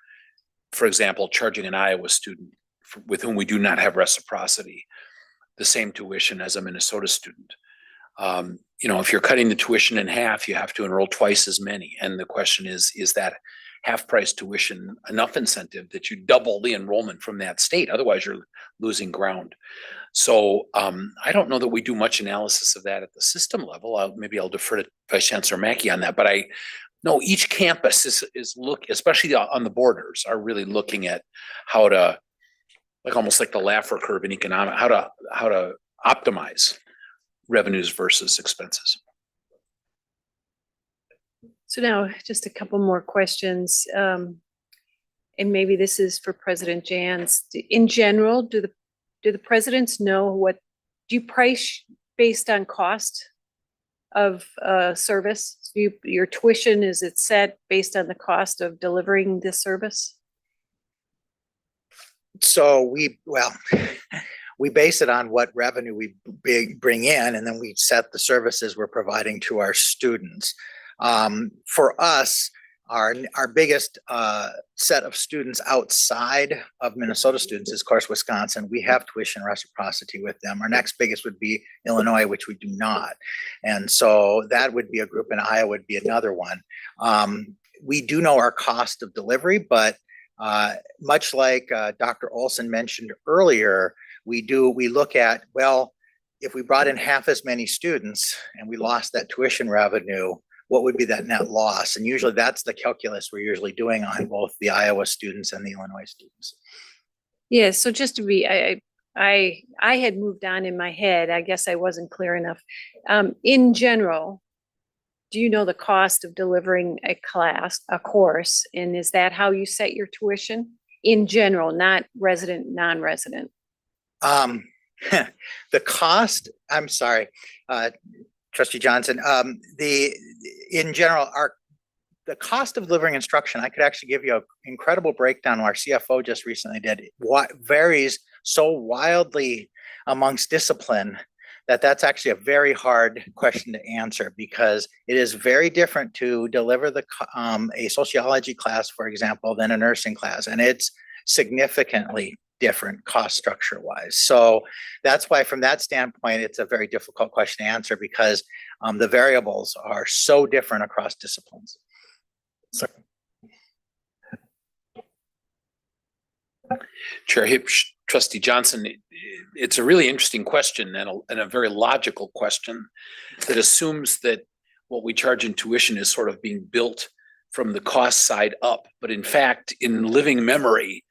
for example, charging an Iowa student with whom we do not have reciprocity the same tuition as a Minnesota student. If you're cutting the tuition in half, you have to enroll twice as many. And the question is that half-price tuition enough incentive that you double the enrollment from that state? Otherwise, you're losing ground. So I don't know that we do much analysis of that at the system level. Maybe I'll defer to Vice Chancellor Mackey on that. But I know each campus is especially on the borders, are really looking at how to, almost like the Laffer curve in economic, how to optimize revenues versus expenses. So now just a couple more questions. And maybe this is for President Jans. In general, do the presidents know do you price based on cost of service? Your tuition, is it set based on the cost of delivering this service? So we base it on what revenue we bring in, and then we set the services we're providing to our students. For us, our biggest set of students outside of Minnesota students is, of course, Wisconsin. We have tuition reciprocity with them. Our next biggest would be Illinois, which we do not. And so that would be a group, and Iowa would be another one. We do know our cost of delivery, but much like Dr. Olson mentioned earlier, we look at, well, if we brought in half as many students and we lost that tuition revenue, what would be that net loss? And usually that's the calculus we're usually doing on both the Iowa students and the Illinois students. Yeah, so just to be, I had moved on in my head. I guess I wasn't clear enough. In general, do you know the cost of delivering a course? And is that how you set your tuition? In general, not resident, non-resident? The cost, I'm sorry, Trustee Johnson, in general, the cost of delivering instruction, I could actually give you an incredible breakdown. Our CFO just recently did. What varies so wildly amongst discipline that's actually a very hard question to answer, because it is very different to deliver a sociology class, for example, than a nursing class, and it's significantly different cost structure wise. So that's why, from that standpoint, it's a very difficult question to answer, because the variables are so different across disciplines. Chair Hipsch, Trustee Johnson, it's a really interesting question and a very logical question that assumes that what we charge in tuition is sort of being built from the cost side up. But in fact, in living memory,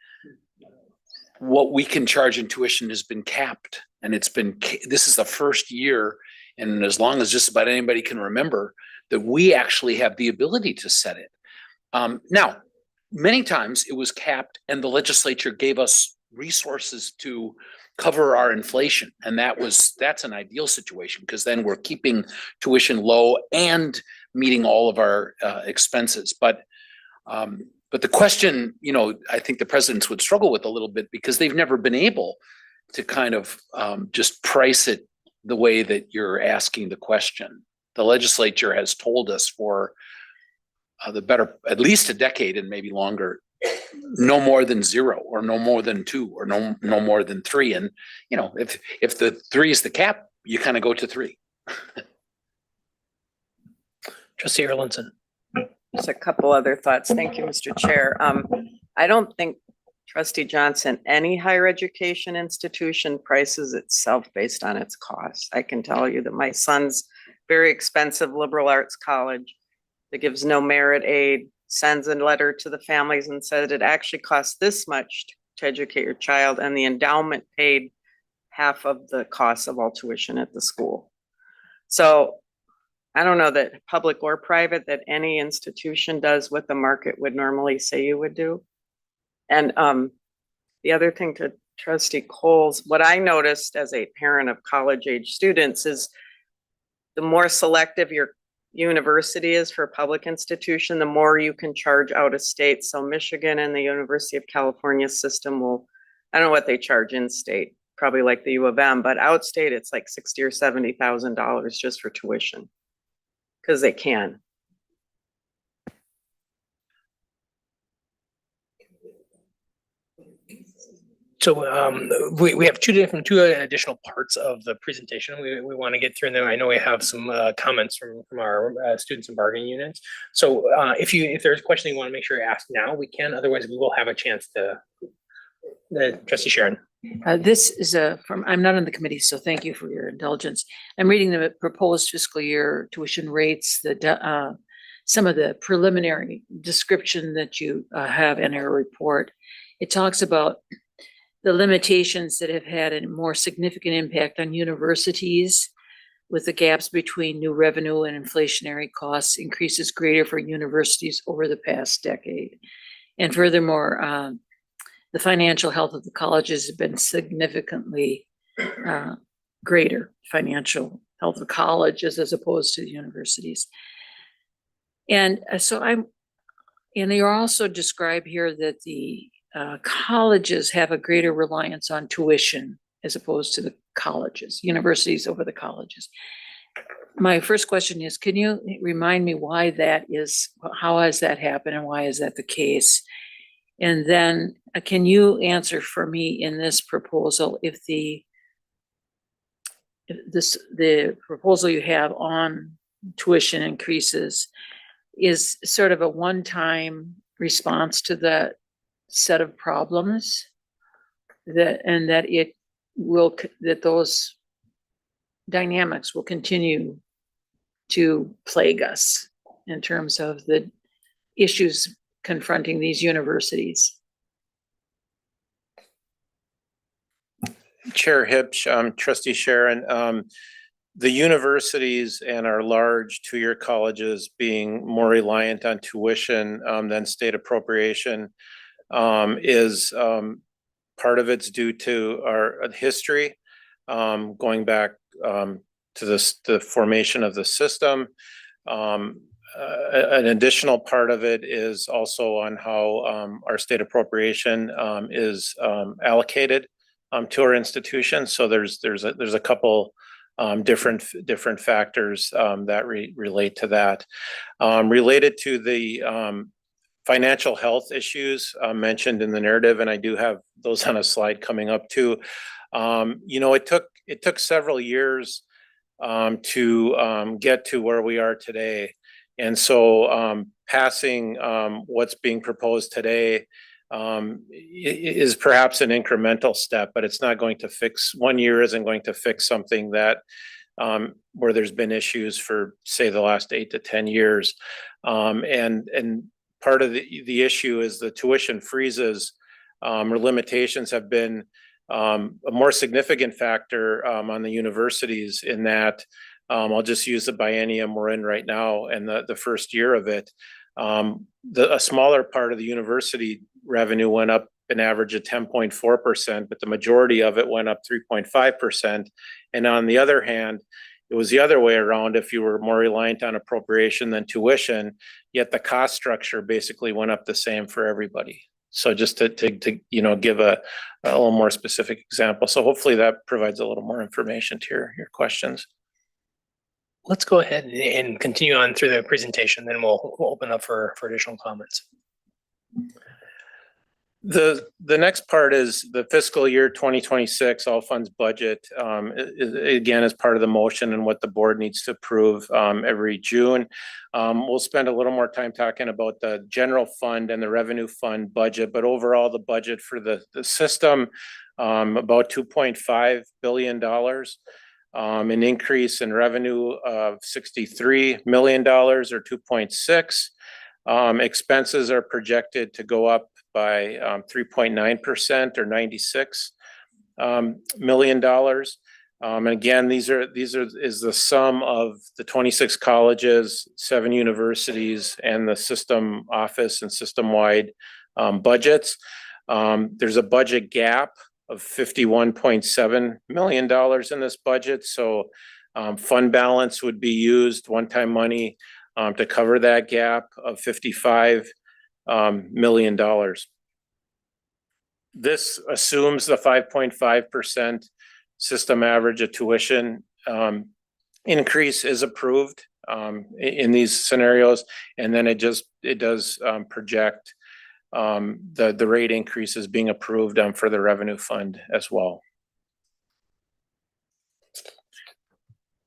what we can charge in tuition has been capped. And this is the first year, and as long as just about anybody can remember, that we actually have the ability to set it. Now, many times it was capped and the legislature gave us resources to cover our inflation. And that's an ideal situation, because then we're keeping tuition low and meeting all of our expenses. But the question, I think the presidents would struggle with a little bit, because they've never been able to kind of just price it the way that you're asking the question. The legislature has told us for the better, at least a decade and maybe longer, no more than 0 or no more than 2 or no more than 3. And, if the 3 is the cap, you kind of go to 3. Trustee Erlinson. Just a couple other thoughts. Thank you, Mr. Chair. I don't think, Trustee Johnson, any higher education institution prices itself based on its costs. I can tell you that my son's very expensive liberal arts college that gives no merit aid sends a letter to the families and said it actually costs this much to educate your child, and the endowment paid half of the cost of all tuition at the school. So I don't know that public or private, that any institution does what the market would normally say you would do. And the other thing to Trustee Coles, what I noticed as a parent of college age students is the more selective your university is for a public institution, the more you can charge out of state. So Michigan and the University of California system will, I don't know what they charge in state, probably like the U of M, but outstate it's like $60,000 or $70,000 just for tuition, because they can. So we have two additional parts of the presentation we want to get through, and then I know we have some comments from our students and bargaining units. So if there's a question you want to make sure you ask now, we can. Otherwise, we will have a chance to. Trustee Sharon. This is I'm not on the committee, so thank you for your indulgence. I'm reading the proposed fiscal year tuition rates, some of the preliminary description that you have in your report. It talks about the limitations that have had a more significant impact on universities, with the gaps between new revenue and inflationary costs increases greater for universities over the past decade. And furthermore, the financial health of the colleges has been significantly greater financial health of colleges as opposed to the universities. And and they also describe here that the colleges have a greater reliance on tuition as opposed to the colleges, universities over the colleges. My first question is, can you remind me why that is? How has that happened, and why is that the case? And then can you answer for me in this proposal if the proposal you have on tuition increases is sort of a one-time response to that set of problems, that those dynamics will continue to plague us in terms of the issues confronting these universities? Chair Hipsch, Trustee Sharon, the universities and our large two-year colleges being more reliant on tuition than state appropriation is part of it's due to our history, going back to the formation of the system. An additional part of it is also on how our state appropriation is allocated to our institutions. So there's a couple different factors that relate to that. Related to the financial health issues mentioned in the narrative, and I do have those on a slide coming up too. It took several years to get to where we are today. And so passing what's being proposed today is perhaps an incremental step, but it's not going to fix, 1 year isn't going to fix something that where there's been issues for, say, the last 8 to 10 years. And part of the issue is the tuition freezes or limitations have been a more significant factor on the universities in that I'll just use the biennium we're in right now and the first year of it. A smaller part of the university revenue went up an average of 10.4%, but the majority of it went up 3.5%. And on the other hand, it was the other way around if you were more reliant on appropriation than tuition, yet the cost structure basically went up the same for everybody. So just to give a little more specific example. So hopefully that provides a little more information to your questions. Let's go ahead and continue on through the presentation, then we'll open up for additional comments. The next part is the fiscal year 2026 all funds budget. Again, as part of the motion and what the board needs to approve every June. We'll spend a little more time talking about the general fund and the revenue fund budget, but overall the budget for the system, about $2.5 billion. An increase in revenue of $63 million or 2.6. Expenses are projected to go up by 3.9% or $96 million. And again, these is the sum of the 26 colleges, 7 universities, and the system office and system-wide budgets. There's a budget gap of $51.7 million in this budget. So fund balance would be used, one-time money, to cover that gap of $55 million. This assumes the 5.5% system average of tuition increase is approved in these scenarios, and then it does project the rate increases being approved for the revenue fund as well.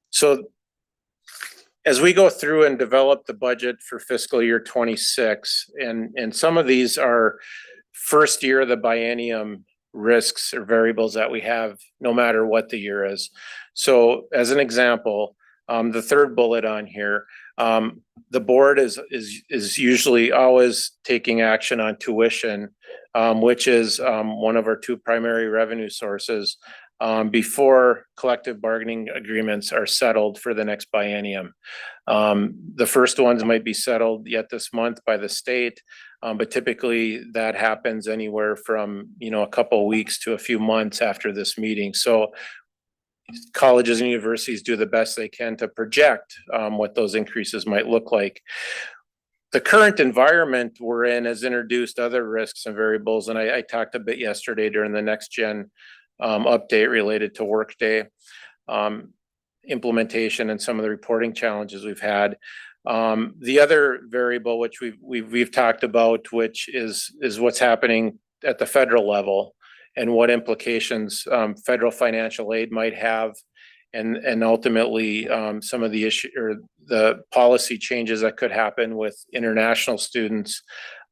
So as we go through and develop the budget for fiscal year 26, and some of these are first year of the biennium risks or variables that we have no matter what the year is. So as an example, the third bullet on here, the board is usually always taking action on tuition, which is one of our 2 primary revenue sources before collective bargaining agreements are settled for the next biennium. The first ones might be settled yet this month by the state, but typically that happens anywhere from a couple of weeks to a few months after this meeting. So colleges and universities do the best they can to project what those increases might look like. The current environment we're in has introduced other risks and variables, and I talked a bit yesterday during the Next Gen update related to Workday implementation and some of the reporting challenges we've had. The other variable which we've talked about, which is what's happening at the federal level and what implications federal financial aid might have, and ultimately some of the issue or the policy changes that could happen with international students,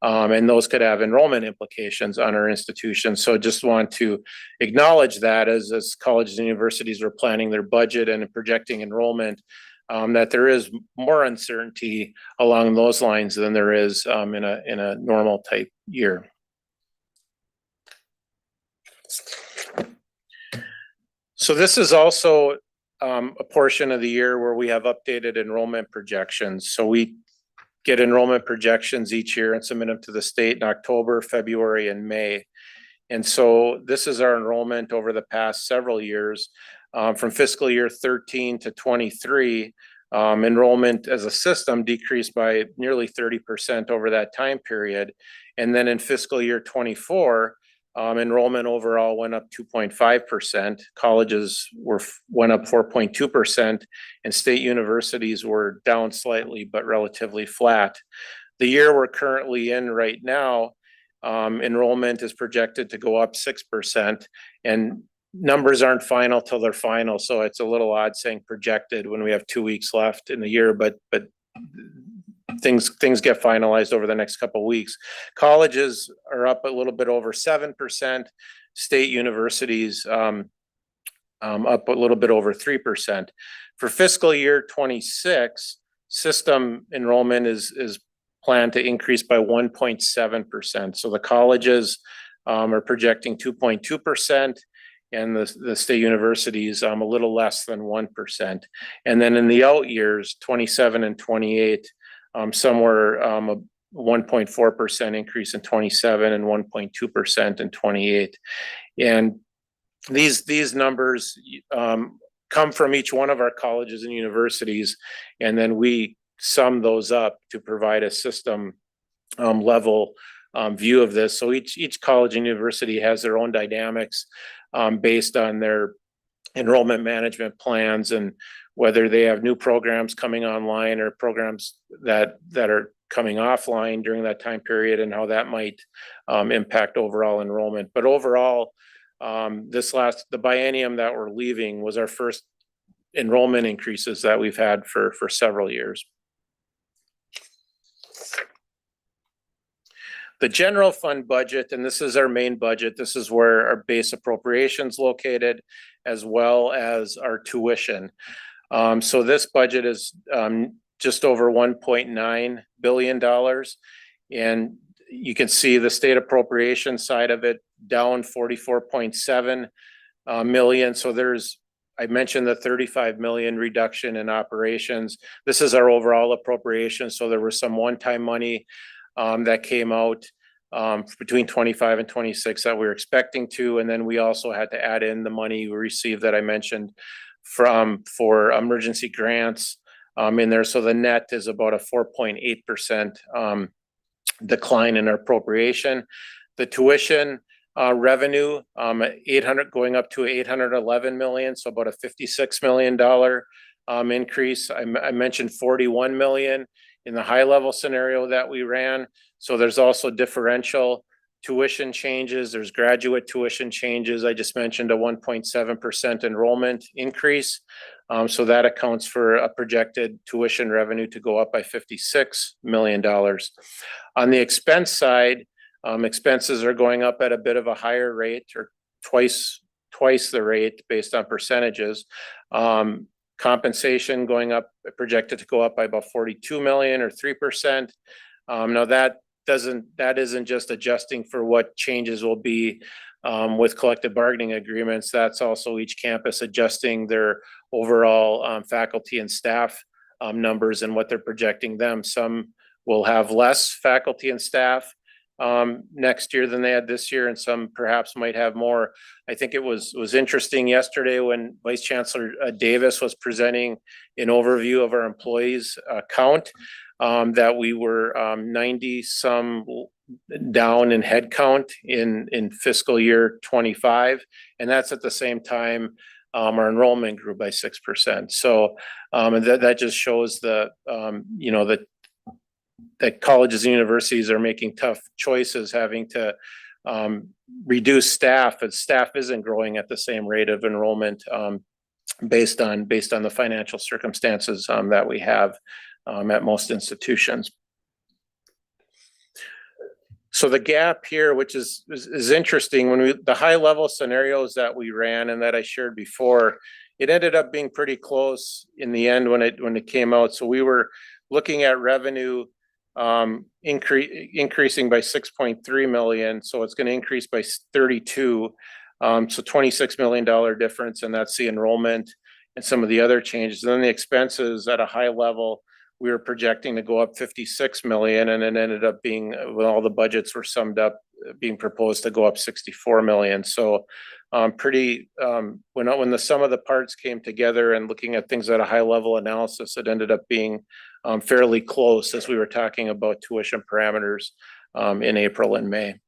and those could have enrollment implications on our institutions. So just want to acknowledge that as colleges and universities are planning their budget and projecting enrollment, that there is more uncertainty along those lines than there is in a normal type year. So this is also a portion of the year where we have updated enrollment projections. So we get enrollment projections each year and submit them to the state in October, February, and May. And so this is our enrollment over the past several years. From fiscal year 13 to 23, enrollment as a system decreased by nearly 30% over that time period. And then in fiscal year 24, enrollment overall went up 2.5%. Colleges went up 4.2%, and state universities were down slightly, but relatively flat. The year we're currently in right now, enrollment is projected to go up 6%, and numbers aren't final till they're final. So it's a little odd saying projected when we have 2 weeks left in the year, but things get finalized over the next couple of weeks. Colleges are up a little bit over 7%. State universities up a little bit over 3%. For fiscal year 26, system enrollment is planned to increase by 1.7%. So the colleges are projecting 2.2%. And the state universities a little less than 1%. And then in the out years, 27 and 28, somewhere a 1.4% increase in 27 and 1.2% in 28. And these numbers come from each one of our colleges and universities, and then we sum those up to provide a system level view of this. So each college and university has their own dynamics based on their enrollment management plans and whether they have new programs coming online or programs that are coming offline during that time period and how that might impact overall enrollment. But overall, the biennium that we're leaving was our first enrollment increases that we've had for several years. The general fund budget, and this is our main budget, this is where our base appropriations located, as well as our tuition. So this budget is just over $1.9 billion. And you can see the state appropriation side of it down 44.7 million. So I mentioned the 35 million reduction in operations. This is our overall appropriation. So there was some one-time money that came out between 25 and 26 that we were expecting to. And then we also had to add in the money we received that I mentioned for emergency grants in there. So the net is about a 4.8% decline in our appropriation. The tuition revenue, 800 going up to 811 million. So about a $56 million increase. I mentioned 41 million in the high level scenario that we ran. So there's also differential tuition changes. There's graduate tuition changes. I just mentioned a 1.7% enrollment increase. So that accounts for a projected tuition revenue to go up by $56 million. On the expense side, expenses are going up at a bit of a higher rate, or twice the rate based on percentages. Compensation going up, projected to go up by about 42 million or 3%. Now that isn't just adjusting for what changes will be with collective bargaining agreements. That's also each campus adjusting their overall faculty and staff numbers and what they're projecting them. Some will have less faculty and staff next year than they had this year, and some perhaps might have more. I think it was interesting yesterday when Vice Chancellor Davis was presenting an overview of our employees count, that we were 90 some down in head count in fiscal year 25, and that's at the same time our enrollment grew by 6%. So that just shows that colleges and universities are making tough choices, having to reduce staff, and staff isn't growing at the same rate of enrollment based on the financial circumstances that we have at most institutions. So the gap here, which is interesting, when the high level scenarios that we ran and that I shared before, it ended up being pretty close in the end when it came out. So we were looking at revenue increasing by 6.3 million. So it's going to increase by 32. So $26 million difference, and that's the enrollment and some of the other changes. And then the expenses at a high level, we were projecting to go up 56 million, and it ended up being, when all the budgets were summed up, being proposed to go up 64 million. So when the sum of the parts came together and looking at things at a high level analysis, it ended up being fairly close as we were talking about tuition parameters in April and May.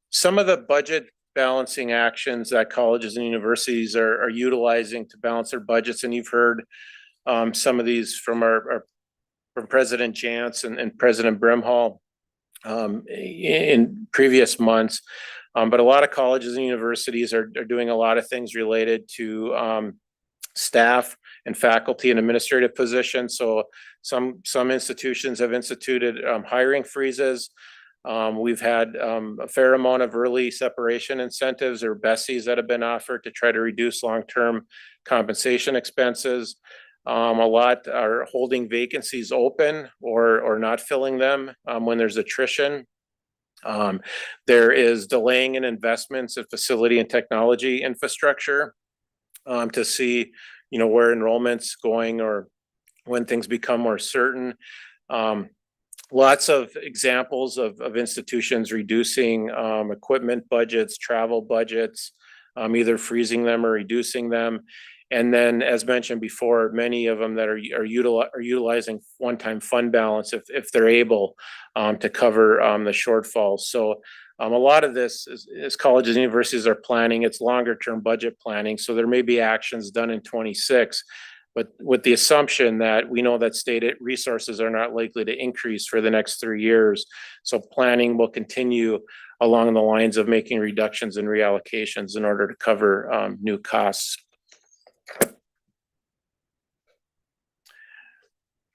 Some of the budget balancing actions that colleges and universities are utilizing to balance their budgets, and you've heard some of these from from President Jantz and President Brimhall in previous months. But a lot of colleges and universities are doing a lot of things related to staff and faculty and administrative positions. So some institutions have instituted hiring freezes. We've had a fair amount of early separation incentives or BESIs that have been offered to try to reduce long-term compensation expenses. A lot are holding vacancies open or not filling them when there's attrition. There is delaying in investments in facility and technology infrastructure to see, where enrollment's going or when things become more certain. Lots of examples of institutions reducing equipment budgets, travel budgets, either freezing them or reducing them. And then, as mentioned before, many of them that are utilizing one-time fund balance if they're able to cover the shortfalls. So a lot of this is colleges and universities are planning. It's longer-term budget planning. So there may be actions done in 26, but with the assumption that we know that state resources are not likely to increase for the next 3 years. So planning will continue along the lines of making reductions and reallocations in order to cover new costs.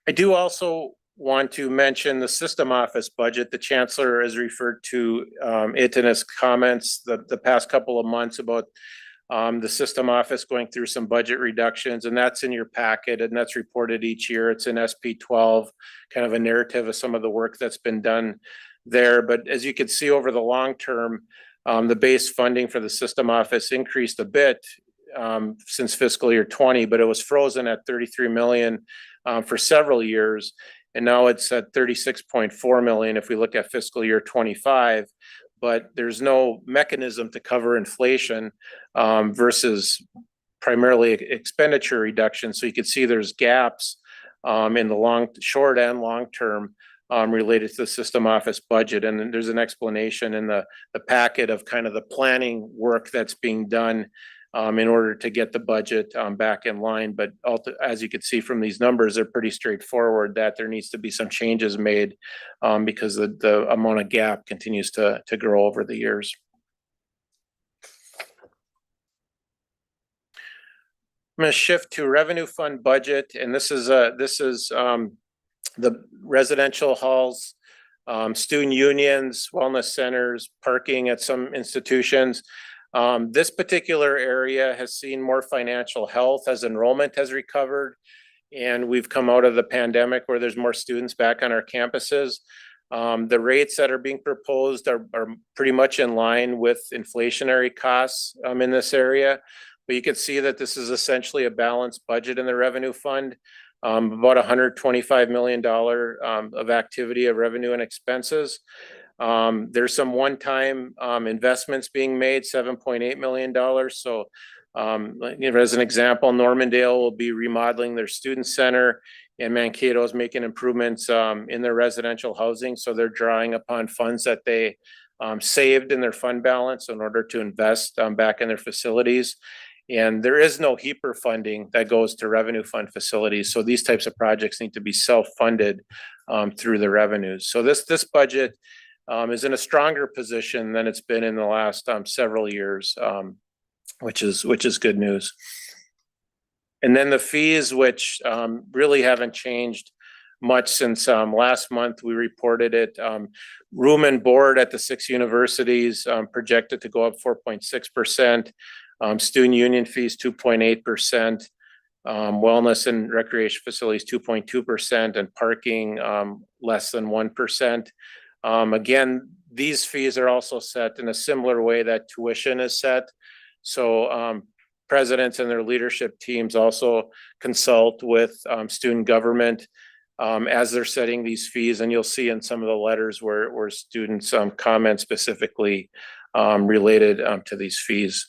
I do also want to mention the system office budget. The chancellor has referred to it in his comments the past couple of months about the system office going through some budget reductions, and that's in your packet, and that's reported each year. It's in SP 12, kind of a narrative of some of the work that's been done there. But as you can see over the long term, the base funding for the system office increased a bit since fiscal year 20, but it was frozen at 33 million for several years. And now it's at 36.4 million if we look at fiscal year 25, but there's no mechanism to cover inflation versus primarily expenditure reduction. So you can see there's gaps in the short and long term related to the system office budget. And then there's an explanation in the packet of kind of the planning work that's being done in order to get the budget back in line. But as you can see from these numbers, they're pretty straightforward that there needs to be some changes made because the amount of gap continues to grow over the years. I'm going to shift to revenue fund budget, and this is the residential halls, student unions, wellness centers, parking at some institutions. This particular area has seen more financial health as enrollment has recovered, and we've come out of the pandemic where there's more students back on our campuses. The rates that are being proposed are pretty much in line with inflationary costs in this area. But you can see that this is essentially a balanced budget in the revenue fund, about $125 million of activity of revenue and expenses. There's some one-time investments being made, $7.8 million. So as an example, Normandale will be remodeling their student center, and Mankato is making improvements in their residential housing. So they're drawing upon funds that they saved in their fund balance in order to invest back in their facilities. And there is no HEAPR funding that goes to revenue fund facilities. So these types of projects need to be self-funded through the revenues. So this budget is in a stronger position than it's been in the last several years, which is good news. And then the fees, which really haven't changed much since last month. We reported it. Room and board at the 6 universities projected to go up 4.6%. Student union fees 2.8%. Wellness and recreation facilities 2.2%, and parking less than 1%. Again, these fees are also set in a similar way that tuition is set. So presidents and their leadership teams also consult with student government as they're setting these fees. And you'll see in some of the letters where students comment specifically related to these fees.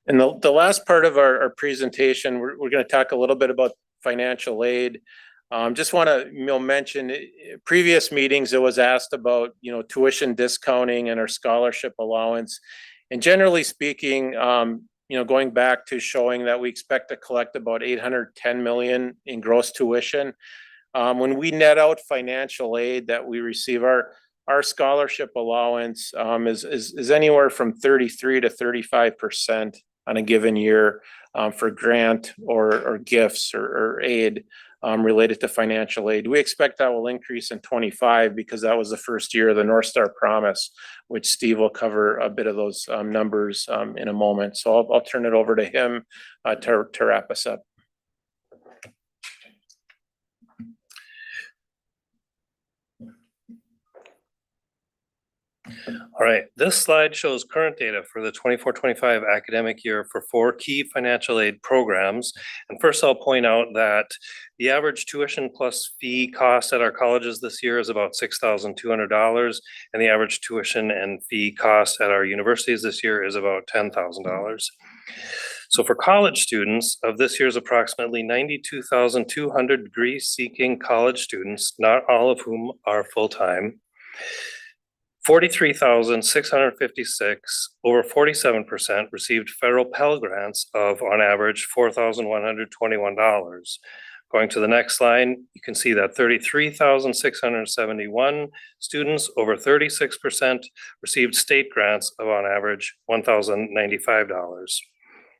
And the last part of our presentation, we're going to talk a little bit about financial aid. Just want to mention previous meetings, it was asked about tuition discounting and our scholarship allowance. And generally speaking, going back to showing that we expect to collect about $810 million in gross tuition. When we net out financial aid that we receive, our our scholarship allowance is anywhere from 33 to 35% on a given year for grant or gifts or aid related to financial aid. We expect that will increase in 25 because that was the first year of the North Star Promise, which Steve will cover a bit of those numbers in a moment. So I'll turn it over to him to wrap us up. All right, this slide shows current data for the 24-25 academic year for 4 key financial aid programs. And first I'll point out that the average tuition plus fee cost at our colleges this year is about $6,200, and the average tuition and fee cost at our universities this year is about $10,000. So for college students, of this year's approximately 92,200 degree-seeking college students, not all of whom are full-time, 43,656, over 47%, received federal Pell Grants of, on average, $4,121. Going to the next slide, you can see that 33,671 students, over 36%, received state grants of, on average, $1,095.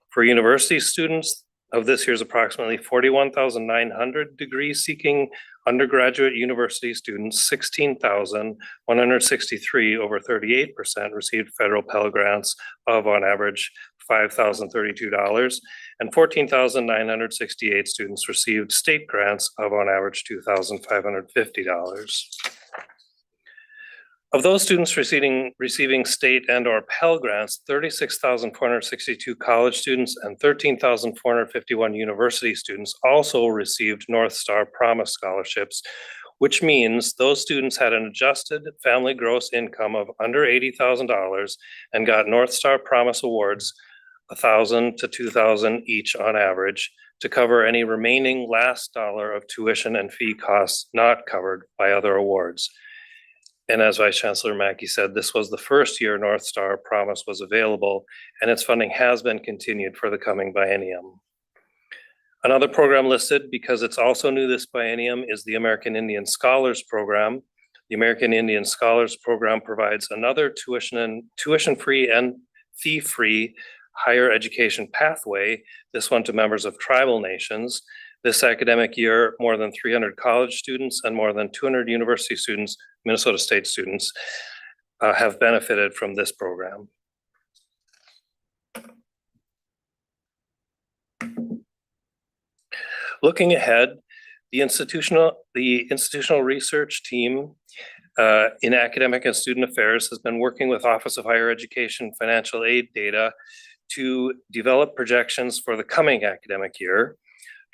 For university students, of this year's approximately 41,900 degree-seeking undergraduate university students, 16,163, over 38%, received federal Pell Grants of, on average, $5,032, and 14,968 students received state grants of, on average, $2,550. Of those students receiving state and or Pell Grants, 36,462 college students and 13,451 university students also received North Star Promise scholarships, which means those students had an adjusted family gross income of under $80,000 and got North Star Promise awards, $1,000 to $2,000 each on average, to cover any remaining last dollar of tuition and fee costs not covered by other awards. And as Vice Chancellor Mackey said, this was the first year North Star Promise was available, and its funding has been continued for the coming biennium. Another program listed, because it's also new this biennium, is the American Indian Scholars Program. The American Indian Scholars Program provides another tuition-free and fee-free higher education pathway, this one to members of tribal nations. This academic year, more than 300 college students and more than 200 university students, Minnesota State students, have benefited from this program. Looking ahead, the institutional research team in academic and student affairs has been working with Office of Higher Education financial aid data to develop projections for the coming academic year.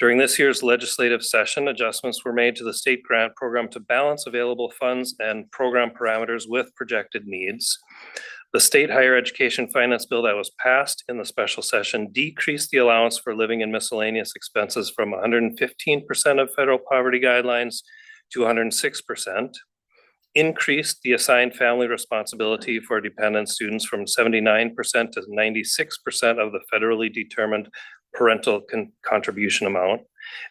During this year's legislative session, adjustments were made to the state grant program to balance available funds and program parameters with projected needs. The state higher education finance bill that was passed in the special session decreased the allowance for living and miscellaneous expenses from 115% of federal poverty guidelines to 106%, increased the assigned family responsibility for dependent students from 79% to 96% of the federally determined parental contribution amount,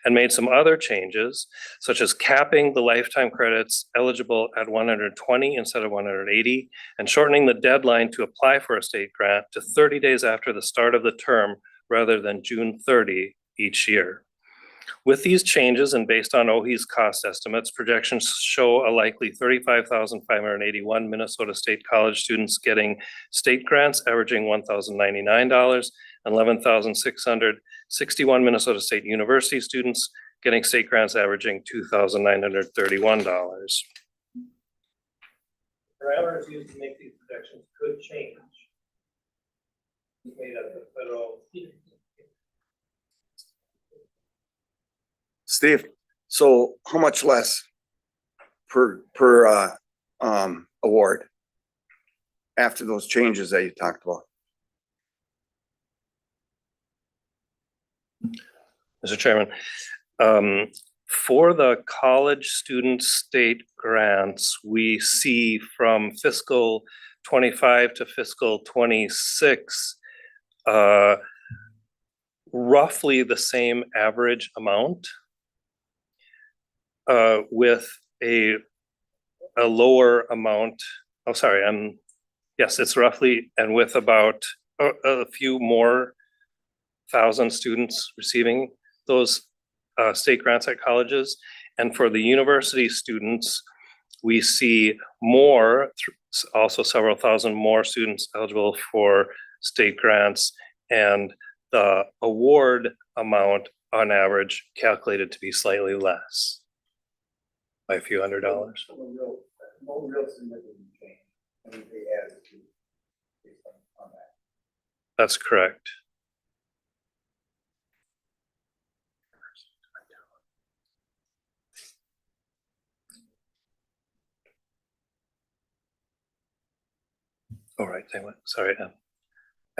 and made some other changes, such as capping the lifetime credits eligible at 120 instead of 180, and shortening the deadline to apply for a state grant to 30 days after the start of the term rather than June 30 each year. With these changes and based on OHE's cost estimates, projections show a likely 35,581 Minnesota State College students getting state grants averaging $1,099, and 11,661 Minnesota State University students getting state grants averaging $2,931. Parameters used to make these projections could change. Made up the federal. Steve, so how much less per award after those changes that you talked about? Mr. Chairman, for the college student state grants, we see from fiscal 25 to fiscal 26, roughly the same average amount, with a a lower amount. Oh, sorry, yes, it's roughly, and with about a few more thousand students receiving those state grants at colleges. And for the university students, we see more, also several thousand more students eligible for state grants, and the award amount on average calculated to be slightly less by a few $100s. That's correct. All right, sorry.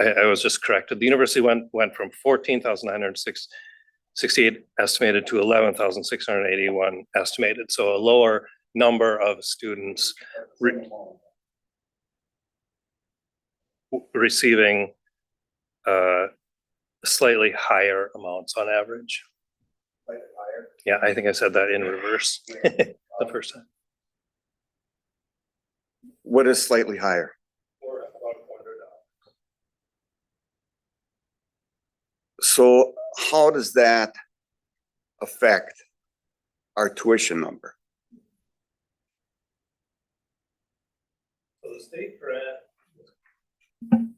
I was just corrected. The university went from 14,968 estimated to 11,681 estimated. So a lower number of students receiving slightly higher amounts on average. Yeah, I think I said that in reverse the first time. What is slightly higher? So how does that affect our tuition number? So the state grant,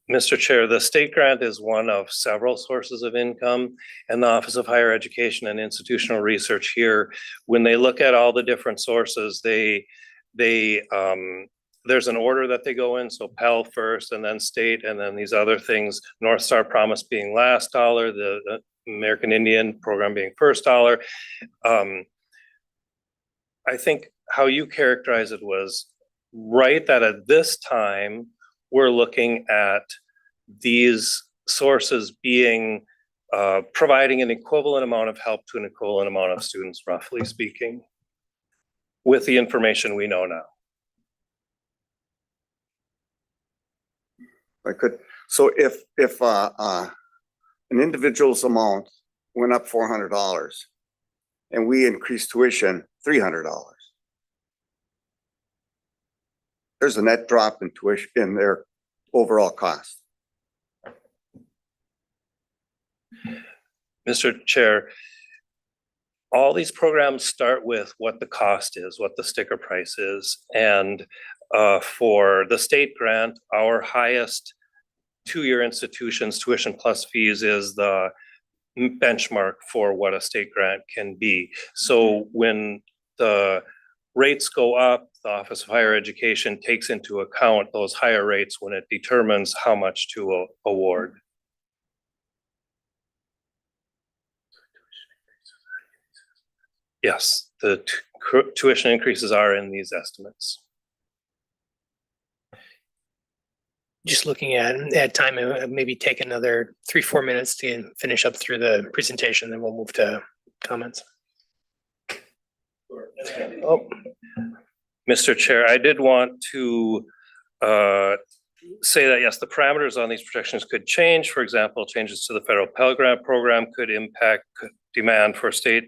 Mr. Chair, the state grant is one of several sources of income, and the Office of Higher Education and Institutional Research here, when they look at all the different sources, there's an order that they go in, so Pell first, and then state, and then these other things, North Star Promise being last dollar, the American Indian program being first dollar. I think how you characterize it was right, that at this time, we're looking at these sources being, providing an equivalent amount of help to an equivalent amount of students, roughly speaking, with the information we know now. I could, so if an individual's amount went up $400 and we increased tuition $300, there's a net drop in tuition in their overall cost. Mr. Chair, all these programs start with what the cost is, what the sticker price is. And for the state grant, our highest two-year institution's tuition plus fees is the benchmark for what a state grant can be. So when the rates go up, the Office of Higher Education takes into account those higher rates when it determines how much to award. Yes, the tuition increases are in these estimates. Just looking at time, maybe take another 3-4 minutes to finish up through the presentation, then we'll move to comments. Oh, Mr. Chair, I did want to say that, yes, the parameters on these projections could change. For example, changes to the federal Pell Grant program could impact demand for state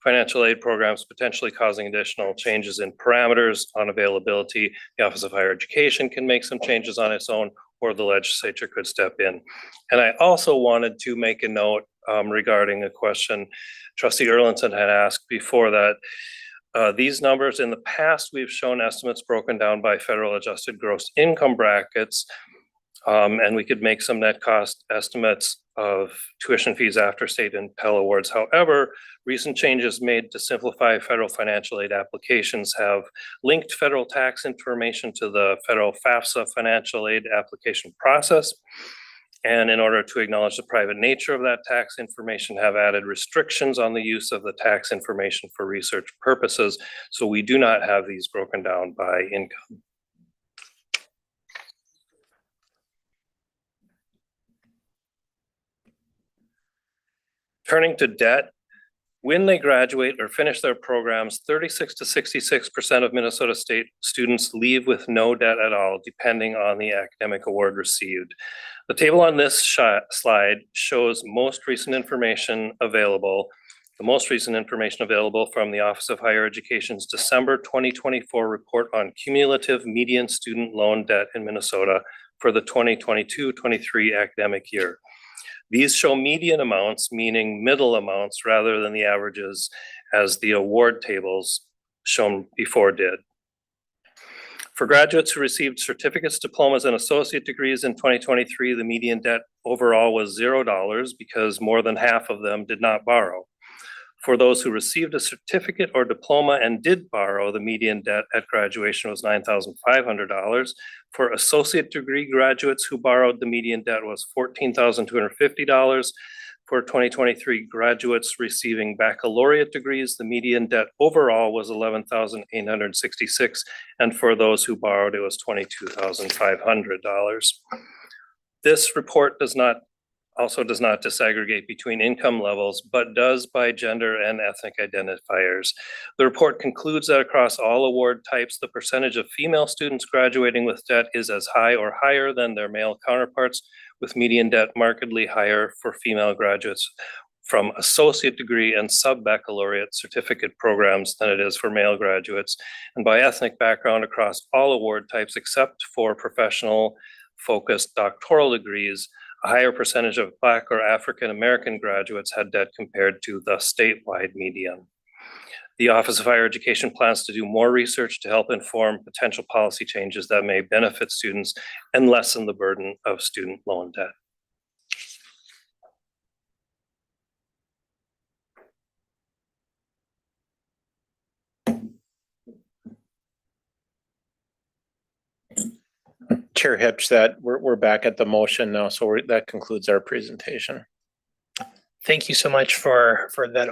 financial aid programs, potentially causing additional changes in parameters on availability. The Office of Higher Education can make some changes on its own, or the legislature could step in. And I also wanted to make a note regarding a question Trustee Erlandson had asked before, that these numbers in the past, we've shown estimates broken down by federal adjusted gross income brackets, and we could make some net cost estimates of tuition fees after state and Pell awards. However, recent changes made to simplify federal financial aid applications have linked federal tax information to the federal FAFSA financial aid application process. And in order to acknowledge the private nature of that tax information, have added restrictions on the use of the tax information for research purposes. So we do not have these broken down by income. Turning to debt, when they graduate or finish their programs, 36 to 66% of Minnesota State students leave with no debt at all, depending on the academic award received. The table on this slide shows most recent information available The most recent information available from the Office of Higher Education's December 2024 report on cumulative median student loan debt in Minnesota for the 2022-23 academic year. These show median amounts, meaning middle amounts rather than the averages, as the award tables shown before did. For graduates who received certificates, diplomas, and associate degrees in 2023, the median debt overall was $0 because more than half of them did not borrow. For those who received a certificate or diploma and did borrow, the median debt at graduation was $9,500. For associate degree graduates who borrowed, the median debt was $14,250. For 2023 graduates receiving baccalaureate degrees, the median debt overall was $11,866. And for those who borrowed, it was $22,500. This report does not disaggregate between income levels, but does by gender and ethnic identifiers. The report concludes that across all award types, the percentage of female students graduating with debt is as high or higher than their male counterparts, with median debt markedly higher for female graduates from associate degree and sub-baccalaureate certificate programs than it is for male graduates, and by ethnic background across all award types except for professional-focused doctoral degrees. A higher percentage of Black or African American graduates had debt compared to the statewide median. The Office of Higher Education plans to do more research to help inform potential policy changes that may benefit students and lessen the burden of student loan debt. Chair Hips, that we're back at the motion now, so that concludes our presentation. Thank you so much for that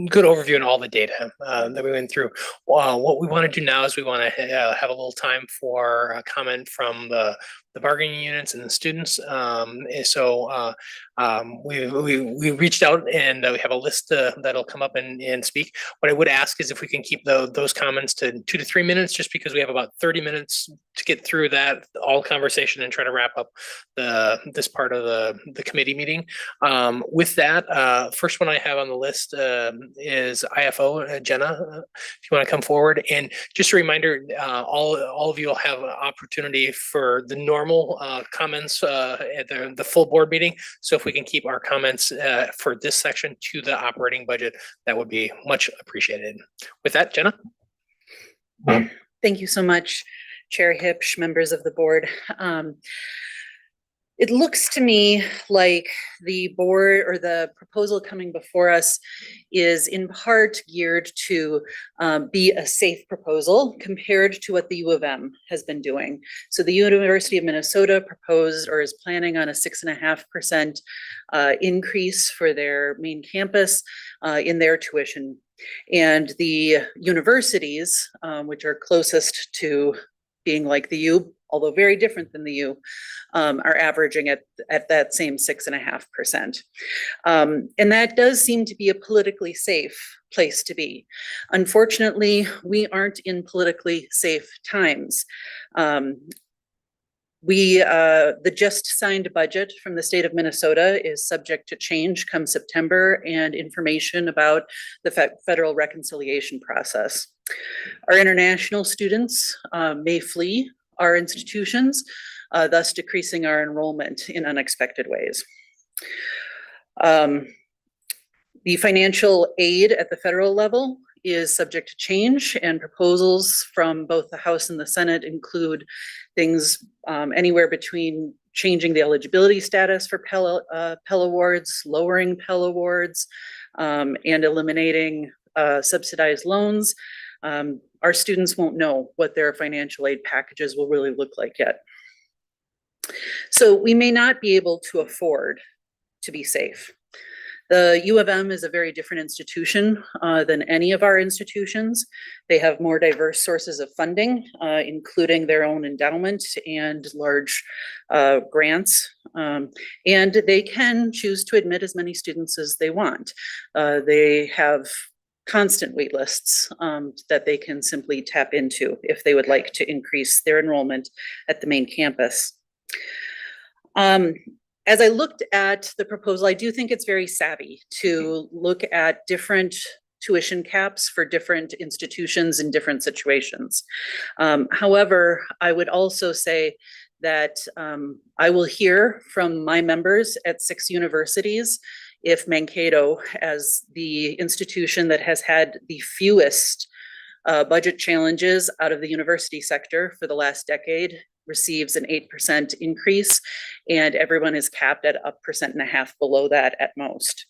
good overview and all the data that we went through. What we want to do now is we want to have a little time for a comment from the bargaining units and the students. We reached out and we have a list that'll come up and speak. What I would ask is if we can keep those comments to 2 to 3 minutes, just because we have about 30 minutes to get through that all conversation and try to wrap up this part of the committee meeting. With that, first one I have on the list is IFO, Jenna, if you want to come forward. And just a reminder, all of you will have an opportunity for the normal comments at the full board meeting. So if we can keep our comments for this section to the operating budget, that would be much appreciated. With that, Jenna. Thank you so much, Chair Hipsch, members of the board. It looks to me like the board or the proposal coming before us is in part geared to be a safe proposal compared to what the U of M has been doing. So the University of Minnesota proposed or is planning on a 6.5% increase for their main campus in their tuition. And the universities, which are closest to being like the U, although very different than the U, are averaging at that same 6.5%. And that does seem to be a politically safe place to be. Unfortunately, we aren't in politically safe times. The just signed budget from the state of Minnesota is subject to change come September, and information about the federal reconciliation process. Our international students may flee our institutions, thus decreasing our enrollment in unexpected ways. The financial aid at the federal level is subject to change, and proposals from both the House and the Senate include things anywhere between changing the eligibility status for Pell Awards, lowering Pell Awards, and eliminating subsidized loans. Our students won't know what their financial aid packages will really look like yet. So we may not be able to afford to be safe. The U of M is a very different institution than any of our institutions. They have more diverse sources of funding, including their own endowment and large grants. And they can choose to admit as many students as they want. They have constant wait lists that they can simply tap into if they would like to increase their enrollment at the main campus. As I looked at the proposal, I do think it's very savvy to look at different tuition caps for different institutions in different situations. However, I would also say that I will hear from my members at 6 universities if Mankato, as the institution that has had the fewest budget challenges out of the university sector for the last decade, receives an 8% increase, and everyone is capped at 1.5% below that at most.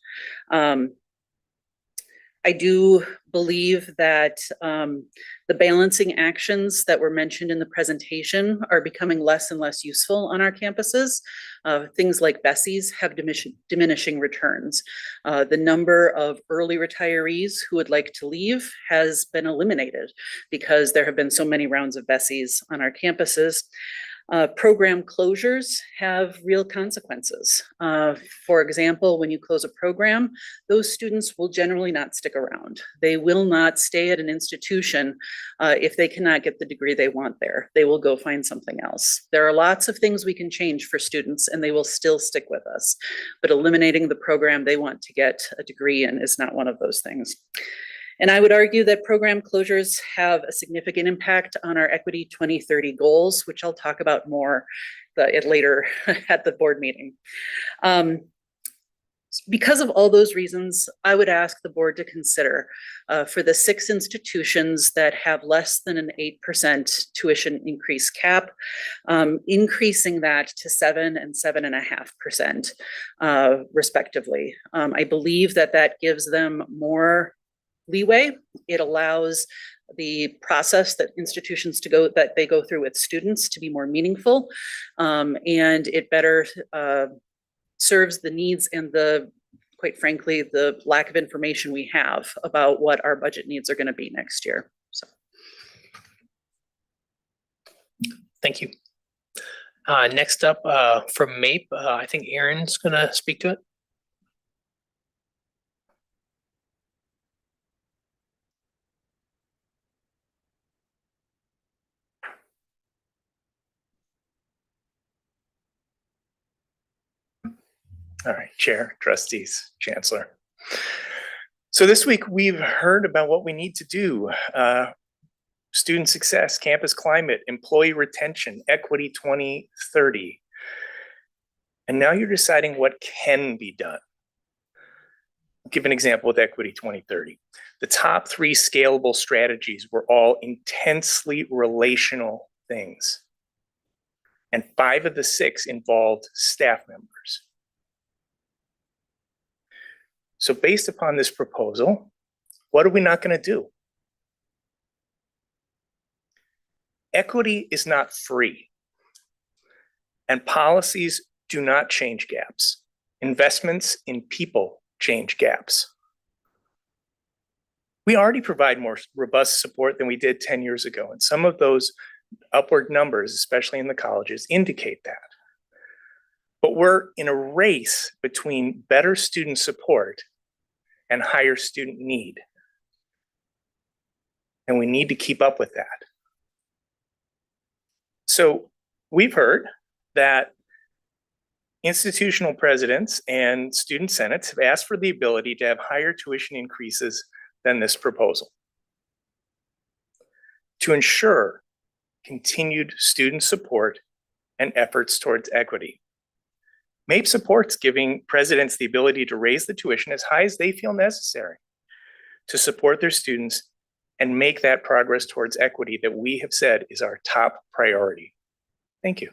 I do believe that the balancing actions that were mentioned in the presentation are becoming less and less useful on our campuses. Things like BESIs have diminishing returns. The number of early retirees who would like to leave has been eliminated because there have been so many rounds of BESIs on our campuses. Program closures have real consequences. For example, when you close a program, those students will generally not stick around. They will not stay at an institution if they cannot get the degree they want there. They will go find something else. There are lots of things we can change for students and they will still stick with us. But eliminating the program they want to get a degree in is not one of those things. And I would argue that program closures have a significant impact on our Equity 2030 goals, which I'll talk about more later at the board meeting. Because of all those reasons, I would ask the board to consider for the 6 institutions that have less than an 8% tuition increase cap, increasing that to 7% and 7.5% respectively. I believe that that gives them more leeway. It allows the process that institutions that they go through with students to be more meaningful, and it better serves the needs and quite frankly, the lack of information we have about what our budget needs are going to be next year. So, Thank you. Next up from MAPE, I think Aaron's going to speak to it. All right, Chair, Trustees, Chancellor. So this week we've heard about what we need to do. Student success, campus climate, employee retention, Equity 2030. And now you're deciding what can be done. I'll give an example with Equity 2030. The top 3 scalable strategies were all intensely relational things. And 5 of the 6 involved staff members. So based upon this proposal, what are we not going to do? Equity is not free, and policies do not change gaps. Investments in people change gaps. We already provide more robust support than we did 10 years ago, and some of those upward numbers, especially in the colleges, indicate that. But we're in a race between better student support and higher student need. And we need to keep up with that. So we've heard that institutional presidents and student senates have asked for the ability to have higher tuition increases than this proposal to ensure continued student support and efforts towards equity. MAPE supports giving presidents the ability to raise the tuition as high as they feel necessary to support their students and make that progress towards equity that we have said is our top priority. Thank you.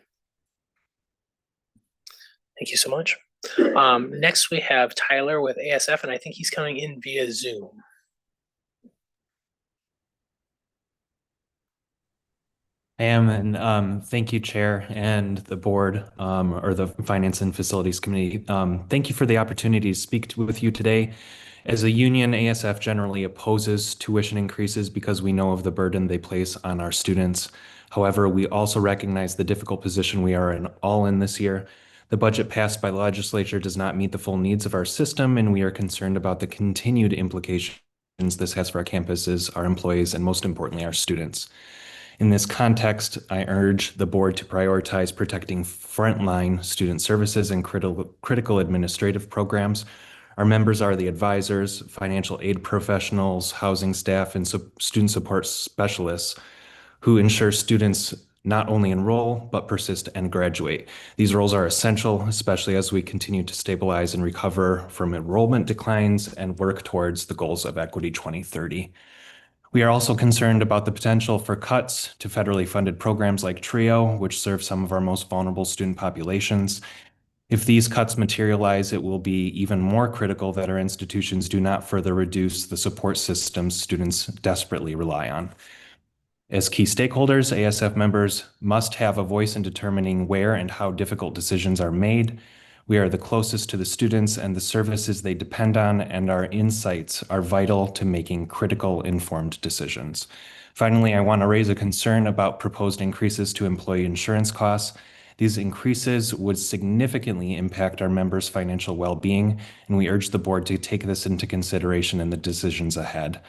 Thank you so much. Next, we have Tyler with ASF, and I think he's coming in via Zoom. I am, and thank you, Chair, and the board, or the Finance and Facilities Committee. Thank you for the opportunity to speak with you today. As a union, ASF generally opposes tuition increases because we know of the burden they place on our students. However, we also recognize the difficult position we are in this year. The budget passed by the legislature does not meet the full needs of our system, and we are concerned about the continued implications this has for our campuses, our employees, and most importantly, our students. In this context, I urge the board to prioritize protecting frontline student services and critical administrative programs. Our members are the advisors, financial aid professionals, housing staff, and student support specialists who ensure students not only enroll, but persist and graduate. These roles are essential, especially as we continue to stabilize and recover from enrollment declines and work towards the goals of Equity 2030. We are also concerned about the potential for cuts to federally funded programs like TRIO, which serve some of our most vulnerable student populations. If these cuts materialize, it will be even more critical that our institutions do not further reduce the support systems students desperately rely on. As key stakeholders, ASF members must have a voice in determining where and how difficult decisions are made. We are the closest to the students and the services they depend on, and our insights are vital to making critical, informed decisions. Finally, I want to raise a concern about proposed increases to employee insurance costs. These increases would significantly impact our members' financial well-being, and we urge the board to take this into consideration in the decisions ahead.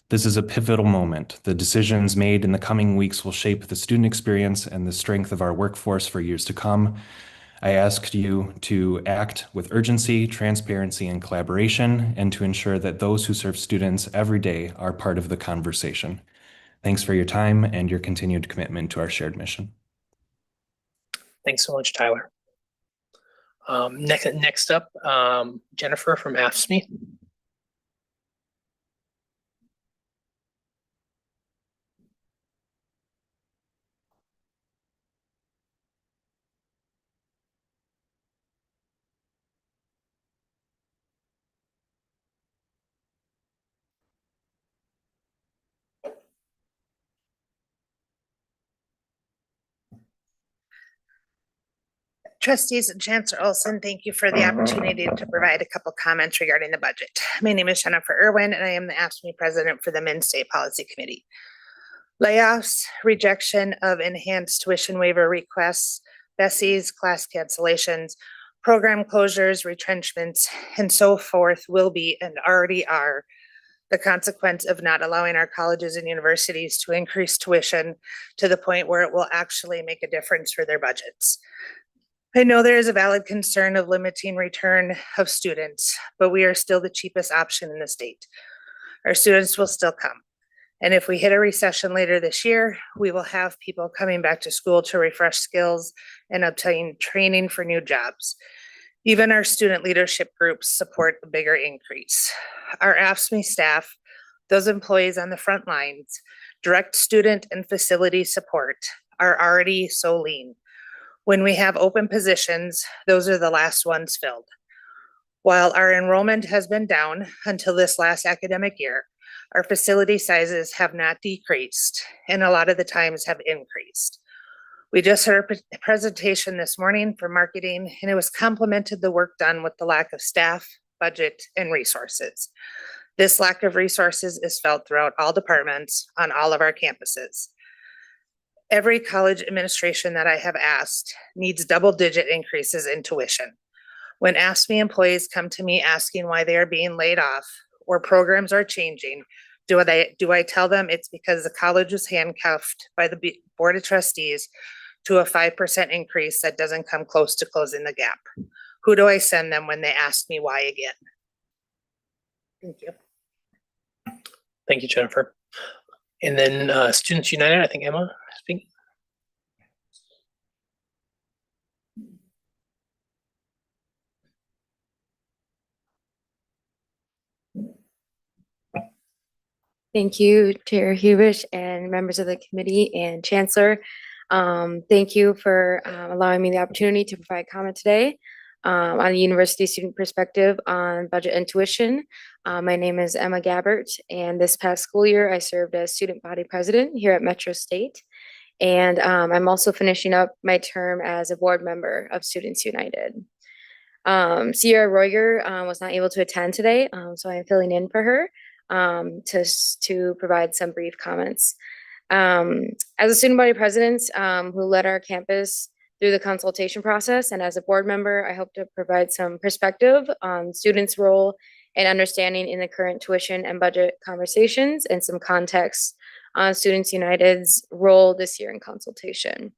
This is a pivotal moment. The decisions made in the coming weeks will shape the student experience and the strength of our workforce for years to come. I asked you to act with urgency, transparency, and collaboration, and to ensure that those who serve students every day are part of the conversation. Thanks for your time and your continued commitment to our shared mission. Thanks so much, Tyler. Next up, Jennifer from AFSCME. Trustees and Chancellor Olson, thank you for the opportunity to provide a couple comments regarding the budget. My name is Jennifer Irwin, and I am the AFSCME president for the Min-State Policy Committee. Layoffs, rejection of enhanced tuition waiver requests, BESIes, class cancellations, program closures, retrenchments, and so forth will be and already are the consequence of not allowing our colleges and universities to increase tuition to the point where it will actually make a difference for their budgets. I know there is a valid concern of limiting return of students, but we are still the cheapest option in the state. Our students will still come. And if we hit a recession later this year, we will have people coming back to school to refresh skills and obtain training for new jobs. Even our student leadership groups support a bigger increase. Our AFSCME staff, those employees on the front lines, direct student and facility support are already so lean. When we have open positions, those are the last ones filled. While our enrollment has been down until this last academic year, our facility sizes have not decreased and a lot of the times have increased. We just heard a presentation this morning for marketing, and it was complimented the work done with the lack of staff, budget, and resources. This lack of resources is felt throughout all departments on all of our campuses. Every college administration that I have asked needs double-digit increases in tuition. When AFSCME employees come to me asking why they are being laid off or programs are changing, do I tell them it's because the college was handcuffed by the Board of Trustees to a 5% increase that doesn't come close to closing the gap? Who do I send them when they ask me why again? Thank you. Thank you, Jennifer. And then Students United, I think Emma speaking. Thank you, Chair Hubish and members of the committee and Chancellor. Thank you for allowing me the opportunity to provide comment today on a university student perspective on budget and tuition. My name is Emma Gabbert, and this past school year I served as student body president here at Metro State. And I'm also finishing up my term as a board member of Students United. Sierra Royer was not able to attend today, so I'm filling in for her to provide some brief comments. As a student body president who led our campus through the consultation process, and as a board member, I hope to provide some perspective on students' role and understanding in the current tuition and budget conversations and some context on Students United's role this year in consultation.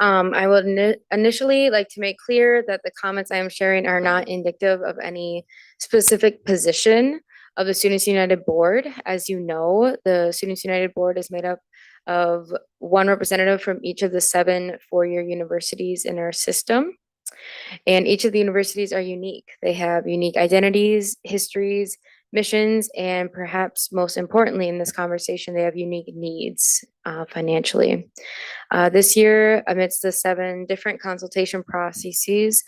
I would initially like to make clear that the comments I am sharing are not indicative of any specific position of the Students United Board. As you know, the Students United Board is made up of one representative from each of the 7 four-year universities in our system. And each of the universities are unique. They have unique identities, histories, missions, and perhaps most importantly in this conversation, they have unique needs financially. This year, amidst the 7 different consultation processes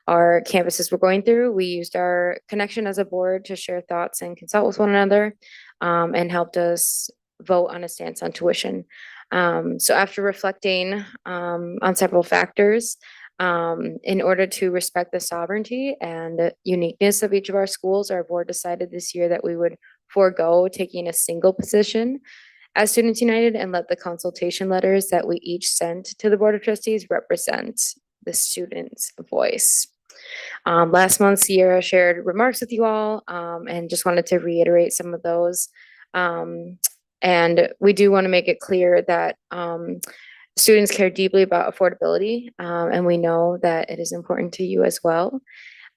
our campuses were going through, we used our connection as a board to share thoughts and consult with one another, and helped us vote on a stance on tuition. So after reflecting on several factors, in order to respect the sovereignty and uniqueness of each of our schools, our board decided this year that we would forego taking a single position as Students United and let the consultation letters that we each sent to the Board of Trustees represent the students' voice. Last month, Sierra shared remarks with you all, and just wanted to reiterate some of those. And we do want to make it clear that students care deeply about affordability, and we know that it is important to you as well.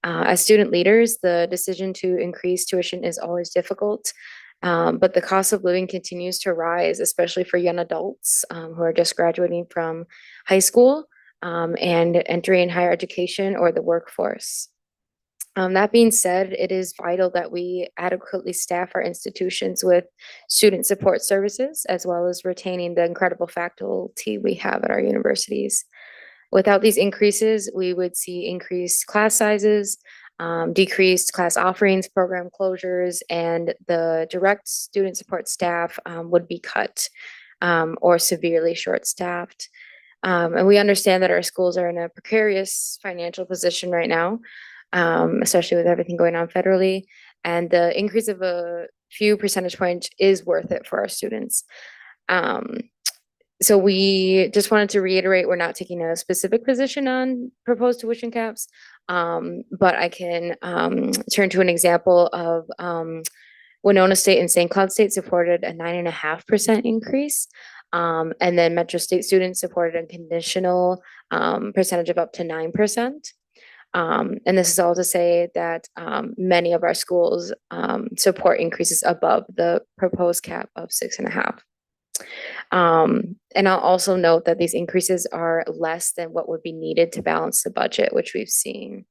As student leaders, the decision to increase tuition is always difficult, but the cost of living continues to rise, especially for young adults who are just graduating from high school and entering higher education or the workforce. That being said, it is vital that we adequately staff our institutions with student support services, as well as retaining the incredible faculty we have at our universities. Without these increases, we would see increased class sizes, decreased class offerings, program closures, and the direct student support staff would be cut or severely short-staffed. And we understand that our schools are in a precarious financial position right now, especially with everything going on federally, and the increase of a few percentage points is worth it for our students. So we just wanted to reiterate, we're not taking a specific position on proposed tuition caps, but I can turn to an example of Winona State and St. Cloud State supported a 9.5% increase. And then Metro State students supported a conditional percentage of up to 9%. And this is all to say that many of our schools support increases above the proposed cap of 6.5. And I'll also note that these increases are less than what would be needed to balance the budget, which we've seen.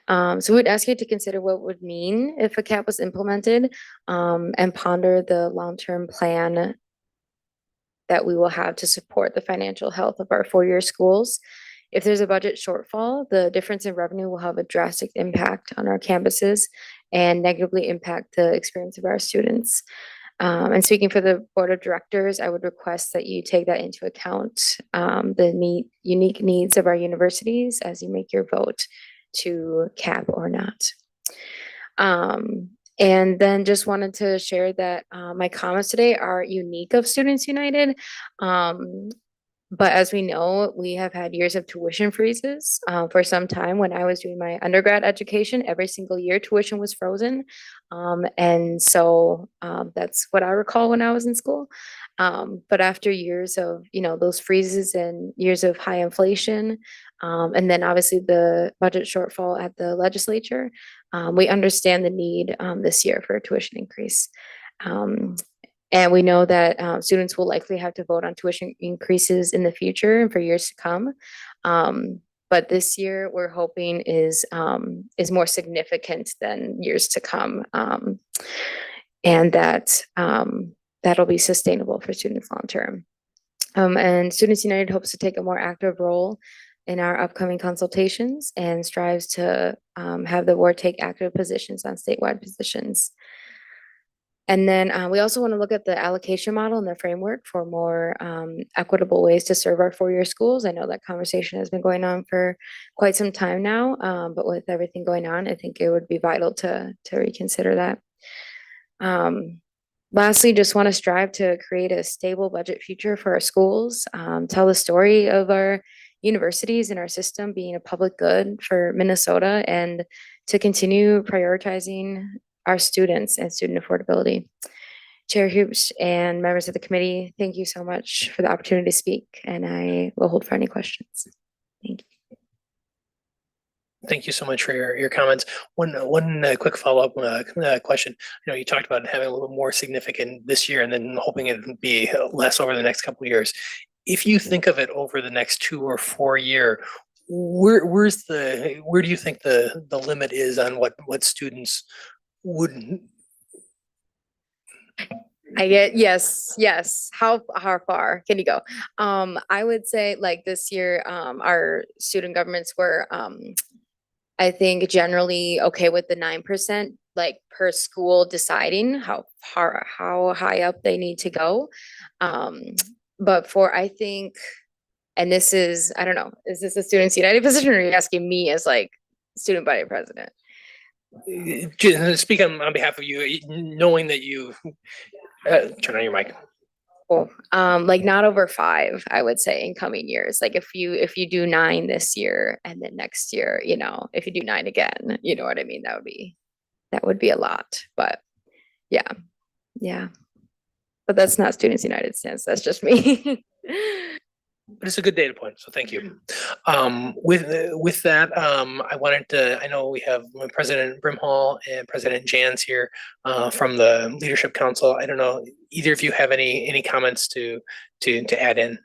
So we'd ask you to consider what it would mean if a cap was implemented, and ponder the long-term plan that we will have to support the financial health of our four-year schools. If there's a budget shortfall, the difference in revenue will have a drastic impact on our campuses and negatively impact the experience of our students. And speaking for the board of directors, I would request that you take that into account, the unique needs of our universities as you make your vote to cap or not. And then just wanted to share that my comments today are unique of Students United. But as we know, we have had years of tuition freezes for some time. When I was doing my undergrad education, every single year tuition was frozen. And so that's what I recall when I was in school. But after years of, those freezes and years of high inflation, and then obviously the budget shortfall at the legislature, we understand the need this year for a tuition increase. And we know that students will likely have to vote on tuition increases in the future and for years to come. But this year we're hoping is more significant than years to come. And that that'll be sustainable for students long term. And Students United hopes to take a more active role in our upcoming consultations and strives to have the board take active positions on statewide positions. And then we also want to look at the allocation model and the framework for more equitable ways to serve our four-year schools. I know that conversation has been going on for quite some time now, but with everything going on, I think it would be vital to reconsider that. Lastly, just want to strive to create a stable budget future for our schools, tell the story of our universities and our system being a public good for Minnesota, and to continue prioritizing our students and student affordability. Chair Hoops and members of the committee, thank you so much for the opportunity to speak, and I will hold for any questions. Thank you. Thank you so much for your comments. One quick follow-up question. You know, you talked about having a little more significant this year and then hoping it would be less over the next couple of years. If you think of it over the next 2 or 4 year, where do you think the limit is on what students would? I get yes. How far can you go? I would say like this year, our student governments were I think generally okay with the 9%, like per school deciding how high up they need to go. But for I think, and this is, I don't know, is this a Students United position, or are you asking me as like student body president? Speak on behalf of you, knowing that you turn on your mic. Cool. Like not over 5, I would say, in coming years. Like if you do 9 this year and then next year, you know, if you do 9 again, you know what I mean? That would be a lot. But yeah. But that's not Students United stance. That's just me. But it's a good data point, so thank you. With that, I know we have President Brimhall and President Jans here from the Leadership Council. I don't know, either of you have any comments to add in?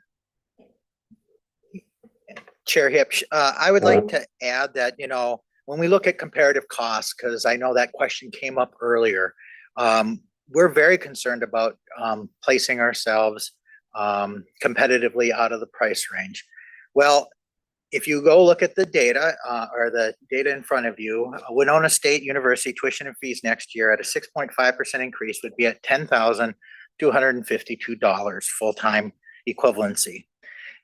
Chair Hipsch, I would like to add that, you know, when we look at comparative costs, because I know that question came up earlier, we're very concerned about placing ourselves competitively out of the price range. Well, if you go look at the data or the data in front of you, Winona State University tuition and fees next year at a 6.5% increase would be at $10,252 full-time equivalency.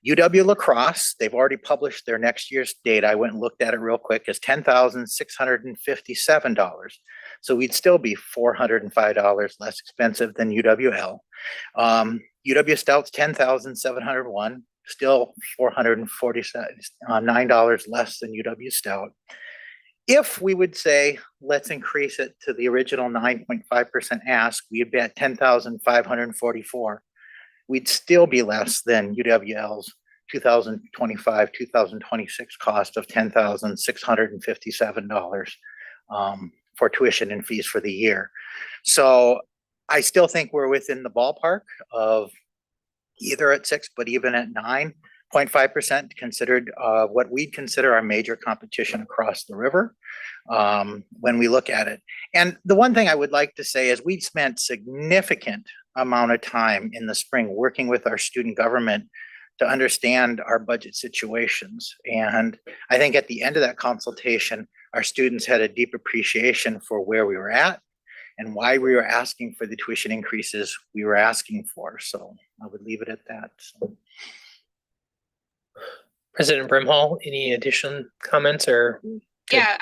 UW La Crosse, they've already published their next year's data. I went and looked at it real quick, is $10,657. So we'd still be $405 less expensive than UWL. UW Stout's $10,701, still $449 less than UW Stout. If we would say, let's increase it to the original 9.5% ask, we'd be at $10,544. We'd still be less than UWL's 2025, 2026 cost of $10,657 for tuition and fees for the year. So I still think we're within the ballpark of either at 6, but even at 9.5% considered what we'd consider our major competition across the river when we look at it. And the one thing I would like to say is we spent significant amount of time in the spring working with our student government to understand our budget situations. And I think at the end of that consultation, our students had a deep appreciation for where we were at and why we were asking for the tuition increases we were asking for. So I would leave it at that. So. President Brimhall, any additional comments or? Yeah,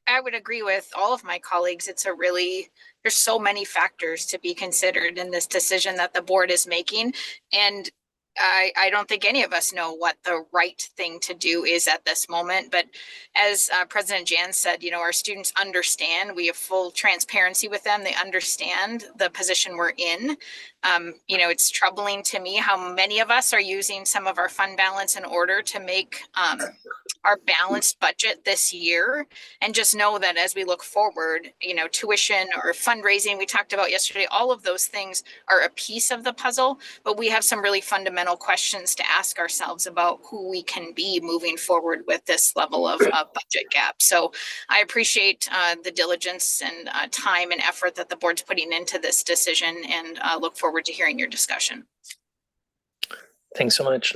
I would agree with all of my colleagues. There's so many factors to be considered in this decision that the board is making. And I don't think any of us know what the right thing to do is at this moment. But as President Jan said, you know, our students understand, we have full transparency with them. They understand the position we're in. You know, it's troubling to me how many of us are using some of our fund balance in order to make our balanced budget this year. And just know that as we look forward, you know, tuition or fundraising we talked about yesterday, all of those things are a piece of the puzzle, but we have some really fundamental questions to ask ourselves about who we can be moving forward with this level of budget gap. So I appreciate the diligence and time and effort that the board's putting into this decision, and look forward to hearing your discussion. Thanks so much.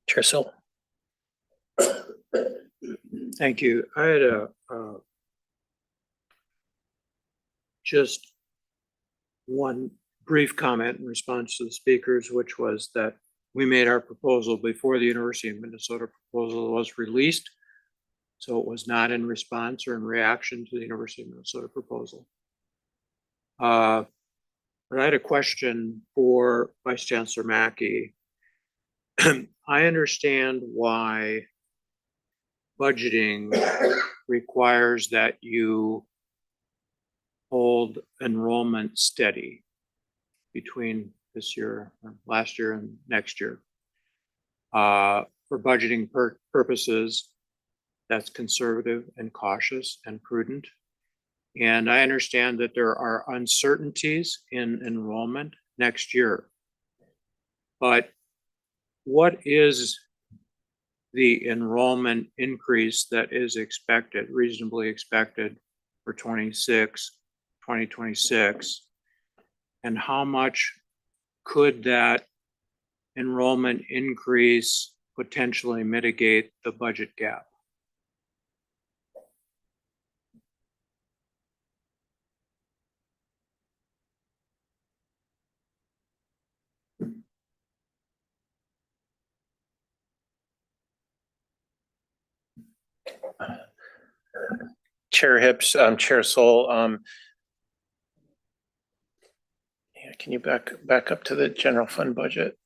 Chair Sewell. Thank you. I had just one brief comment in response to the speakers, which was that we made our proposal before the University of Minnesota proposal was released. So it was not in response or in reaction to the University of Minnesota proposal. But I had a question for Vice Chancellor Mackey. I understand why budgeting requires that you hold enrollment steady between this year, or last year and next year. For budgeting purposes, that's conservative and cautious and prudent. And I understand that there are uncertainties in enrollment next year. But what is the enrollment increase that is expected, reasonably expected for 2026? And how much could that enrollment increase potentially mitigate the budget gap? Chair Hips, Chair Soul, yeah, can you back up to the general fund budget?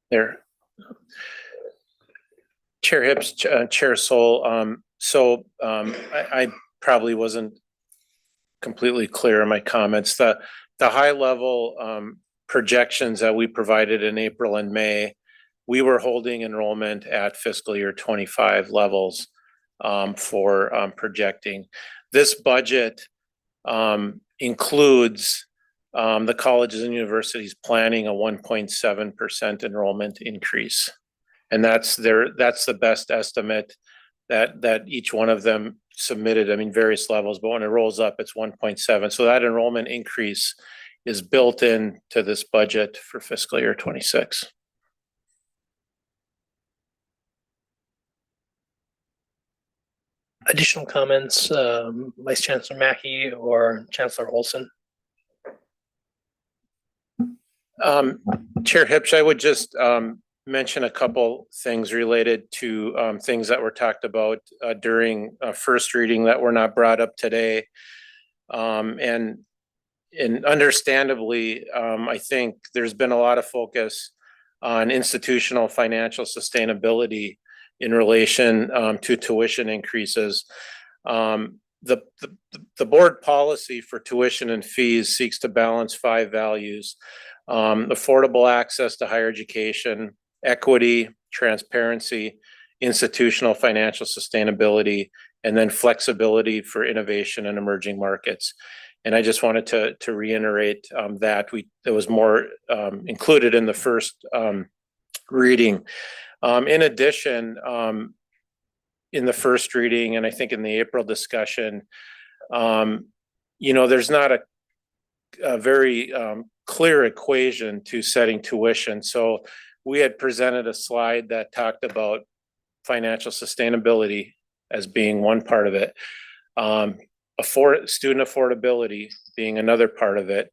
There. Chair Hips, Chair Soul, I probably wasn't completely clear in my comments. The high level projections that we provided in April and May, we were holding enrollment at fiscal year 25 levels for projecting. This budget includes the colleges and universities planning a 1.7% enrollment increase. And that's the best estimate that each one of them submitted. I mean, various levels, but when it rolls up, it's 1.7. So that enrollment increase is built into this budget for fiscal year 26. Additional comments, Vice Chancellor Mackey or Chancellor Olson? Chair Hipsch, I would just mention a couple things related to things that were talked about during first reading that were not brought up today. And understandably, I think there's been a lot of focus on institutional financial sustainability in relation to tuition increases. The board policy for tuition and fees seeks to balance 5 values: affordable access to higher education, equity, transparency, institutional financial sustainability, and then flexibility for innovation in emerging markets. And I just wanted to reiterate that there was more included in the first reading. In addition, in the first reading, and I think in the April discussion, there's not a very clear equation to setting tuition. So we had presented a slide that talked about financial sustainability as being one part of it, student affordability being another part of it.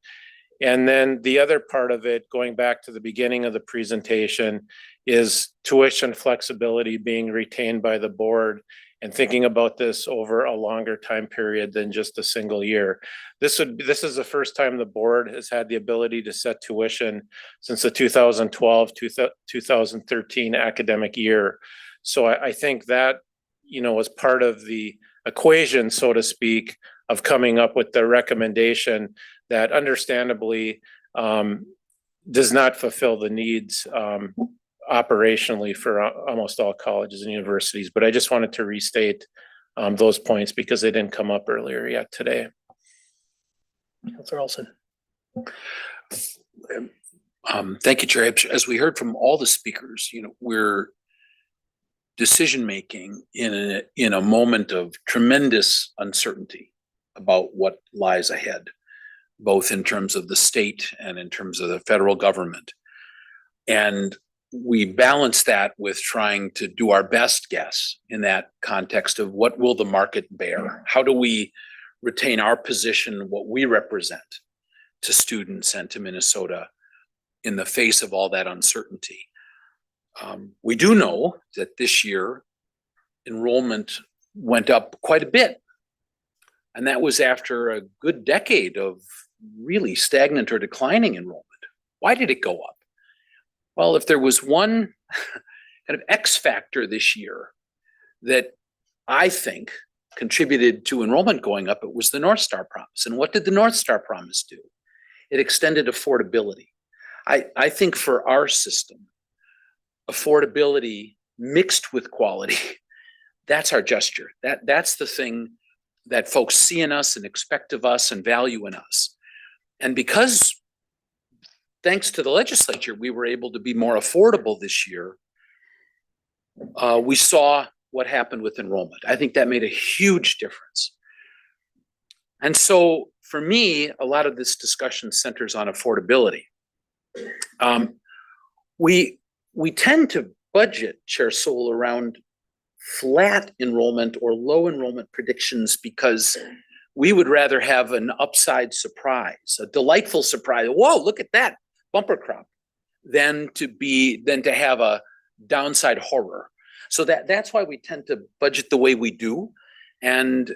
And then the other part of it, going back to the beginning of the presentation, is tuition flexibility being retained by the board and thinking about this over a longer time period than just a single year. This is the first time the board has had the ability to set tuition since the 2012-2013 academic year. So I think that, was part of the equation, so to speak, of coming up with the recommendation that understandably does not fulfill the needs operationally for almost all colleges and universities. But I just wanted to restate those points because they didn't come up earlier yet today. Councilor Olson. Thank you, Chair. As we heard from all the speakers, we're decision-making in a moment of tremendous uncertainty about what lies ahead, both in terms of the state and in terms of the federal government. And we balance that with trying to do our best guess in that context of what will the market bear? How do we retain our position, what we represent to students and to Minnesota in the face of all that uncertainty? We do know that this year enrollment went up quite a bit. And that was after a good decade of really stagnant or declining enrollment. Why did it go up? Well, if there was one kind of X factor this year that I think contributed to enrollment going up, it was the North Star Promise. And what did the North Star Promise do? It extended affordability. I think for our system, affordability mixed with quality, that's our gesture. That's the thing that folks see in us and expect of us and value in us. And because, thanks to the legislature, we were able to be more affordable this year, we saw what happened with enrollment. I think that made a huge difference. And so for me, a lot of this discussion centers on affordability. We tend to budget, Chair Sewell, around flat enrollment or low enrollment predictions because we would rather have an upside surprise, a delightful surprise. Whoa, look at that bumper crop, than to have a downside horror. So that's why we tend to budget the way we do. And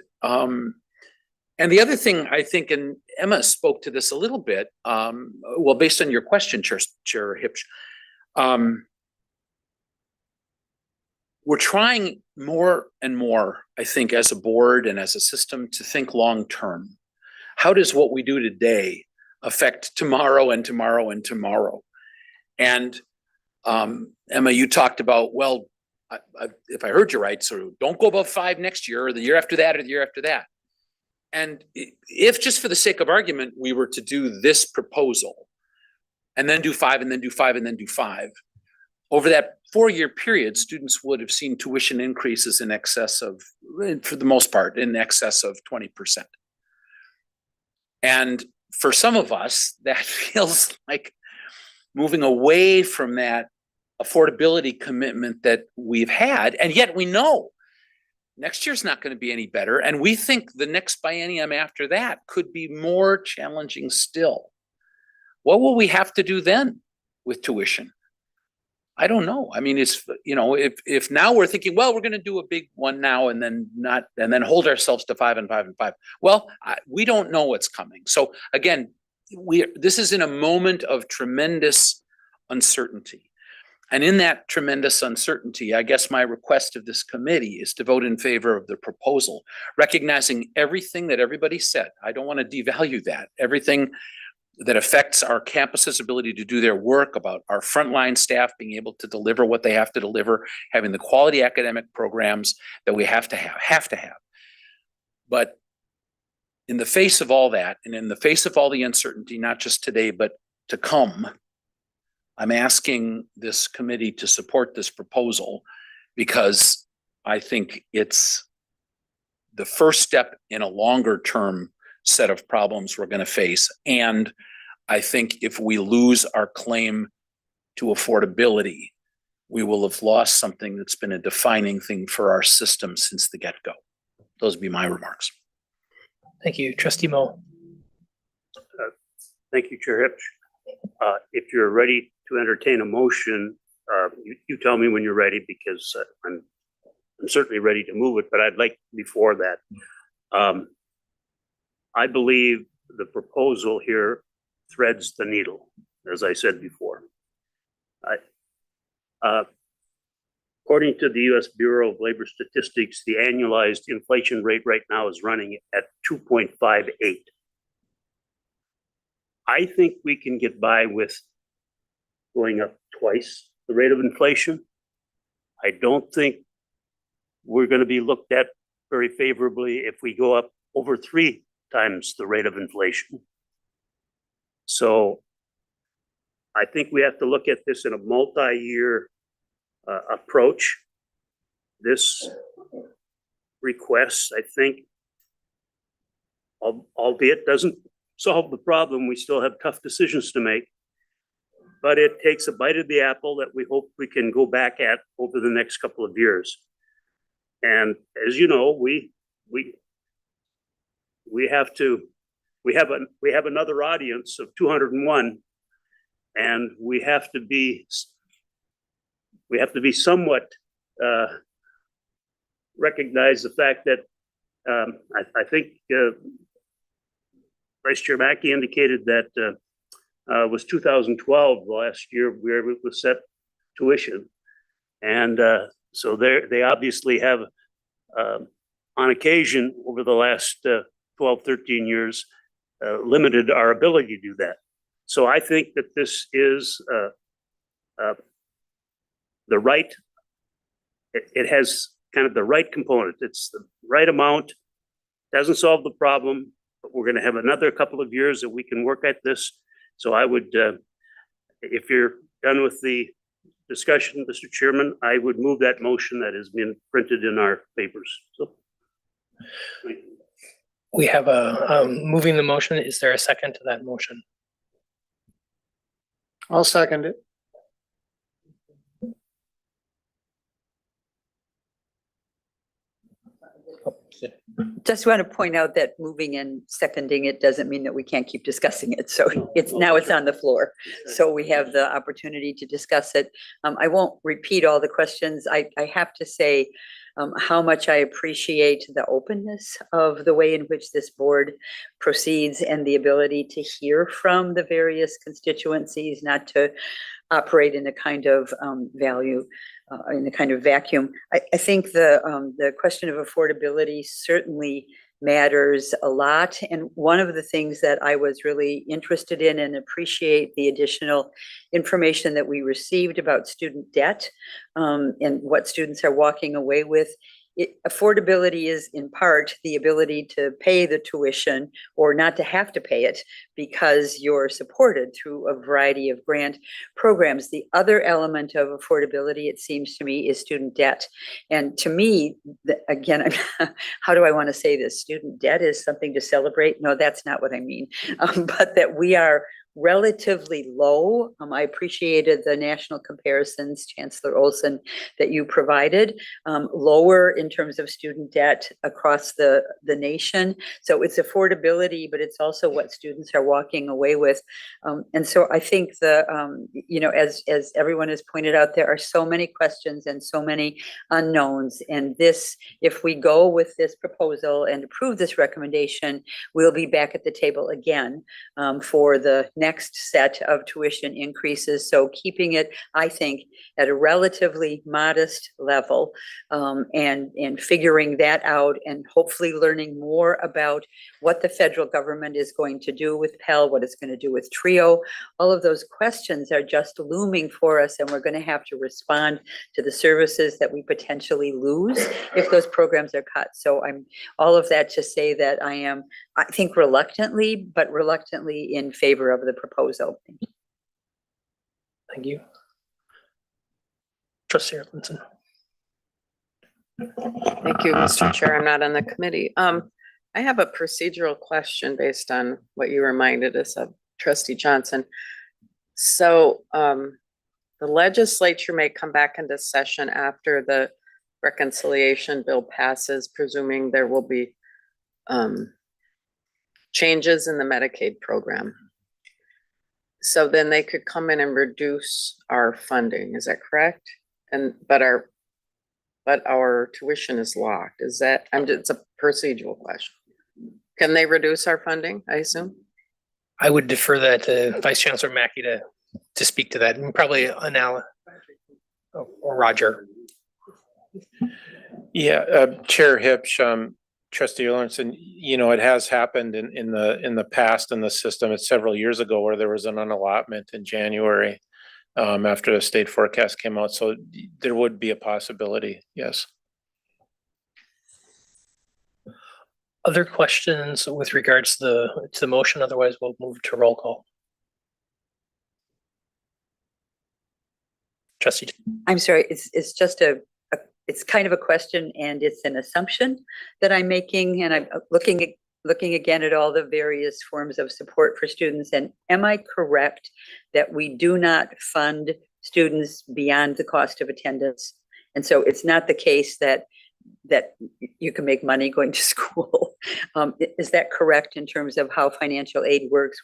the other thing I think, and Emma spoke to this a little bit, well, based on your question, Chair Hipsch, we're trying more and more, I think, as a board and as a system to think long-term. How does what we do today affect tomorrow and tomorrow and tomorrow? And Emma, you talked about, well, if I heard you right, so don't go above 5 next year or the year after that or the year after that. And if just for the sake of argument, we were to do this proposal and then do 5 and then do 5 and then do 5, over that 4-year period, students would have seen tuition increases in excess of, for the most part, in excess of 20%. And for some of us, that feels like moving away from that affordability commitment that we've had. And yet we know next year's not going to be any better. And we think the next biennium after that could be more challenging still. What will we have to do then with tuition? I don't know. I mean, it's, if now we're thinking, well, we're going to do a big one now and then hold ourselves to 5 and 5 and 5. Well, we don't know what's coming. So again, this is in a moment of tremendous uncertainty. And in that tremendous uncertainty, I guess my request of this committee is to vote in favor of the proposal, recognizing everything that everybody said. I don't want to devalue that. Everything that affects our campus's ability to do their work, about our frontline staff being able to deliver what they have to deliver, having the quality academic programs that we have to have. But in the face of all that, and in the face of all the uncertainty, not just today, but to come, I'm asking this committee to support this proposal because I think it's the first step in a longer term set of problems we're going to face. And I think if we lose our claim to affordability, we will have lost something that's been a defining thing for our system since the get-go. Those would be my remarks. Thank you. Trustee Moe. Thank you, Chair Hipsch. If you're ready to entertain a motion, you tell me when you're ready, because I'm certainly ready to move it, but I'd like before that, I believe the proposal here threads the needle, as I said before. According to the U.S. Bureau of Labor Statistics, the annualized inflation rate right now is running at 2.58. I think we can get by with going up twice the rate of inflation. I don't think we're going to be looked at very favorably if we go up over 3 times the rate of inflation. So I think we have to look at this in a multi-year approach. This request, I think, albeit doesn't solve the problem, we still have tough decisions to make, but it takes a bite of the apple that we hope we can go back at over the next couple of years. And as you know, we have another audience of 201, and we have to be somewhat recognize the fact that I think Vice Chair Mackey indicated that was 2012 last year we were able to set tuition, and so they obviously have on occasion, over the last 12, 13 years, limited our ability to do that. So I think that this is the right, it has kind of the right component. It's the right amount, doesn't solve the problem, but we're going to have another couple of years that we can work at this. So I would, if you're done with the discussion, Mr. Chairman, I would move that motion that has been printed in our papers. So. We have a moving the motion. Is there a second to that motion? I'll second it. Just want to point out that moving and seconding it doesn't mean that we can't keep discussing it. So it's now it's on the floor. So we have the opportunity to discuss it. I won't repeat all the questions. I have to say how much I appreciate the openness of the way in which this board proceeds and the ability to hear from the various constituencies, not to operate in a kind of in a kind of vacuum. I think the question of affordability certainly matters a lot. And one of the things that I was really interested in and appreciate the additional information that we received about student debt and what students are walking away with. Affordability is in part the ability to pay the tuition or not to have to pay it because you're supported through a variety of grant programs. The other element of affordability, it seems to me, is student debt. And to me, again, how do I want to say this? Student debt is something to celebrate? No, that's not what I mean. But that we are relatively low. I appreciated the national comparisons, Chancellor Olson, that you provided, lower in terms of student debt across the nation. So it's affordability, but it's also what students are walking away with. And so I think as everyone has pointed out, there are so many questions and so many unknowns. And this, if we go with this proposal and approve this recommendation, we'll be back at the table again for the next set of tuition increases. So keeping it, I think, at a relatively modest level and figuring that out and hopefully learning more about what the federal government is going to do with Pell, what it's going to do with TRIO. All of those questions are just looming for us, and we're going to have to respond to the services that we potentially lose if those programs are cut. So I'm all of that to say that I think reluctantly, but reluctantly in favor of the proposal. Thank you. Trustee Erlinson. Thank you, Mr. Chair. I'm not on the committee. I have a procedural question based on what you reminded us of, Trustee Johnson. So the legislature may come back into session after the reconciliation bill passes, presuming there will be changes in the Medicaid program. So then they could come in and reduce our funding, is that correct? But our tuition is locked. Is that, it's a procedural question. Can they reduce our funding, I assume? I would defer that to Vice Chancellor Mackey to speak to that, and probably or Roger. Yeah, Chair Hipsch, Trustee Erlinson, it has happened in the past in the system. It's several years ago where there was an unallotment in January after the state forecast came out. So there would be a possibility, yes. Other questions with regards to the motion? Otherwise, we'll move to roll call. Trustee. I'm sorry, it's just it's kind of a question and it's an assumption that I'm making, and I'm looking again at all the various forms of support for students. And am I correct that we do not fund students beyond the cost of attendance? And so it's not the case that you can make money going to school. Is that correct in terms of how financial aid works?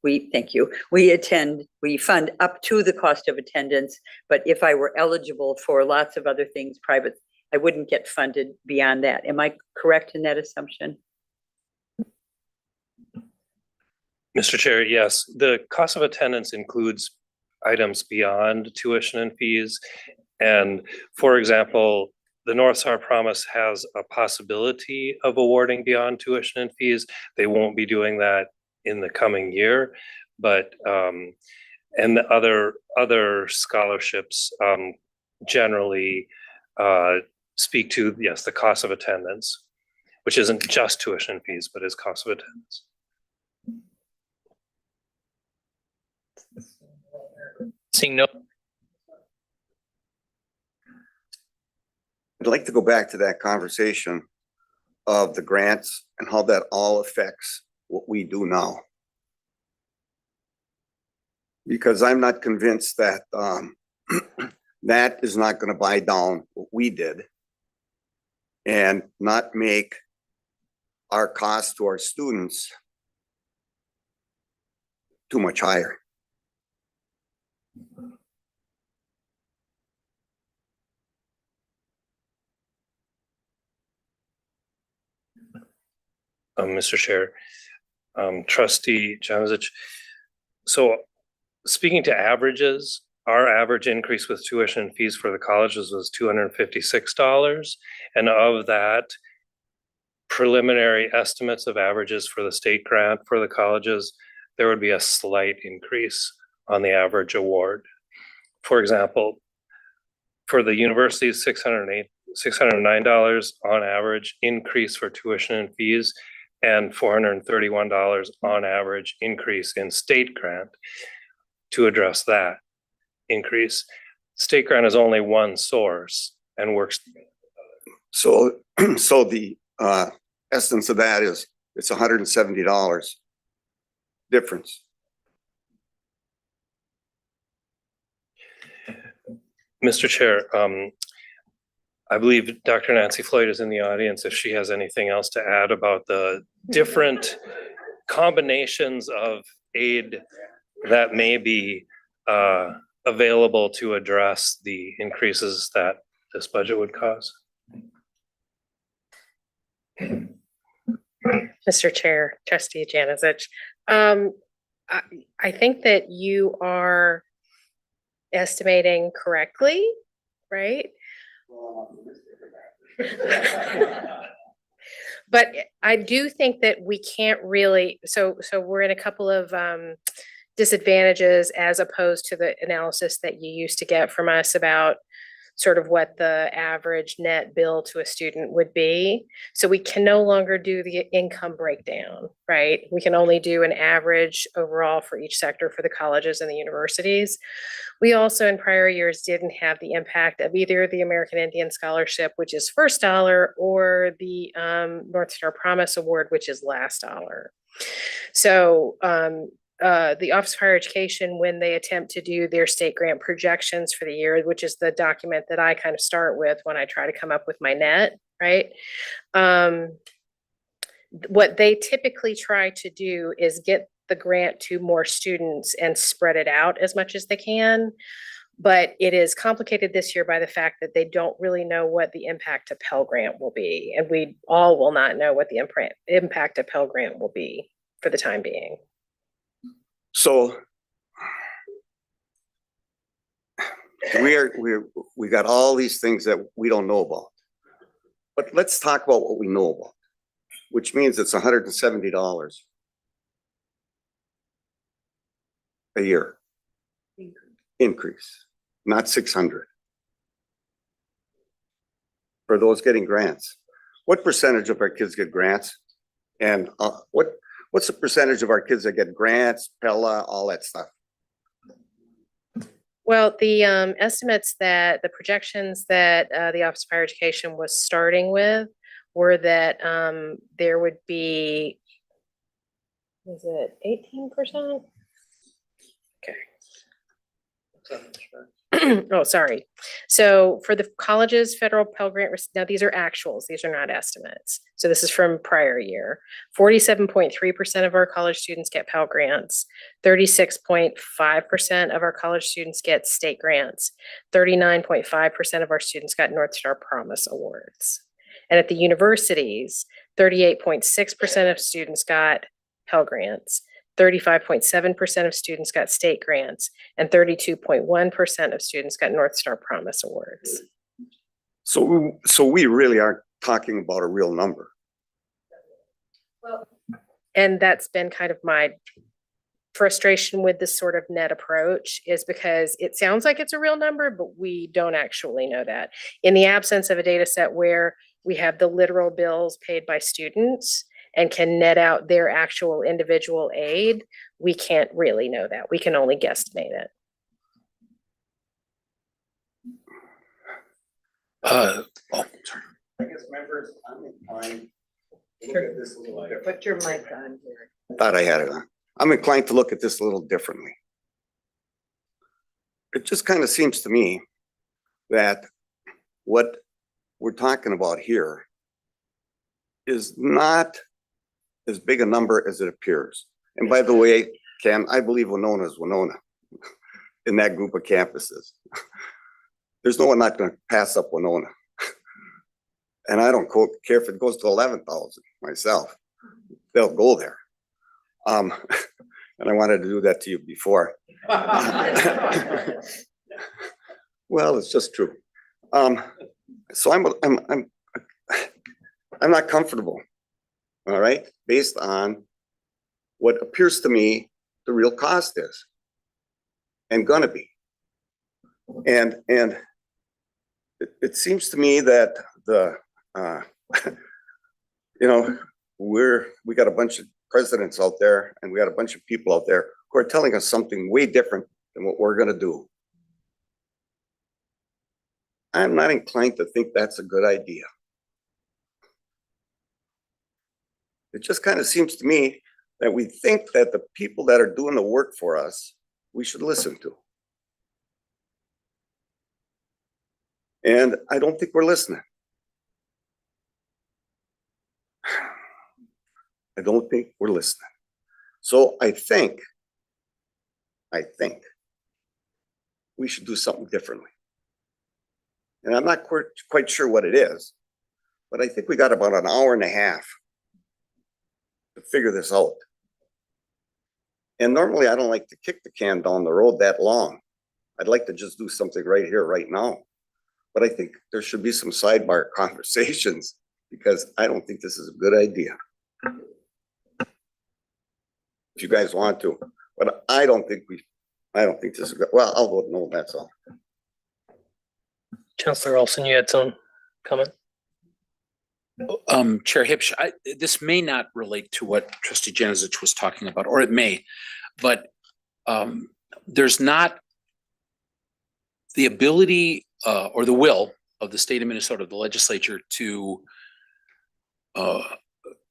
Thank you. We fund up to the cost of attendance, but if I were eligible for lots of other things, private, I wouldn't get funded beyond that. Am I correct in that assumption? Mr. Chair, yes, the cost of attendance includes items beyond tuition and fees. And for example, the North Star Promise has a possibility of awarding beyond tuition and fees. They won't be doing that in the coming year, but and the other scholarships generally speak to, yes, the cost of attendance, which isn't just tuition and fees, but is cost of attendance. Seeing no. I'd like to go back to that conversation of the grants and how that all affects what we do now. Because I'm not convinced that that is not going to buy down what we did and not make our cost to our students too much higher. Mr. Chair, Trustee Janovich. So speaking to averages, our average increase with tuition and fees for the colleges was $256. And of that, preliminary estimates of averages for the state grant for the colleges, there would be a slight increase on the average award. For example, for the universities, $609 on average increase for tuition and fees, and $431 on average increase in state grant to address that increase. State grant is only one source and works. So, so the essence of that is it's $170 difference. Mr. Chair, I believe Dr. Nancy Floyd is in the audience if she has anything else to add about the different combinations of aid that may be available to address the increases that this budget would cause. Mr. Chair, Trustee Janovich, I think that you are estimating correctly, right? But I do think that we can't really, so we're in a couple of disadvantages as opposed to the analysis that you used to get from us about sort of what the average net bill to a student would be. So we can no longer do the income breakdown, right? We can only do an average overall for each sector for the colleges and the universities. We also in prior years didn't have the impact of either the American Indian Scholarship, which is first dollar, or the North Star Promise Award, which is last dollar. So the Office of Higher Education, when they attempt to do their state grant projections for the year, which is the document that I kind of start with when I try to come up with my net, right? What they typically try to do is get the grant to more students and spread it out as much as they can. But it is complicated this year by the fact that they don't really know what the impact of Pell Grant will be. And we all will not know what the impact of Pell Grant will be for the time being. So we got all these things that we don't know about. But let's talk about what we know about, which means it's $170 a year increase, not 600 for those getting grants. What percentage of our kids get grants? And what's the percentage of our kids that get grants, Pella, all that stuff? Well, the estimates that the projections that the Office of Higher Education was starting with were that there would be, is it 18%? Okay. Oh, sorry. So for the colleges, federal Pell Grant, now these are actuals, these are not estimates. So this is from prior year. 47.3% of our college students get Pell Grants. 36.5% of our college students get state grants. 39.5% of our students got North Star Promise Awards. And at the universities, 38.6% of students got Pell Grants. 35.7% of students got state grants, and 32.1% of students got North Star Promise Awards. So we really aren't talking about a real number. And that's been kind of my frustration with this sort of net approach, is because it sounds like it's a real number, but we don't actually know that. In the absence of a data set where we have the literal bills paid by students and can net out their actual individual aid, we can't really know that. We can only guesstimate it. Sorry. I guess members, I'm inclined to look at this a little different. Put your mic on here. Thought I had it on. I'm inclined to look at this a little differently. It just kind of seems to me that what we're talking about here is not as big a number as it appears. And by the way, Cam, I believe Winona is Winona in that group of campuses. There's no one not going to pass up Winona. And I don't care if it goes to 11,000 myself. They'll go there. And I wanted to do that to you before. Well, it's just true. So I'm not comfortable, all right, based on what appears to me the real cost is and gonna be. And it seems to me that the you know, we got a bunch of presidents out there and we got a bunch of people out there who are telling us something way different than what we're gonna do. I'm not inclined to think that's a good idea. It just kind of seems to me that we think that the people that are doing the work for us, we should listen to. And I don't think we're listening. I don't think we're listening. So I think we should do something differently. And I'm not quite sure what it is, but I think we got about an hour and a half to figure this out. And normally I don't like to kick the can down the road that long. I'd like to just do something right here, right now. But I think there should be some sidebar conversations because I don't think this is a good idea. If you guys want to, but I don't think this is good. Well, I'll vote no, that's all. Chancellor Olson, you had some comment? Chair Hipsch, this may not relate to what Trustee Janicich was talking about, or it may, but there's not the ability or the will of the state of Minnesota, the legislature, to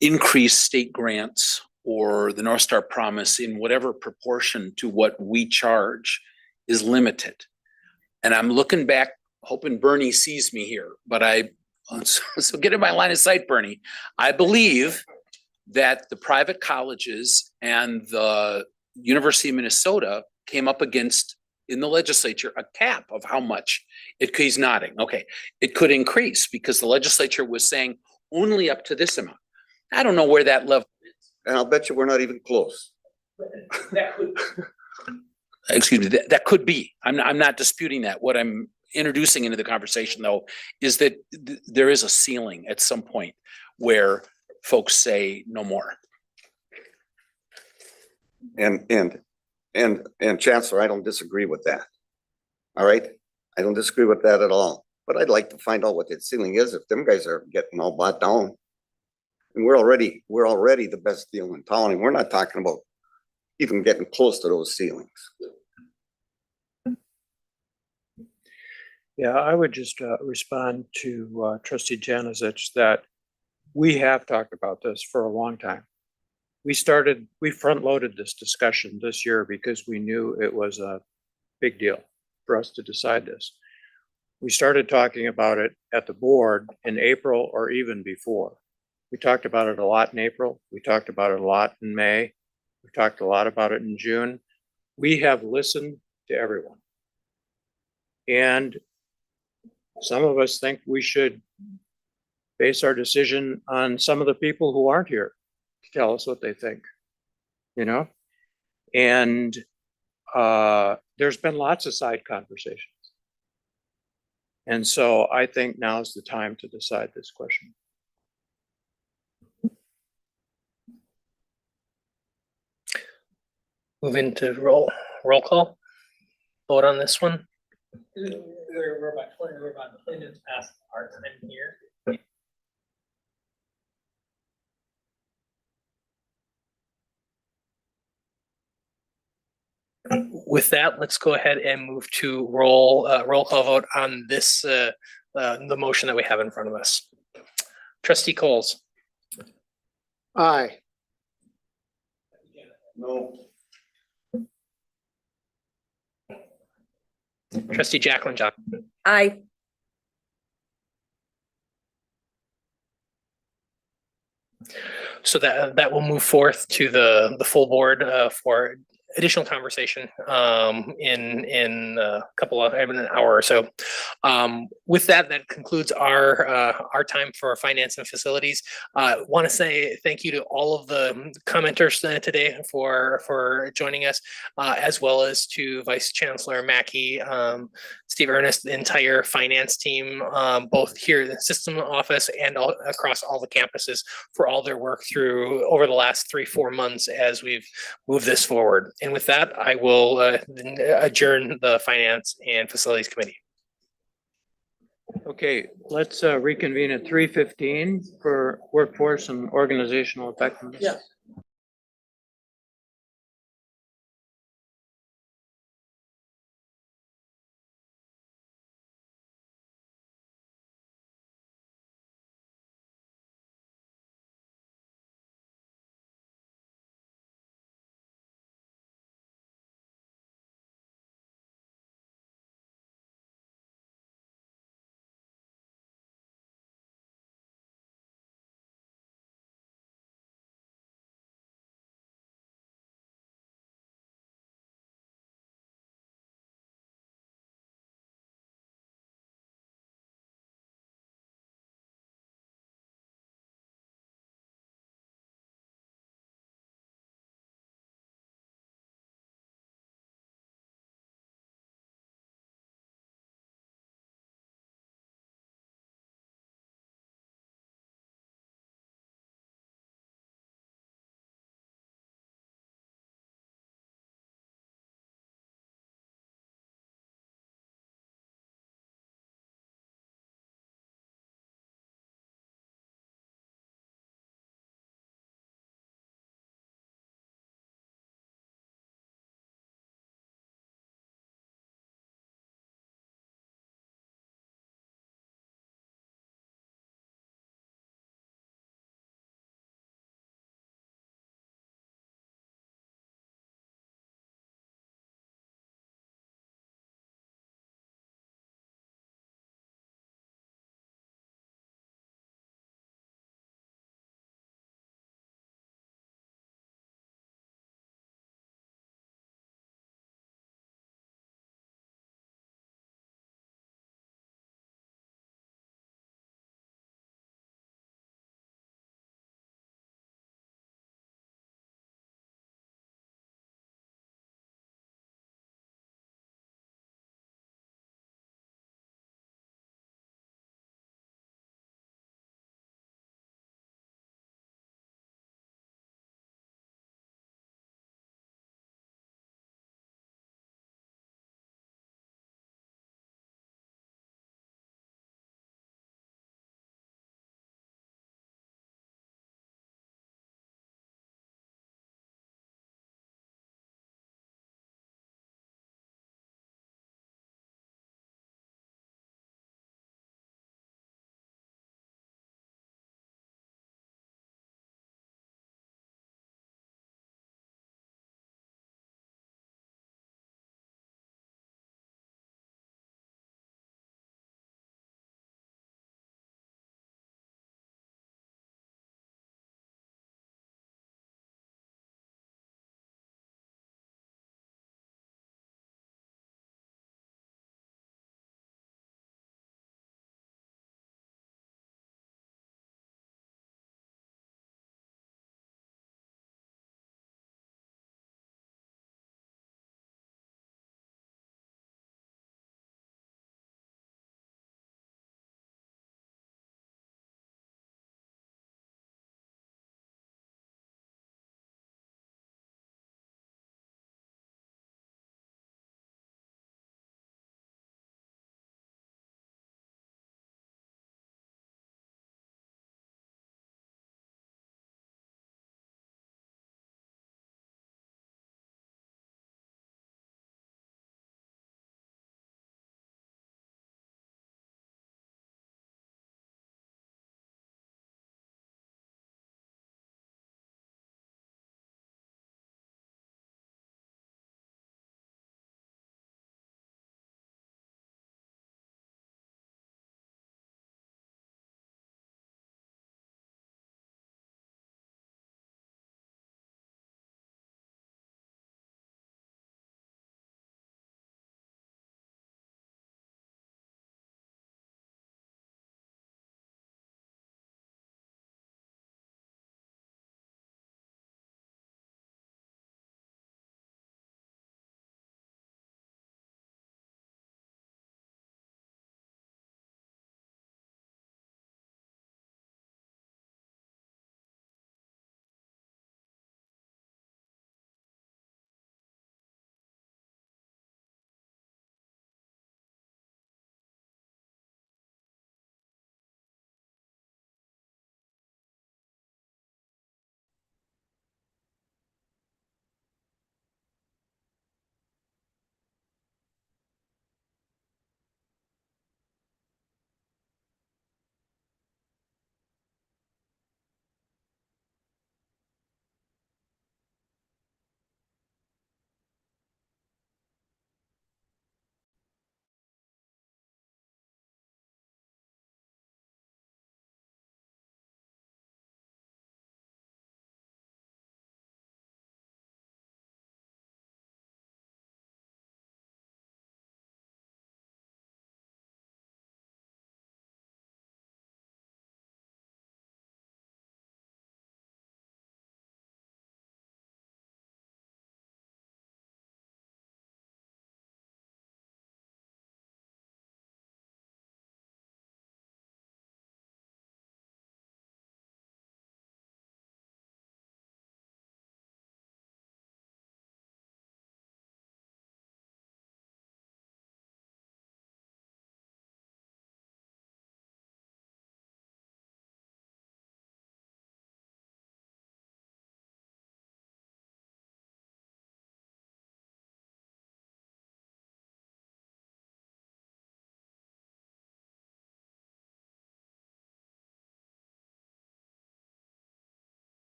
increase state grants or the North Star Promise in whatever proportion to what we charge is limited. And I'm looking back, hoping Bernie sees me here, but so get in my line of sight, Bernie. I believe that the private colleges and the University of Minnesota came up against, in the legislature, a cap of how much he's nodding. Okay, it could increase because the legislature was saying only up to this amount. I don't know where that level is. And I'll bet you we're not even close. That could, excuse me, that could be. I'm not disputing that. What I'm introducing into the conversation, though, is that there is a ceiling at some point where folks say no more. And Chancellor, I don't disagree with that. All right, I don't disagree with that at all. But I'd like to find out what that ceiling is if them guys are getting all bought down. And we're already the best deal in town, and we're not talking about even getting close to those ceilings. Yeah, I would just respond to Trustee Janicich that we have talked about this for a long time. We front loaded this discussion this year because we knew it was a big deal for us to decide this. We started talking about it at the board in April or even before. We talked about it a lot in April. We talked about it a lot in May. We talked a lot about it in June. We have listened to everyone. And some of us think we should base our decision on some of the people who aren't here to tell us what they think, you know? And there's been lots of side conversations. And so I think now's the time to decide this question. Move into roll call. Vote on this one. We're about 20 minutes past our time here. With that, let's go ahead and move to roll call vote on this, the motion that we have in front of us. Trustee Coles. Aye. No. Trustee Jacqueline Johnson. Aye. So that will move forth to the full board for additional conversation in a couple of an hour or so. With that concludes our time for finance and facilities. Want to say thank you to all of the commenters today for joining us, as well as to Vice Chancellor Mackey, Steve Ernest, the entire finance team, both here in the system office and across all the campuses, for all their work through over the last 3-4 months as we've moved this forward. And with that, I will adjourn the Finance and Facilities Committee. Okay, let's reconvene at 3:15 for workforce and organizational effectiveness.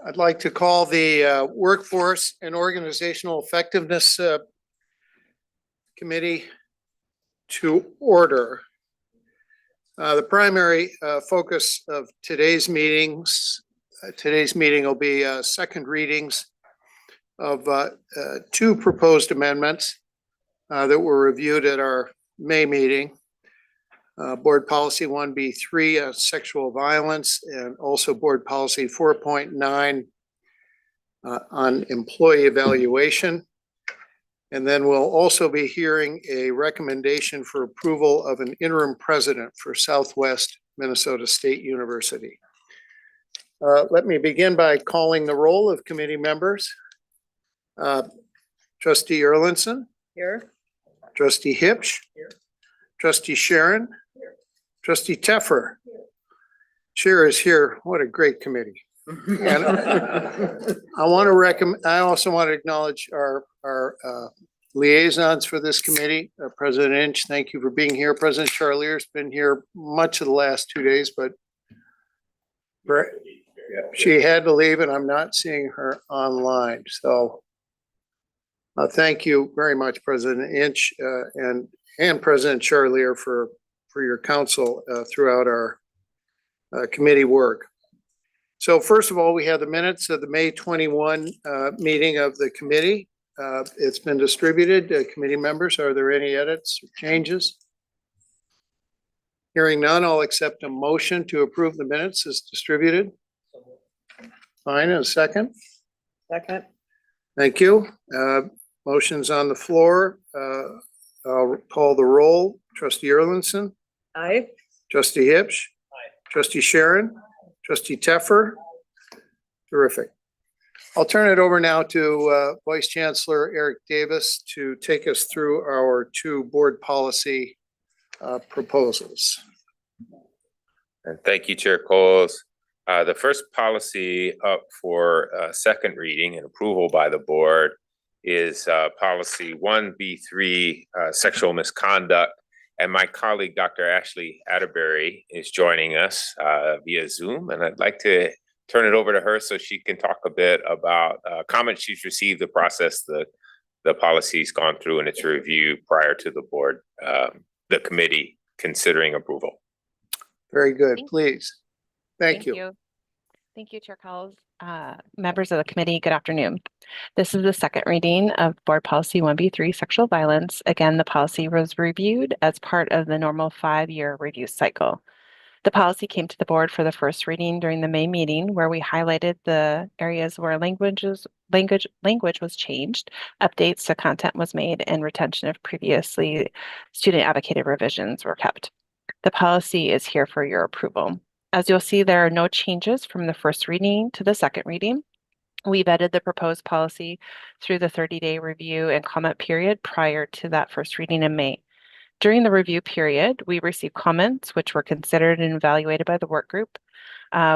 I'd like to call the Workforce and Organizational Effectiveness Committee to order. The primary focus of today's meeting will be second readings of two proposed amendments that were reviewed at our May meeting. Board Policy 1B3, sexual violence, and also Board Policy 4.9 on employee evaluation. And then we'll also be hearing a recommendation for approval of an interim president for Southwest Minnesota State University. Let me begin by calling the roll of committee members. Trustee Erlinson. Here. Trustee Hipsch. Here. Trustee Sharon. Here. Trustee Teffer. Here. Chair is here. What a great committee. And I also want to acknowledge our liaisons for this committee. President Inch, thank you for being here. President Charlier has been here much of the last 2 days, but she had to leave and I'm not seeing her online. So thank you very much, President Inch, and President Charlier for your counsel throughout our committee work. So first of all, we have the minutes of the May 21 meeting of the committee. It's been distributed. Committee members, are there any edits or changes? Hearing none, I'll accept a motion to approve the minutes as distributed. Fine, and a second? Second. Thank you. Motion's on the floor. I'll call the roll. Trustee Erlinson. Aye. Trustee Hipsch. Aye. Trustee Sharon. Trustee Teffer. Terrific. I'll turn it over now to Vice Chancellor Eric Davis to take us through our two board policy proposals. And thank you, Chair Coles. The first policy up for second reading and approval by the board is policy 1B3, sexual misconduct. And my colleague, Dr. Ashley Atterbury, is joining us via Zoom. And I'd like to turn it over to her so she can talk a bit about comments she's received, the process the policy's gone through and its review prior to the board, the committee considering approval. Very good, please. Thank you. Thank you, Chair Coles. Members of the committee, good afternoon. This is the second reading of Board Policy 1B3, sexual violence. Again, the policy was reviewed as part of the normal 5-year review cycle. The policy came to the board for the first reading during the May meeting, where we highlighted the areas where language was changed, updates to content was made, and retention of previously student advocated revisions were kept. The policy is here for your approval. As you'll see, there are no changes from the first reading to the second reading. We vetted the proposed policy through the 30-day review and comment period prior to that first reading in May. During the review period, we received comments which were considered and evaluated by the work group,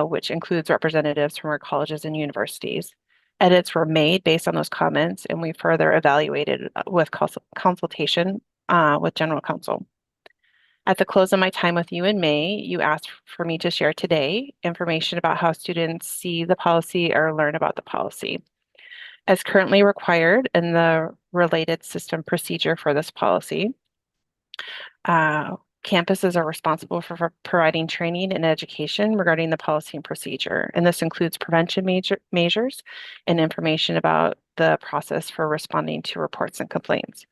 which includes representatives from our colleges and universities. Edits were made based on those comments, and we further evaluated with consultation with general counsel. At the close of my time with you in May, you asked for me to share today information about how students see the policy or learn about the policy. As currently required in the related system procedure for this policy, campuses are responsible for providing training and education regarding the policy and procedure, and this includes prevention measures and information about the process for responding to reports and complaints.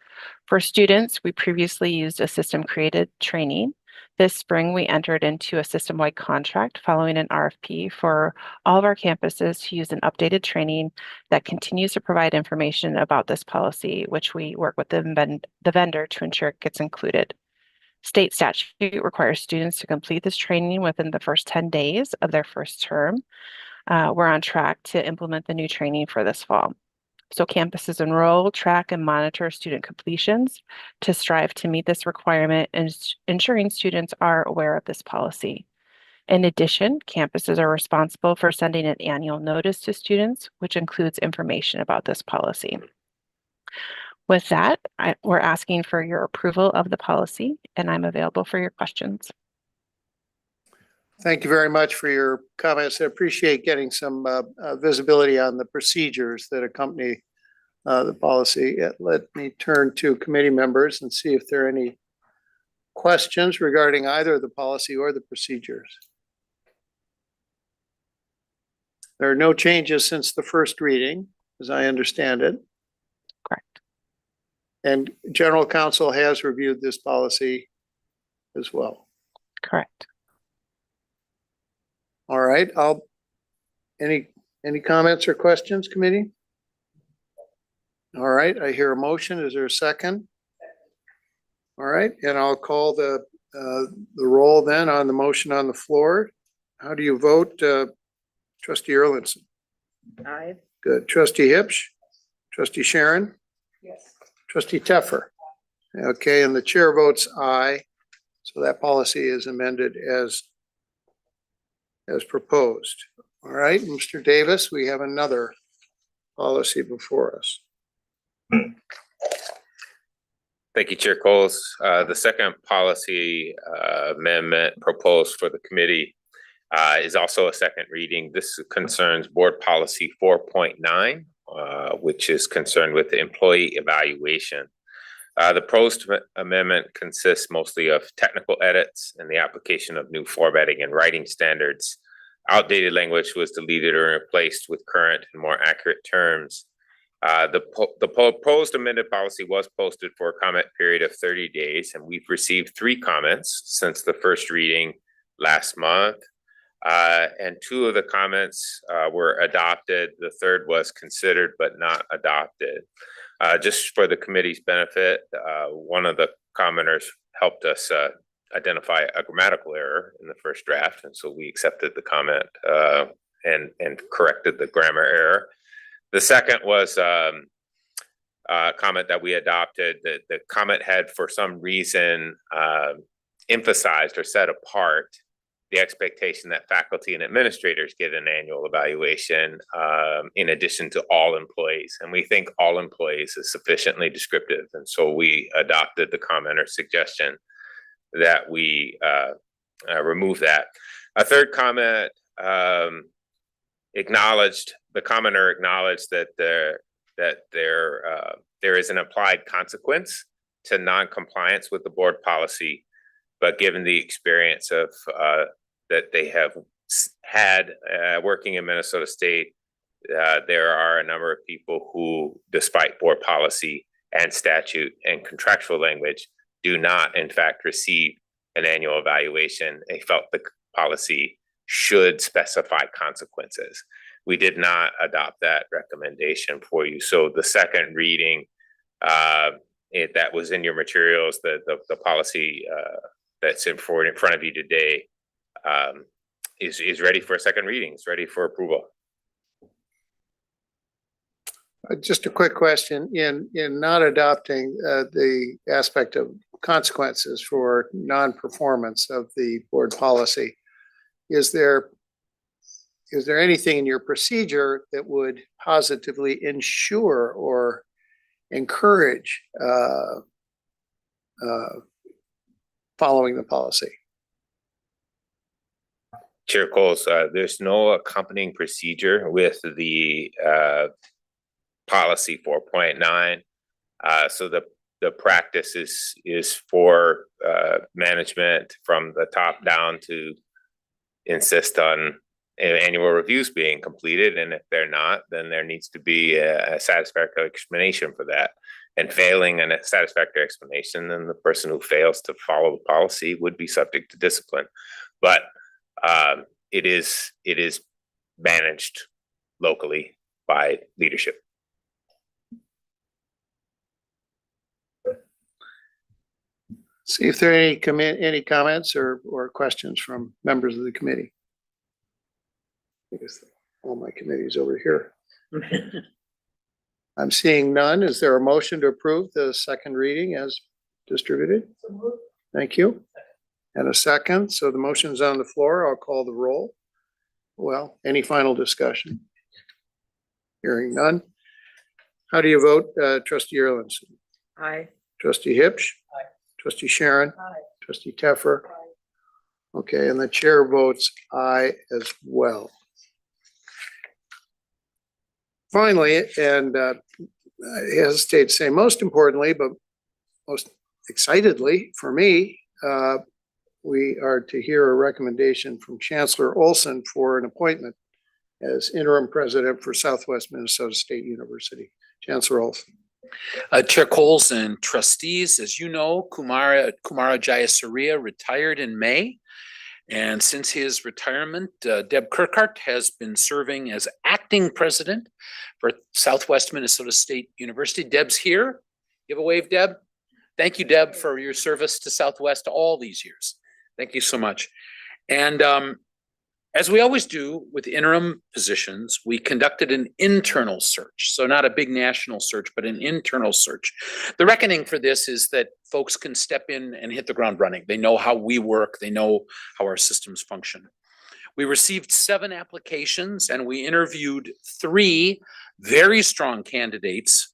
For students, we previously used a system-created training. This spring, we entered into a system-wide contract following an RFP for all of our campuses to use an updated training that continues to provide information about this policy, which we work with the vendor to ensure it gets included. State statute requires students to complete this training within the first 10 days of their first term. We're on track to implement the new training for this fall. So campuses enroll, track, and monitor student completions to strive to meet this requirement and ensuring students are aware of this policy. In addition, campuses are responsible for sending an annual notice to students, which includes information about this policy. With that, we're asking for your approval of the policy, and I'm available for your questions. Thank you very much for your comments. I appreciate getting some visibility on the procedures that accompany the policy. Let me turn to committee members and see if there are any questions regarding either the policy or the procedures. There are no changes since the first reading, as I understand it. Correct. And General Counsel has reviewed this policy as well. Correct. All right, any comments or questions, committee? All right, I hear a motion. Is there a second? All right, and I'll call the roll then on the motion on the floor. How do you vote, Trustee Erlinson? Aye. Good. Trustee Hipsch? Trustee Sharon? Yes. Trustee Teffer? Okay, and the chair votes aye. So that policy is amended as proposed. All right, Mr. Davis, we have another policy before us. Thank you, Chair Coles. The second policy amendment proposed for the committee is also a second reading. This concerns Board Policy 4.9, which is concerned with the employee evaluation. The proposed amendment consists mostly of technical edits and the application of new formatting and writing standards. Outdated language was deleted or replaced with current and more accurate terms. The proposed amended policy was posted for a comment period of 30 days, and we've received 3 comments since the first reading last month. And 2 of the comments were adopted. The third was considered but not adopted. Just for the committee's benefit, one of the commenters helped us identify a grammatical error in the first draft, and so we accepted the comment and corrected the grammar error. The second was a comment that we adopted. The comment had, for some reason, emphasized or set apart the expectation that faculty and administrators get an annual evaluation in addition to all employees. And we think all employees is sufficiently descriptive. And so we adopted the commenter's suggestion that we remove that. A third comment acknowledged, the commenter acknowledged that there is an applied consequence to non-compliance with the board policy, but given the experience of that they have had working in Minnesota State, there are a number of people who, despite board policy and statute and contractual language, do not in fact receive an annual evaluation. They felt the policy should specify consequences. We did not adopt that recommendation for you. So the second reading that was in your materials, the policy that's in front of you today is ready for a second reading. It's ready for approval. Just a quick question. In not adopting the aspect of consequences for non-performance of the board policy, is there anything in your procedure that would positively ensure or encourage following the policy? Chair Coles, there's no accompanying procedure with the policy 4.9. So the practice is for management from the top down to insist on annual reviews being completed. And if they're not, then there needs to be a satisfactory explanation for that. And failing a satisfactory explanation, then the person who fails to follow the policy would be subject to discipline. But it is managed locally by leadership. See if there are any comments or questions from members of the committee. I guess all my committees over here. I'm seeing none. Is there a motion to approve the second reading as distributed? Thank you. And a second. So the motion's on the floor. I'll call the roll. Well, any final discussion? Hearing none. How do you vote, Trustee Erlinson? Aye. Trustee Hipsch? Aye. Trustee Sharon? Aye. Trustee Teffer? Aye. Okay, and the chair votes aye as well. Finally, and I hesitate to say most importantly, but most excitedly for me, we are to hear a recommendation from Chancellor Olson for an appointment as interim president for Southwest Minnesota State University. Chancellor Olson. Chair Coles and trustees, as you know, Kumara Jayasuriya retired in May. And since his retirement, Deb Kirkhart has been serving as acting president for Southwest Minnesota State University. Deb's here. Give a wave, Deb. Thank you, Deb, for your service to Southwest all these years. Thank you so much. And as we always do with interim positions, we conducted an internal search. So not a big national search, but an internal search. The reckoning for this is that folks can step in and hit the ground running. They know how we work. They know how our systems function. We received 7 applications and we interviewed 3 very strong candidates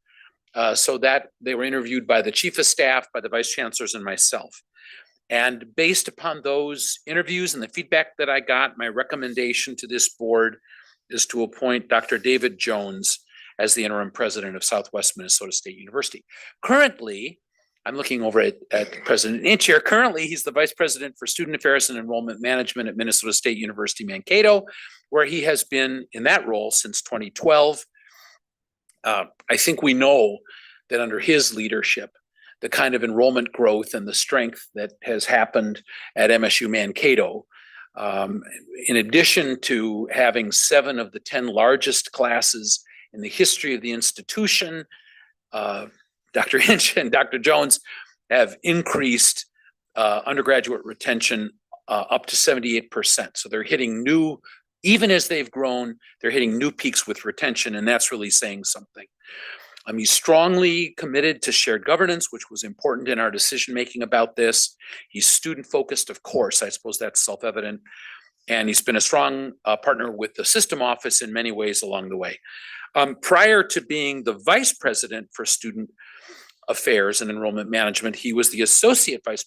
so that they were interviewed by the chief of staff, by the vice chancellors, and myself. And based upon those interviews and the feedback that I got, my recommendation to this board is to appoint Dr. David Jones as the interim president of Southwest Minnesota State University. Currently, I'm looking over at President Inchier. Currently, he's the vice president for student affairs and enrollment management at Minnesota State University Mankato, where he has been in that role since 2012. I think we know that under his leadership, the kind of enrollment growth and the strength that has happened at MSU Mankato, in addition to having 7 of the 10 largest classes in the history of the institution, Dr. Hinch and Dr. Jones have increased undergraduate retention up to 78%. So they're hitting new, even as they've grown, they're hitting new peaks with retention, and that's really saying something. He's strongly committed to shared governance, which was important in our decision-making about this. He's student-focused, of course. I suppose that's self-evident. And he's been a strong partner with the system office in many ways along the way. Prior to being the vice president for student affairs and enrollment management, he was the associate vice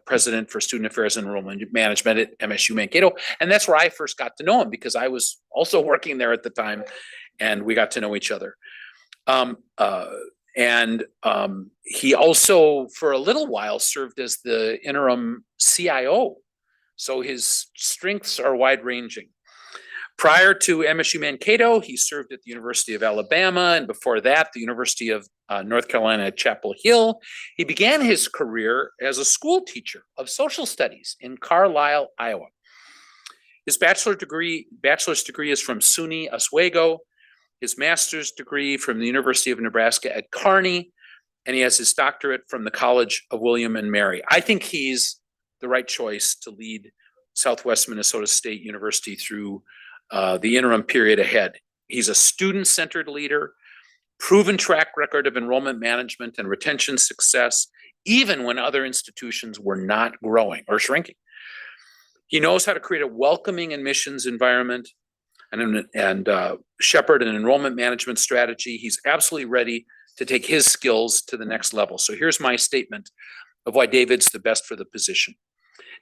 president for student affairs and enrollment management at MSU Mankato. And that's where I first got to know him, because I was also working there at the time, and we got to know each other. He also, for a little while, served as the interim CIO. So his strengths are wide-ranging. Prior to MSU Mankato, he served at the University of Alabama, and before that, the University of North Carolina at Chapel Hill. He began his career as a school teacher of social studies in Carlisle, Iowa. His bachelor's degree is from SUNY Oswego. His master's degree from the University of Nebraska at Kearney, and he has his doctorate from the College of William and Mary. I think he's the right choice to lead Southwest Minnesota State University through the interim period ahead. He's a student-centered leader, proven track record of enrollment management and retention success, even when other institutions were not growing or shrinking. He knows how to create a welcoming admissions environment and shepherd an enrollment management strategy. He's absolutely ready to take his skills to the next level. So here's my statement of why David's the best for the position.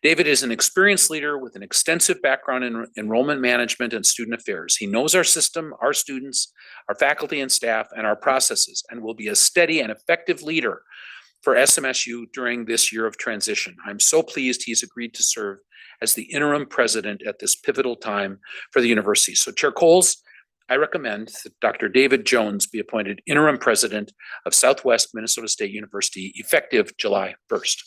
David is an experienced leader with an extensive background in enrollment management and student affairs. He knows our system, our students, our faculty and staff, and our processes, and will be a steady and effective leader for SMSU during this year of transition. I'm so pleased he's agreed to serve as the interim president at this pivotal time for the university. So Chair Coles, I recommend that Dr. David Jones be appointed interim president of Southwest Minnesota State University effective July 1st.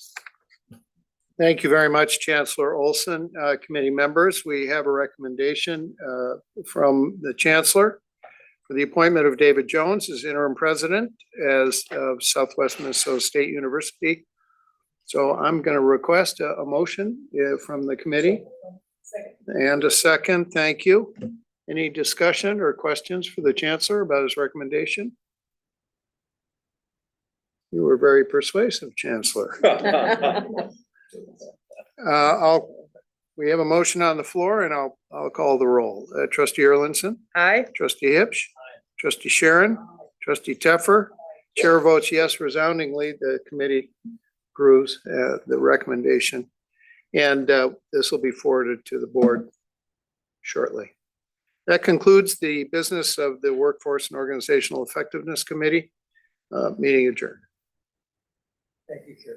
Thank you very much, Chancellor Olson. Committee members, we have a recommendation from the Chancellor for the appointment of David Jones as interim president as of Southwest Minnesota State University. So I'm going to request a motion from the committee. And a second, thank you. Any discussion or questions for the Chancellor about his recommendation? You were very persuasive, Chancellor. We have a motion on the floor, and I'll call the roll. Trustee Erlinson. Aye. Trustee Hipsch. Trustee Sharon. Trustee Teffer. Chair votes yes resoundingly. The committee approves the recommendation. And this will be forwarded to the board shortly. That concludes the business of the Workforce and Organizational Effectiveness Committee. Meeting adjourned. Thank you, Chair.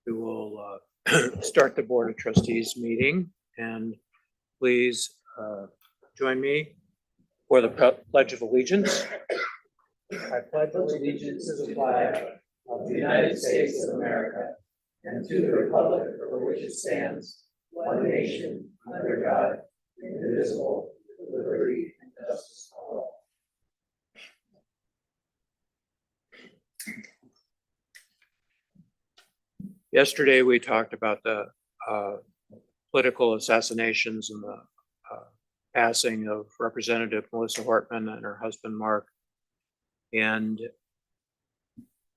We will start the Board of Trustees meeting, and please join me for the Pledge of Allegiance. I pledge allegiance to the flag of the United States of America and to the republic for which it stands, one nation, under God, indivisible, with liberty and justice for all. Yesterday, we talked about the political assassinations and the passing of Representative Melissa Hortman and her husband, Mark. And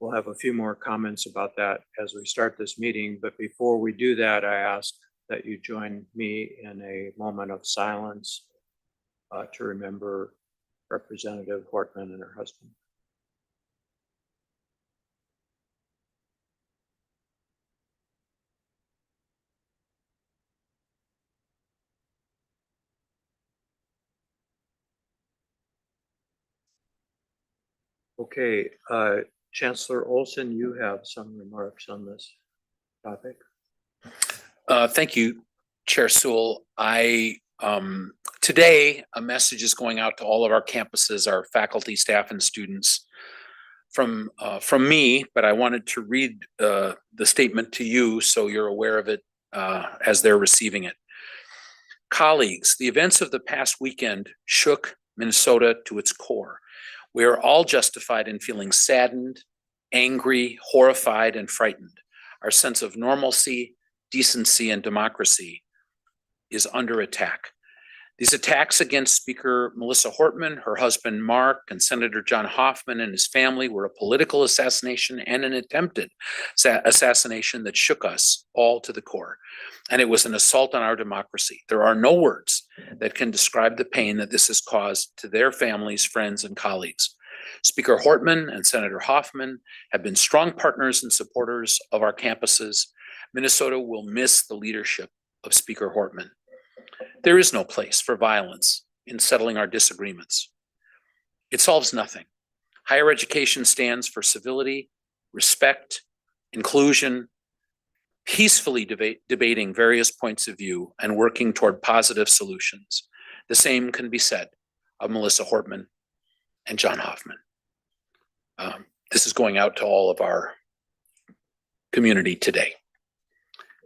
we'll have a few more comments about that as we start this meeting. But before we do that, I ask that you join me in a moment of silence to remember Representative Hortman and her husband. Okay, Chancellor Olson, you have some remarks on this topic. Thank you, Chair Sewell. Today, a message is going out to all of our campuses, our faculty, staff, and students from me, but I wanted to read the statement to you so you're aware of it as they're receiving it. Colleagues, the events of the past weekend shook Minnesota to its core. We are all justified in feeling saddened, angry, horrified, and frightened. Our sense of normalcy, decency, and democracy is under attack. These attacks against Speaker Melissa Hortman, her husband Mark, and Senator John Hoffman and his family were a political assassination and an attempted assassination that shook us all to the core. And it was an assault on our democracy. There are no words that can describe the pain that this has caused to their families, friends, and colleagues. Speaker Hortman and Senator Hoffman have been strong partners and supporters of our campuses. Minnesota will miss the leadership of Speaker Hortman. There is no place for violence in settling our disagreements. It solves nothing. Higher education stands for civility, respect, inclusion, peacefully debating various points of view and working toward positive solutions. The same can be said of Melissa Hortman and John Hoffman. This is going out to all of our community today.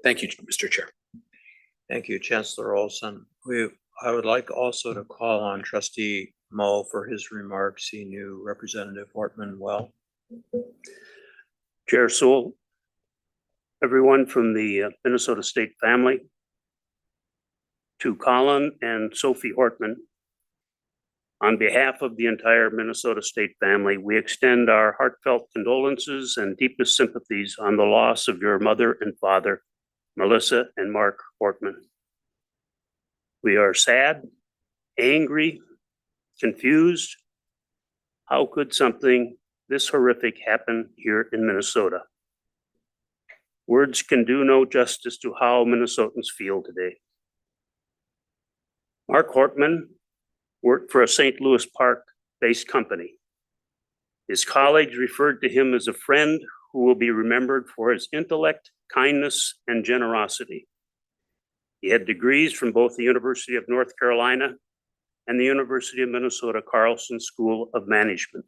Thank you, Mr. Chair. Thank you, Chancellor Olson. I would like also to call on Trustee Moe for his remarks. He knew Representative Hortman well. Chair Sewell, everyone from the Minnesota State family, to Colin and Sophie Hortman, on behalf of the entire Minnesota State family, we extend our heartfelt condolences and deepest sympathies on the loss of your mother and father, Melissa and Mark Hortman. We are sad, angry, confused. How could something this horrific happen here in Minnesota? Words can do no justice to how Minnesotans feel today. Mark Hortman worked for a St. Louis Park-based company. His colleagues referred to him as a friend who will be remembered for his intellect, kindness, and generosity. He had degrees from both the University of North Carolina and the University of Minnesota Carlson School of Management.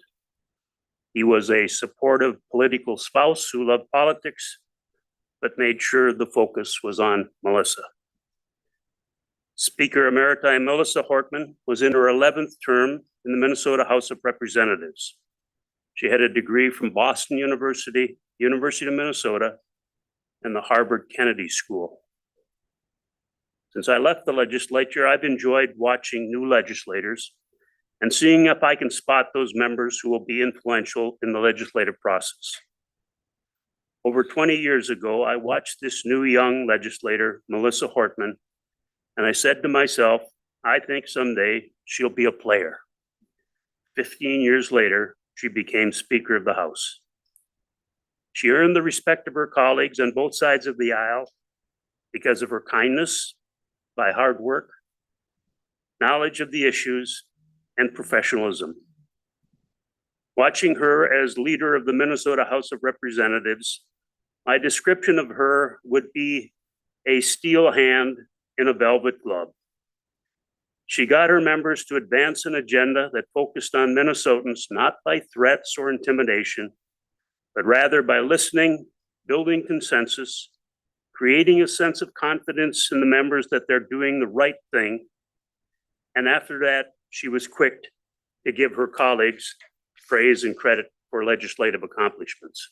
He was a supportive political spouse who loved politics, but made sure the focus was on Melissa. Speaker Emerita Melissa Hortman was in her 11th term in the Minnesota House of Representatives. She had a degree from Boston University, University of Minnesota, and the Harvard Kennedy School. Since I left the legislature, I've enjoyed watching new legislators and seeing if I can spot those members who will be influential in the legislative process. Over 20 years ago, I watched this new young legislator, Melissa Hortman, and I said to myself, I think someday she'll be a player. 15 years later, she became Speaker of the House. She earned the respect of her colleagues on both sides of the aisle because of her kindness, by hard work, knowledge of the issues, and professionalism. Watching her as leader of the Minnesota House of Representatives, my description of her would be a steel hand in a velvet glove. She got her members to advance an agenda that focused on Minnesotans not by threats or intimidation, but rather by listening, building consensus, creating a sense of confidence in the members that they're doing the right thing. And after that, she was quick to give her colleagues praise and credit for legislative accomplishments.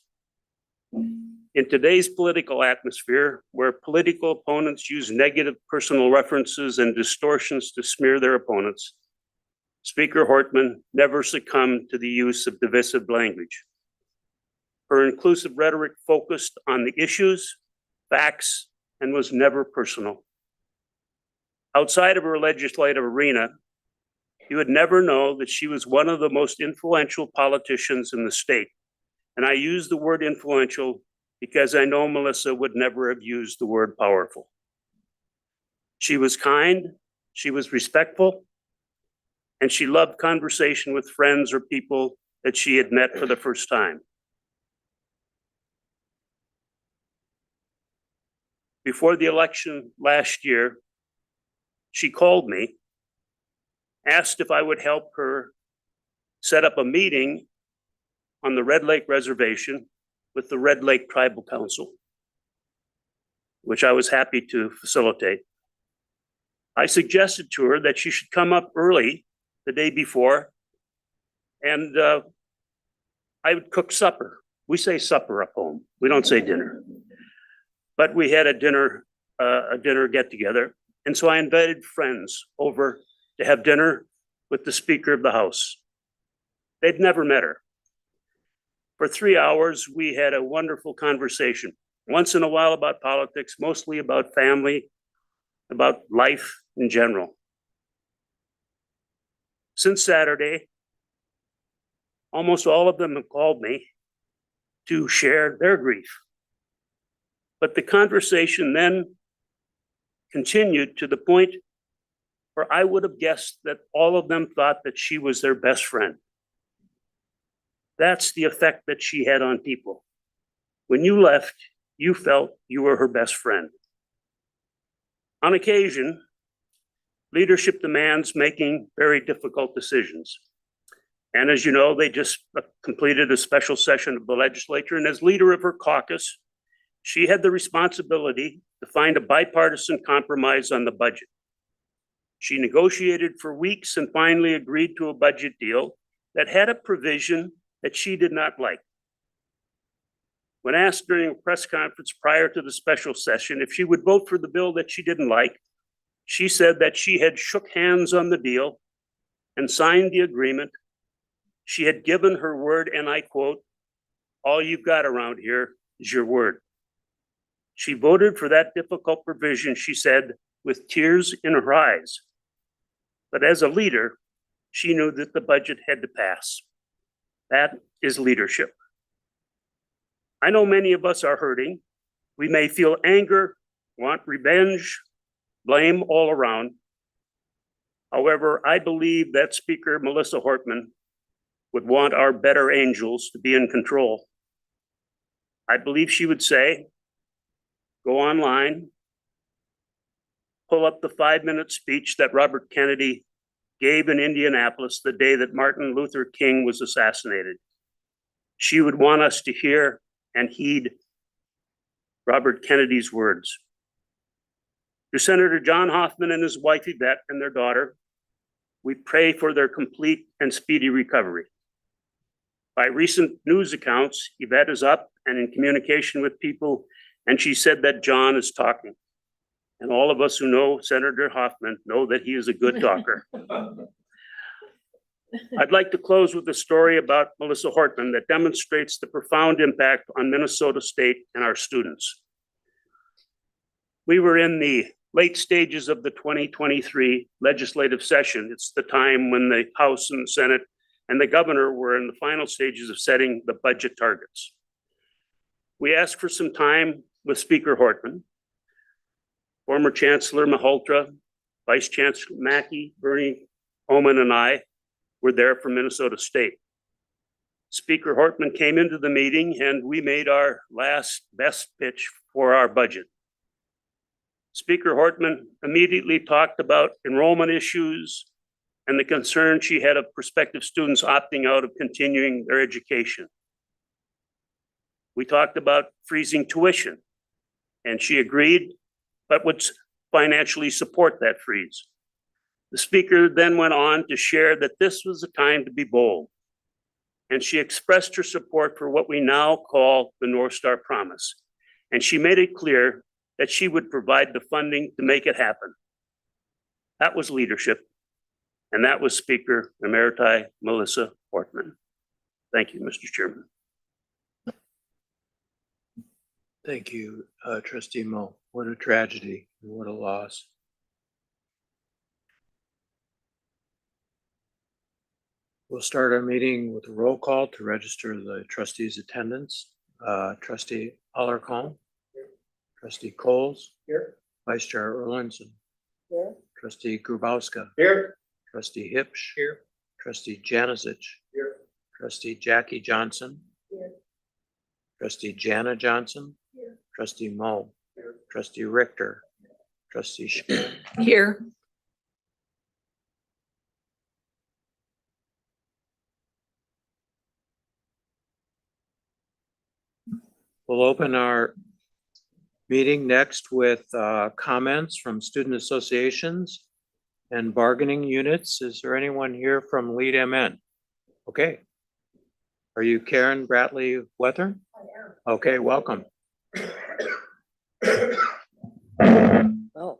In today's political atmosphere, where political opponents use negative personal references and distortions to smear their opponents, Speaker Hortman never succumbed to the use of divisive language. Her inclusive rhetoric focused on the issues, facts, and was never personal. Outside of her legislative arena, you would never know that she was one of the most influential politicians in the state. And I use the word influential because I know Melissa would never have used the word powerful. She was kind, she was respectful, and she loved conversation with friends or people that she had met for the first time. Before the election last year, she called me, asked if I would help her set up a meeting on the Red Lake Reservation with the Red Lake Tribal Council, which I was happy to facilitate. I suggested to her that she should come up early the day before, and I would cook supper. We say supper up home. We don't say dinner. But we had a dinner get together. And so I invited friends over to have dinner with the Speaker of the House. They'd never met her. For 3 hours, we had a wonderful conversation. Once in a while about politics, mostly about family, about life in general. Since Saturday, almost all of them have called me to share their grief. But the conversation then continued to the point where I would have guessed that all of them thought that she was their best friend. That's the effect that she had on people. When you left, you felt you were her best friend. On occasion, leadership demands making very difficult decisions. And as you know, they just completed a special session of the legislature, and as leader of her caucus, she had the responsibility to find a bipartisan compromise on the budget. She negotiated for weeks and finally agreed to a budget deal that had a provision that she did not like. When asked during a press conference prior to the special session if she would vote for the bill that she didn't like, she said that she had shook hands on the deal and signed the agreement. She had given her word, and I quote, "All you've got around here is your word." She voted for that difficult provision, she said, with tears in her eyes. But as a leader, she knew that the budget had to pass. That is leadership. I know many of us are hurting. We may feel anger, want revenge, blame all around. However, I believe that Speaker Melissa Hortman would want our better angels to be in control. I believe she would say, go online, pull up the 5-minute speech that Robert Kennedy gave in Indianapolis the day that Martin Luther King was assassinated. She would want us to hear and heed Robert Kennedy's words. To Senator John Hoffman and his wife Yvette and their daughter, we pray for their complete and speedy recovery. By recent news accounts, Yvette is up and in communication with people, and she said that John is talking. And all of us who know Senator Hoffman know that he is a good talker. I'd like to close with a story about Melissa Hortman that demonstrates the profound impact on Minnesota State and our students. We were in the late stages of the 2023 legislative session. It's the time when the House and the Senate and the governor were in the final stages of setting the budget targets. We asked for some time with Speaker Hortman, former Chancellor Malhotra, Vice Chancellor Mackey, Bernie Oman, and I were there from Minnesota State. Speaker Hortman came into the meeting and we made our last best pitch for our budget. Speaker Hortman immediately talked about enrollment issues and the concern she had of prospective students opting out of continuing their education. We talked about freezing tuition, and she agreed, but would financially support that freeze. The speaker then went on to share that this was a time to be bold, and she expressed her support for what we now call the North Star Promise, and she made it clear that she would provide the funding to make it happen. That was leadership, and that was Speaker Emeriti Melissa Hortman. Thank you, Mr. Chairman. Thank you, trustee Mo. What a tragedy, and what a loss. We'll start our meeting with a roll call to register the trustees' attendance. Trustee Alarcon. Trustee Coles. Here. Vice Chair Erlinson. Here. Trustee Grubowska. Here. Trustee Hipsch. Here. Trustee Janicic. Here. Trustee Jackie Johnson. Here. Trustee Jana Johnson. Here. Trustee Mo. Here. Trustee Richter. Trustee Schmidt. Here. We'll open our meeting next with comments from student associations and bargaining units. Is there anyone here from Lead MN? Okay. Are you Karen Bratley Weathern? I am. Okay, welcome. Oh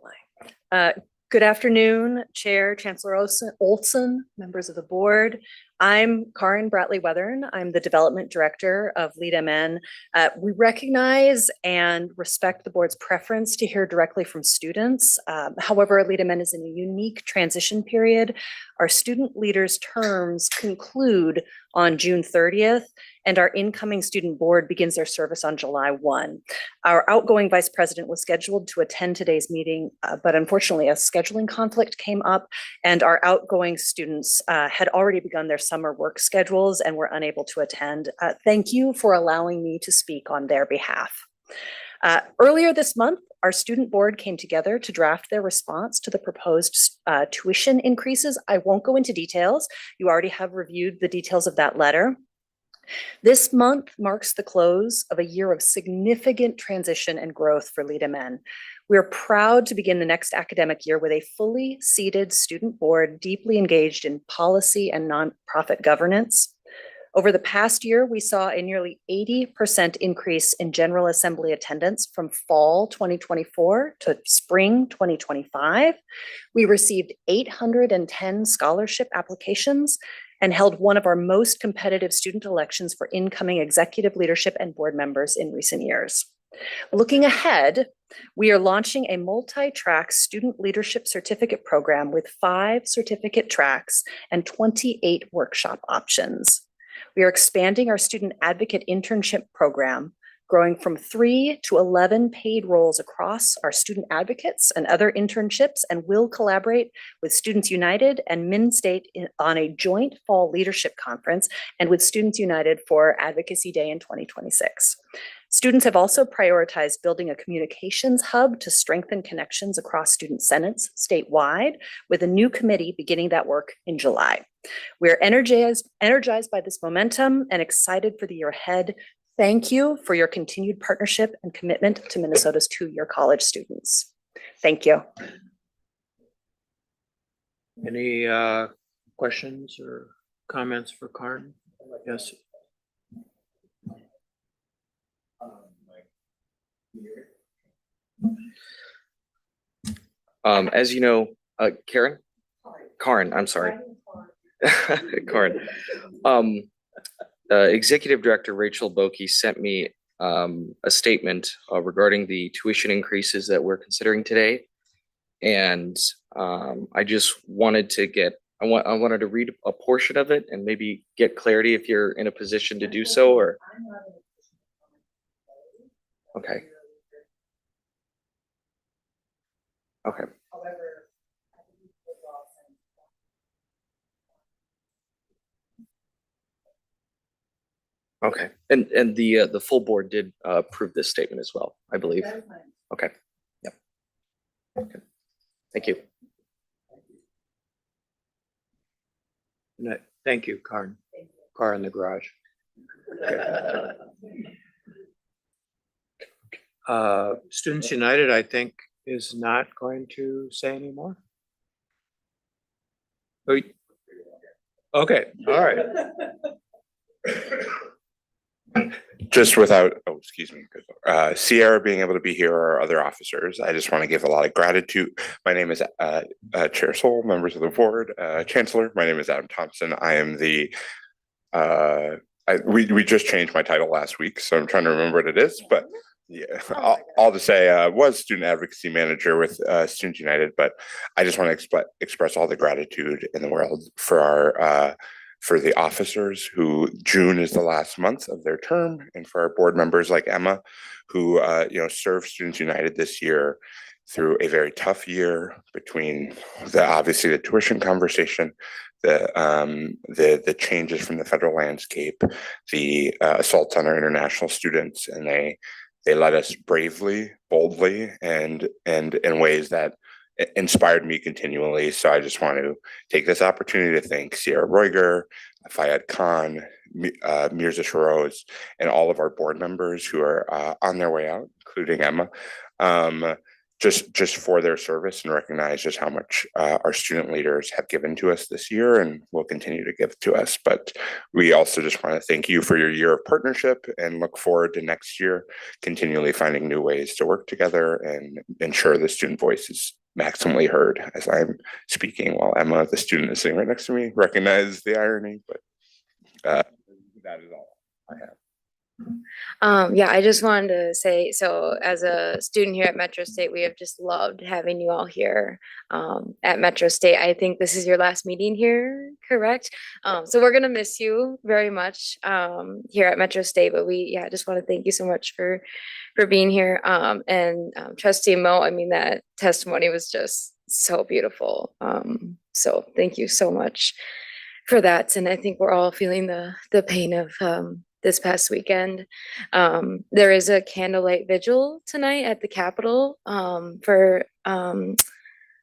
my. Good afternoon, Chair, Chancellor Olson, members of the board. I'm Karen Bratley Weathern. I'm the Development Director of Lead MN. We recognize and respect the board's preference to hear directly from students. However, Lead MN is in a unique transition period. Our student leaders' terms conclude on June 30th, and our incoming student board begins their service on July 1. Our outgoing vice president was scheduled to attend today's meeting, but unfortunately a scheduling conflict came up, and our outgoing students had already begun their summer work schedules and were unable to attend. Thank you for allowing me to speak on their behalf. Earlier this month, our student board came together to draft their response to the proposed tuition increases. I won't go into details. You already have reviewed the details of that letter. This month marks the close of a year of significant transition and growth for Lead MN. We're proud to begin the next academic year with a fully seated student board deeply engaged in policy and nonprofit governance. Over the past year, we saw a nearly 80% increase in General Assembly attendance from fall 2024 to spring 2025. We received 810 scholarship applications and held one of our most competitive student elections for incoming executive leadership and board members in recent years. Looking ahead, we are launching a multi-track student leadership certificate program with 5 certificate tracks and 28 workshop options. We are expanding our student advocate internship program, growing from 3 to 11 paid roles across our student advocates and other internships, and will collaborate with Students United and MnState on a joint fall leadership conference and with Students United for Advocacy Day in 2026. Students have also prioritized building a communications hub to strengthen connections across student senates statewide, with a new committee beginning that work in July. We are energized by this momentum and excited for the year ahead. Thank you for your continued partnership and commitment to Minnesota's 2-year college students. Thank you. Any questions or comments for Karen? Yes. As you know, Karen, I'm sorry. Karen. Executive Director Rachel Boki sent me a statement regarding the tuition increases that we're considering today. And I just wanted to I wanted to read a portion of it and maybe get clarity if you're in a position to do so, or. Okay. Okay. Okay, and the full board did approve this statement as well, I believe. Okay, yep. Okay. Thank you. Thank you, Karen. Car in the garage. Students United, I think, is not going to say anymore. Oh, okay, all right. Just without, oh, excuse me, Sierra being able to be here, or other officers, I just want to give a lot of gratitude. My name is Chair Sol, members of the board, Chancellor. My name is Adam Thompson. I am the, we just changed my title last week, so I'm trying to remember what it is, but yeah, all to say, was student advocacy manager with Students United, but I just want to express all the gratitude in the world for our for the officers who June is the last month of their term, and for our board members like Emma, who served Students United this year through a very tough year between obviously the tuition conversation, the changes from the federal landscape, the assaults on our international students, and they led us bravely, boldly, and in ways that inspired me continually. So I just want to take this opportunity to thank Sierra Roiger, Fayed Khan, Mirza Sharoz, and all of our board members who are on their way out, including Emma, just for their service, and recognize just how much our student leaders have given to us this year and will continue to give to us. But we also just want to thank you for your year of partnership, and look forward to next year continually finding new ways to work together and ensure the student voice is maximally heard as I'm speaking, while Emma, the student, is sitting right next to me. Recognize the irony, but that is all I have. Yeah, I just wanted to say, so as a student here at Metro State, we have just loved having you all here at Metro State. I think this is your last meeting here, correct? So we're gonna miss you very much here at Metro State, but I just want to thank you so much for being here. And Trustee Mo, I mean, that testimony was just so beautiful. So thank you so much for that. And I think we're all feeling the pain of this past weekend. There is a candlelight vigil tonight at the Capitol for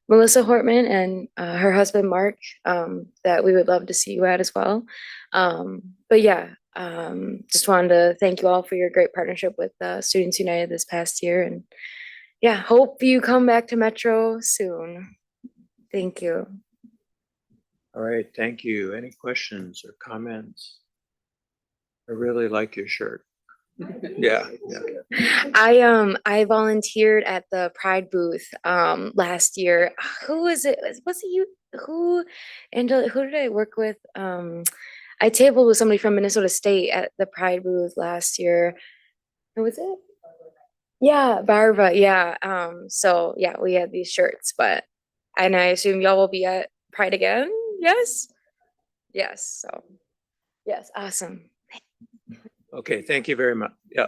Melissa Hortman and her husband Mark, that we would love to see you at as well. But yeah, just wanted to thank you all for your great partnership with Students United this past year, and yeah, hope you come back to Metro soon. Thank you. All right, thank you. Any questions or comments? I really like your shirt. Yeah. I volunteered at the Pride booth last year. Who was it? Was it you? Angela, who did I work with? I tabled with somebody from Minnesota State at the Pride booth last year. Who was it? Yeah, Barbara. Yeah. So yeah, we had these shirts, and I assume y'all will be at Pride again. Yes. Yes. So yes, awesome. Okay, thank you very much. Yeah.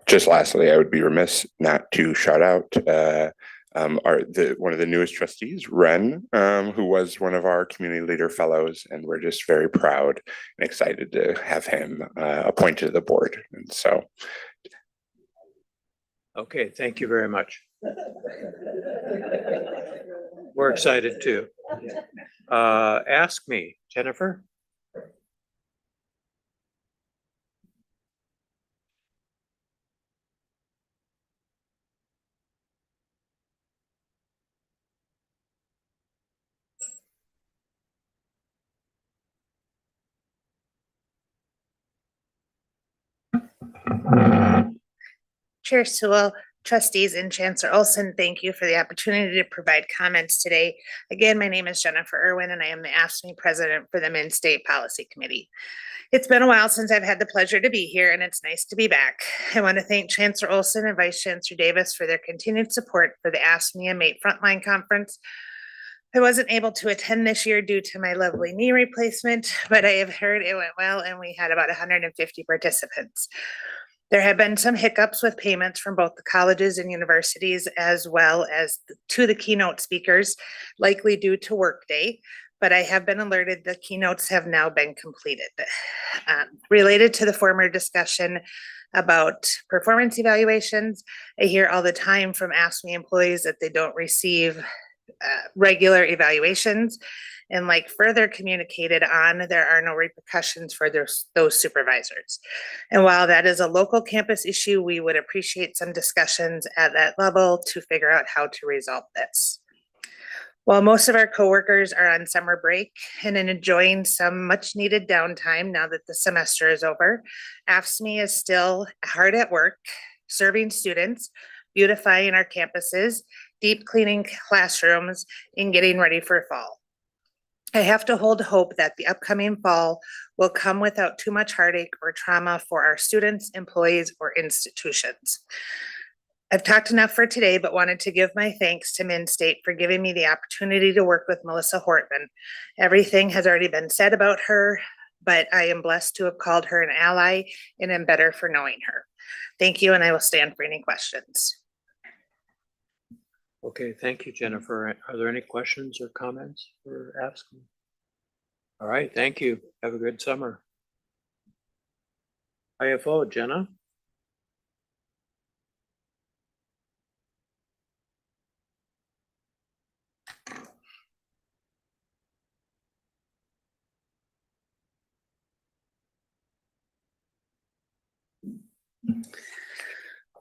Just lastly, I would be remiss not to shout out one of the newest trustees, Ren, who was one of our community leader fellows, and we're just very proud and excited to have him appointed to the board. And so, Okay, thank you very much. We're excited too. Ask me, Jennifer. Chair Sewell, trustees, and Chancellor Olson, thank you for the opportunity to provide comments today. Again, my name is Jennifer Irwin, and I am the AFSCME president for the Mid State Policy Committee. It's been a while since I've had the pleasure to be here, and it's nice to be back. I want to thank Chancellor Olson and Vice Chancellor Davis for their continued support for the AFSCME and MATE Frontline Conference. I wasn't able to attend this year due to my lovely knee replacement, but I have heard it went well, and we had about 150 participants. There have been some hiccups with payments from both the colleges and universities as well as to the keynote speakers, likely due to workday, but I have been alerted the keynotes have now been completed. Related to the former discussion about performance evaluations, I hear all the time from AFSCME employees that they don't receive regular evaluations. And like further communicated on, there are no repercussions for those supervisors. And while that is a local campus issue, we would appreciate some discussions at that level to figure out how to resolve this. While most of our coworkers are on summer break and enjoying some much needed downtime now that the semester is over, AFSCME is still hard at work, serving students, beautifying our campuses, deep cleaning classrooms, and getting ready for fall. I have to hold hope that the upcoming fall will come without too much heartache or trauma for our students, employees, or institutions. I've talked enough for today, but wanted to give my thanks to MnState for giving me the opportunity to work with Melissa Hortman. Everything has already been said about her, but I am blessed to have called her an ally and am better for knowing her. Thank you, and I will stand for any questions. Okay, thank you, Jennifer. Are there any questions or comments for AFSCME? All right, thank you. Have a good summer. IFO, Jenna?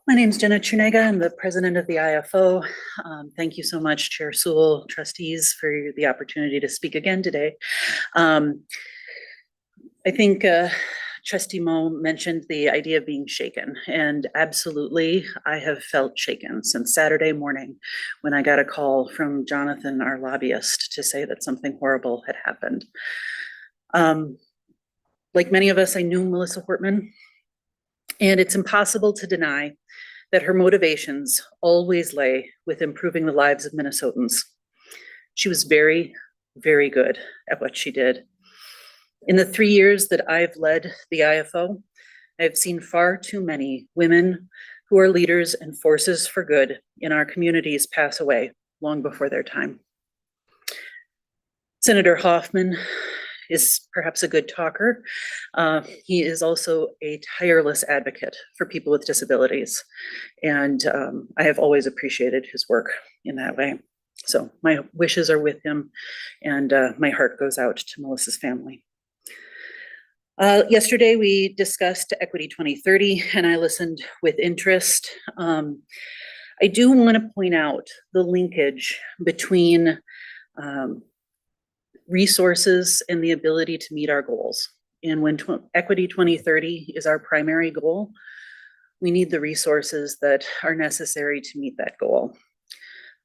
My name is Jenna Chernega. I'm the president of the IFO. Thank you so much, Chair Sewell, trustees, for the opportunity to speak again today. I think Trustee Moe mentioned the idea of being shaken, and absolutely, I have felt shaken since Saturday morning when I got a call from Jonathan, our lobbyist, to say that something horrible had happened. Like many of us, I knew Melissa Hortman, and it's impossible to deny that her motivations always lay with improving the lives of Minnesotans. She was very, very good at what she did. In the 3 years that I've led the IFO, I've seen far too many women who are leaders and forces for good in our communities pass away long before their time. Senator Hoffman is perhaps a good talker. He is also a tireless advocate for people with disabilities. And I have always appreciated his work in that way. So my wishes are with him, and my heart goes out to Melissa's family. Yesterday, we discussed Equity 2030, and I listened with interest. I do want to point out the linkage between resources and the ability to meet our goals. And when Equity 2030 is our primary goal, we need the resources that are necessary to meet that goal.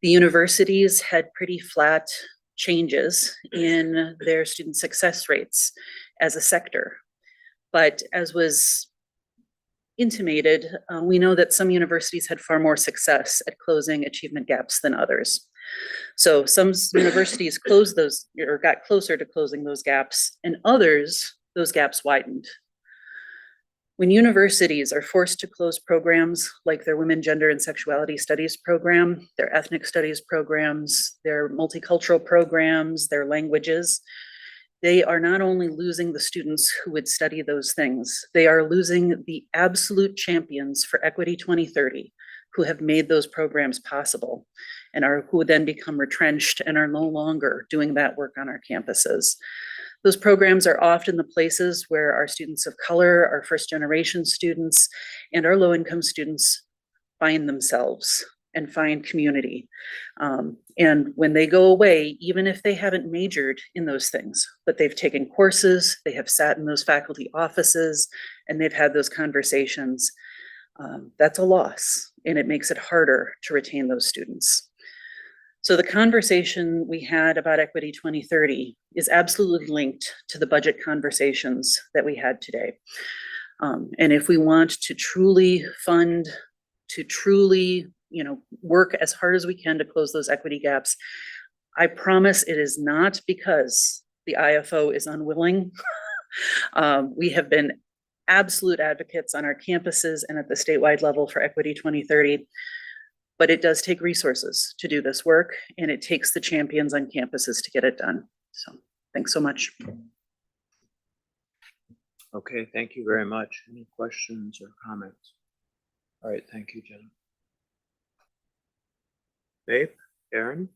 The universities had pretty flat changes in their student success rates as a sector. But as was intimated, we know that some universities had far more success at closing achievement gaps than others. So some universities closed those or got closer to closing those gaps, and others, those gaps widened. When universities are forced to close programs like their Women, Gender, and Sexuality Studies program, their Ethnic Studies programs, their multicultural programs, their languages, they are not only losing the students who would study those things, they are losing the absolute champions for Equity 2030 who have made those programs possible and who then become retrenched and are no longer doing that work on our campuses. Those programs are often the places where our students of color, our first generation students, and our low-income students find themselves and find community. And when they go away, even if they haven't majored in those things, but they've taken courses, they have sat in those faculty offices, and they've had those conversations, that's a loss, and it makes it harder to retain those students. So the conversation we had about Equity 2030 is absolutely linked to the budget conversations that we had today. And if we want to truly fund, to truly, work as hard as we can to close those equity gaps, I promise it is not because the IFO is unwilling. We have been absolute advocates on our campuses and at the statewide level for Equity 2030. But it does take resources to do this work, and it takes the champions on campuses to get it done. So thanks so much. Okay, thank you very much. Any questions or comments? All right, thank you, Jen. Dave, Aaron?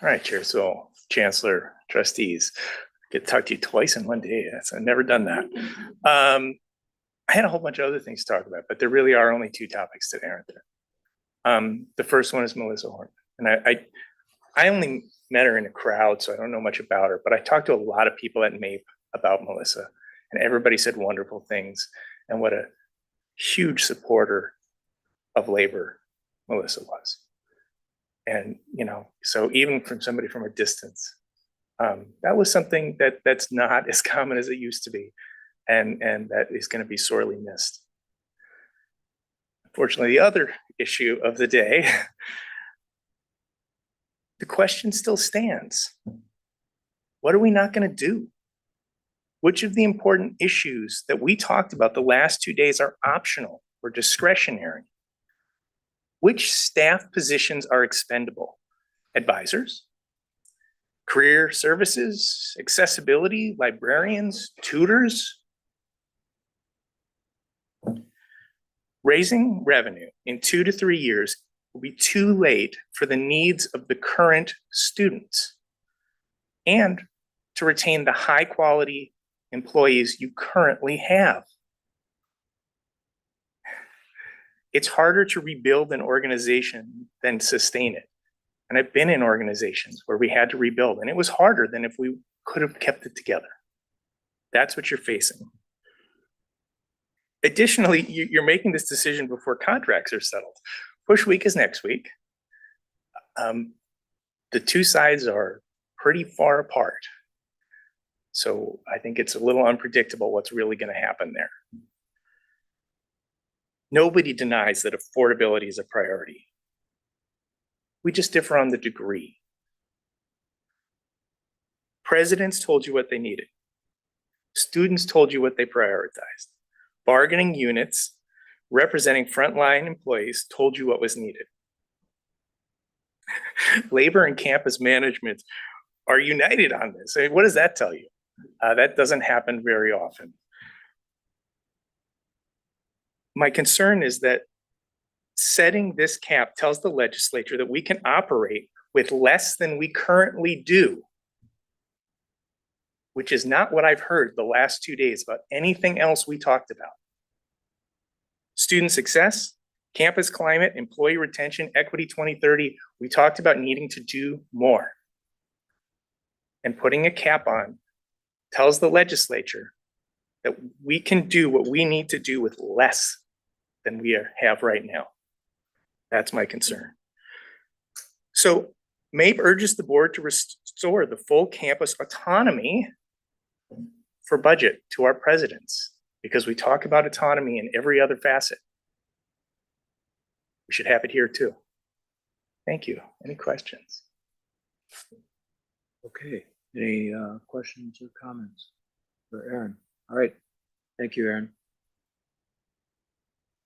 All right, Chair. So Chancellor, trustees, get to talk to you twice in one day. I've never done that. I had a whole bunch of other things to talk about, but there really are only two topics today, aren't there? The first one is Melissa Horn. And I only met her in a crowd, so I don't know much about her, but I talked to a lot of people at MAPE about Melissa, and everybody said wonderful things and what a huge supporter of labor Melissa was. And, you know, so even from somebody from a distance, that was something that's not as common as it used to be. And that is going to be sorely missed. Unfortunately, the other issue of the day, the question still stands. What are we not going to do? Which of the important issues that we talked about the last 2 days are optional or discretionary? Which staff positions are expendable? Advisors, career services, accessibility, librarians, tutors? Raising revenue in 2 to 3 years will be too late for the needs of the current students and to retain the high quality employees you currently have. It's harder to rebuild an organization than sustain it. And I've been in organizations where we had to rebuild, and it was harder than if we could have kept it together. That's what you're facing. Additionally, you're making this decision before contracts are settled. Push week is next week. The two sides are pretty far apart. So I think it's a little unpredictable what's really going to happen there. Nobody denies that affordability is a priority. We just differ on the degree. Presidents told you what they needed. Students told you what they prioritized. Bargaining units representing frontline employees told you what was needed. Labor and campus management are united on this. I mean, what does that tell you? That doesn't happen very often. My concern is that setting this cap tells the legislature that we can operate with less than we currently do, which is not what I've heard the last 2 days about anything else we talked about. Student success, campus climate, employee retention, Equity 2030, we talked about needing to do more. And putting a cap on tells the legislature that we can do what we need to do with less than we have right now. That's my concern. So MAPE urges the board to restore the full campus autonomy for budget to our presidents, because we talk about autonomy in every other facet. We should have it here too. Thank you. Any questions? Okay, any questions or comments for Aaron? All right, thank you, Aaron.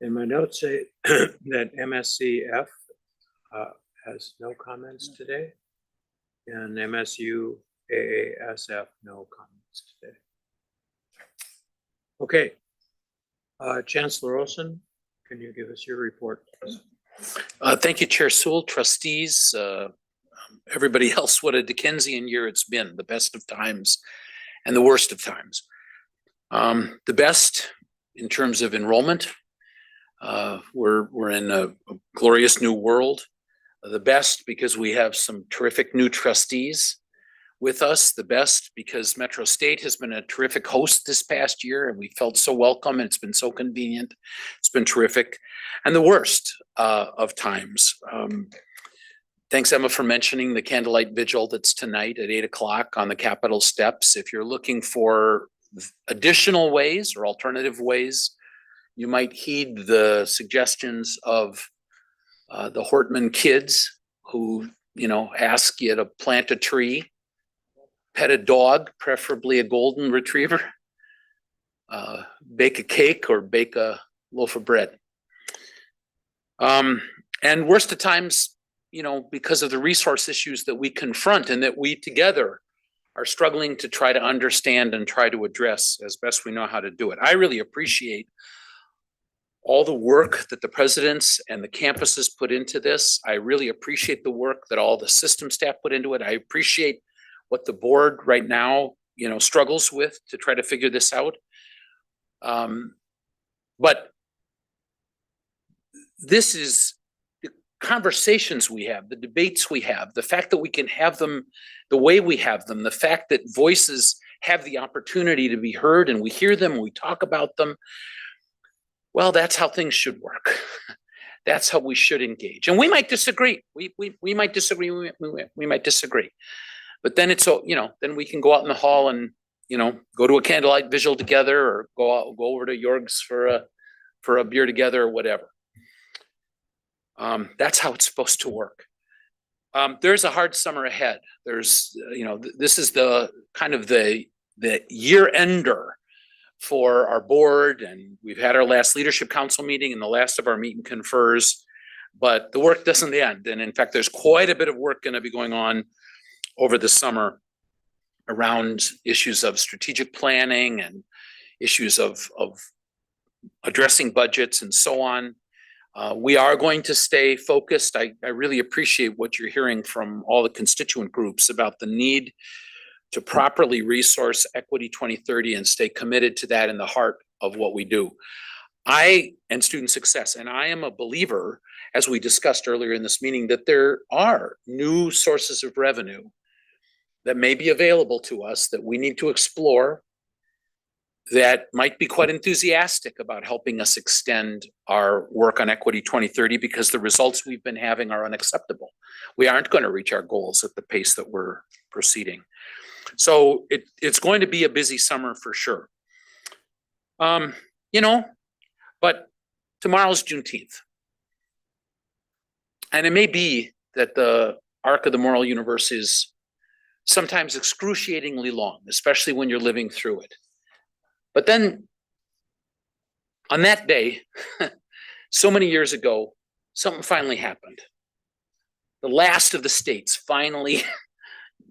And my notes say that MSCF has no comments today, and MSU AASF no comments today. Okay, Chancellor Olson, can you give us your report, please? Thank you, Chair Sewell, trustees, everybody else. What a Dickensian year it's been, the best of times and the worst of times. The best in terms of enrollment, we're in a glorious new world. The best because we have some terrific new trustees with us. The best because Metro State has been a terrific host this past year, and we felt so welcome, and it's been so convenient. It's been terrific. And the worst of times. Thanks, Emma, for mentioning the candlelight vigil that's tonight at 8 o'clock on the Capitol steps. If you're looking for additional ways or alternative ways You might heed the suggestions of the Hortman kids who, ask you to plant a tree, pet a dog, preferably a golden retriever, bake a cake or bake a loaf of bread. And worst of times, because of the resource issues that we confront and that we together are struggling to try to understand and try to address as best we know how to do it. I really appreciate all the work that the presidents and the campuses put into this. I really appreciate the work that all the system staff put into it. I appreciate what the board right now, struggles with to try to figure this out. But this is the conversations we have, the debates we have, the fact that we can have them the way we have them, the fact that voices have the opportunity to be heard and we hear them, we talk about them. Well, that's how things should work. That's how we should engage. And we might disagree. We might disagree. We might disagree. But then then we can go out in the hall and, go to a candlelight vigil together or go over to Jorg's for a beer together or whatever. That's how it's supposed to work. There's a hard summer ahead. There's, this is the kind of the year ender for our board, and we've had our last leadership council meeting and the last of our meet and confers, but the work doesn't end. And in fact, there's quite a bit of work going to be going on over the summer around issues of strategic planning and issues of addressing budgets and so on. We are going to stay focused. I really appreciate what you're hearing from all the constituent groups about the need to properly resource Equity 2030 and stay committed to that in the heart of what we do. And student success, and I am a believer, as we discussed earlier in this meeting, that there are new sources of revenue that may be available to us that we need to explore that might be quite enthusiastic about helping us extend our work on Equity 2030 because the results we've been having are unacceptable. We aren't going to reach our goals at the pace that we're proceeding. So it's going to be a busy summer for sure. But tomorrow's Juneteenth. And it may be that the arc of the moral universe is sometimes excruciatingly long, especially when you're living through it. But then on that day, so many years ago, something finally happened. The last of the states finally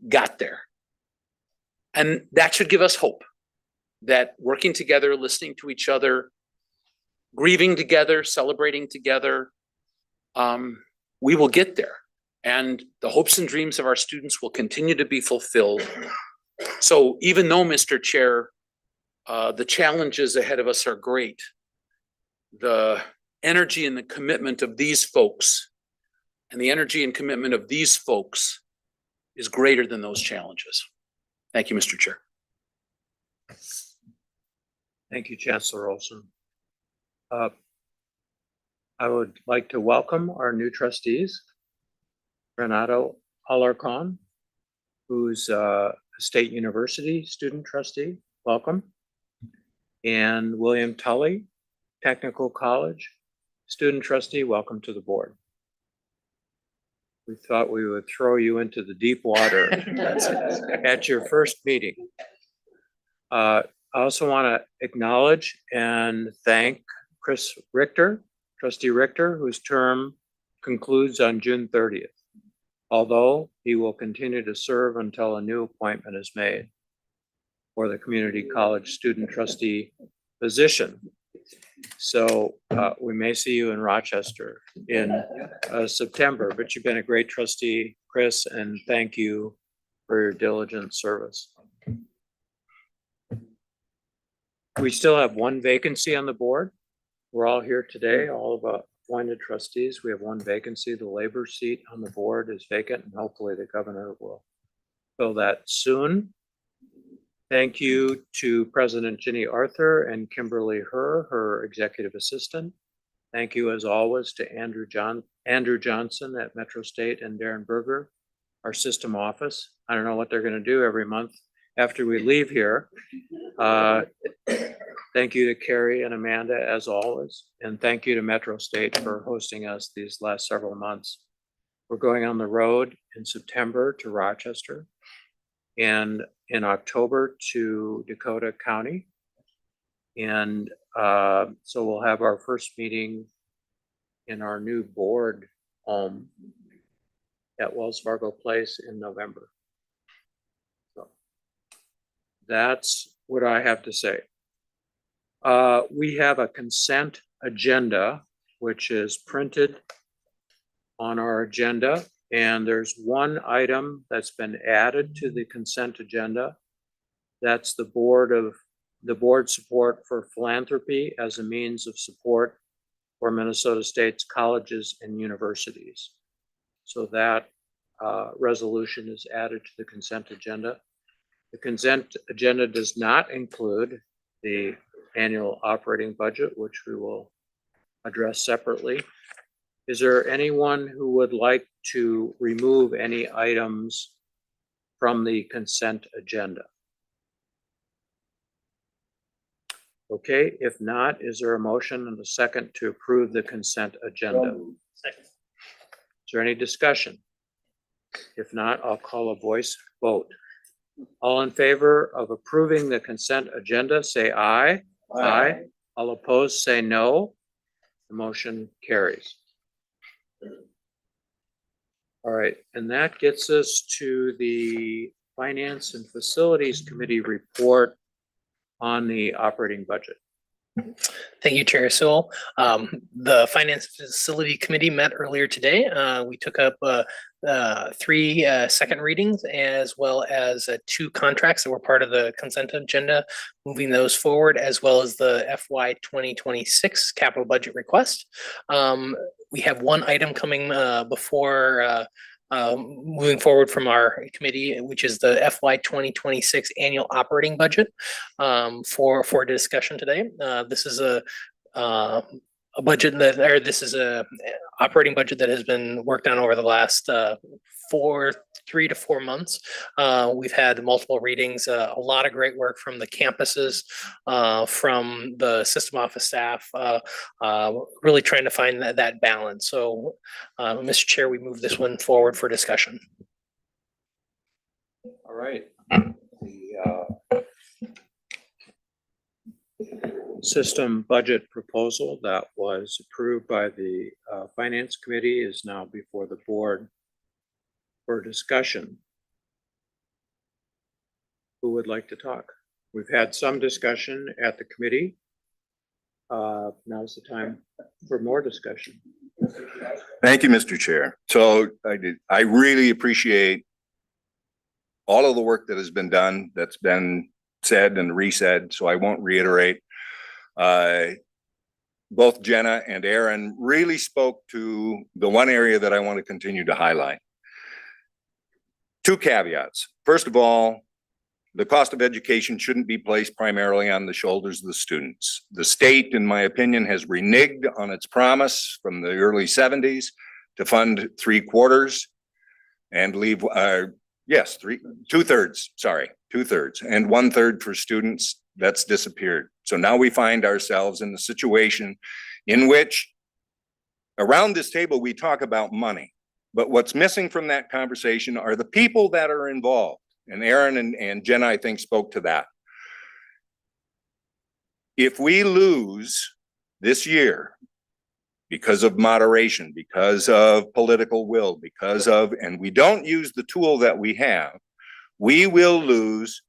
got there. And that should give us hope that working together, listening to each other, grieving together, celebrating together, we will get there. And the hopes and dreams of our students will continue to be fulfilled. So even though, Mr. Chair, the challenges ahead of us are great, the energy and the commitment of these folks and the energy and commitment of these folks is greater than those challenges. Thank you, Mr. Chair. Thank you, Chancellor Olson. I would like to welcome our new trustees, Renato Alarcon, who's a State University student trustee. Welcome. And William Tully, Technical College student trustee. Welcome to the board. We thought we would throw you into the deep water at your first meeting. I also want to acknowledge and thank Chris Richter, Trustee Richter, whose term concludes on June 30th, although he will continue to serve until a new appointment is made for the community college student trustee position. So we may see you in Rochester in September, but you've been a great trustee, Chris, and thank you for your diligent service. We still have one vacancy on the board. We're all here today, all of our appointed trustees. We have one vacancy. The labor seat on the board is vacant, and hopefully the governor will fill that soon. Thank you to President Ginny Arthur and Kimberly her executive assistant. Thank you as always to Andrew Johnson at Metro State and Darren Berger, our system office. I don't know what they're going to do every month after we leave here. Thank you to Carrie and Amanda as always, and thank you to Metro State for hosting us these last several months. We're going on the road in September to Rochester and in October to Dakota County. And so we'll have our first meeting in our new board home at Wells Fargo Place in November. So that's what I have to say. We have a consent agenda, which is printed on our agenda. And there's one item that's been added to the consent agenda. That's the board support for philanthropy as a means of support for Minnesota State's colleges and universities. So that resolution is added to the consent agenda. The consent agenda does not include the annual operating budget, which we will address separately. Is there anyone who would like to remove any items from the consent agenda? Okay, if not, is there a motion and a second to approve the consent agenda? Second. Is there any discussion? If not, I'll call a voice vote. All in favor of approving the consent agenda, say aye. Aye. All opposed, say no. The motion carries. All right, and that gets us to the Finance and Facilities Committee report on the operating budget. Thank you, Chair Sewell. The Finance Facility Committee met earlier today. We took up 3 second readings as well as 2 contracts that were part of the consent agenda, moving those forward, as well as the FY 2026 capital budget request. We have 1 item coming before moving forward from our committee, which is the FY 2026 annual operating budget for discussion today. This is a budget that, or this is a operating budget that has been worked on over the last 3 to 4 months. We've had multiple readings, a lot of great work from the campuses, from the system office staff, really trying to find that balance. So, Mr. Chair, we move this one forward for discussion. All right. System budget proposal that was approved by the Finance Committee is now before the board for discussion. Who would like to talk? We've had some discussion at the committee. Now's the time for more discussion. Thank you, Mr. Chair. So I really appreciate all of the work that has been done, that's been said and resaid, so I won't reiterate. Both Jenna and Aaron really spoke to the one area that I want to continue to highlight. 2 caveats. First of all, the cost of education shouldn't be placed primarily on the shoulders of the students. The state, in my opinion, has reneged on its promise from the early 70s to fund 3/4 and leave, 2/3, sorry, 2/3, and 1/3 for students. That's disappeared. So now we find ourselves in the situation in which around this table, we talk about money. But what's missing from that conversation are the people that are involved. And Aaron and Jenna, I think, spoke to that. If we lose this year because of moderation, because of political will, and we don't use the tool that we have, we will lose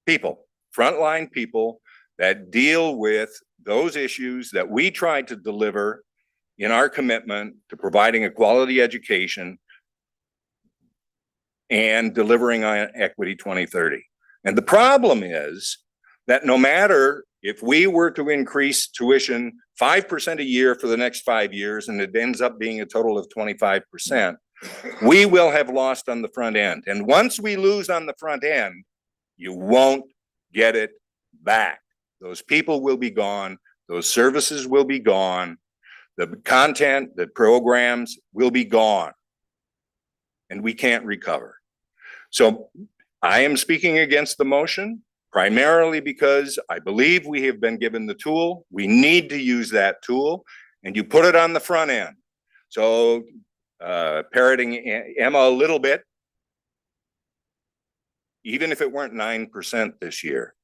people, frontline people that deal with those issues that we try to deliver in our commitment to providing a quality education and delivering on Equity 2030. And the problem is that no matter if we were to increase tuition 5% a year for the next 5 years, and it ends up being a total of 25%, we will have lost on the front end. And once we lose on the front end, you won't get it back. Those people will be gone. Those services will be gone. The content, the programs will be gone. And we can't recover. So I am speaking against the motion primarily because I believe we have been given the tool. We need to use that tool, and you put it on the front end. So parroting Emma a little bit, even if it weren't 9% this year,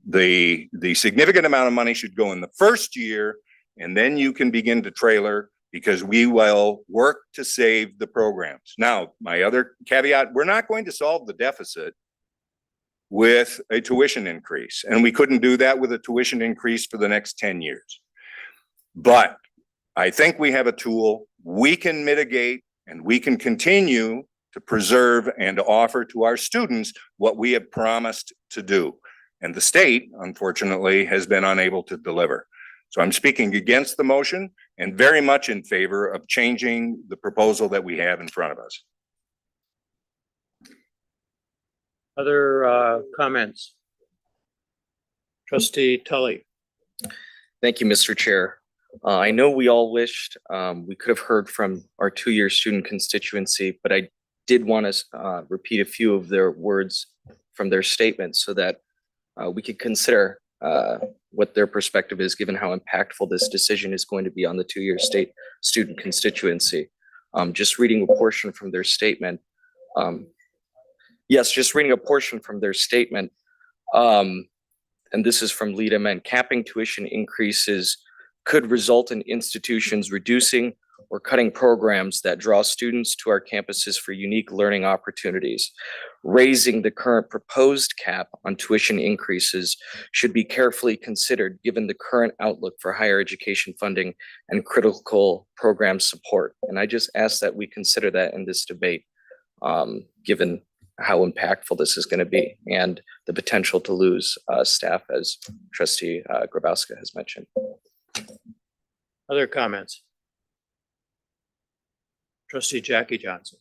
the significant amount of money should go in the first year, and then you can begin to trailer, because we will work to save the programs. Now, my other caveat, we're not going to solve the deficit with a tuition increase, and we couldn't do that with a tuition increase for the next 10 years. But I think we have a tool we can mitigate, and we can continue to preserve and to offer to our students what we have promised to do. And the state, unfortunately, has been unable to deliver. So I'm speaking against the motion and very much in favor of changing the proposal that we have in front of us. Other comments? Trustee Tully. Thank you, Mr. Chair. I know we all wished we could have heard from our two-year student constituency, but I did want to repeat a few of their words from their statements so that we could consider what their perspective is, given how impactful this decision is going to be on the two-year state student constituency. Just reading a portion from their statement. Just reading a portion from their statement. And this is from Lead MN. Capping tuition increases could result in institutions reducing or cutting programs that draw students to our campuses for unique learning opportunities. Raising the current proposed cap on tuition increases should be carefully considered given the current outlook for higher education funding and critical program support. And I just ask that we consider that in this debate, given how impactful this is going to be and the potential to lose staff, as Trustee Grabowska has mentioned. Other comments? Trustee Jackie Johnson.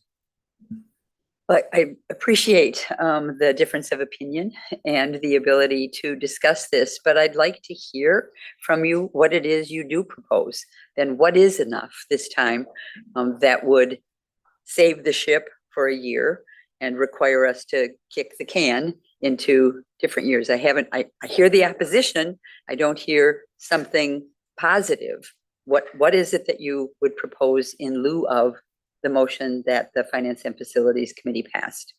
But I appreciate the difference of opinion and the ability to discuss this, but I'd like to hear from you what it is you do propose. Then what is enough this time that would save the ship for a year and require us to kick the can into different years? I hear the opposition. I don't hear something positive. What is it that you would propose in lieu of the motion that the Finance and Facilities Committee passed?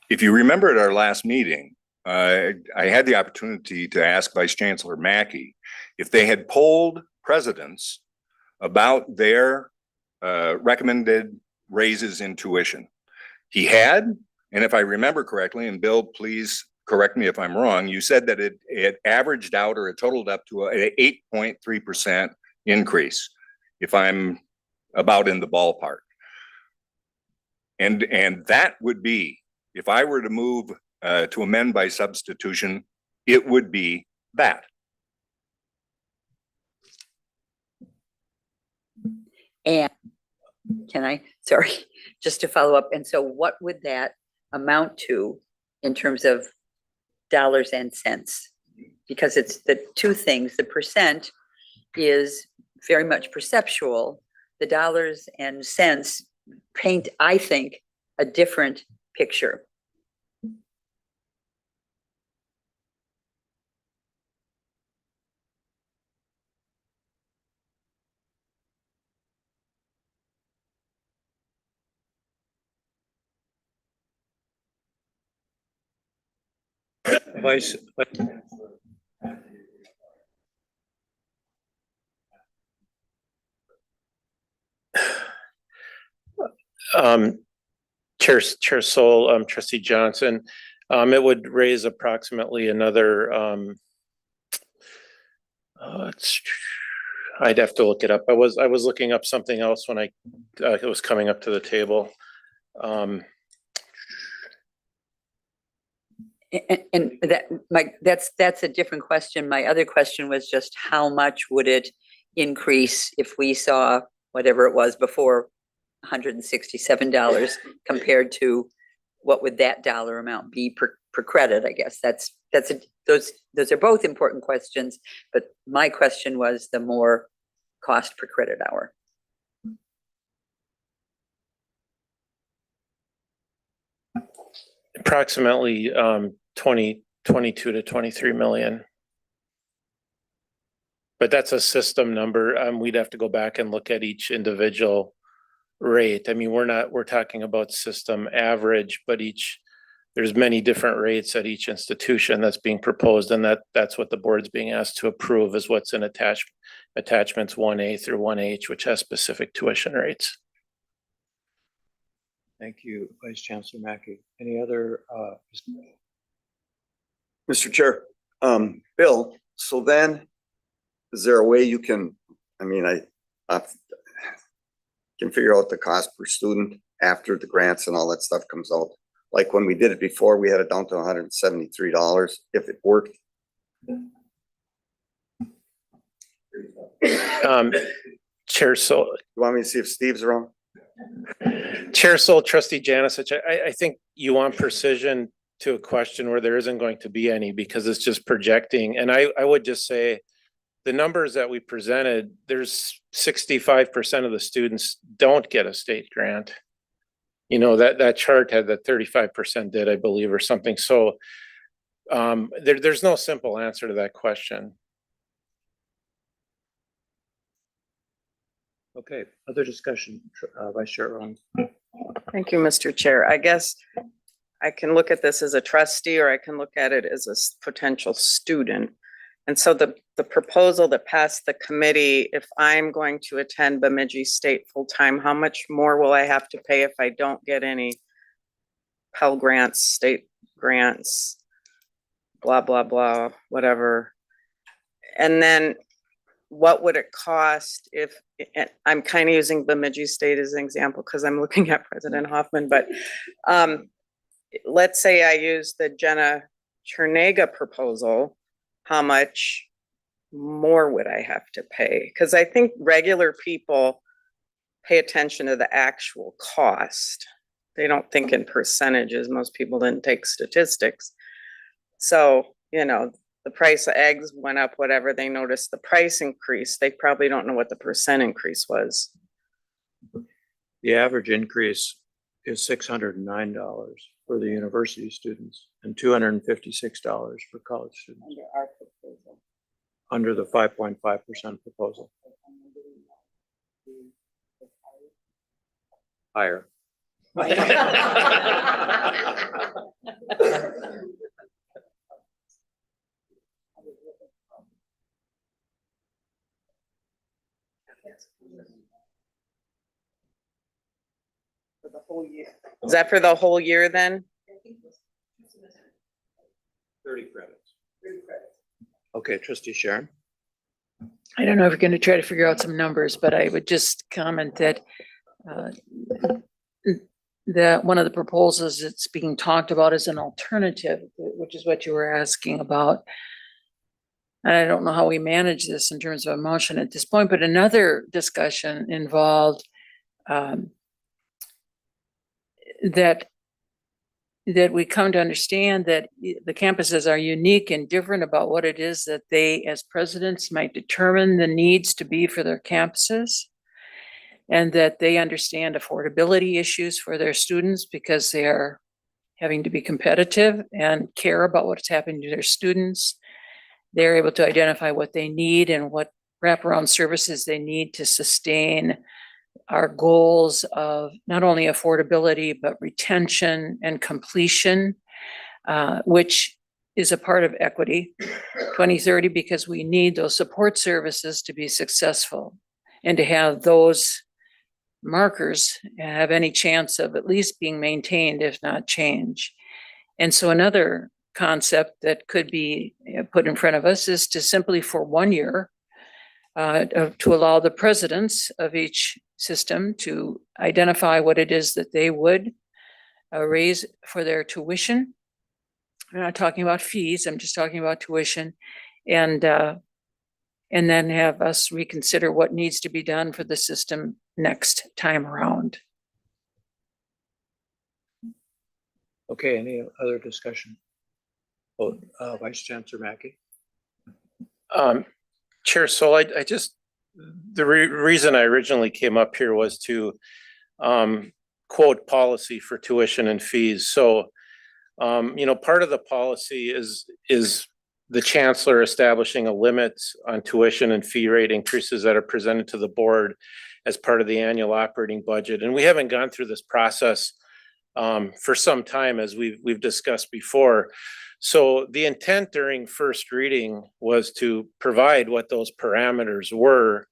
If you remember at our last meeting, I had the opportunity to ask Vice Chancellor Mackey if they had polled presidents about their recommended raises in tuition. He had, and if I remember correctly, and Bill, please correct me if I'm wrong, you said that it averaged out, or it totaled up to an 8.3% increase, if I'm about in the ballpark. And that would be, if I were to move to amend by substitution, it would be that. And sorry, just to follow up. And so what would that amount to in terms of dollars and cents? Because it's the two things. The percent is very much perceptual. The dollars and cents paint, I think, a different picture. Vice. Chair Sol, Trustee Johnson, it would raise approximately another, I'd have to look it up. I was looking up something else when it was coming up to the table. And that's a different question. My other question was just how much would it increase if we saw whatever it was before, $167, compared to what would that dollar amount be per credit? I guess those are both important questions, but my question was the more cost per credit hour. Approximately 22 to 23 million. But that's a system number. We'd have to go back and look at each individual rate. I mean, we're talking about system average, but there's many different rates at each institution that's being proposed, and that's what the board's being asked to approve, is what's in attachments 1A through 1H, which has specific tuition rates. Thank you, Vice Chancellor Mackey. Any other, Mr. Chair, Bill, so then is there a way you can, I mean, I can figure out the cost per student after the grants and all that stuff comes out? Like when we did it before, we had it down to $173 if it worked. Chair Sol. You want me to see if Steve's around? Chair Sol, Trustee Janicic, I think you want precision to a question where there isn't going to be any, because it's just projecting. And I would just say the numbers that we presented, there's 65% of the students don't get a state grant. You know, that chart had that 35% did, I believe, or something. So there's no simple answer to that question. okay, other discussion, Vice Chair Rollins. Thank you, Mr. Chair. I guess I can look at this as a trustee, or I can look at it as a potential student. And so the proposal that passed the committee, if I'm going to attend Bemidji State full-time, how much more will I have to pay if I don't get any Pell grants, state grants, blah, blah, blah, whatever? And then what would it cost if, I'm kind of using Bemidji State as an example because I'm looking at President Hoffman, but let's say I use the Jenna Chernega proposal, how much more would I have to pay? Because I think regular people pay attention to the actual cost. They don't think in percentages. Most people didn't take statistics. So, you know, the price of eggs went up, whatever, they noticed the price increase. They probably don't know what the percent increase was. The average increase is $609 for the university students and $256 for college students. Under our proposal. Under the 5.5% proposal. Higher. For the whole year. Is that for the whole year then? 30 credits. Okay, Trustee Sharon. I don't know if you're going to try to figure out some numbers, but I would just comment that one of the proposals that's being talked about is an alternative, which is what you were asking about. And I don't know how we manage this in terms of a motion at this point, but another discussion involved that we come to understand that the campuses are unique and different about what it is that they, as presidents, might determine the needs to be for their campuses, and that they understand affordability issues for their students because they are having to be competitive and care about what's happening to their students. They're able to identify what they need and what wraparound services they need to sustain our goals of not only affordability, but retention and completion, which is a part of Equity 2030, because we need those support services to be successful and to have those markers have any chance of at least being maintained, if not change. And so another concept that could be put in front of us is to simply for 1 year to allow the presidents of each system to identify what it is that they would raise for their tuition. I'm not talking about fees, I'm just talking about tuition, and then have us reconsider what needs to be done for the system next time around. Okay, any other discussion? Oh, Vice Chancellor Mackey. Chair Sol, I just, the reason I originally came up here was to quote policy for tuition and fees. So Part of the policy is the chancellor establishing a limit on tuition and fee rate increases that are presented to the board as part of the annual operating budget. And we haven't gone through this process for some time, as we've discussed before. So the intent during first reading was to provide what those parameters were,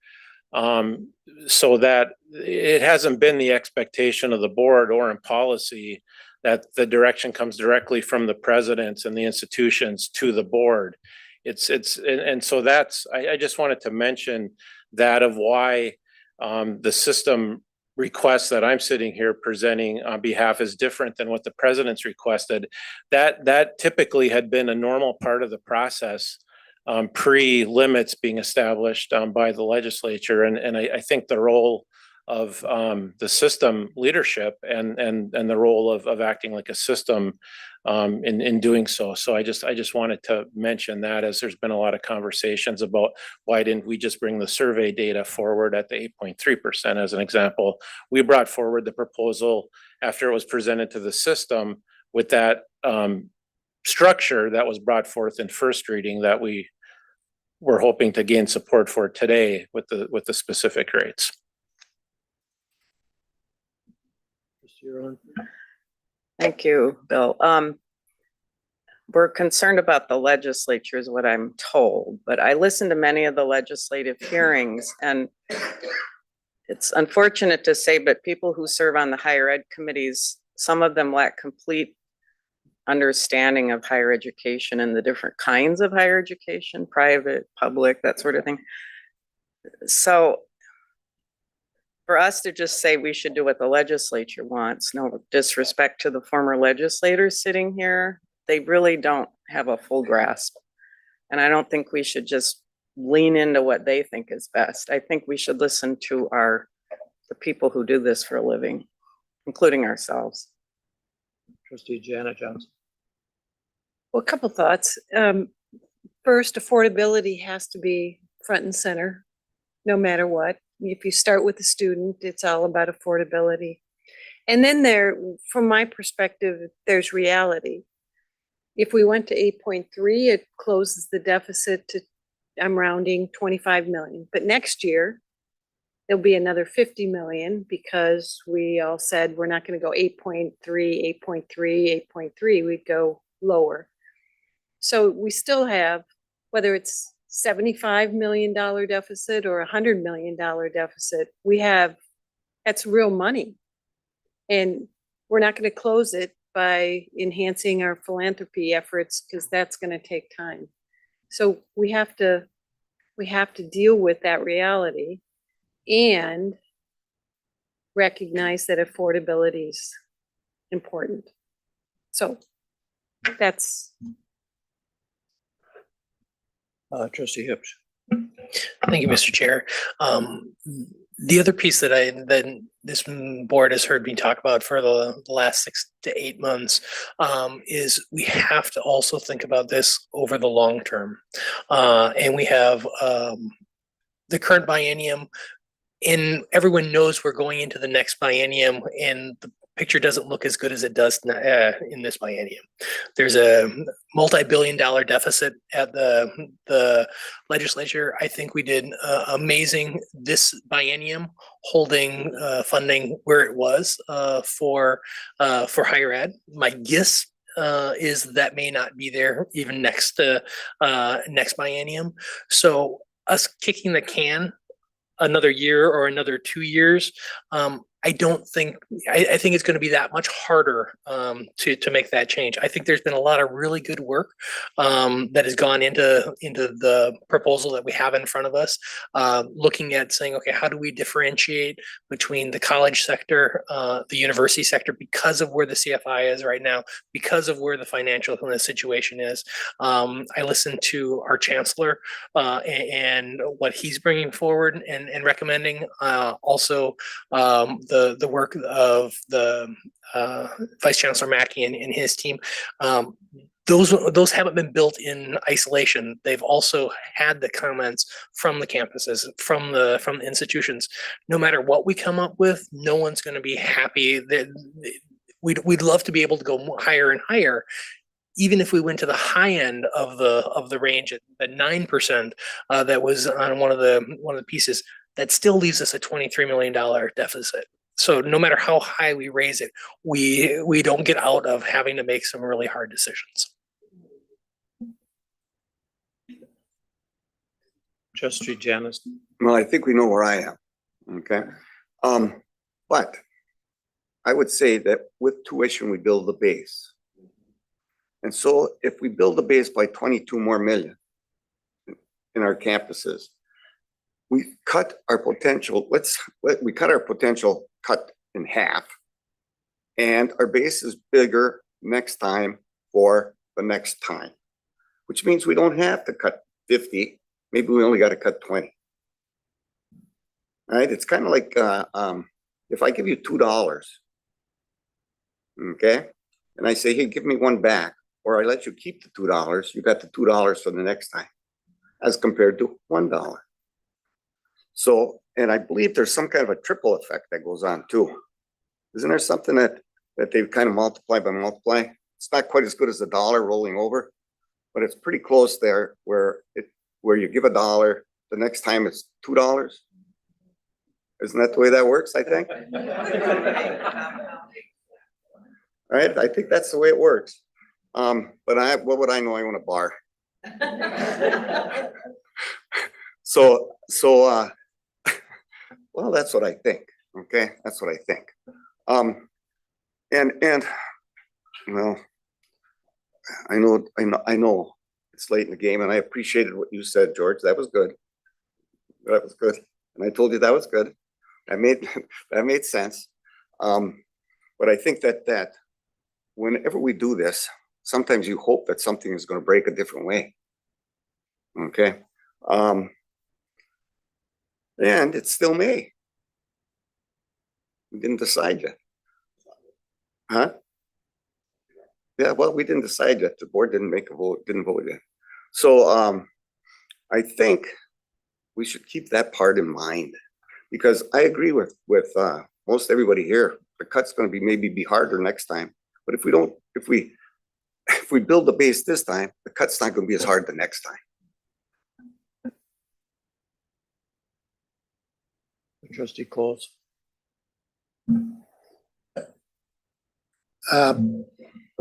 so that it hasn't been the expectation of the board or in policy that the direction comes directly from the presidents and the institutions to the board. And so I just wanted to mention that of why the system request that I'm sitting here presenting on behalf is different than what the president's requested. That typically had been a normal part of the process, pre-limits being established by the legislature. And I think the role of the system leadership and the role of acting like a system in doing so. So I just wanted to mention that, as there's been a lot of conversations about why didn't we just bring the survey data forward at the 8.3% as an example. We brought forward the proposal after it was presented to the system with that structure that was brought forth in first reading that we were hoping to gain support for today with the specific rates. Thank you, Bill. We're concerned about the legislature is what I'm told, but I listened to many of the legislative hearings, and it's unfortunate to say, but people who serve on the higher ed committees, some of them lack complete understanding of higher education and the different kinds of higher education, private, public, that sort of thing. So for us to just say we should do what the legislature wants, no disrespect to the former legislators sitting here, they really don't have a full grasp. And I don't think we should just lean into what they think is best. I think we should listen to the people who do this for a living, including ourselves. Trustee Janet Johnson. Well, a couple thoughts. First, affordability has to be front and center, no matter what. If you start with the student, it's all about affordability. And then from my perspective, there's reality. If we went to 8.3, it closes the deficit to, I'm rounding, 25 million. But next year, there'll be another 50 million because we all said we're not going to go 8.3, 8.3, 8.3. We'd go lower. So we still have, whether it's $75 million deficit or $100 million deficit, that's real money. And we're not going to close it by enhancing our philanthropy efforts because that's going to take time. So we have to deal with that reality and recognize that affordability is important. So that's Trustee Hips. Thank you, Mr. Chair. The other piece that this board has heard me talk about for the last 6 to 8 months is we have to also think about this over the long term. And we have the current biennium, and everyone knows we're going into the next biennium, and the picture doesn't look as good as it does in this biennium. There's a multi-billion-dollar deficit at the legislature. I think we did amazing this biennium, holding funding where it was for higher ed. My guess is that may not be there even next biennium. So us kicking the can another year or another 2 years, I think it's going to be that much harder to make that change. I think there's been a lot of really good work that has gone into the proposal that we have in front of us, looking at saying, okay, how do we differentiate between the college sector, the university sector, because of where the CFI is right now, because of where the financial situation is. I listened to our chancellor and what he's bringing forward and recommending. Also, the work of the Vice Chancellor Mackey and his team. Those haven't been built in isolation. They've also had the comments from the campuses, from the institutions. No matter what we come up with, no one's going to be happy. we'd love to be able to go higher and higher. Even if we went to the high end of the range at 9%, that was on one of the pieces, that still leaves us a $23 million deficit. So no matter how high we raise it, we don't get out of having to make some really hard decisions. Trustee Janice. Well, I think we know where I am, okay? But I would say that with tuition, we build the base. And so if we build the base by 22 more million in our campuses, we cut our potential, we cut our potential cut in half. And our base is bigger next time for the next time, which means we don't have to cut 50. Maybe we only got to cut 20. All right, it's kind of like if I give you $2, okay, and I say, hey, give me one back, or I let you keep the $2, you got the $2 for the next time, as compared to $1. So, and I believe there's some kind of a triple effect that goes on too. Isn't there something that they've kind of multiply by multiply? It's not quite as good as the dollar rolling over, but it's pretty close there where you give $1, the next time it's $2. Isn't that the way that works, I think? Right, I think that's the way it works. But what would I know? I own a bar. So, well, that's what I think. Okay, that's what I think. And well, I know it's late in the game, and I appreciated what you said, George. That was good. That was good, and I told you that was good. That made sense. But I think that whenever we do this, sometimes you hope that something is going to break a different way. Okay. And it still may. We didn't decide yet. Huh? Yeah, well, we didn't decide yet. The board didn't make a vote, didn't vote yet. So I think we should keep that part in mind, because I agree with most everybody here. The cut's going to maybe be harder next time. But if we build the base this time, the cut's not going to be as hard the next time. Trustee Close.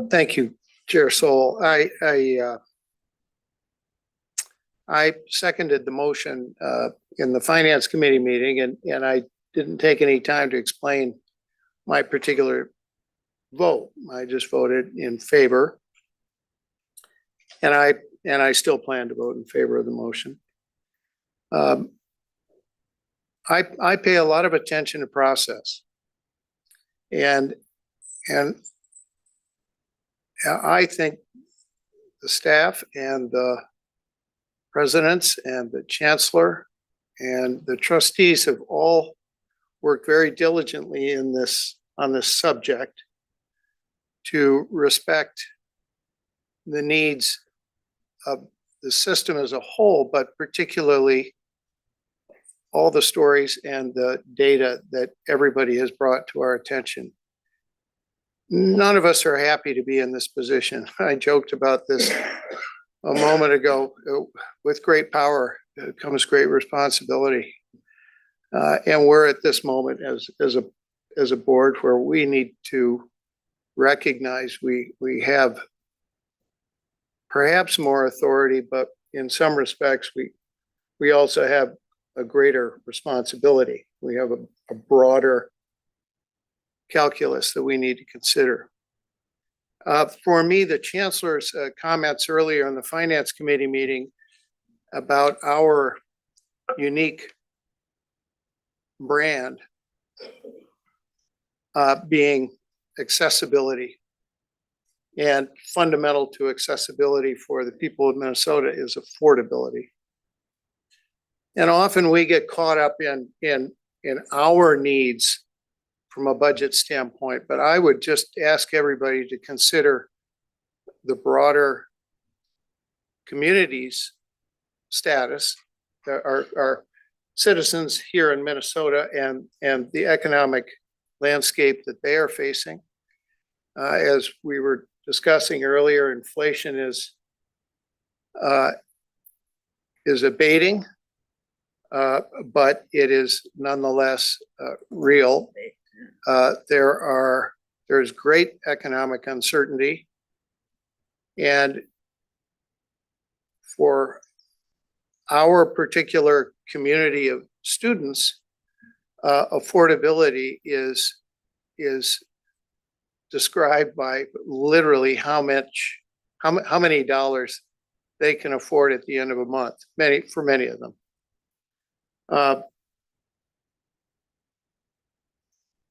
Thank you, Chair Sol. I seconded the motion in the Finance Committee meeting, and I didn't take any time to explain my particular vote. I just voted in favor. And I still plan to vote in favor of the motion. I pay a lot of attention to process. And I think the staff and the presidents and the chancellor and the trustees have all worked very diligently on this subject to respect the needs of the system as a whole, but particularly all the stories and the data that everybody has brought to our attention. None of us are happy to be in this position. I joked about this a moment ago. With great power comes great responsibility. And we're at this moment as a board where we need to recognize we have perhaps more authority, but in some respects, we also have a greater responsibility. We have a broader calculus that we need to consider. For me, the chancellor's comments earlier in the Finance Committee meeting about our unique brand being accessibility, and fundamental to accessibility for the people of Minnesota is affordability. And often we get caught up in our needs from a budget standpoint, but I would just ask everybody to consider the broader community's status, our citizens here in Minnesota, and the economic landscape that they are facing. As we were discussing earlier, inflation is abating, but it is nonetheless real. There's great economic uncertainty, and for our particular community of students, affordability is described by literally how many dollars they can afford at the end of a month, for many of them.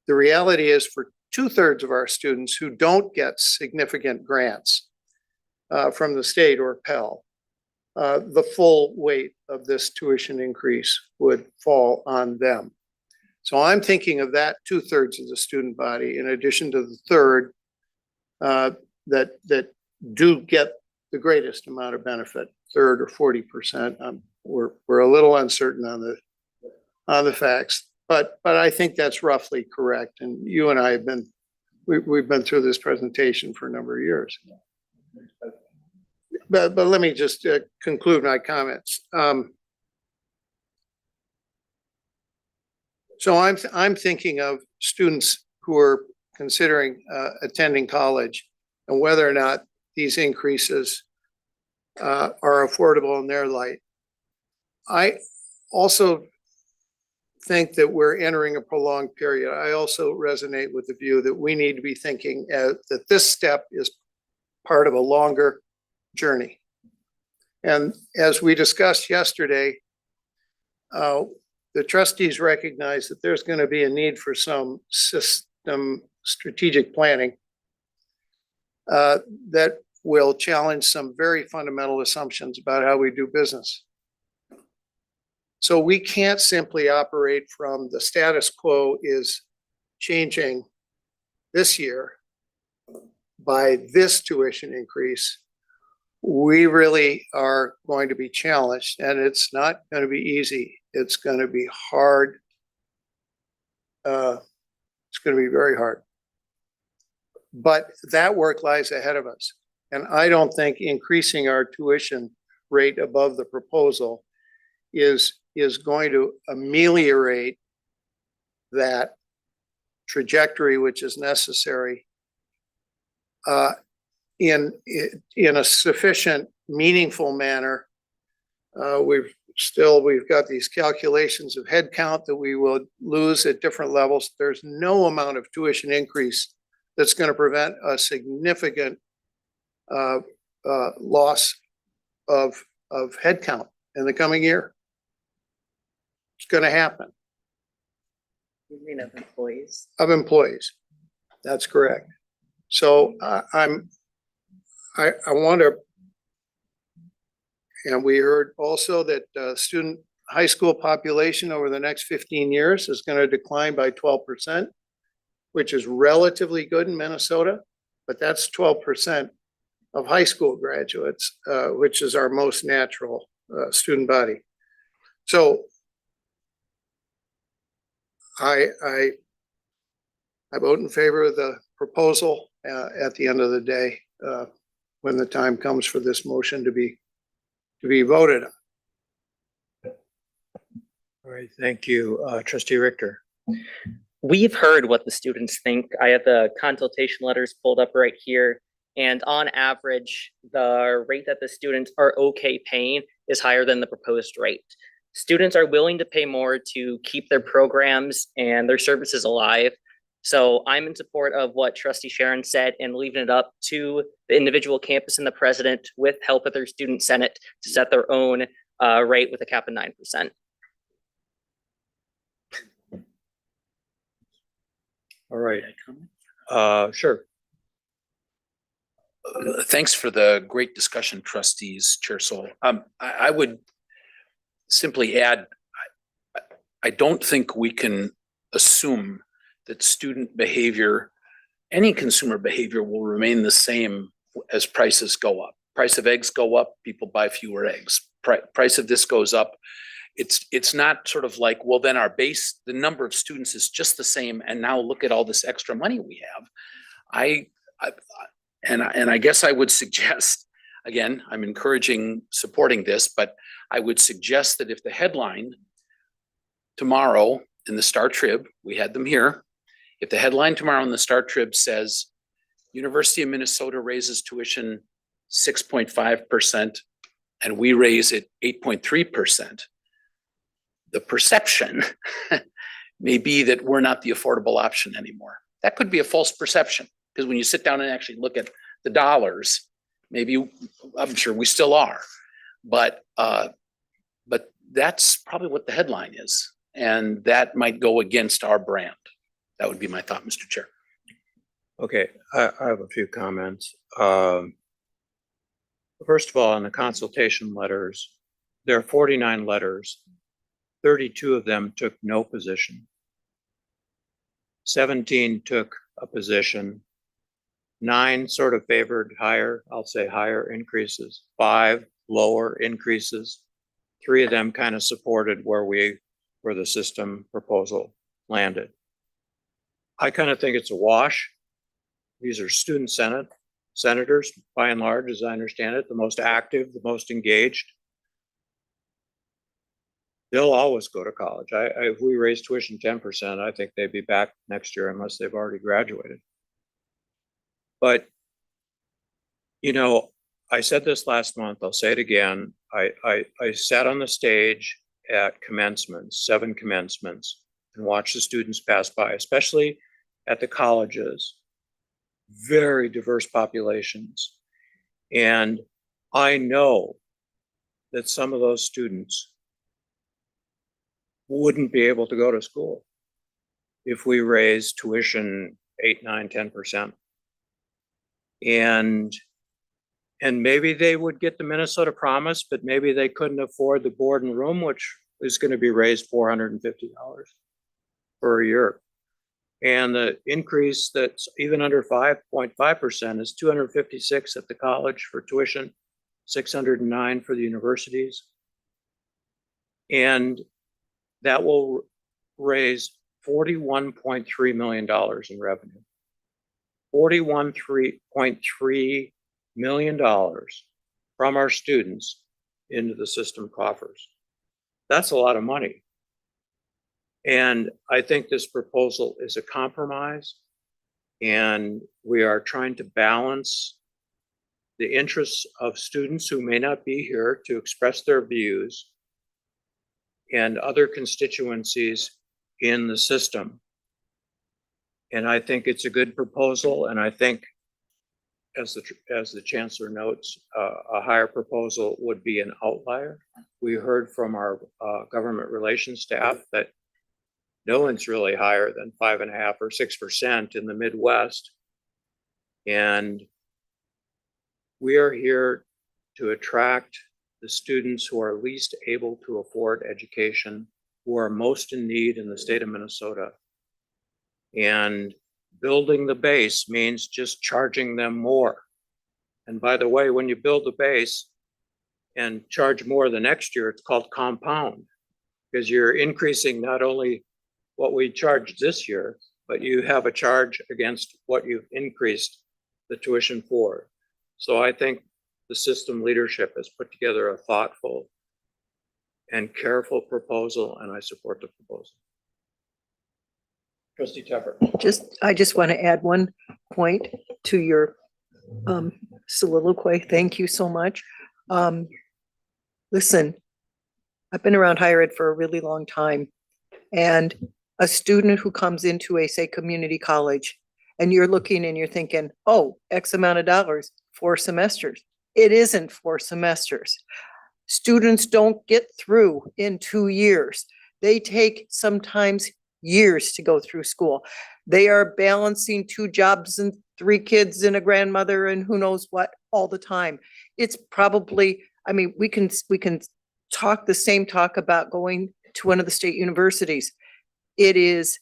The reality is for 2/3 of our students who don't get significant grants from the state or Pell, the full weight of this tuition increase would fall on them. So I'm thinking of that 2/3 of the student body, in addition to the third that do get the greatest amount of benefit, 1/3 or 40%. We're a little uncertain on the facts, but I think that's roughly correct. And you and I have we've been through this presentation for a number of years. But let me just conclude my comments. So I'm thinking of students who are considering attending college and whether or not these increases are affordable in their light. I also think that we're entering a prolonged period. I also resonate with the view that we need to be thinking that this step is part of a longer journey. And as we discussed yesterday, the trustees recognize that there's going to be a need for some system strategic planning that will challenge some very fundamental assumptions about how we do business. So we can't simply operate from the status quo is changing this year by this tuition increase. We really are going to be challenged, and it's not going to be easy. It's going to be hard. It's going to be very hard. But that work lies ahead of us. And I don't think increasing our tuition rate above the proposal is going to ameliorate that trajectory, which is necessary in a sufficient, meaningful manner. We've got these calculations of head count that we will lose at different levels. There's no amount of tuition increase that's going to prevent a significant loss of head count in the coming year. It's going to happen. You mean of employees? Of employees. That's correct. So I want to, and we heard also that student high school population over the next 15 years is going to decline by 12%, which is relatively good in Minnesota, but that's 12% of high school graduates, which is our most natural student body. So I vote in favor of the proposal at the end of the day when the time comes for this motion to be voted on. All right, thank you. Trustee Richter. We've heard what the students think. I have the consultation letters pulled up right here. And on average, the rate that the students are okay paying is higher than the proposed rate. Students are willing to pay more to keep their programs and their services alive. So I'm in support of what Trustee Sharon said and leaving it up to the individual campus and the president with help of their student senate to set their own rate with a cap of 9%. All right. Sure. Thanks for the great discussion, trustees, Chair Sol. I would simply add, I don't think we can assume that student behavior, any consumer behavior will remain the same as prices go up. Price of eggs go up, people buy fewer eggs. Price of this goes up. It's not sort of like, well, then our base, the number of students is just the same, and now look at all this extra money we have. And I guess I would suggest, again, I'm encouraging supporting this, but I would suggest that if the headline tomorrow in the Star Trib, we had them here, if the headline tomorrow in the Star Trib says University of Minnesota raises tuition 6.5% and we raise it 8.3%, the perception may be that we're not the affordable option anymore. That could be a false perception, because when you sit down and actually look at the dollars, maybe, I'm sure we still are, but that's probably what the headline is. And that might go against our brand. That would be my thought, Mr. Chair. Okay, I have a few comments. First of all, on the consultation letters, there are 49 letters. 32 of them took no position. 17 took a position. 9 sort of favored higher, I'll say higher increases. 5 lower increases. 3 of them kind of supported where the system proposal landed. I kind of think it's a wash. These are student senators, by and large, as I understand it, the most active, the most engaged. They'll always go to college. If we raise tuition 10%, I think they'd be back next year unless they've already graduated. But, you know, I said this last month, I'll say it again. I sat on the stage at commencements, 7 commencements, and watched the students pass by, especially at the colleges, very diverse populations. And I know that some of those students wouldn't be able to go to school if we raise tuition 8, 9, 10%. And maybe they would get the Minnesota Promise, but maybe they couldn't afford the board and room, which is going to be raised $450 per year. And the increase that's even under 5.5% is $256 at the college for tuition, $609 for the universities. And that will raise $41.3 million in revenue. $41.3 million from our students into the system coffers. That's a lot of money. And I think this proposal is a compromise, and we are trying to balance the interests of students who may not be here to express their views and other constituencies in the system. And I think it's a good proposal, and I think, as the chancellor notes, a higher proposal would be an outlier. We heard from our government relations staff that no one's really higher than 5.5 or 6% in the Midwest. And we are here to attract the students who are least able to afford education, who are most in need in the state of Minnesota. And building the base means just charging them more. And by the way, when you build the base and charge more the next year, it's called compound, because you're increasing not only what we charged this year, but you have a charge against what you've increased the tuition for. So I think the system leadership has put together a thoughtful and careful proposal, and I support the proposal. Trustee Tepper. I just want to add one point to your soliloquy. Thank you so much. Listen, I've been around higher ed for a really long time, and a student who comes into a, say, community college, and you're looking and you're thinking, oh, X amount of dollars, 4 semesters. It isn't 4 semesters. Students don't get through in 2 years. They take sometimes years to go through school. They are balancing 2 jobs and 3 kids and a grandmother and who knows what all the time. It's probably, I mean, we can talk the same talk about going to one of the state universities. It is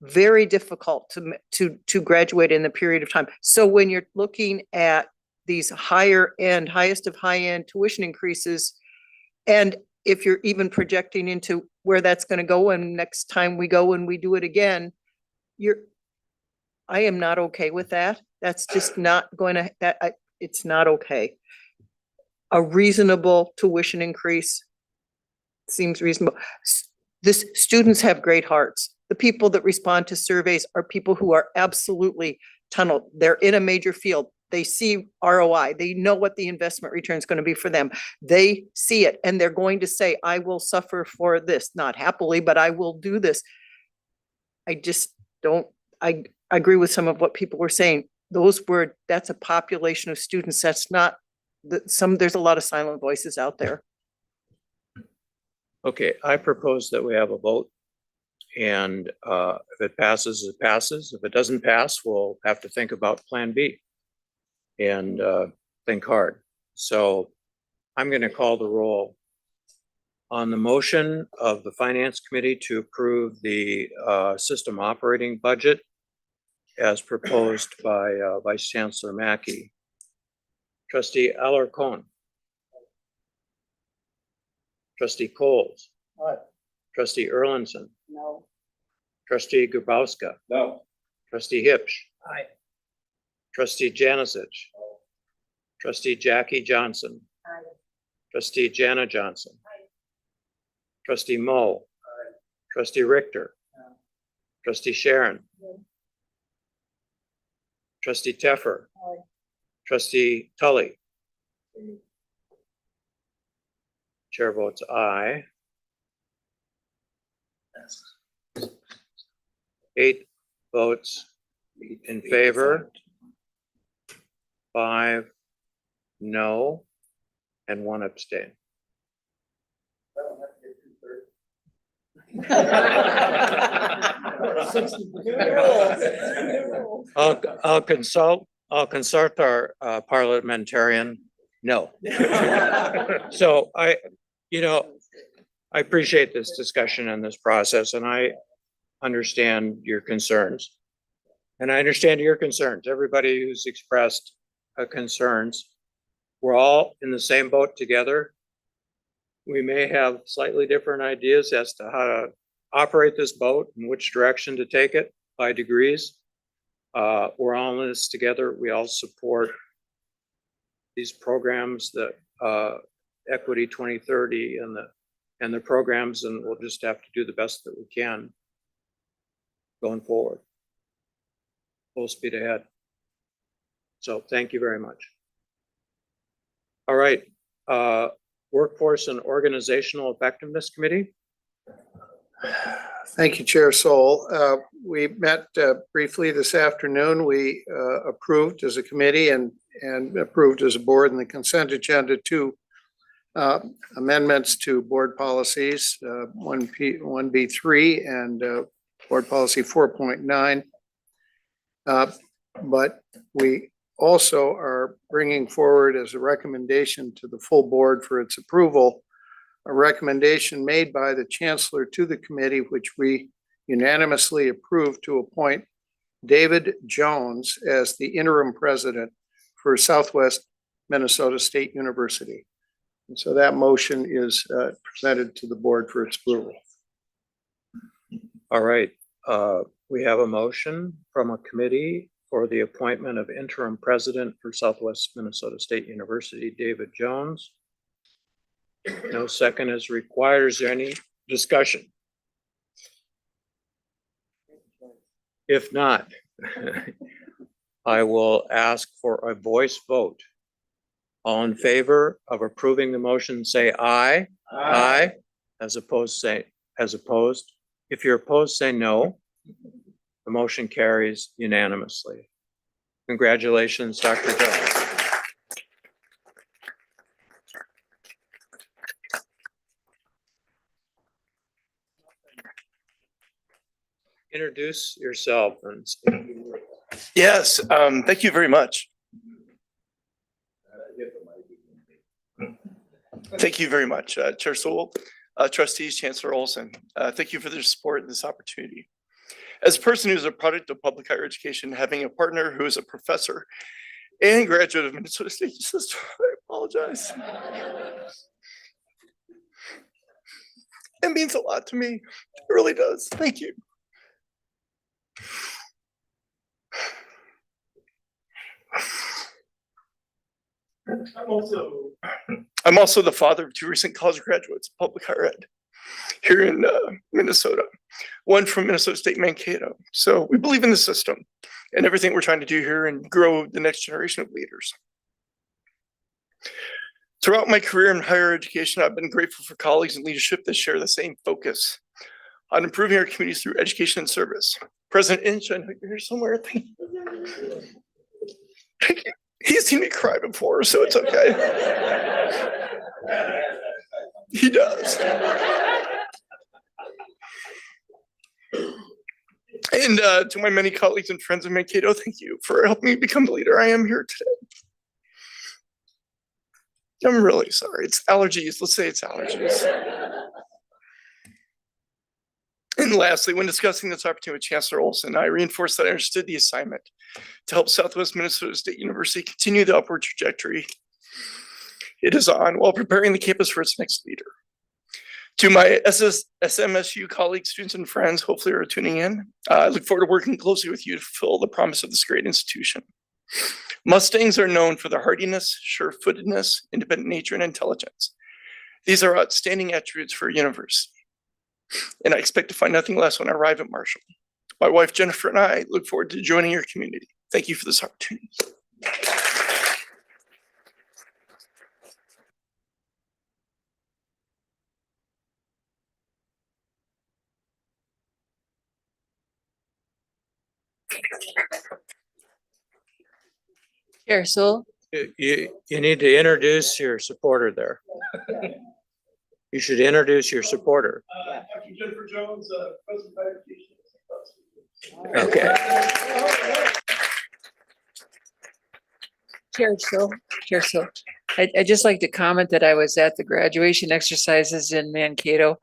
very difficult to graduate in the period of time. So when you're looking at these higher end, highest of high end tuition increases, and if you're even projecting into where that's going to go, and next time we go and we do it again, I am not okay with that. That's just not going to, it's not okay. A reasonable tuition increase seems reasonable. This, students have great hearts. The people that respond to surveys are people who are absolutely tunneled. They're in a major field. They see ROI. They know what the investment return is going to be for them. They see it and they're going to say, I will suffer for this, not happily, but I will do this. I just don't, I agree with some of what people were saying. That's a population of students. That's not there's a lot of silent voices out there. Okay, I propose that we have a vote. And if it passes, it passes. If it doesn't pass, we'll have to think about Plan B and think hard. So I'm going to call the roll on the motion of the Finance Committee to approve the system operating budget as proposed by Vice Chancellor Mackey. Trustee Alarcon. Trustee Coles. Aye. Trustee Erlinson. No. Trustee Grabowska. No. Trustee Hipsch. Aye. Trustee Janicic. Trustee Jackie Johnson. Aye. Trustee Jana Johnson. Trustee Moe. Trustee Richter. Trustee Sharon. Trustee Teffer. Trustee Tully. Chair votes aye. 8 votes in favor, 5 no, and 1 abstain. I'll consult our parliamentarian. No. So I appreciate this discussion and this process, and I understand your concerns. And I understand your concerns. Everybody who's expressed concerns, we're all in the same boat together. We may have slightly different ideas as to how to operate this boat and which direction to take it by degrees. We're all in this together. We all support these programs that Equity 2030 and the programs, and we'll just have to do the best that we can going forward. Full speed ahead. So thank you very much. All right, Workforce and Organizational Effectiveness Committee. Thank you, Chair Sol. We met briefly this afternoon. We approved as a committee and approved as a board in the consent agenda 2 amendments to board policies, 1B3 and board policy 4.9. But we also are bringing forward as a recommendation to the full board for its approval, a recommendation made by the chancellor to the committee, which we unanimously approved, to appoint David Jones as the interim president for Southwest Minnesota State University. And so that motion is presented to the board for its approval. All right, we have a motion from a committee for the appointment of interim president for Southwest Minnesota State University, David Jones. No second is required. Is there any discussion? If not, I will ask for a voice vote. All in favor of approving the motion, say aye. Aye. As opposed, say as opposed. If you're opposed, say no. The motion carries unanimously. Congratulations, Dr. Jones. Introduce yourself and speak. Yes, thank you very much. Thank you very much, Chair Sewell, trustees, Chancellor Olson. Thank you for their support and this opportunity. As a person who's a product of public higher education, having a partner who is a professor and graduate of Minnesota State System, I apologize. It means a lot to me. It really does. Thank you. I'm also the father of two recent college graduates of public higher ed here in Minnesota, one from Minnesota State Mankato. So we believe in the system and everything we're trying to do here and grow the next generation of leaders. Throughout my career in higher education, I've been grateful for colleagues and leadership that share the same focus on improving our communities through education and service. President Inch, I know you're here somewhere. Thank you. He's seen me cry before, so it's okay. He does. And to my many colleagues and friends in Mankato, thank you for helping me become the leader I am here today. I'm really sorry. It's allergies. Let's say it's allergies. And lastly, when discussing this opportunity with Chancellor Olson, I reinforced that I understood the assignment to help Southwest Minnesota State University continue the upward trajectory it is on while preparing the campus for its next leader. To my SMSU colleagues, students, and friends, hopefully are tuning in. I look forward to working closely with you to fulfill the promise of this great institution. Mustangs are known for their hardiness, sure-footedness, independent nature, and intelligence. These are outstanding attributes for a university, and I expect to find nothing less when I arrive at Marshall. My wife, Jennifer, and I look forward to joining your community. Thank you for this opportunity. Chair Sewell, You need to introduce your supporter there. You should introduce your supporter. Jennifer Jones, President of Education. Okay. Chair Sewell, I'd just like to comment that I was at the graduation exercises in Mankato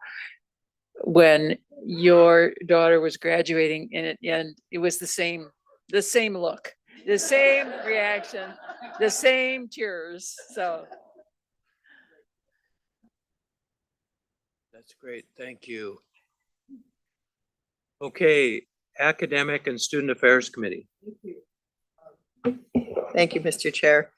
when your daughter was graduating and it was the same look, the same reaction, the same tears, so. That's great. Thank you. Okay, Academic and Student Affairs Committee. Thank you, Mr. Chair.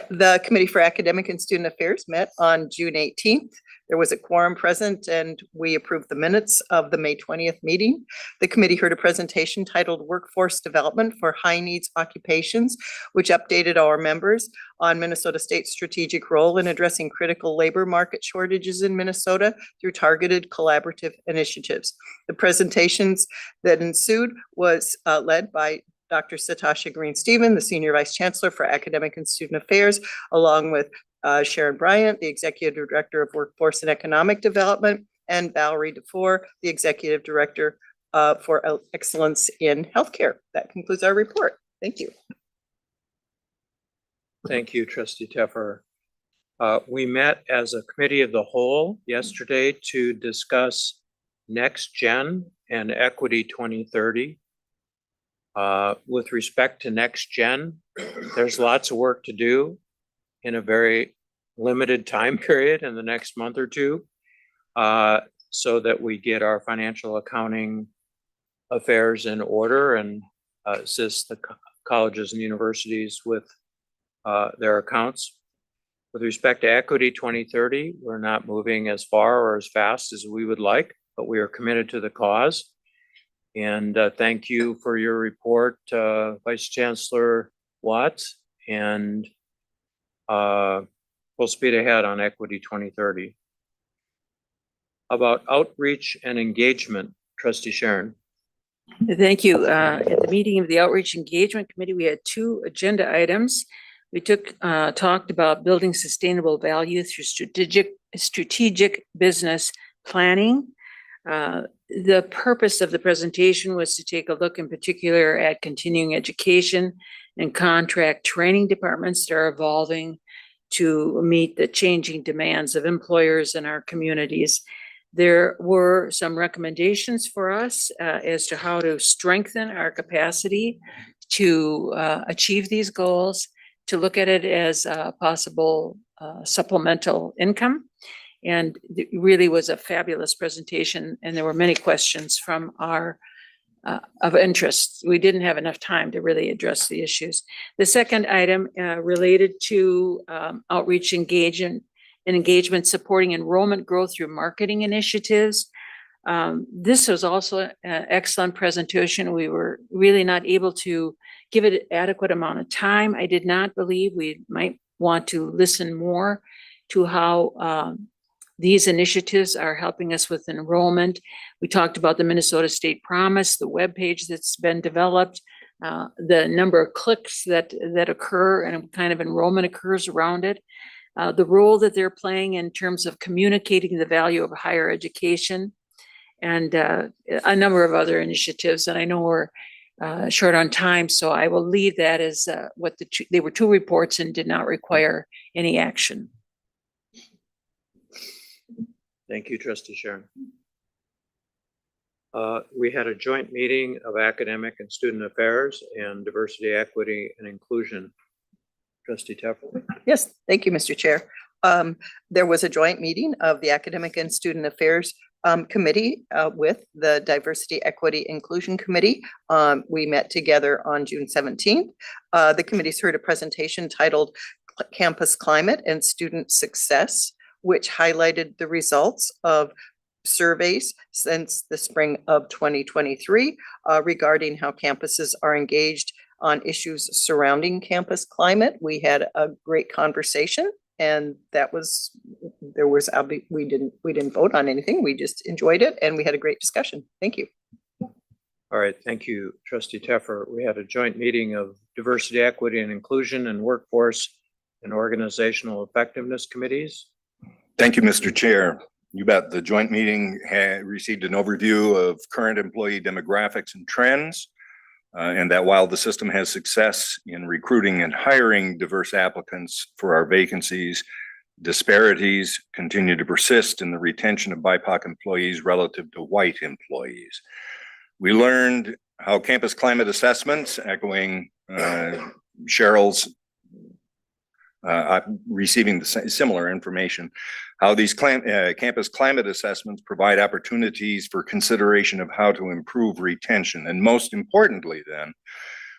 The Committee for Academic and Student Affairs met on June 18th. There was a quorum present and we approved the minutes of the May 20th meeting. The committee heard a presentation titled Workforce Development for High Needs Occupations, which updated our members on Minnesota State's strategic role in addressing critical labor market shortages in Minnesota through targeted collaborative initiatives. The presentations that ensued was led by Dr. Satasha Green-Steven, the Senior Vice Chancellor for Academic and Student Affairs, along with Sharon Bryant, the Executive Director of Workforce and Economic Development, and Valerie DeFore, the Executive Director for Excellence in Healthcare. That concludes our report. Thank you. Thank you, Trustee Teffer. We met as a committee of the whole yesterday to discuss Next Gen and Equity 2030. With respect to Next Gen, there's lots of work to do in a very limited time period in the next month or two, so that we get our financial accounting affairs in order and assist the colleges and universities with their accounts. With respect to Equity 2030, we're not moving as far or as fast as we would like, but we are committed to the cause. And thank you for your report, Vice Chancellor Watts, and we'll speed ahead on Equity 2030. About outreach and engagement, Trustee Sharon. Thank you. At the meeting of the Outreach Engagement Committee, we had two agenda items. We talked about building sustainable value through strategic business planning. The purpose of the presentation was to take a look in particular at continuing education and contract training departments that are evolving to meet the changing demands of employers in our communities. There were some recommendations for us as to how to strengthen our capacity to achieve these goals, to look at it as a possible supplemental income. And it really was a fabulous presentation, and there were many questions from our of interest. We didn't have enough time to really address the issues. The second item related to outreach engagement and engagement supporting enrollment growth through marketing initiatives. This was also an excellent presentation. We were really not able to give it adequate amount of time. I did not believe we might want to listen more to how these initiatives are helping us with enrollment. We talked about the Minnesota State Promise, the webpage that's been developed, the number of clicks that occur and what kind of enrollment occurs around it, the role that they're playing in terms of communicating the value of higher education, and a number of other initiatives. And I know we're short on time, so I will leave that as they were two reports and did not require any action. Thank you, Trustee Sharon. We had a joint meeting of Academic and Student Affairs and Diversity, Equity, and Inclusion. Trustee Teffer. Yes, thank you, Mr. Chair. There was a joint meeting of the Academic and Student Affairs Committee with the Diversity, Equity, Inclusion Committee. We met together on June 17th. The committees heard a presentation titled Campus Climate and Student Success, which highlighted the results of surveys since the spring of 2023 regarding how campuses are engaged on issues surrounding campus climate. We had a great conversation, and we didn't vote on anything. We just enjoyed it, and we had a great discussion. Thank you. All right, thank you, Trustee Teffer. We had a joint meeting of Diversity, Equity, and Inclusion and Workforce and Organizational Effectiveness Committees. Thank you, Mr. Chair. You bet. The joint meeting had received an overview of current employee demographics and trends, and that while the system has success in recruiting and hiring diverse applicants for our vacancies, disparities continue to persist in the retention of BIPOC employees relative to white employees. We learned how campus climate assessments, echoing Cheryl's receiving the similar information, how these campus climate assessments provide opportunities for consideration of how to improve retention. And most importantly then,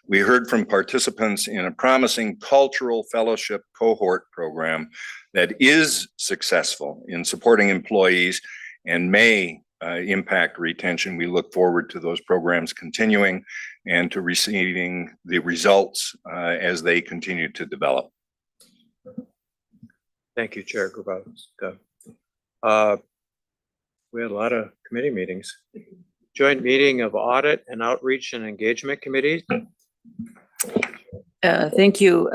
we heard from participants in a promising cultural fellowship cohort program that is successful in supporting employees and may impact retention. We look forward to those programs continuing and to receiving the results as they continue to develop. Thank you, Chair Grabowska. We had a lot of committee meetings. Joint meeting of Audit and Outreach and Engagement Committees. Thank you.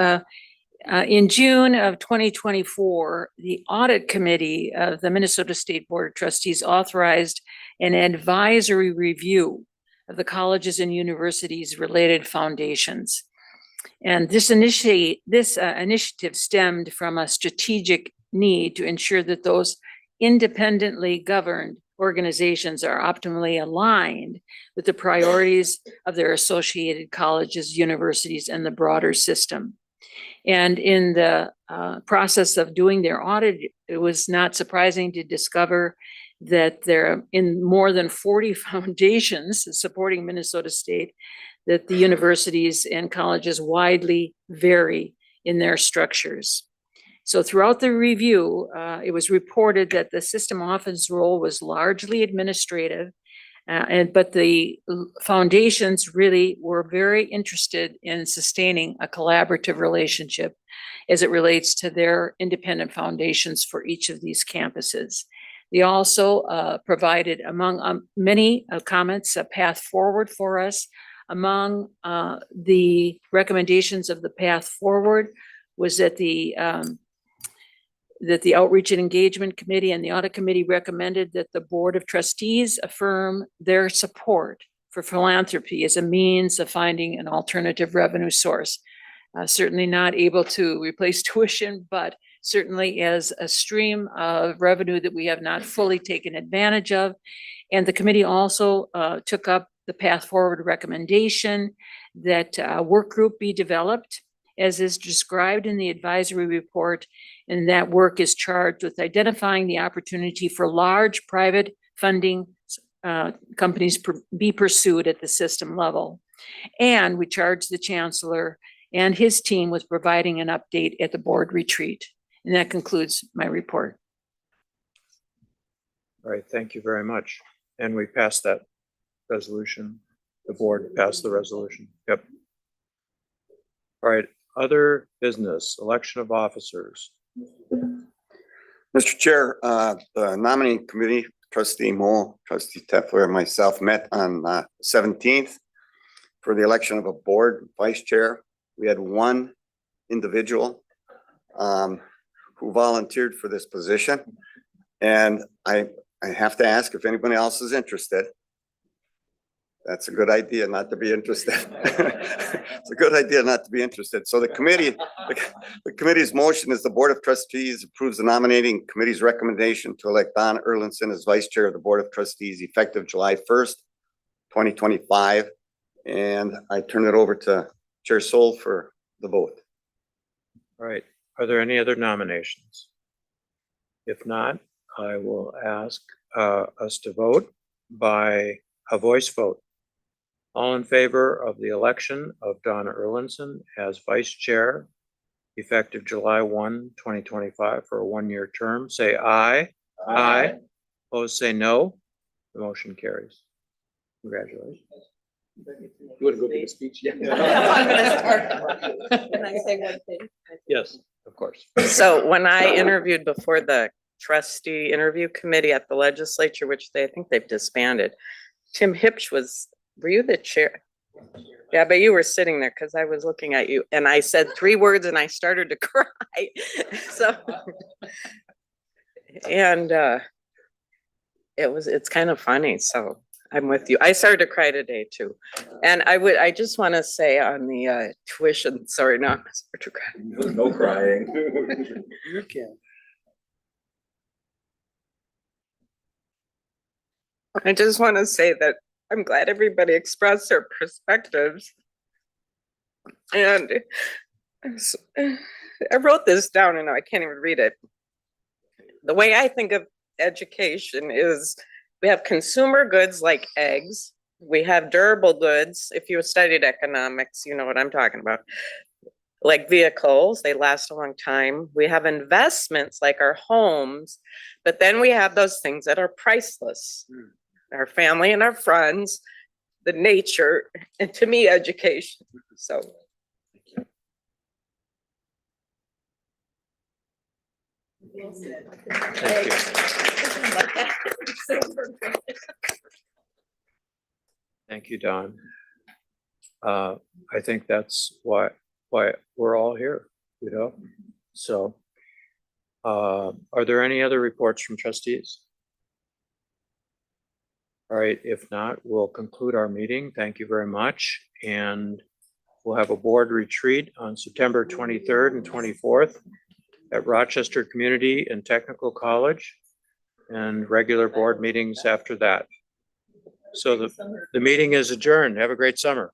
In June of 2024, the Audit Committee of the Minnesota State Board of Trustees authorized an advisory review of the colleges and universities related foundations. And this initiative stemmed from a strategic need to ensure that those independently governed organizations are optimally aligned with the priorities of their associated colleges, universities, and the broader system. And in the process of doing their audit, it was not surprising to discover that there are in more than 40 foundations supporting Minnesota State, that the universities and colleges widely vary in their structures. So throughout the review, it was reported that the system office role was largely administrative, but the foundations really were very interested in sustaining a collaborative relationship as it relates to their independent foundations for each of these campuses. They also provided, among many comments, a path forward for us. Among the recommendations of the path forward was that the Outreach and Engagement Committee and the Audit Committee recommended that the Board of Trustees affirm their support for philanthropy as a means of finding an alternative revenue source. Certainly not able to replace tuition, but certainly as a stream of revenue that we have not fully taken advantage of. And the committee also took up the path forward recommendation that a work group be developed as is described in the advisory report, and that work is charged with identifying the opportunity for large private funding companies be pursued at the system level. And we charged the chancellor and his team with providing an update at the board retreat. And that concludes my report. All right, thank you very much. And we passed that resolution. The board passed the resolution. Yep. All right, other business, election of officers. Mr. Chair, the nominating committee, trustee Moe, trustee Tefler, and myself met on 17th for the election of a board vice chair. We had one individual who volunteered for this position. And I have to ask if anybody else is interested. That's a good idea not to be interested. It's a good idea not to be interested. So the committee's motion is the Board of Trustees approves the nominating committee's recommendation to elect Don Erlinson as vice chair of the Board of Trustees effective July 1st, 2025. And I turn it over to Chair Soul for the vote. All right, are there any other nominations? If not, I will ask us to vote by a voice vote. All in favor of the election of Donna Erlinson as vice chair, effective July 1, 2025 for a one-year term, say aye. Aye. Opposed, say no. The motion carries. Congratulations. You want to go give a speech? Yeah. I'm gonna start. Can I say one thing? Yes, of course. So when I interviewed before the trustee interview committee at the legislature, which I think they've disbanded, Tim Hipsch were you the chair? Yeah, but you were sitting there because I was looking at you and I said 3 words and I started to cry. So, and it's kind of funny. So I'm with you. I started to cry today too. And I just want to say on the tuition, sorry, no, I'm starting to cry. No crying. You can. I just want to say that I'm glad everybody expressed their perspectives. And I wrote this down and I can't even read it. The way I think of education is we have consumer goods like eggs. We have durable goods. If you studied economics, you know what I'm talking about. Like vehicles, they last a long time. We have investments like our homes, but then we have those things that are priceless. Our family and our friends, the nature, and to me, education. So. Thank you. Thank you, Don. I think that's why we're all here, you know? So, are there any other reports from trustees? All right, if not, we'll conclude our meeting. Thank you very much. And we'll have a board retreat on September 23rd and 24th at Rochester Community and Technical College, and regular board meetings after that. So the meeting is adjourned. Have a great summer.